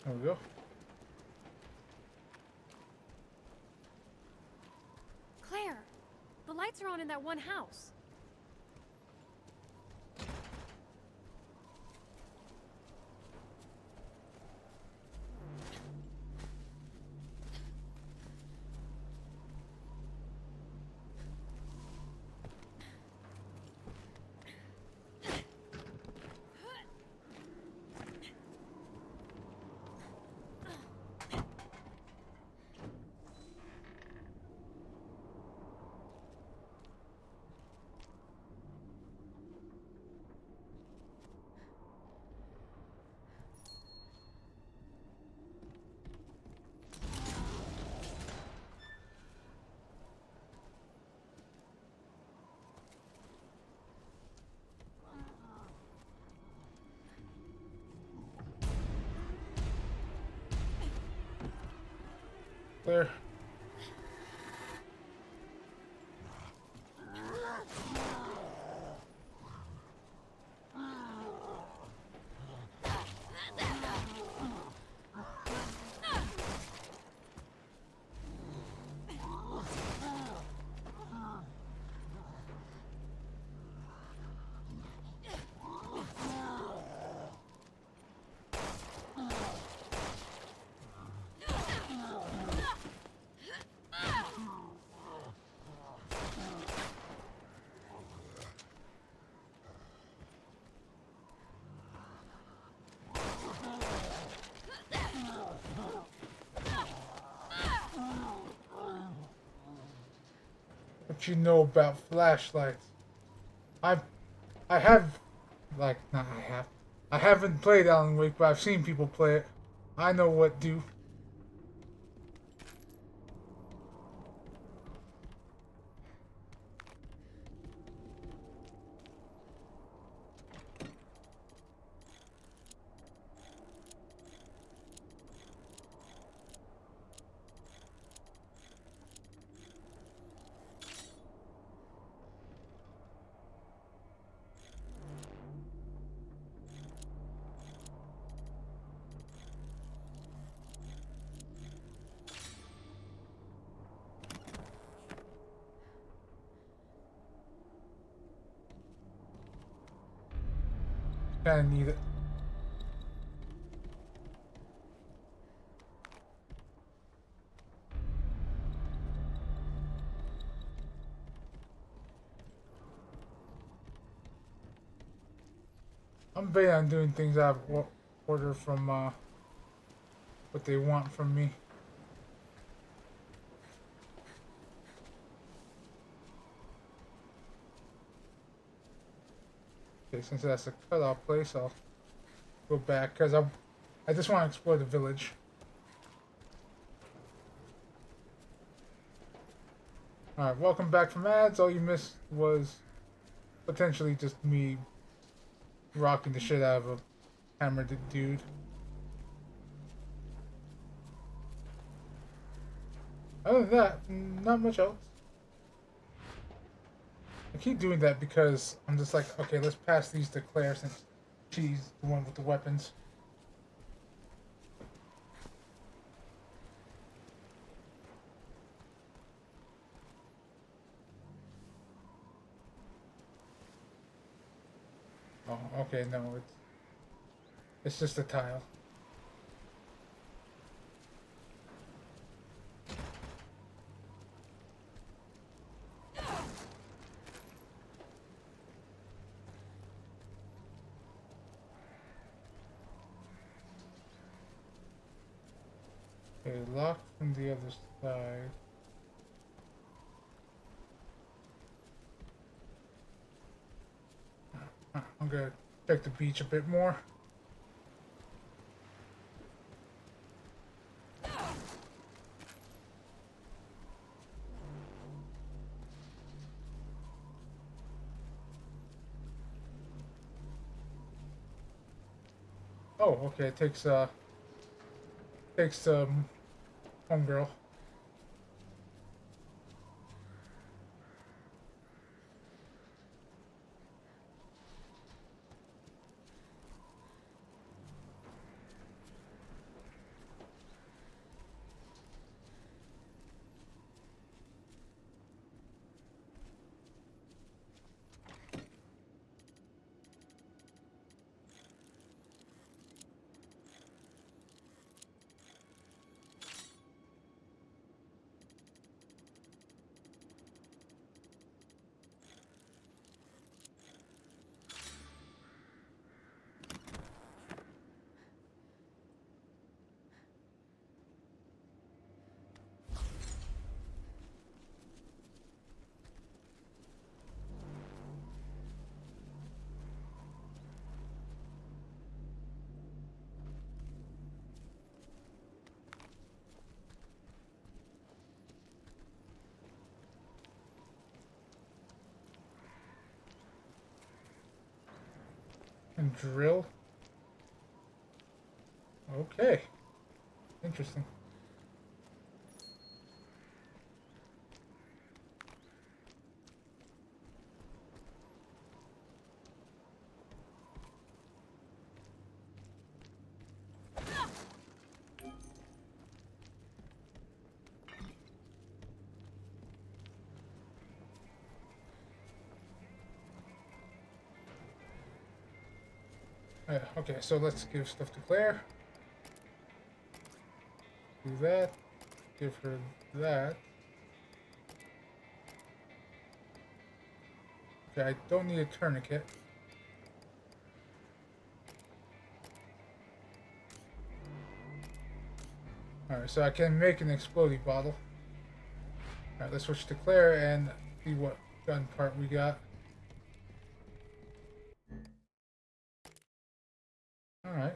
A: There we go.
K: Claire, the lights are on in that one house.
A: Claire. What you know about flashlights? I have, like, not I have. I haven't played Alan Wake, but I've seen people play it. I know what do. Kinda need it. I'm big on doing things out of order from what they want from me. Okay, since that's a cutoff place, I'll go back because I just want to explore the village. Alright, welcome back from ads. All you missed was potentially just me rocking the shit out of a hammered dude. Other than that, not much else. I keep doing that because I'm just like, okay, let's pass these to Claire since she's the one with the weapons. Oh, okay, no, it's just a tile. Okay, locked from the other side. I'm gonna check the beach a bit more. Oh, okay, it takes homegirl. And drill. Okay. Interesting. Yeah, okay, so let's give stuff to Claire. Do that. Give her that. Okay, I don't need a tourniquet. Alright, so I can make an exploding bottle. Alright, let's switch to Claire and see what gun part we got. Alright.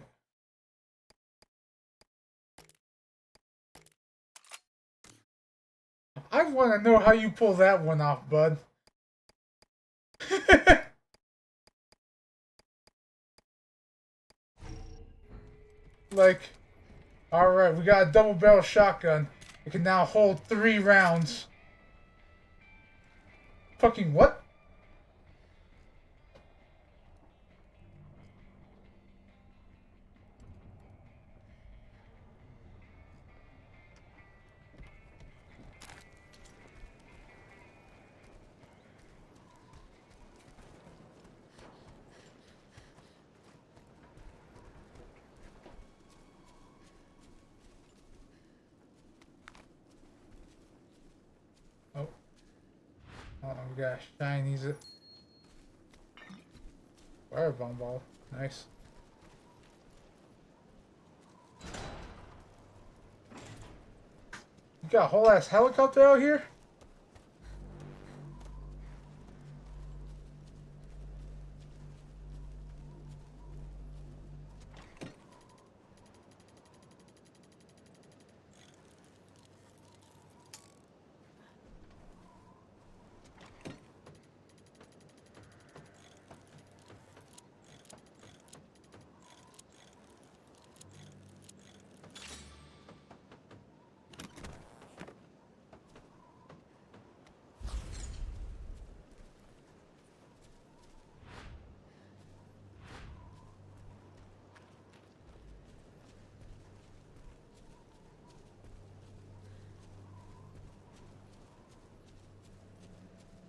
A: I want to know how you pull that one off, bud. Like, alright, we got a double barrel shotgun. It can now hold 3 rounds. Fucking what? Oh. Oh, we got shinies it. Firebomb ball. Nice. You got a whole ass helicopter out here?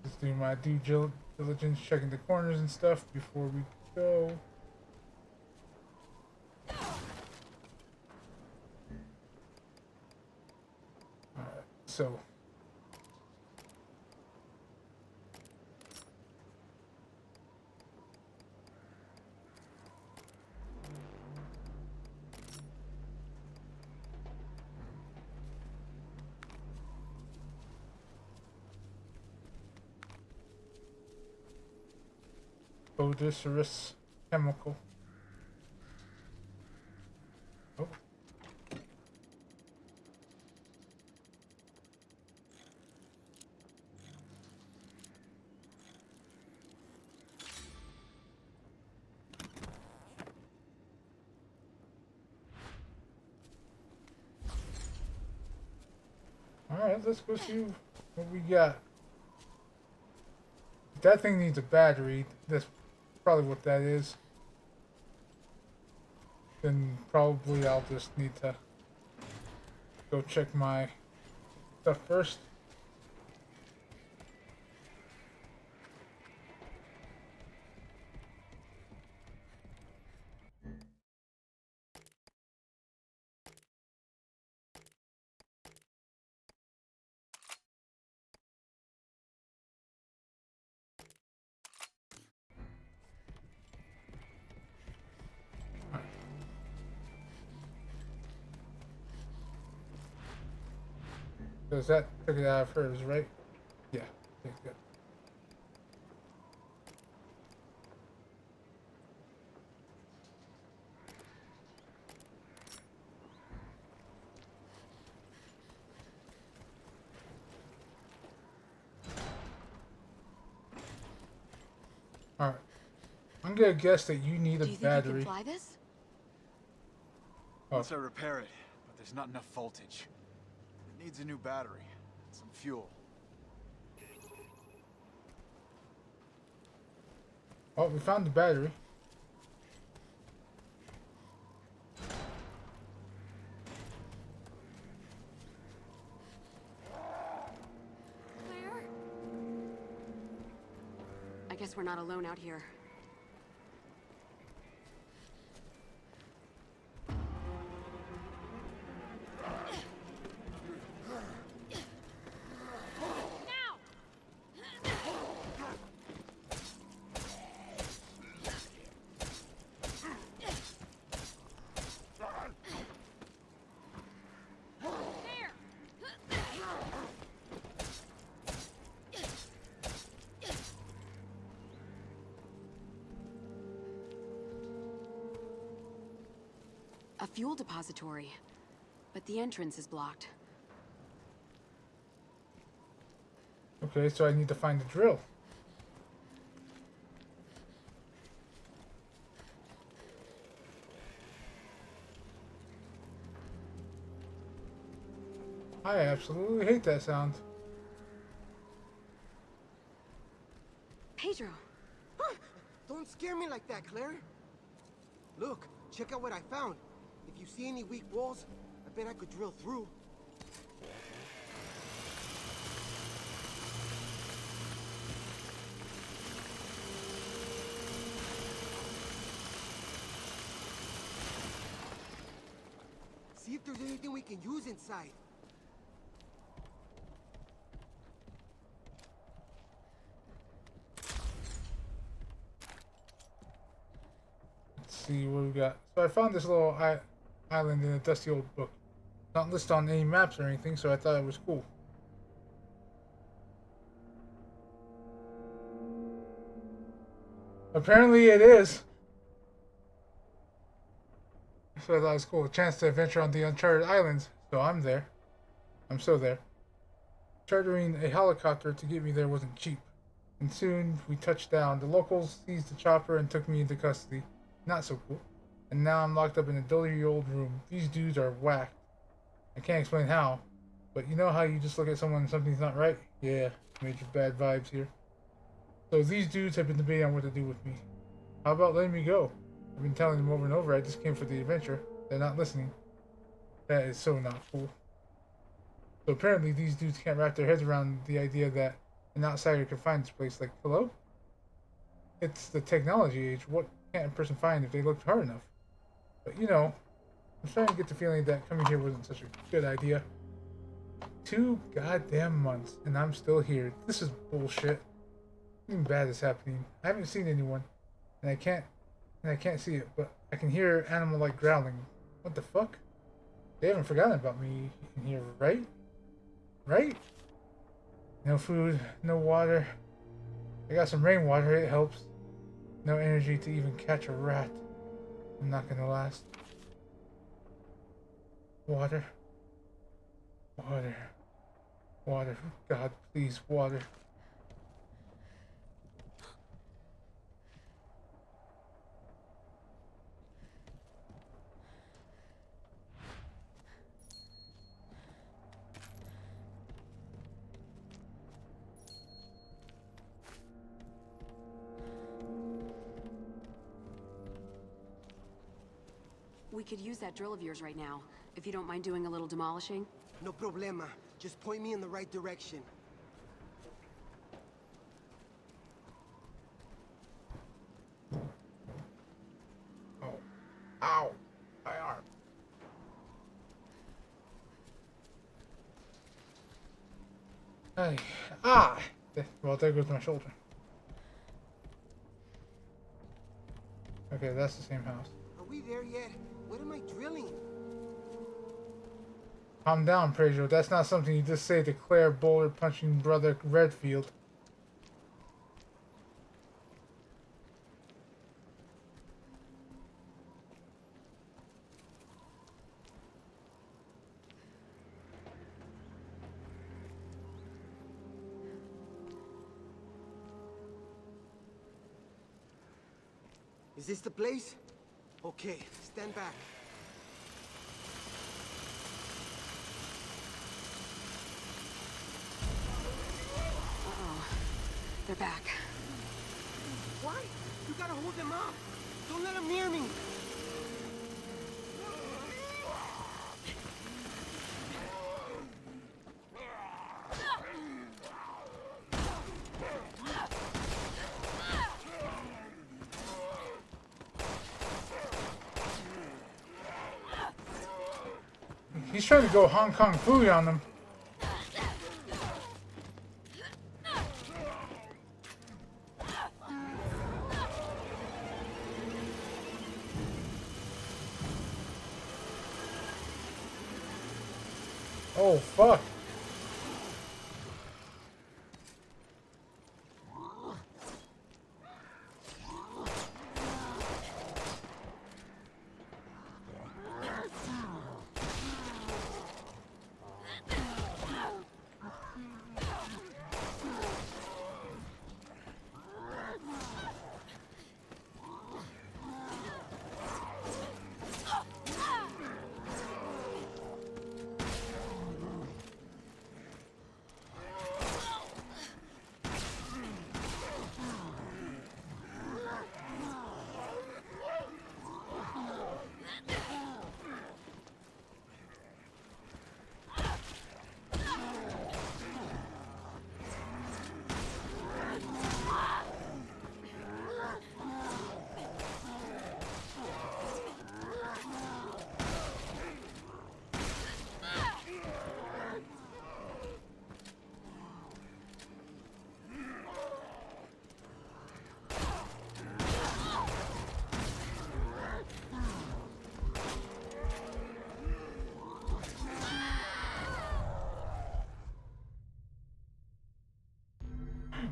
A: Just do my due diligence, checking the corners and stuff before we go. Alright, so. Odorous chemical. Oh. Alright, let's go see what we got. That thing needs a battery. That's probably what that is. Then probably I'll just need to go check my stuff first. Because that took it out of hers, right? Yeah, okay, good. Alright. I'm gonna guess that you need a battery.
E: Do you think you can fly this?
N: Once I repair it, but there's not enough voltage. It needs a new battery and some fuel.
A: Oh, we found the battery.
E: Claire? I guess we're not alone out here. A fuel depository. But the entrance is blocked.
A: Okay, so I need to find the drill. I absolutely hate that sound.
E: Pedro!
O: Don't scare me like that, Claire. Look, check out what I found. If you see any weak walls, I bet I could drill through. See if there's anything we can use inside.
A: Let's see what we got. So I found this little island in a dusty old book. Not listed on any maps or anything, so I thought it was cool. Apparently it is. So I thought it was cool. A chance to adventure on the uncharted islands. So I'm there. I'm still there. Chartering a helicopter to get me there wasn't cheap. And soon we touched down. The locals seized the chopper and took me into custody. Not so cool. And now I'm locked up in a dirty old room. These dudes are whacked. I can't explain how. But you know how you just look at someone and something's not right? Yeah, major bad vibes here. So these dudes have been debating on what to do with me. How about letting me go? I've been telling them over and over I just came for the adventure. They're not listening. That is so not cool. So apparently these dudes can't wrap their heads around the idea that an outsider can find this place. Like, hello? It's the technology age. What can't a person find if they looked hard enough? But you know, I'm starting to get the feeling that coming here wasn't such a good idea. 2 goddamn months and I'm still here. This is bullshit. Something bad is happening. I haven't seen anyone. And I can't see it, but I can hear animal like growling. What the fuck? They haven't forgotten about me in here, right? Right? No food, no water. I got some rainwater, it helps. No energy to even catch a rat. I'm not gonna last. Water. Water. Water. God, please, water.
E: We could use that drill of yours right now, if you don't mind doing a little demolishing.
O: No problema. Just point me in the right direction.
A: Oh. Ow. My arm. Hey. Ah! Well, there goes my shoulder. Okay, that's the same house.
O: Are we there yet? What am I drilling?
A: Calm down, Pedro. That's not something you just say to Claire boulder punching brother Redfield.
O: Is this the place? Okay, stand back.
E: Uh-oh. They're back.
O: Why? You gotta hold them up. Don't let them near me.
A: He's trying to go Hong Kong Phooey on them. Oh, fuck.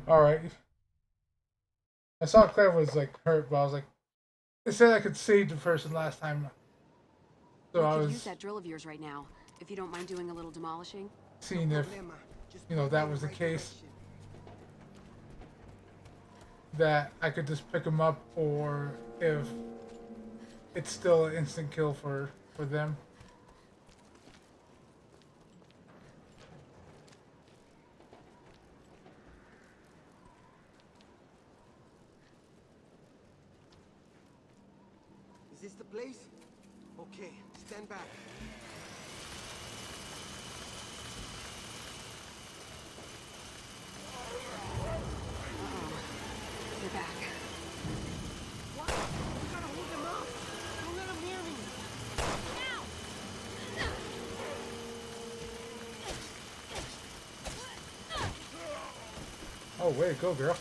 A: All right. I saw Claire was like hurt, but I was like, it said I could save the person last time, so
E: We
A: I
E: could
A: was
E: use that drill of yours right now, if you don't mind doing a little demolishing.
A: seeing if that was the case, that I could just pick them up, or if it's still an instant kill for them.
O: Is this the place? Okay, stand back.
E: They're back.
O: What? We gotta hold them up. Don't let them near me.
A: Oh, way to go, girl.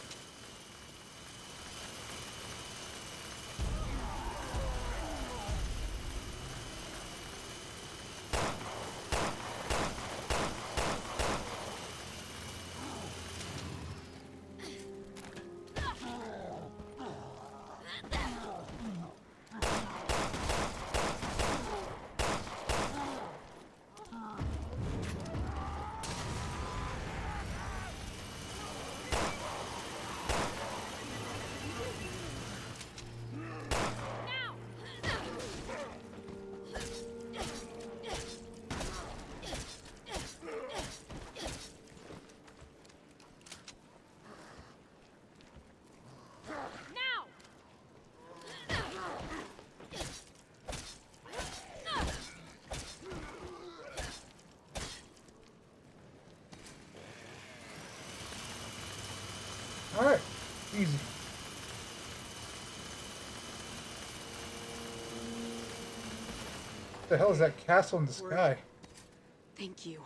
A: All right, easy. What the hell is that castle in the sky?
E: Thank you.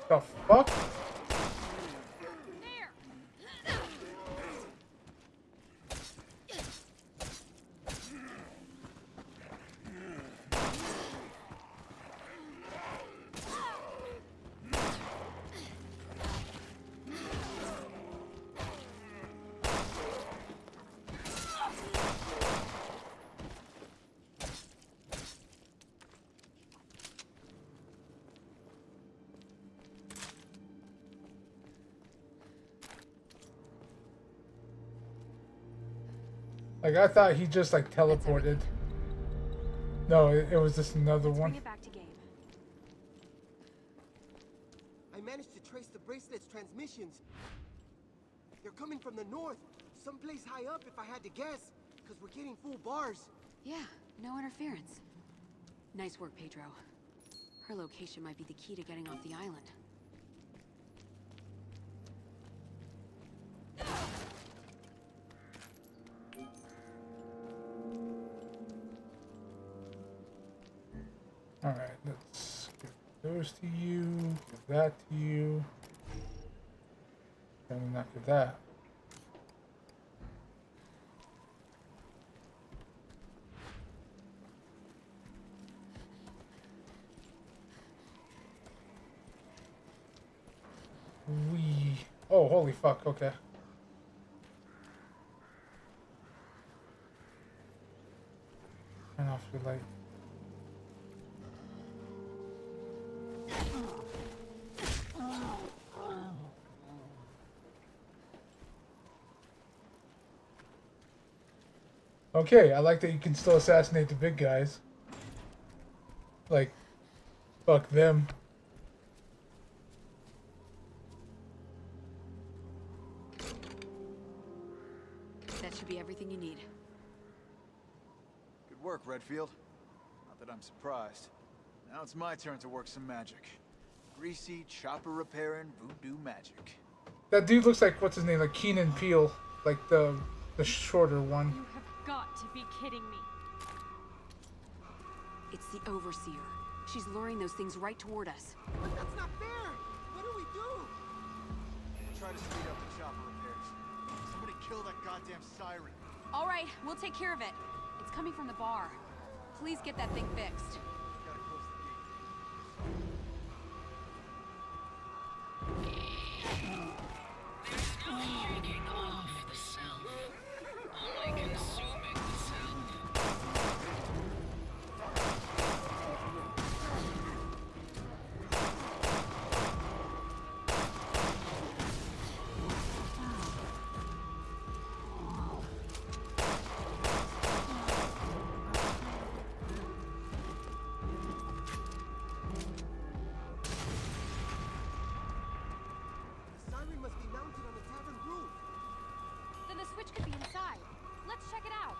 A: The fuck? Like, I thought he just like teleported. No, it was just another one.
K: Bring it back to game.
O: I managed to trace the bracelet's transmissions. They're coming from the north, someplace high up if I had to guess, because we're getting full bars.
E: Yeah, no interference. Nice work, Pedro. Her location might be the key to getting off the island.
A: All right, let's give those to you. Give that to you. And not give that. Oh, holy fuck, okay. Turn off your light. Okay, I like that you can still assassinate the big guys. Like, fuck them.
E: That should be everything you need.
P: Good work, Redfield. Not that I'm surprised. Now it's my turn to work some magic.
C: greasy, chopper repairing voodoo magic.
A: That dude looks like, what's his name, like Keenan Peele, like the shorter one.
K: You have got to be kidding me.
E: It's the Overseer. She's luring those things right toward us.
O: But that's not fair! What do we do?
C: We'll try to speed up the chopper repairs. Somebody kill that goddamn siren.
L: All right, we'll take care of it. It's coming from the bar. Please get that thing fixed.
C: Gotta close the gate.
J: There's no shaking off the self, only consuming the self.
O: The siren must be mounted on the tavern roof.
K: Then the switch could be inside. Let's check it out.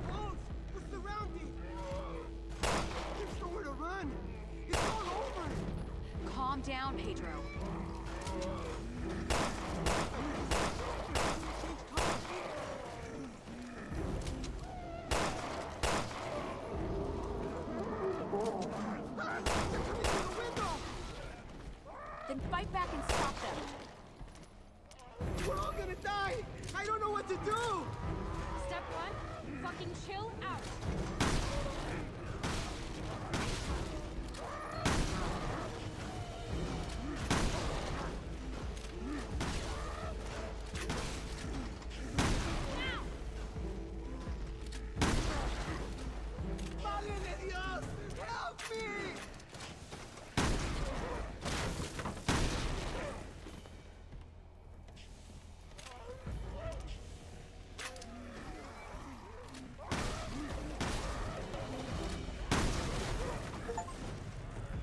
O: Wolves! We're surrounded! There's nowhere to run! It's all over!
L: Calm down, Pedro. Then fight back and stop them.
O: We're all gonna die! I don't know what to do!
K: Step one, fucking chill out.
O: Madre de Dios! Help me!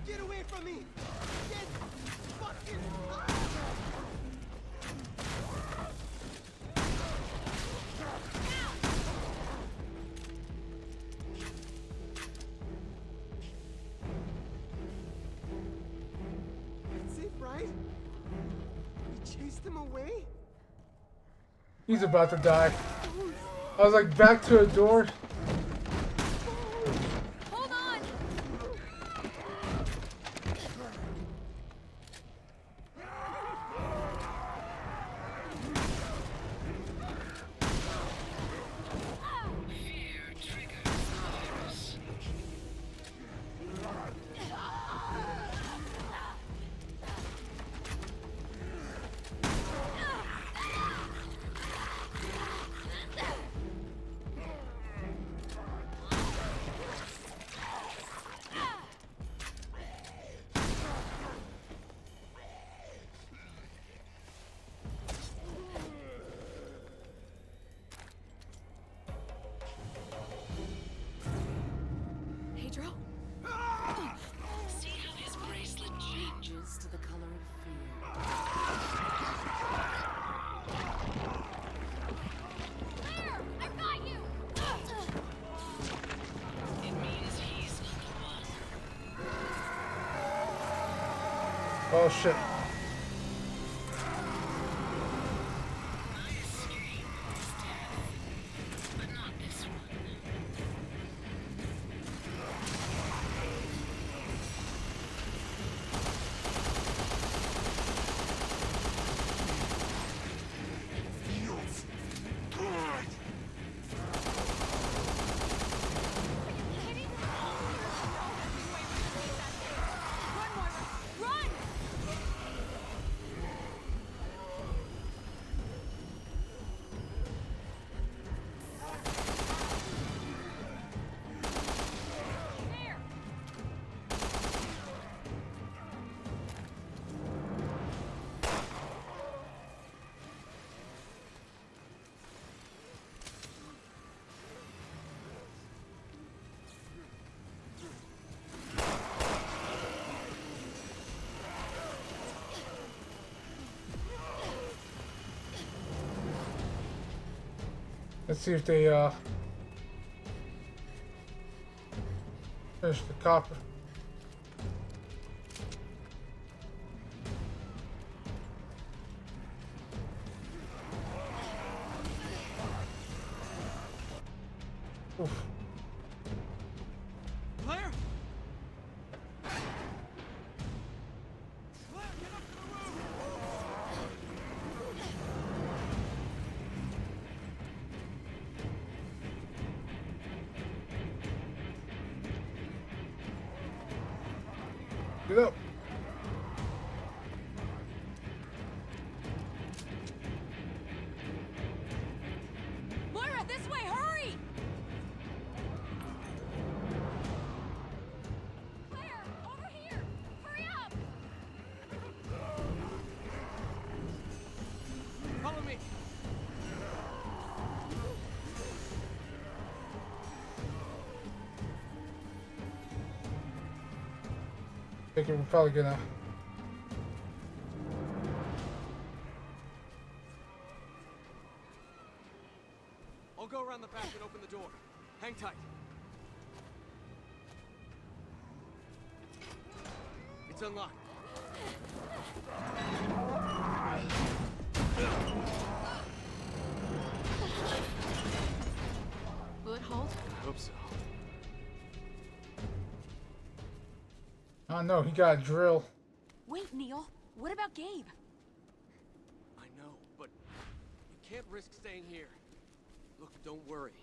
O: Get away from me! Get fucking That's it, right? We chased him away?
A: He's about to die. I was like, back to a door.
L: Hold on!
J: Fear triggers the virus.
L: Pedro?
J: See how his bracelet changes to the color of fear.
K: There! I've got you!
J: It means he's not the one.
A: Oh shit.
J: My escape is death, but not this one.
K: Run, Moira! Run!
A: Let's see if they finish the copper. Oof.
N: Claire?
A: Get up.
L: Moira, this way, hurry!
K: Claire, over here! Hurry up!
N: Follow me.
A: I think we're probably gonna.
N: I'll go around the back and open the door. Hang tight. It's unlocked.
E: Bullet hold?
N: I hope so.
A: Oh no, he got a drill.
L: Wait, Neil. What about Gabe?
N: I know, but we can't risk staying here. Look, don't worry.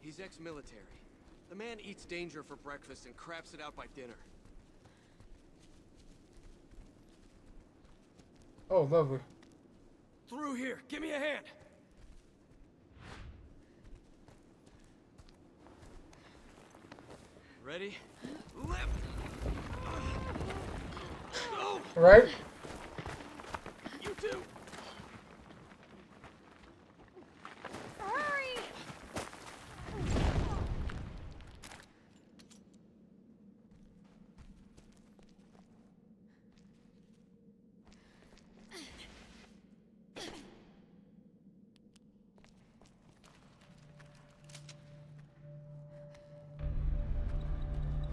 N: He's ex-military. The man eats danger for breakfast and craps it out by dinner.
A: Oh, lovely.
N: Through here. Give me a hand. Ready? Lift! Go!
A: Right?
N: You too!
K: Hurry!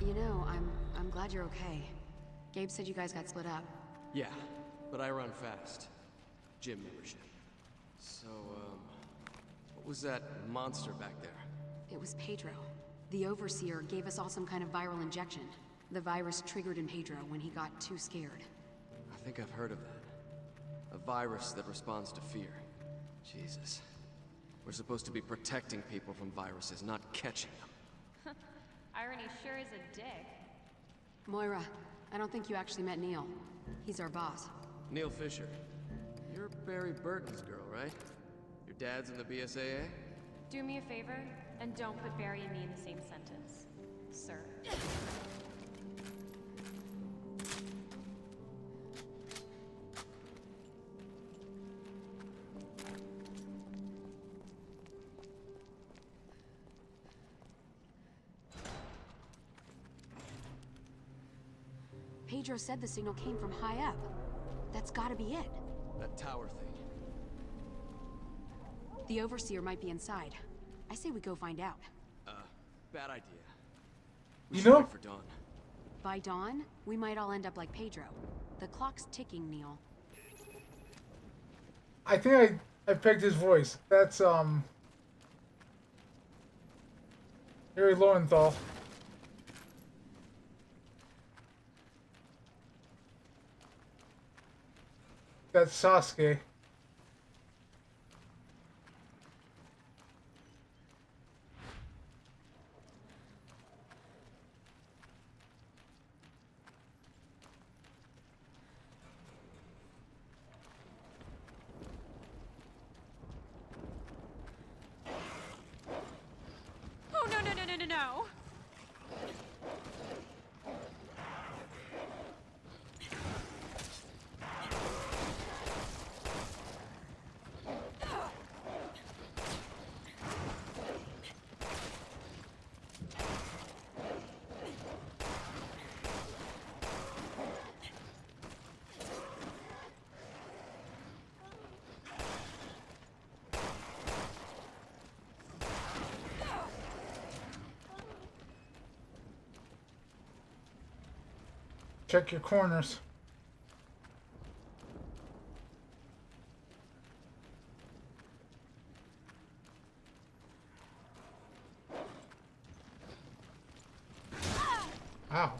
E: You know, I'm glad you're okay. Gabe said you guys got split up.
F: Yeah, but I run fast. Gym membership. So, what was that monster back there?
E: It was Pedro. The Overseer gave us all some kind of viral injection. The virus triggered in Pedro when he got too scared.
F: I think I've heard of that. A virus that responds to fear. Jesus. We're supposed to be protecting people from viruses, not catching them.
K: Irony sure is a dick.
E: Moira, I don't think you actually met Neil. He's our boss.
F: Neil Fisher. You're Barry Burton's girl, right? Your dad's in the BSAA?
K: Do me a favor, and don't put Barry and me in the same sentence, sir.
E: Pedro said the signal came from high up. That's gotta be it.
F: That tower thing.
E: The Overseer might be inside. I say we go find out.
F: Bad idea. We
A: You
F: should
A: know?
F: wait for dawn.
E: By dawn, we might all end up like Pedro. The clock's ticking, Neil.
A: I think I picked his voice. That's Harry Lowenthal. That's Sasuke.
K: Oh, no, no, no, no, no, no!
A: check your corners. Ow.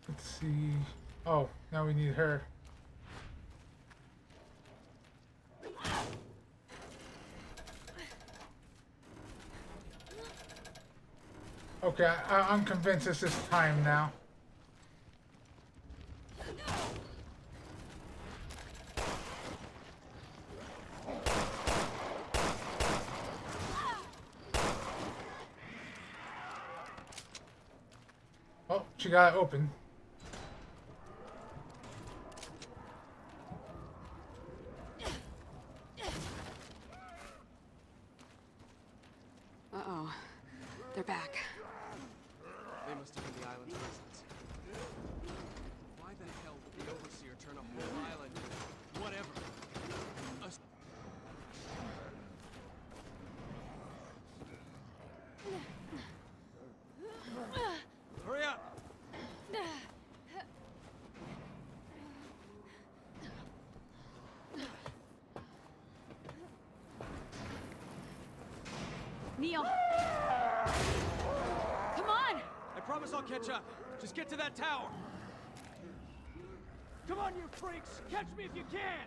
A: Let's see. Oh, now we need her. Okay, I'm convinced this is time now. Oh, she got it open.
E: Uh-oh. They're back.
F: They must have been the island's residents. Why the hell would the Overseer turn a whole island into whatever? Hurry up!
L: Neil! Come on!
F: I promise I'll catch up. Just get to that tower.
N: Come on, you freaks! Catch me if you can!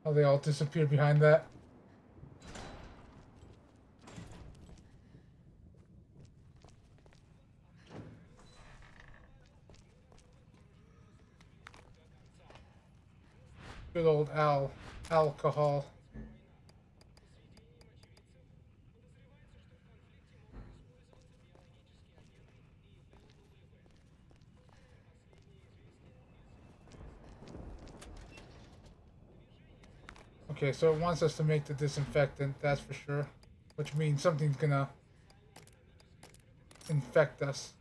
A: Oh, they all disappeared behind that. Good old alcohol. Okay, so it wants us to make the disinfectant, that's for sure. Which means something's gonna infect us.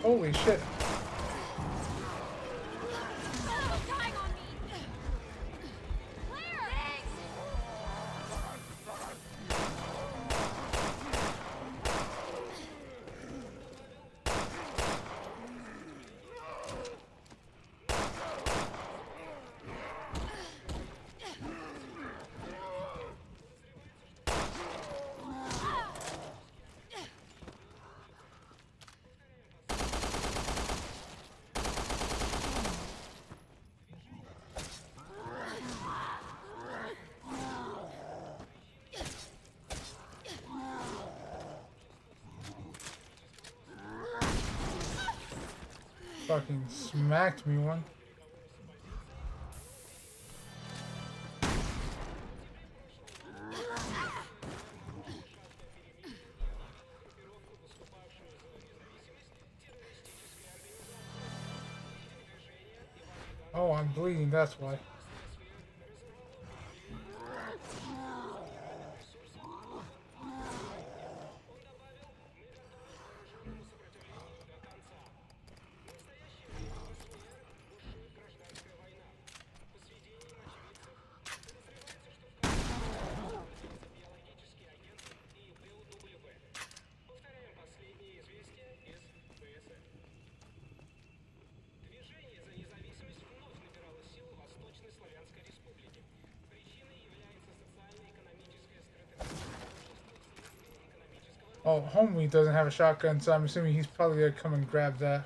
A: Holy shit. fucking smacked me one. Oh, I'm bleeding, that's why. Oh, homie doesn't have a shotgun, so I'm assuming he's probably gonna come and grab that.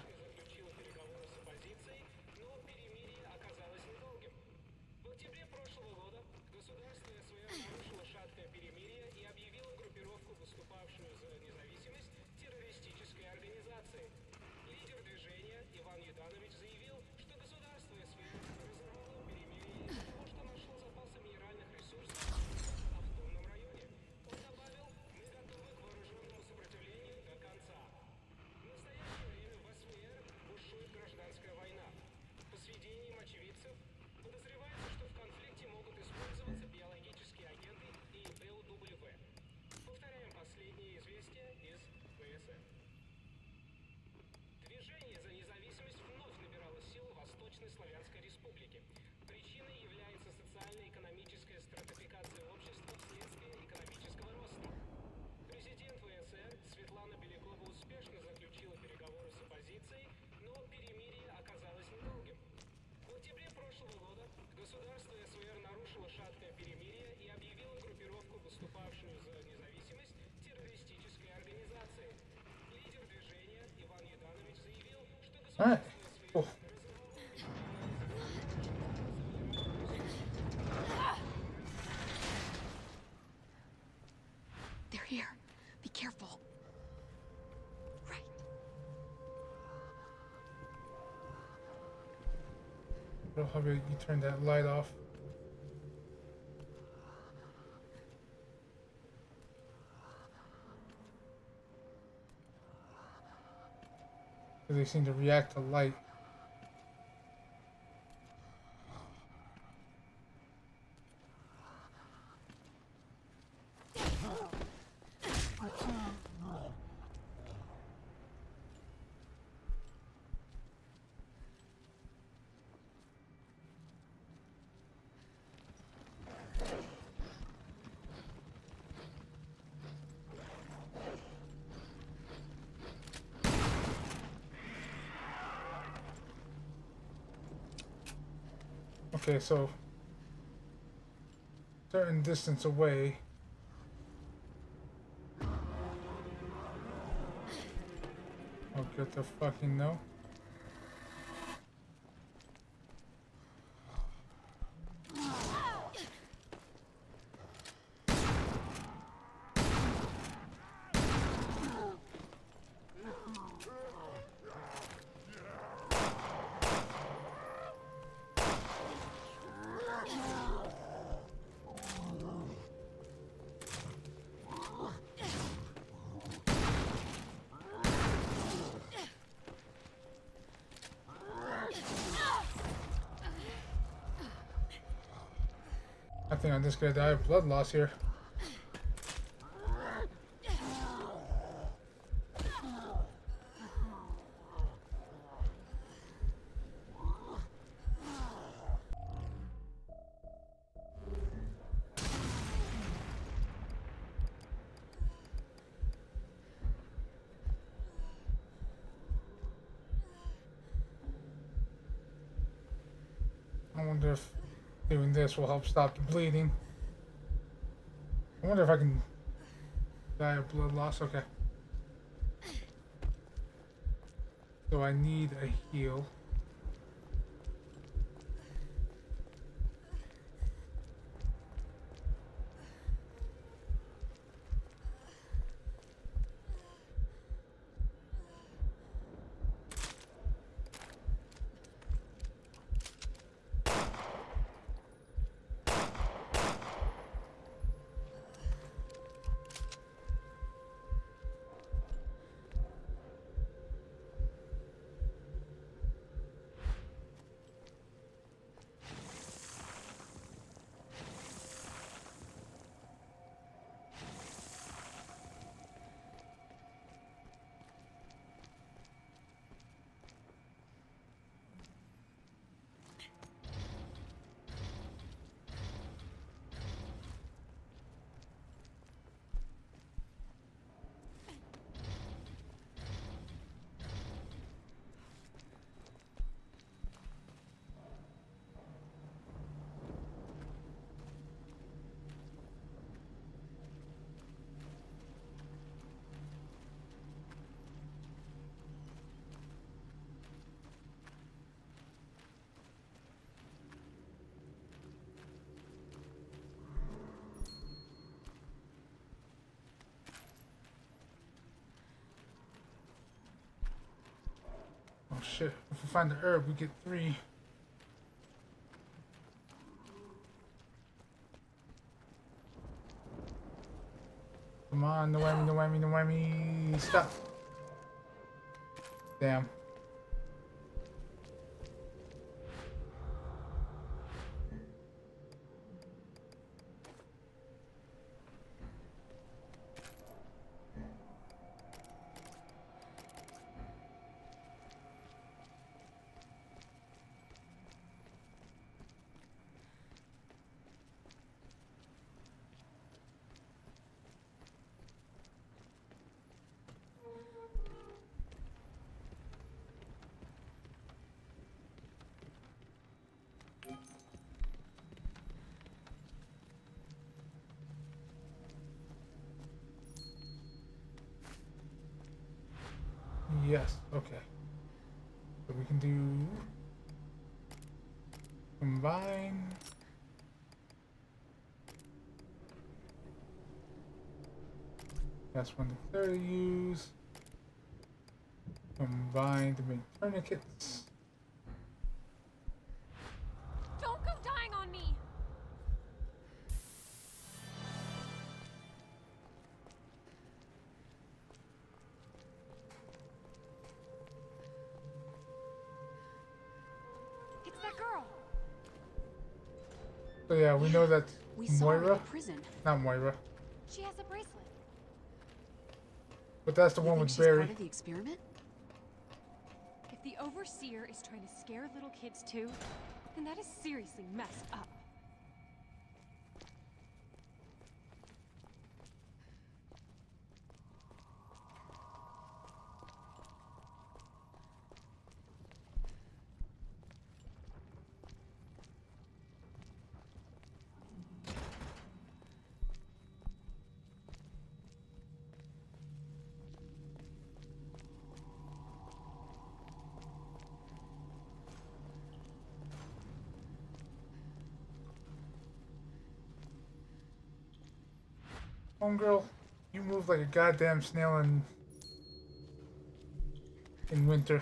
A: Alright, cool.
E: They're here. Be careful. Right.
A: How about you turn that light off? They seem to react to light. Okay, so certain distance away. I'll get the fucking no. I think I'm just gonna die of blood loss here. I wonder if doing this will help stop the bleeding. I wonder if I can die of blood loss. Okay. So I need a heal. shit. If we find the herb, we get 3. Come on, no whammy, no whammy, no whammy. Stop. Damn. Yes, okay. So we can do combine. That's 1 to 30 use. Combine to make tourniquets.
K: Don't go dying on me! It's that girl!
A: So yeah, we know that
E: We saw her in
A: Moira.
E: the prison.
A: Not Moira.
K: She has a bracelet.
A: But that's the
E: You
A: one
E: think
A: with
E: she's
A: Barry.
E: part of the experiment?
K: If the Overseer is trying to scare little kids too, then that is seriously messed up.
A: Homegirl, you move like a goddamn snail in winter.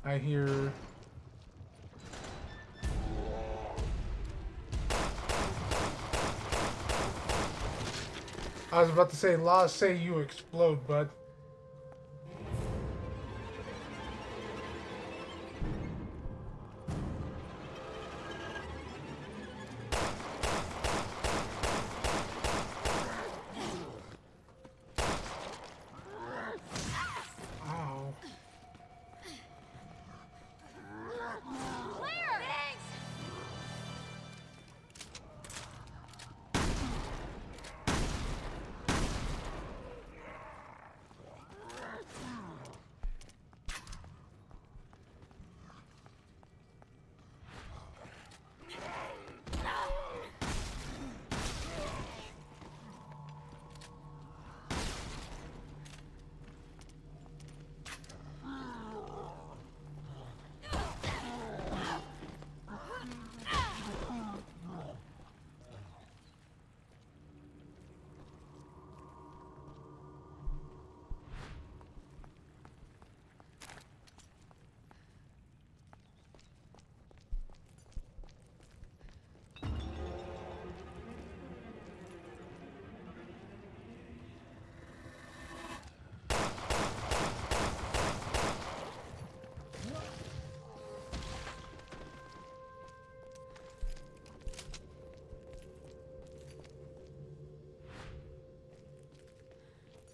A: I hear I was about to say, laws say you explode, bud. Ow.
K: Claire! Thanks!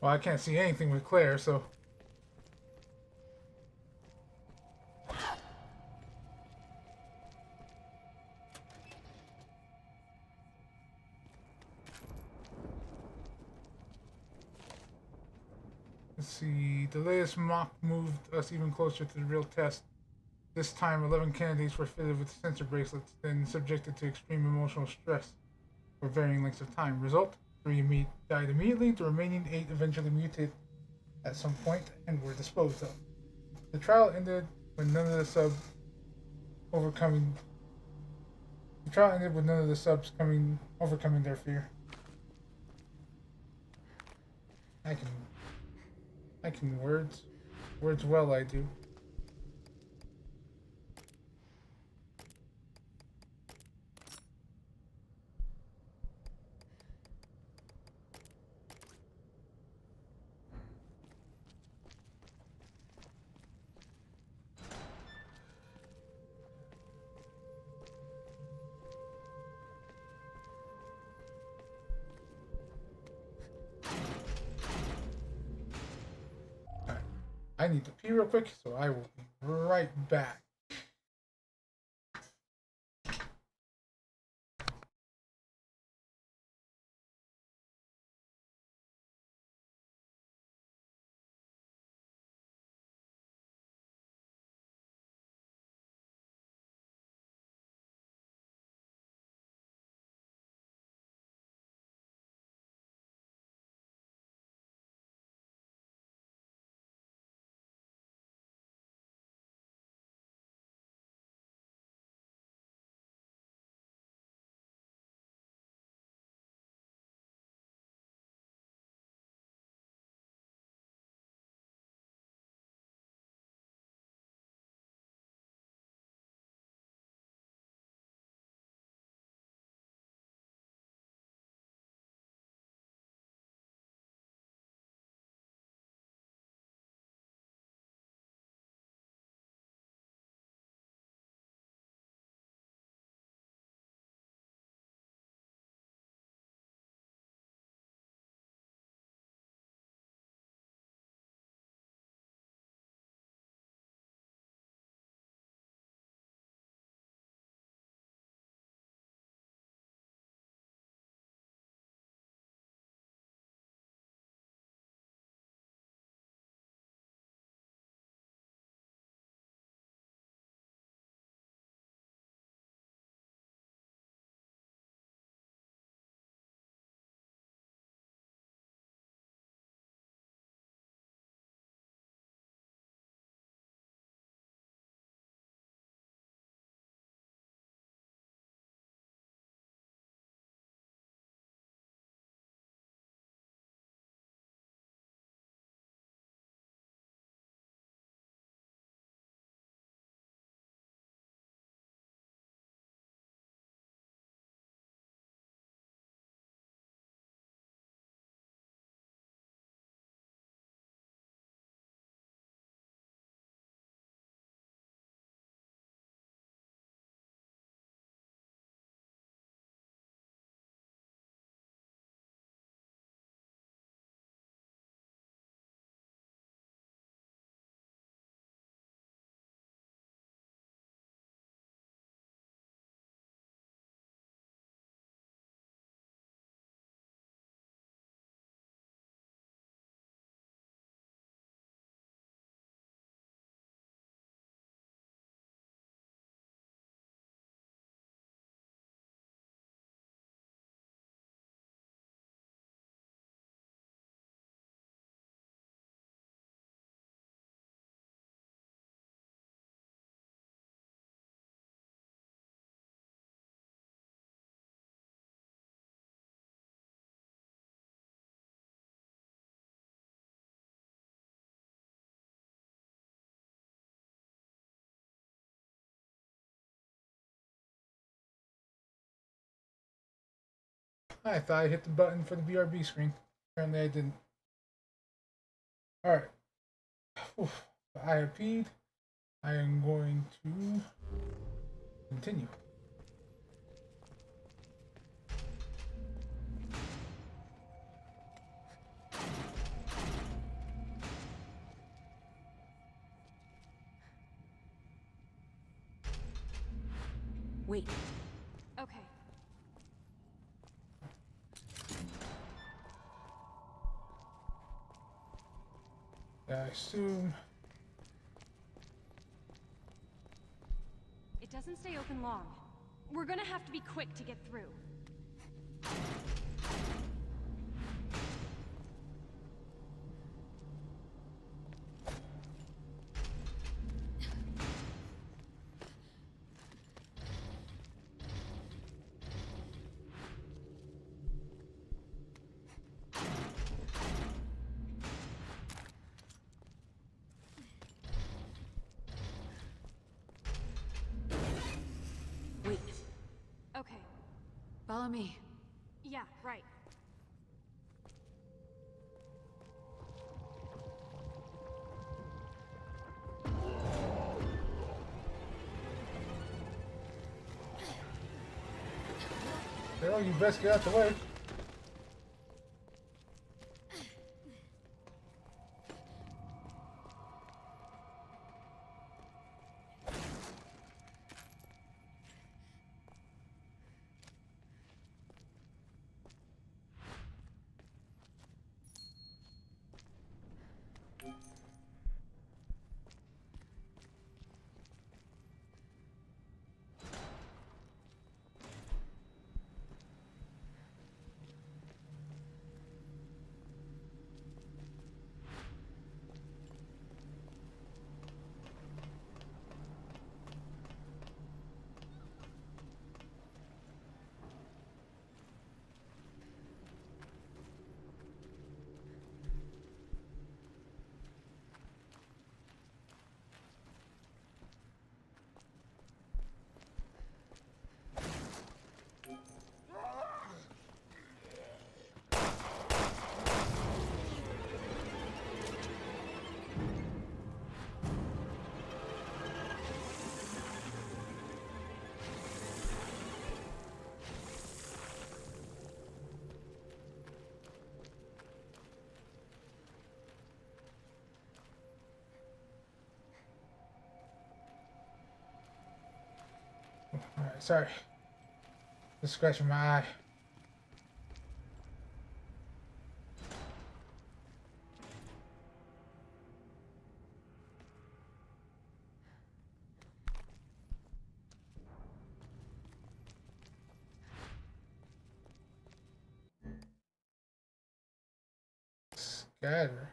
A: Well, I can't see anything with Claire, so. Let's see. The latest mock moved us even closer to the real test. This time, 11 candidates were fitted with sensor bracelets, then subjected to extreme emotional stress for varying lengths of time. Result: 3 died immediately. The remaining 8 eventually mutated at some point and were disposed of. The trial ended when none of the subs overcoming. The trial ended with none of the subs overcoming their fear. I can words. Words well, I do. I need to pee real quick, so I will be right back. I thought I hit the button for the BRB screen. Apparently I didn't. Alright. I have peed. I am going to continue.
E: Wait.
K: Okay.
A: I assume.
K: It doesn't stay open long. We're gonna have to be quick to get through.
E: Follow me.
K: Yeah, right.
A: Girl, you best get out the way. Alright, sorry. Just scratching my eye. Scatter.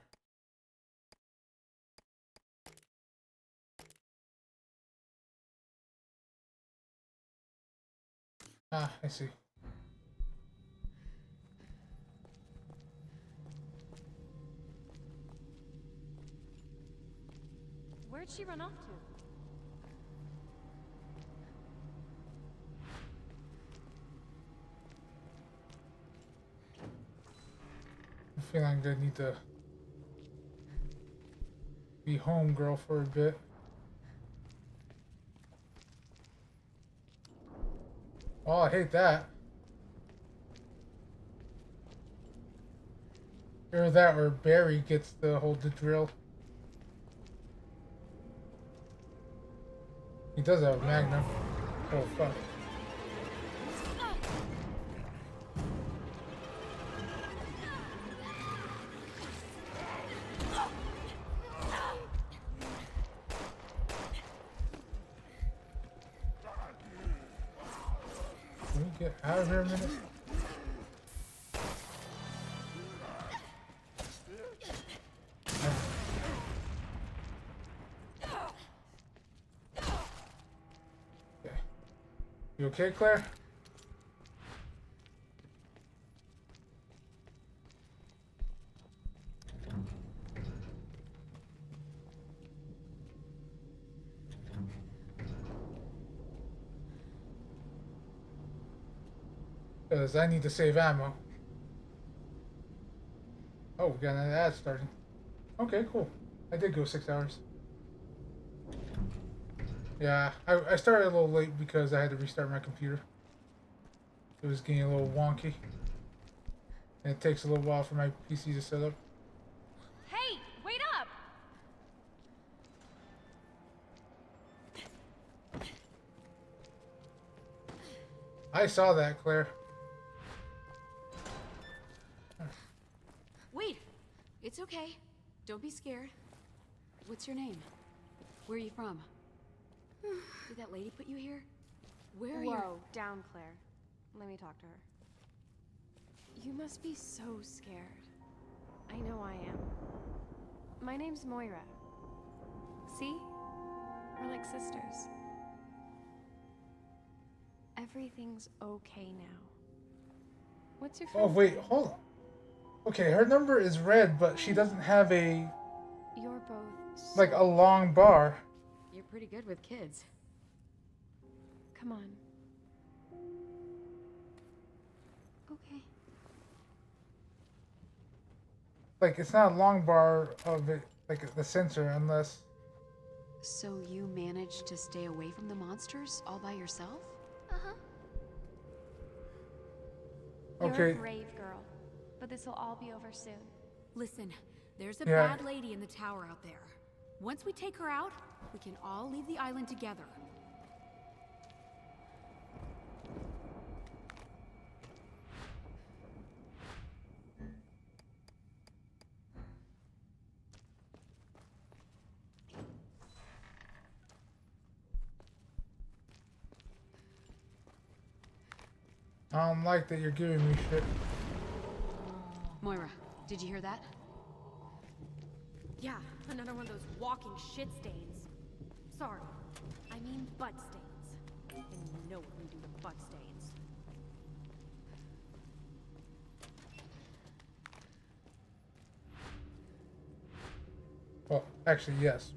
A: Ah, I see.
K: Where'd she run off to?
A: I feel like I need to be homegirl for a bit. Oh, I hate that. Either that or Barry gets to hold the drill. He does have a magnum. Oh, fuck. Can we get out of here a minute? Okay. You okay, Claire? Because I need to save ammo. Oh, we got an ad starting. Okay, cool. I did go 6 hours. Yeah, I started a little late because I had to restart my computer. It was getting a little wonky. And it takes a little while for my PC to set up.
K: Hey, wait up!
A: I saw that, Claire.
E: Wait! It's okay. Don't be scared. What's your name? Where are you from? Did that lady put you here? Where are you?
K: Whoa, down, Claire. Let me talk to her. You must be so scared. I know I am. My name's Moira. See? We're like sisters. Everything's okay now. What's your
A: Oh, wait, hold on. Okay, her number is red, but she doesn't have a...
K: You're both
A: like a long bar.
E: You're pretty good with kids.
K: Come on.
A: like it's not a long bar of it, like the sensor, unless.
E: So you managed to stay away from the monsters all by yourself?
M: Uh-huh.
K: You're
A: Okay.
K: a brave girl, but this will all be over soon.
L: Listen, there's a
A: Yeah.
L: bad lady in the tower out there. Once we take her out, we can all leave the island together.
A: I don't like that you're giving me shit.
E: Moira, did you hear that?
G: Yeah, another one of those walking shit stains. Sorry, I mean butt stains. And you know what we do to butt stains.
A: Well, actually, yes.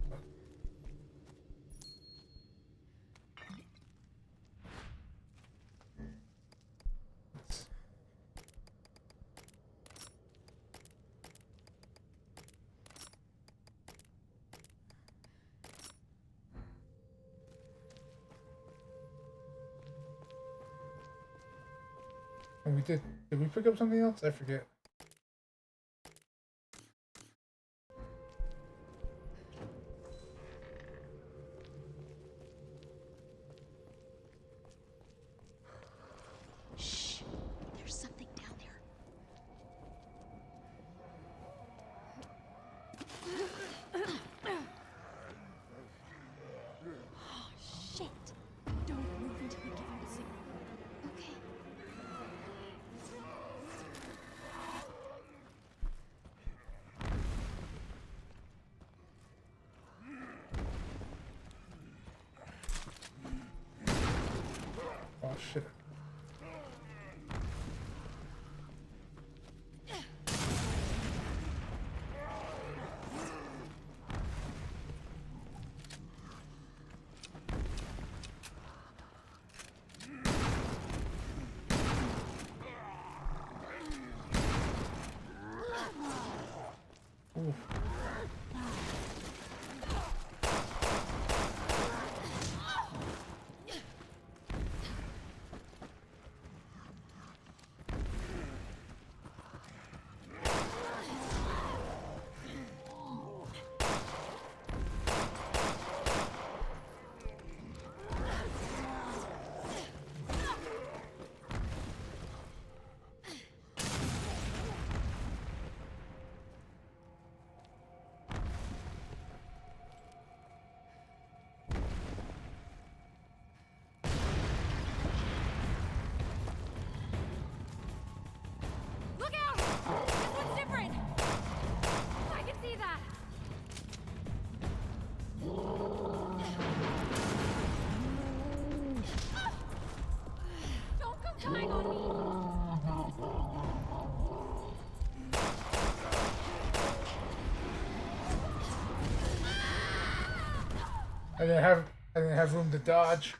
A: And we did we pick up something else? I forget.
E: Shh. There's something down there.
M: Oh, shit. Don't move until we give you the signal. Okay.
A: Oh shit. Oof.
G: Look out! This one's different! I can see that! Don't come dying on me!
A: I didn't have room to dodge.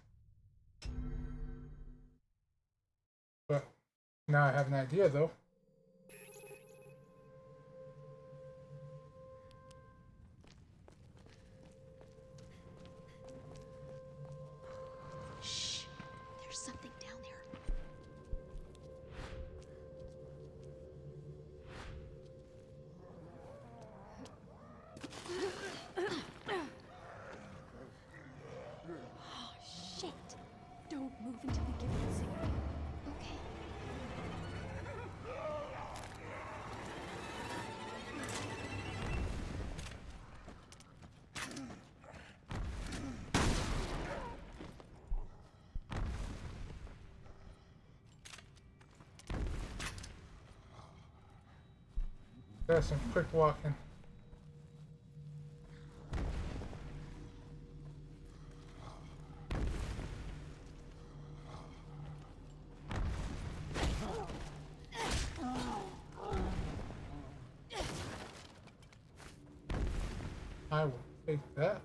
A: But now I have an idea though.
E: Shh. There's something down there.
M: Oh, shit. Don't move until we give you the signal. Okay.
A: That's some quick walking. I will take that.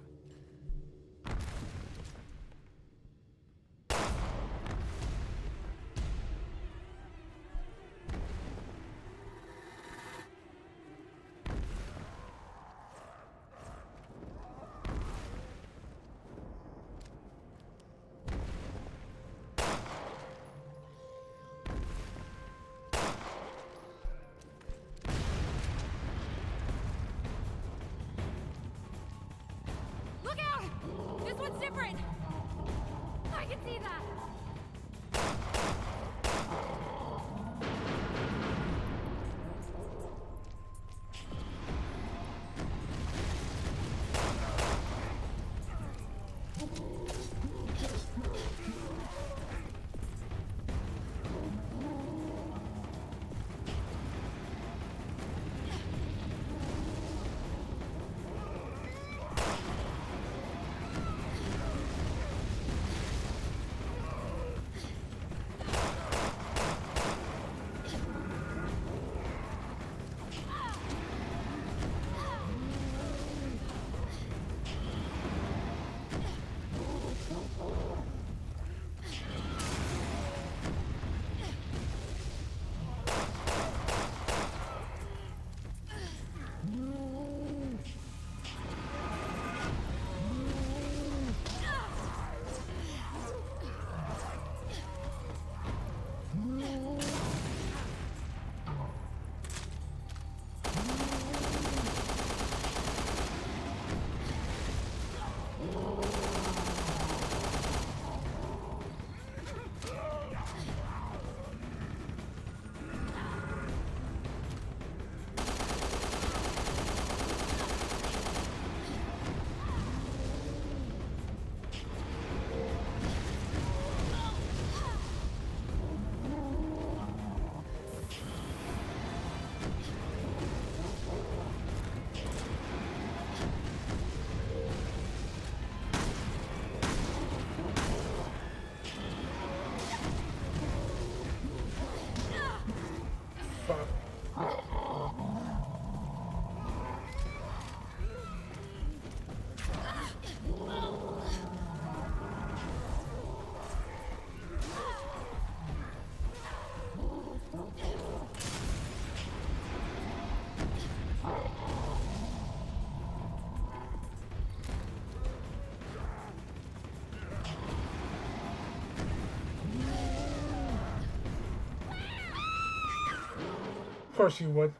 A: course you would.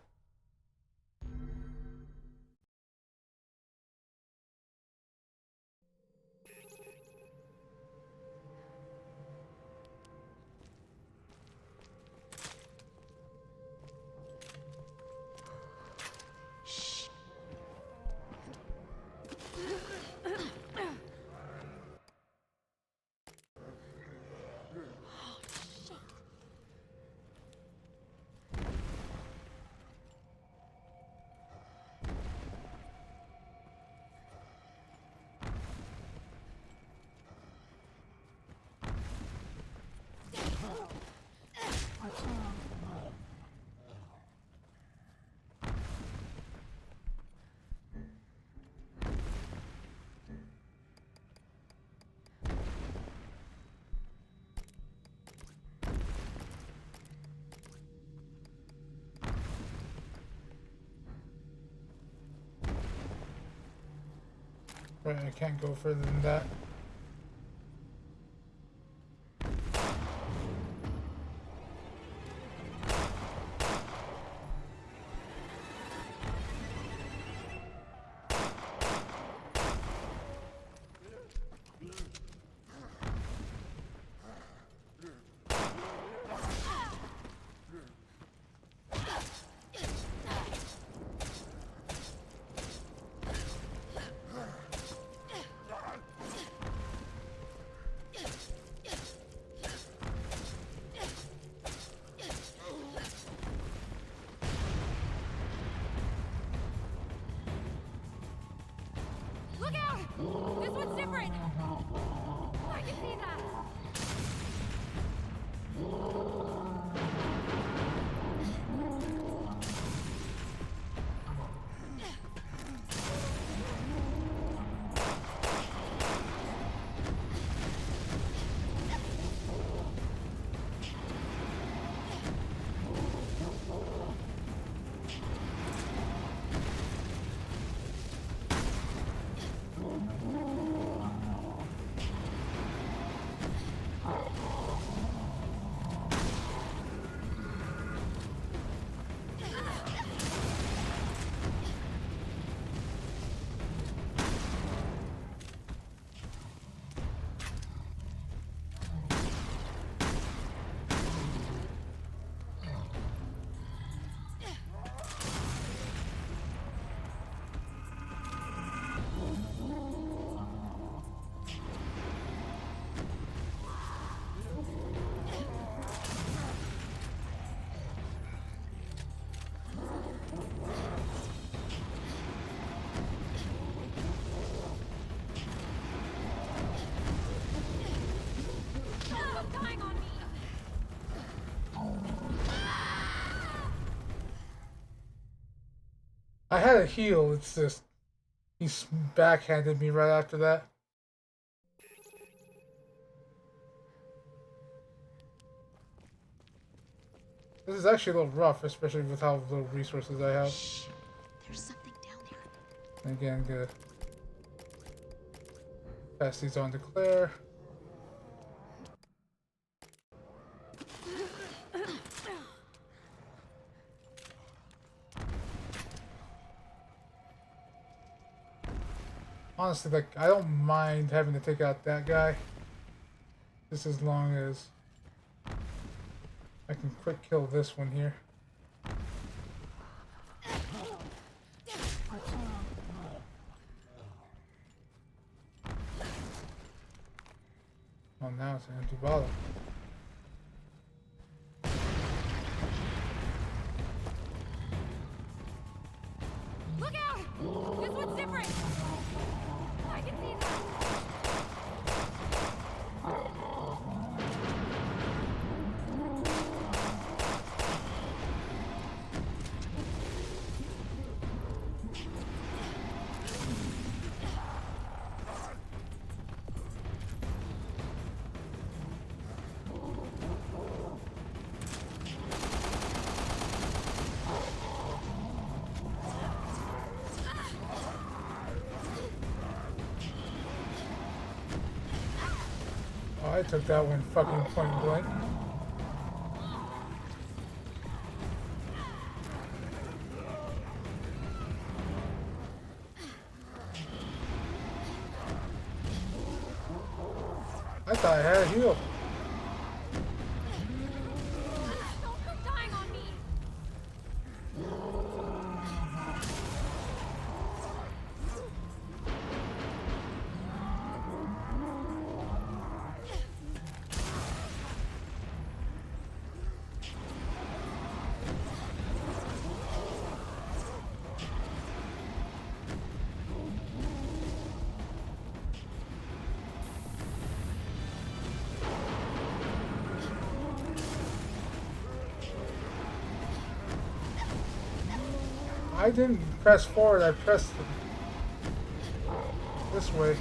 A: Right, I can't go further than that.
L: Look out! This one's different! I can see that!
A: I had a heal, it's just he's backhanded me right after that. This is actually a little rough, especially with how little resources I have.
M: Shh. There's something down there.
A: And again, I'm gonna pass these on to Claire. Honestly, like, I don't mind having to take out that guy. Just as long as I can quick kill this one here. Oh, now it's an empty bottle.
L: Look out! This one's different! I can see that!
A: I took that one fucking point blank. I thought I had a heal.
L: Don't come dying on me!
A: I didn't press forward, I pressed this way.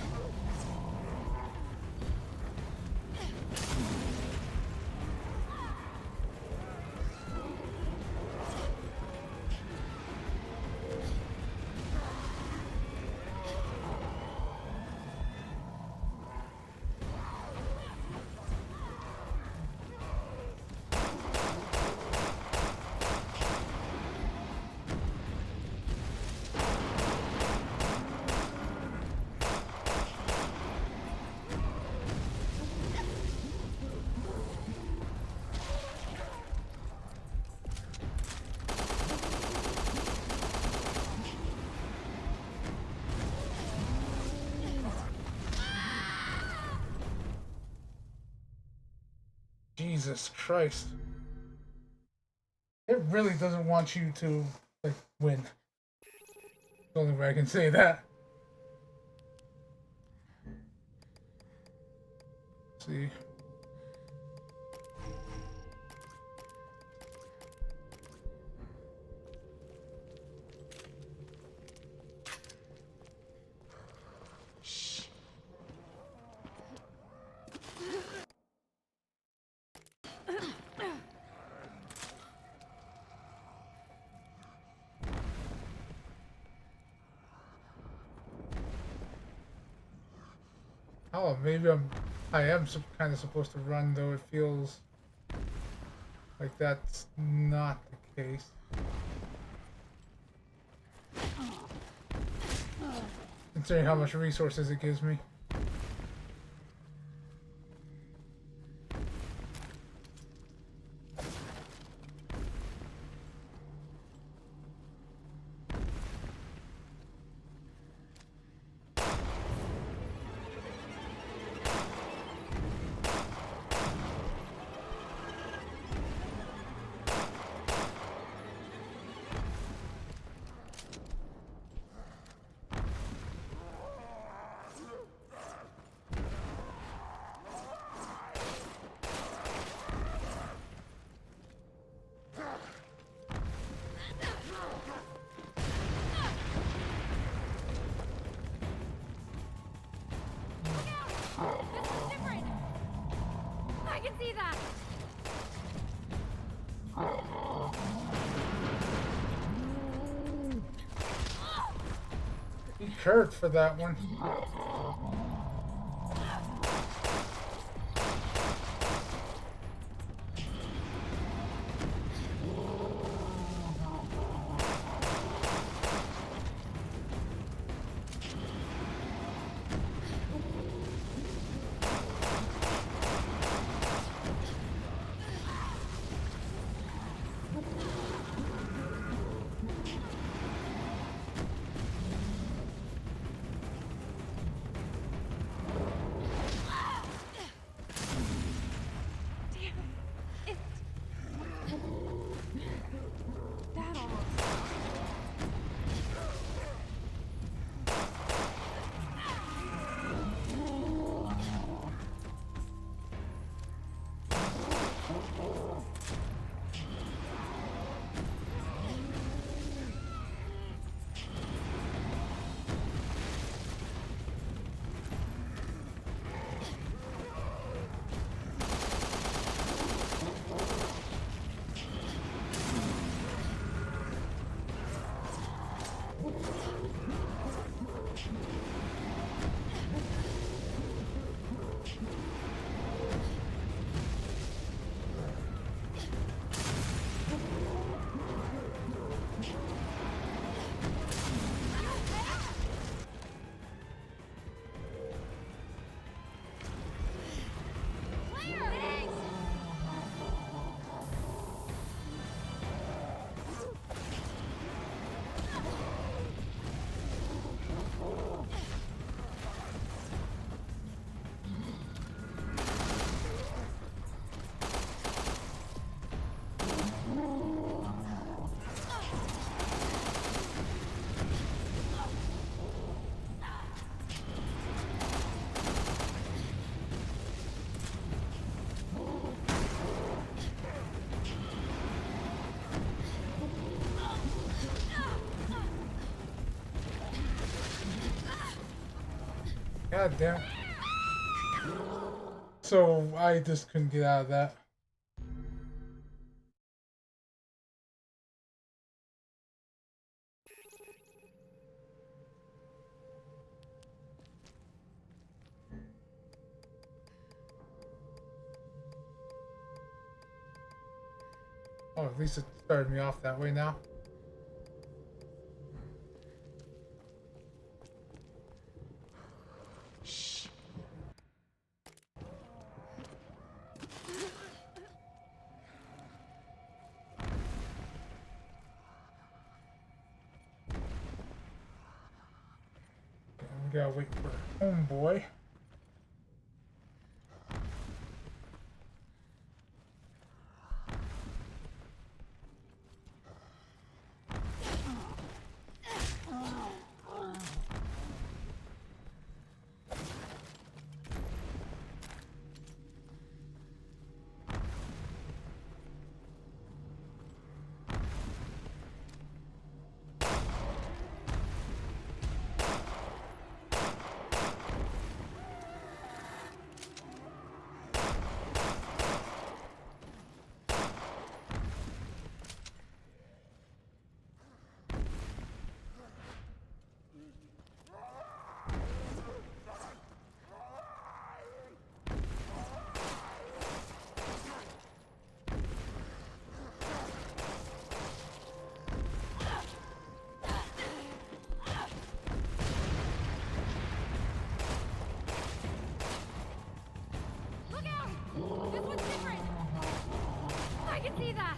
A: Jesus Christ. It really doesn't want you to, like, win. The only way I can say that. Let's see. Oh, maybe I am kind of supposed to run, though it feels like that's not the case. Considering how much resources it gives me.
L: I can see that!
A: He curved for that one. God damn. So I just couldn't get out of that. Oh, at least it started me off that way now.
E: Shh.
A: We gotta wait for homeboy.
L: See that?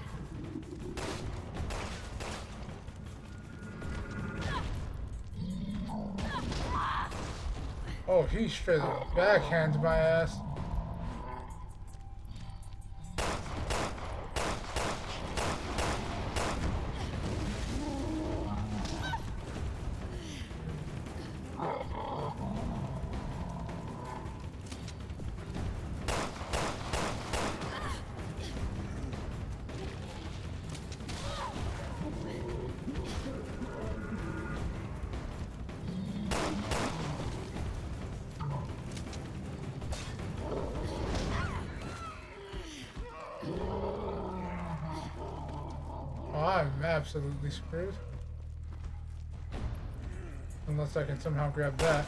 A: Oh, he straight up backhands my ass. Oh, I'm absolutely screwed. Unless I can somehow grab that.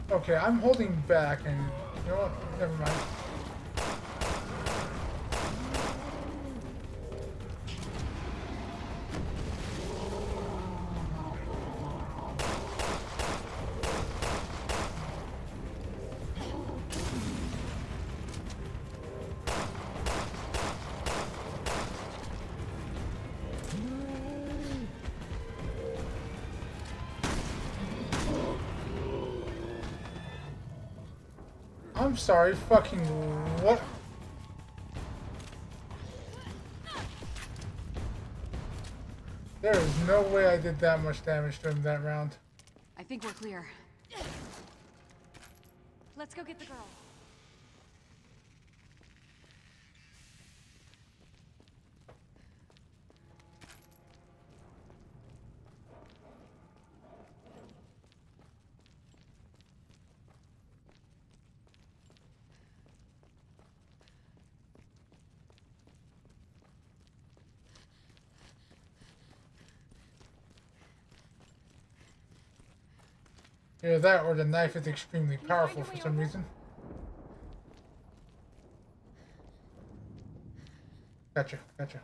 A: Okay, I'm holding back and you know what? Never mind. I'm sorry, fucking what? There is no way I did that much damage to him that round.
E: I think we're clear.
L: Let's go get the girl.
A: Either that or the knife is extremely powerful for some reason. Gotcha, gotcha.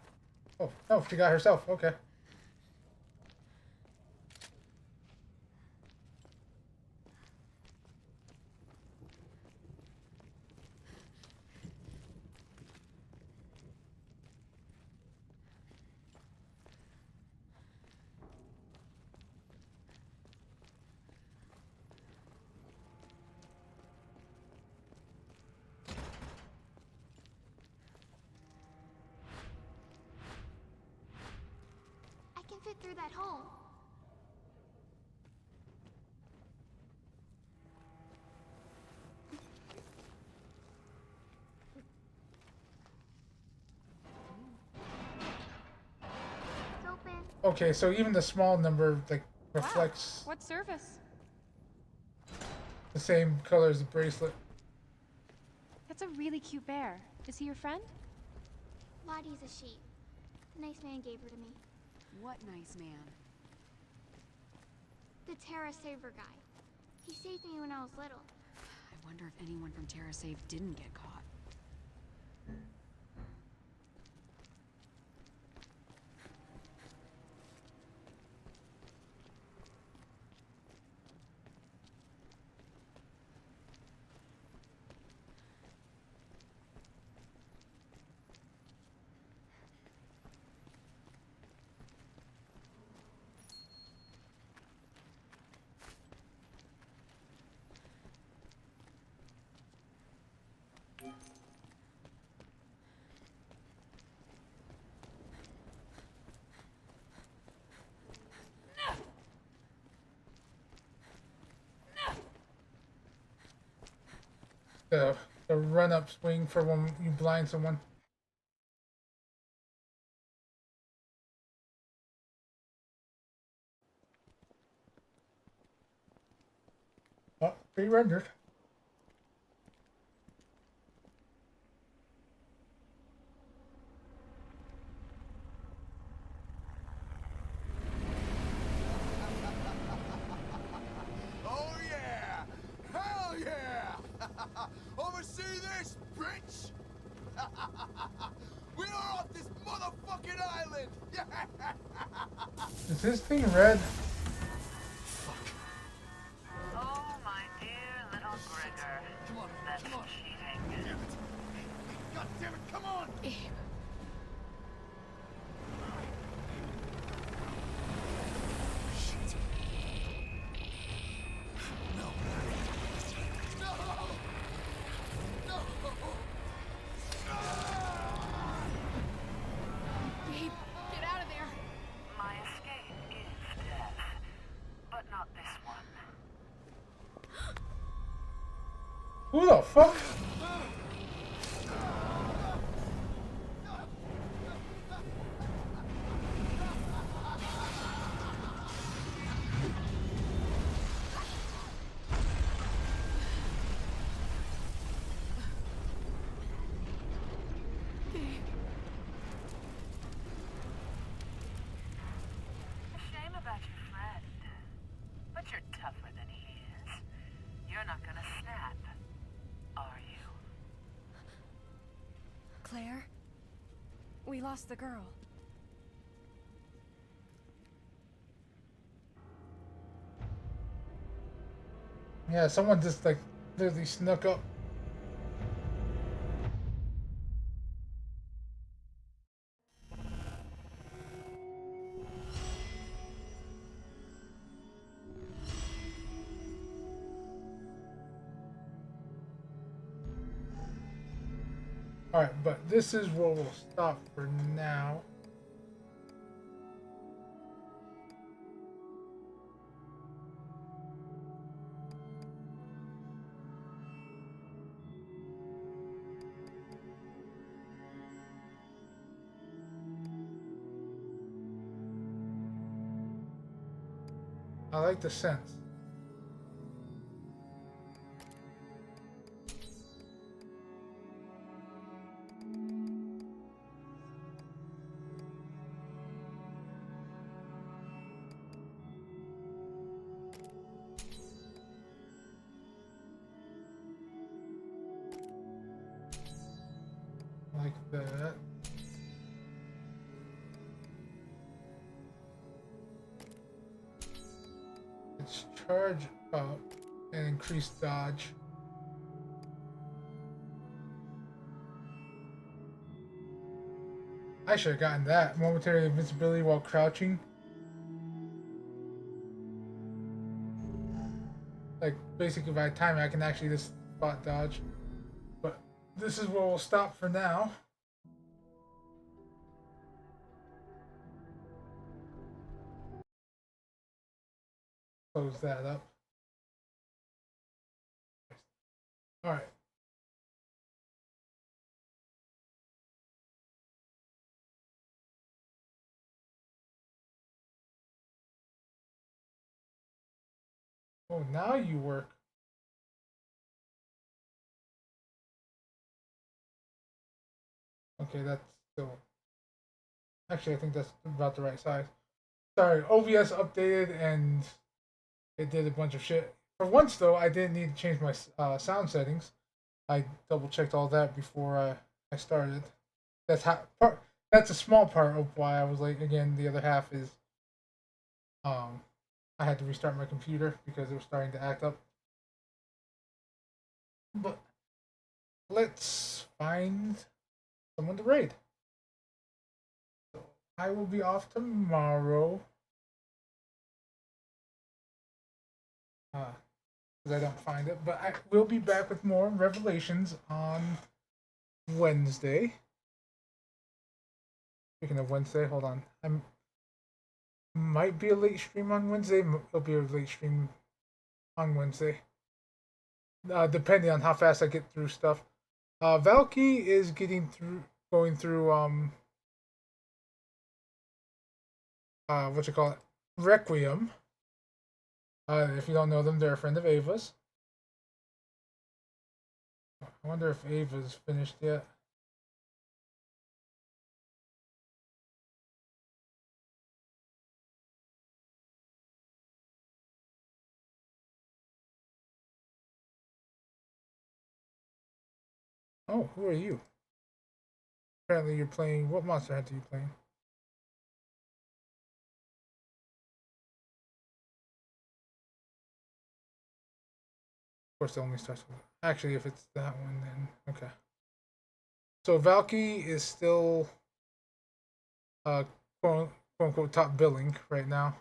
A: Oh, no, she got herself. Okay.
M: fit through that hole. It's open.
A: Okay, so even the small number like reflects
L: What service?
A: the same color as the bracelet.
K: That's a really cute bear. Is he your friend?
M: Lottie's a sheep. A nice man gave her to me.
E: What nice man?
M: The Terra Saver guy. He saved me when I was little.
E: I wonder if anyone from TerraSave didn't get caught.
A: The run up swing for when you blind someone. Oh, pre-rendered.
N: Oh yeah! Hell yeah! Oversee this, bitch! We are off this motherfucking island!
A: Is this thing red?
J: Oh, my dear little Gregor.
N: Come on,
J: That's
N: come on.
J: cheating.
N: Damn it! God damn it, come on! Shit. No. No! No!
L: Babe, get out of there.
J: My escape is death, but not this one.
A: Who the fuck?
J: Shame about your friend. But you're tougher than he is. You're not gonna snap, are you?
G: Claire? We lost the girl.
A: Yeah, someone just like literally snuck up. Alright, but this is where we'll stop for now. I like the sense. Like that. It's charge up and increase dodge. I should have gotten that. Momentary invincibility while crouching. Like, basically by time I can actually just spot dodge. But this is where we'll stop for now. close that up. All right. Oh, now you work. Okay, that's still. Actually, I think that's about the right size. Sorry, OBS updated and it did a bunch of shit. For once, though, I didn't need to change my sound settings. I double checked all that before I started. That's a small part of why I was late. Again, the other half is I had to restart my computer because it was starting to act up. But let's find someone to raid. So I will be off tomorrow. Because I don't find it, but I will be back with more Revelations on Wednesday. Speaking of Wednesday, hold on. Might be a late stream on Wednesday. It'll be a late stream on Wednesday. Depending on how fast I get through stuff. Valky is going through Requiem. If you don't know them, they're a friend of Ava's. I wonder if Ava's finished yet. Oh, who are you? Apparently you're playing... What Monster Hunter are you playing? Of course, it only starts with... Actually, if it's that one, then... Okay. So, Valky is still... quote-unquote top billing right now.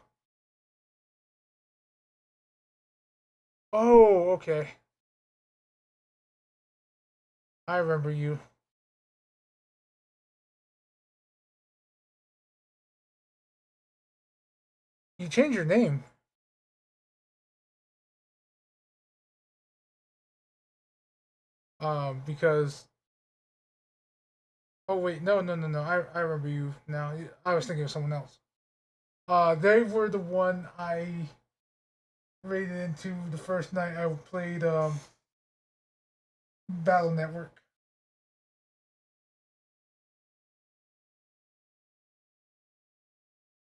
A: Oh, okay. I remember you. You changed your name. Because... Oh, wait, no. I remember you now. I was thinking of someone else. They were the one I raided into the first night I played, Battle Network.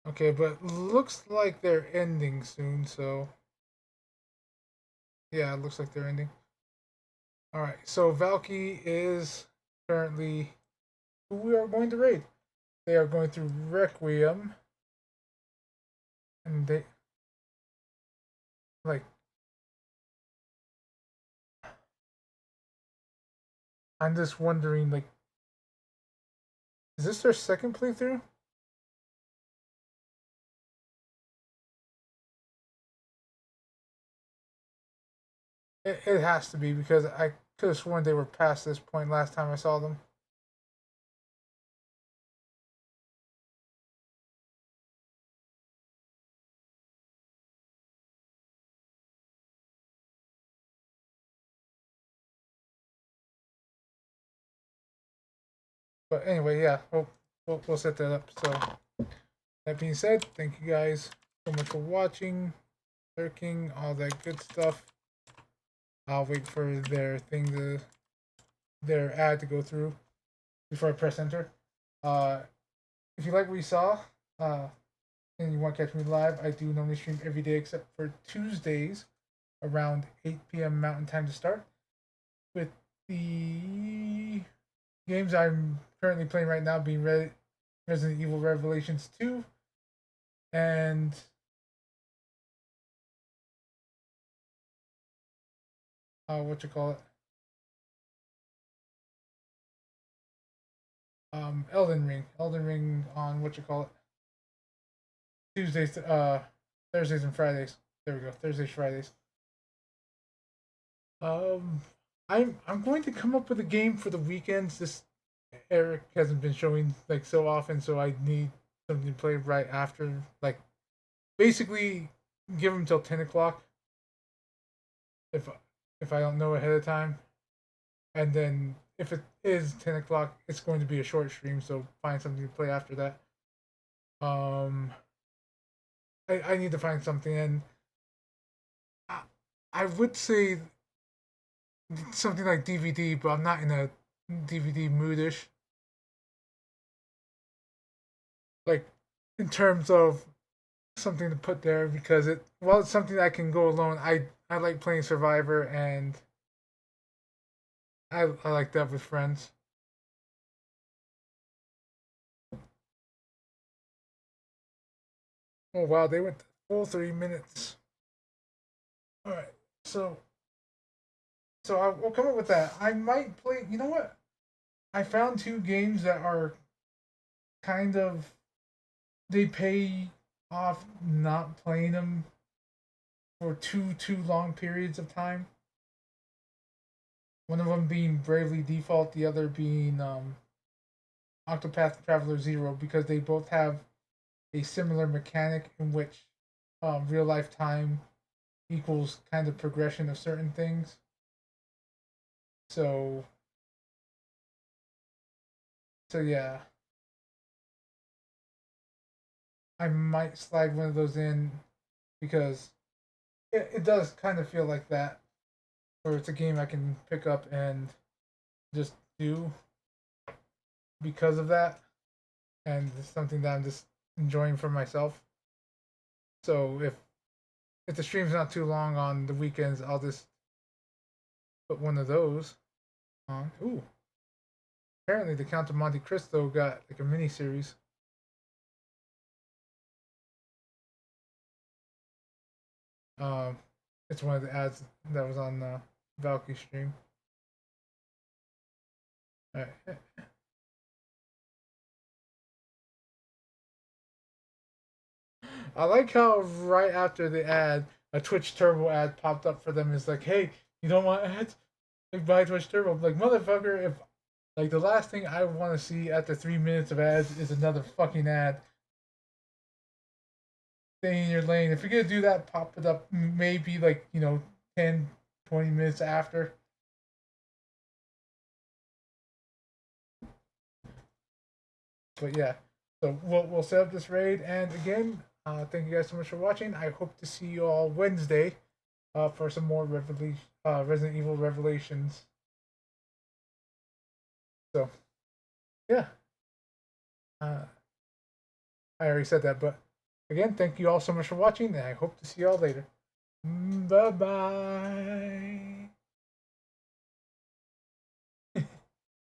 A: Okay, but looks like they're ending soon, so... Yeah, it looks like they're ending. Alright, so Valky is currently who we are going to raid. They are going through Requiem. And they... Like... I'm just wondering, like... Is this their second playthrough? It has to be, because I could have sworn they were past this point last time I saw them. But anyway, yeah, we'll set that up. So, that being said, thank you guys so much for watching, lurking, all that good stuff. I'll wait for their ad to go through before I press enter. If you like what you saw, and you want to catch me live, I do normally stream every day except for Tuesdays around 8 p.m. Mountain Time to start. With the games I'm currently playing right now being Resident Evil Revelations 2 and Elden Ring on Tuesdays, Thursdays and Fridays. There we go, Thursdays, Fridays. I'm going to come up with a game for the weekends. This Eric hasn't been showing like so often, so I need something to play right after. Like, basically, give them till 10 o'clock if I don't know ahead of time, and then if it is 10 o'clock, it's going to be a short stream. So find something to play after that. I need to find something, and I would say something like DVD, but I'm not in a DVD moodish. Like, in terms of something to put there, because it's something that I can go alone. I like playing Survivor, and I like that with friends. Oh wow, they went the full 3 minutes. All right, so we'll come up with that. I might play. You know what? I found 2 games that are kind of, they pay off not playing them for too long periods of time. One of them being Bravely Default, the other being Octopath Traveler 0, because they both have a similar mechanic in which real life time equals kind of progression of certain things. So yeah, I might slide one of those in, because it does kind of feel like that, or it's a game I can pick up and just do because of that, and it's something that I'm just enjoying for myself. So if the stream's not too long on the weekends, I'll just put one of those on. Ooh, apparently the Count of Monte Cristo got like a mini series. It's one of the ads that was on Valky's stream. All right. I like how right after the ad, a Twitch Turbo ad popped up for them. It's like, hey, you don't want ads? Like, buy Twitch Turbo. I'm like, motherfucker, if like the last thing I want to see after 3 minutes of ads is another fucking ad. Stay in your lane. If you're gonna do that, pop it up maybe like, 10, 20 minutes after. But yeah, so we'll set up this raid, and again, thank you guys so much for watching. I hope to see you all Wednesday for some more Resident Evil Revelations. So yeah, I already said that, but again, thank you all so much for watching, and I hope to see you all later. Bye bye.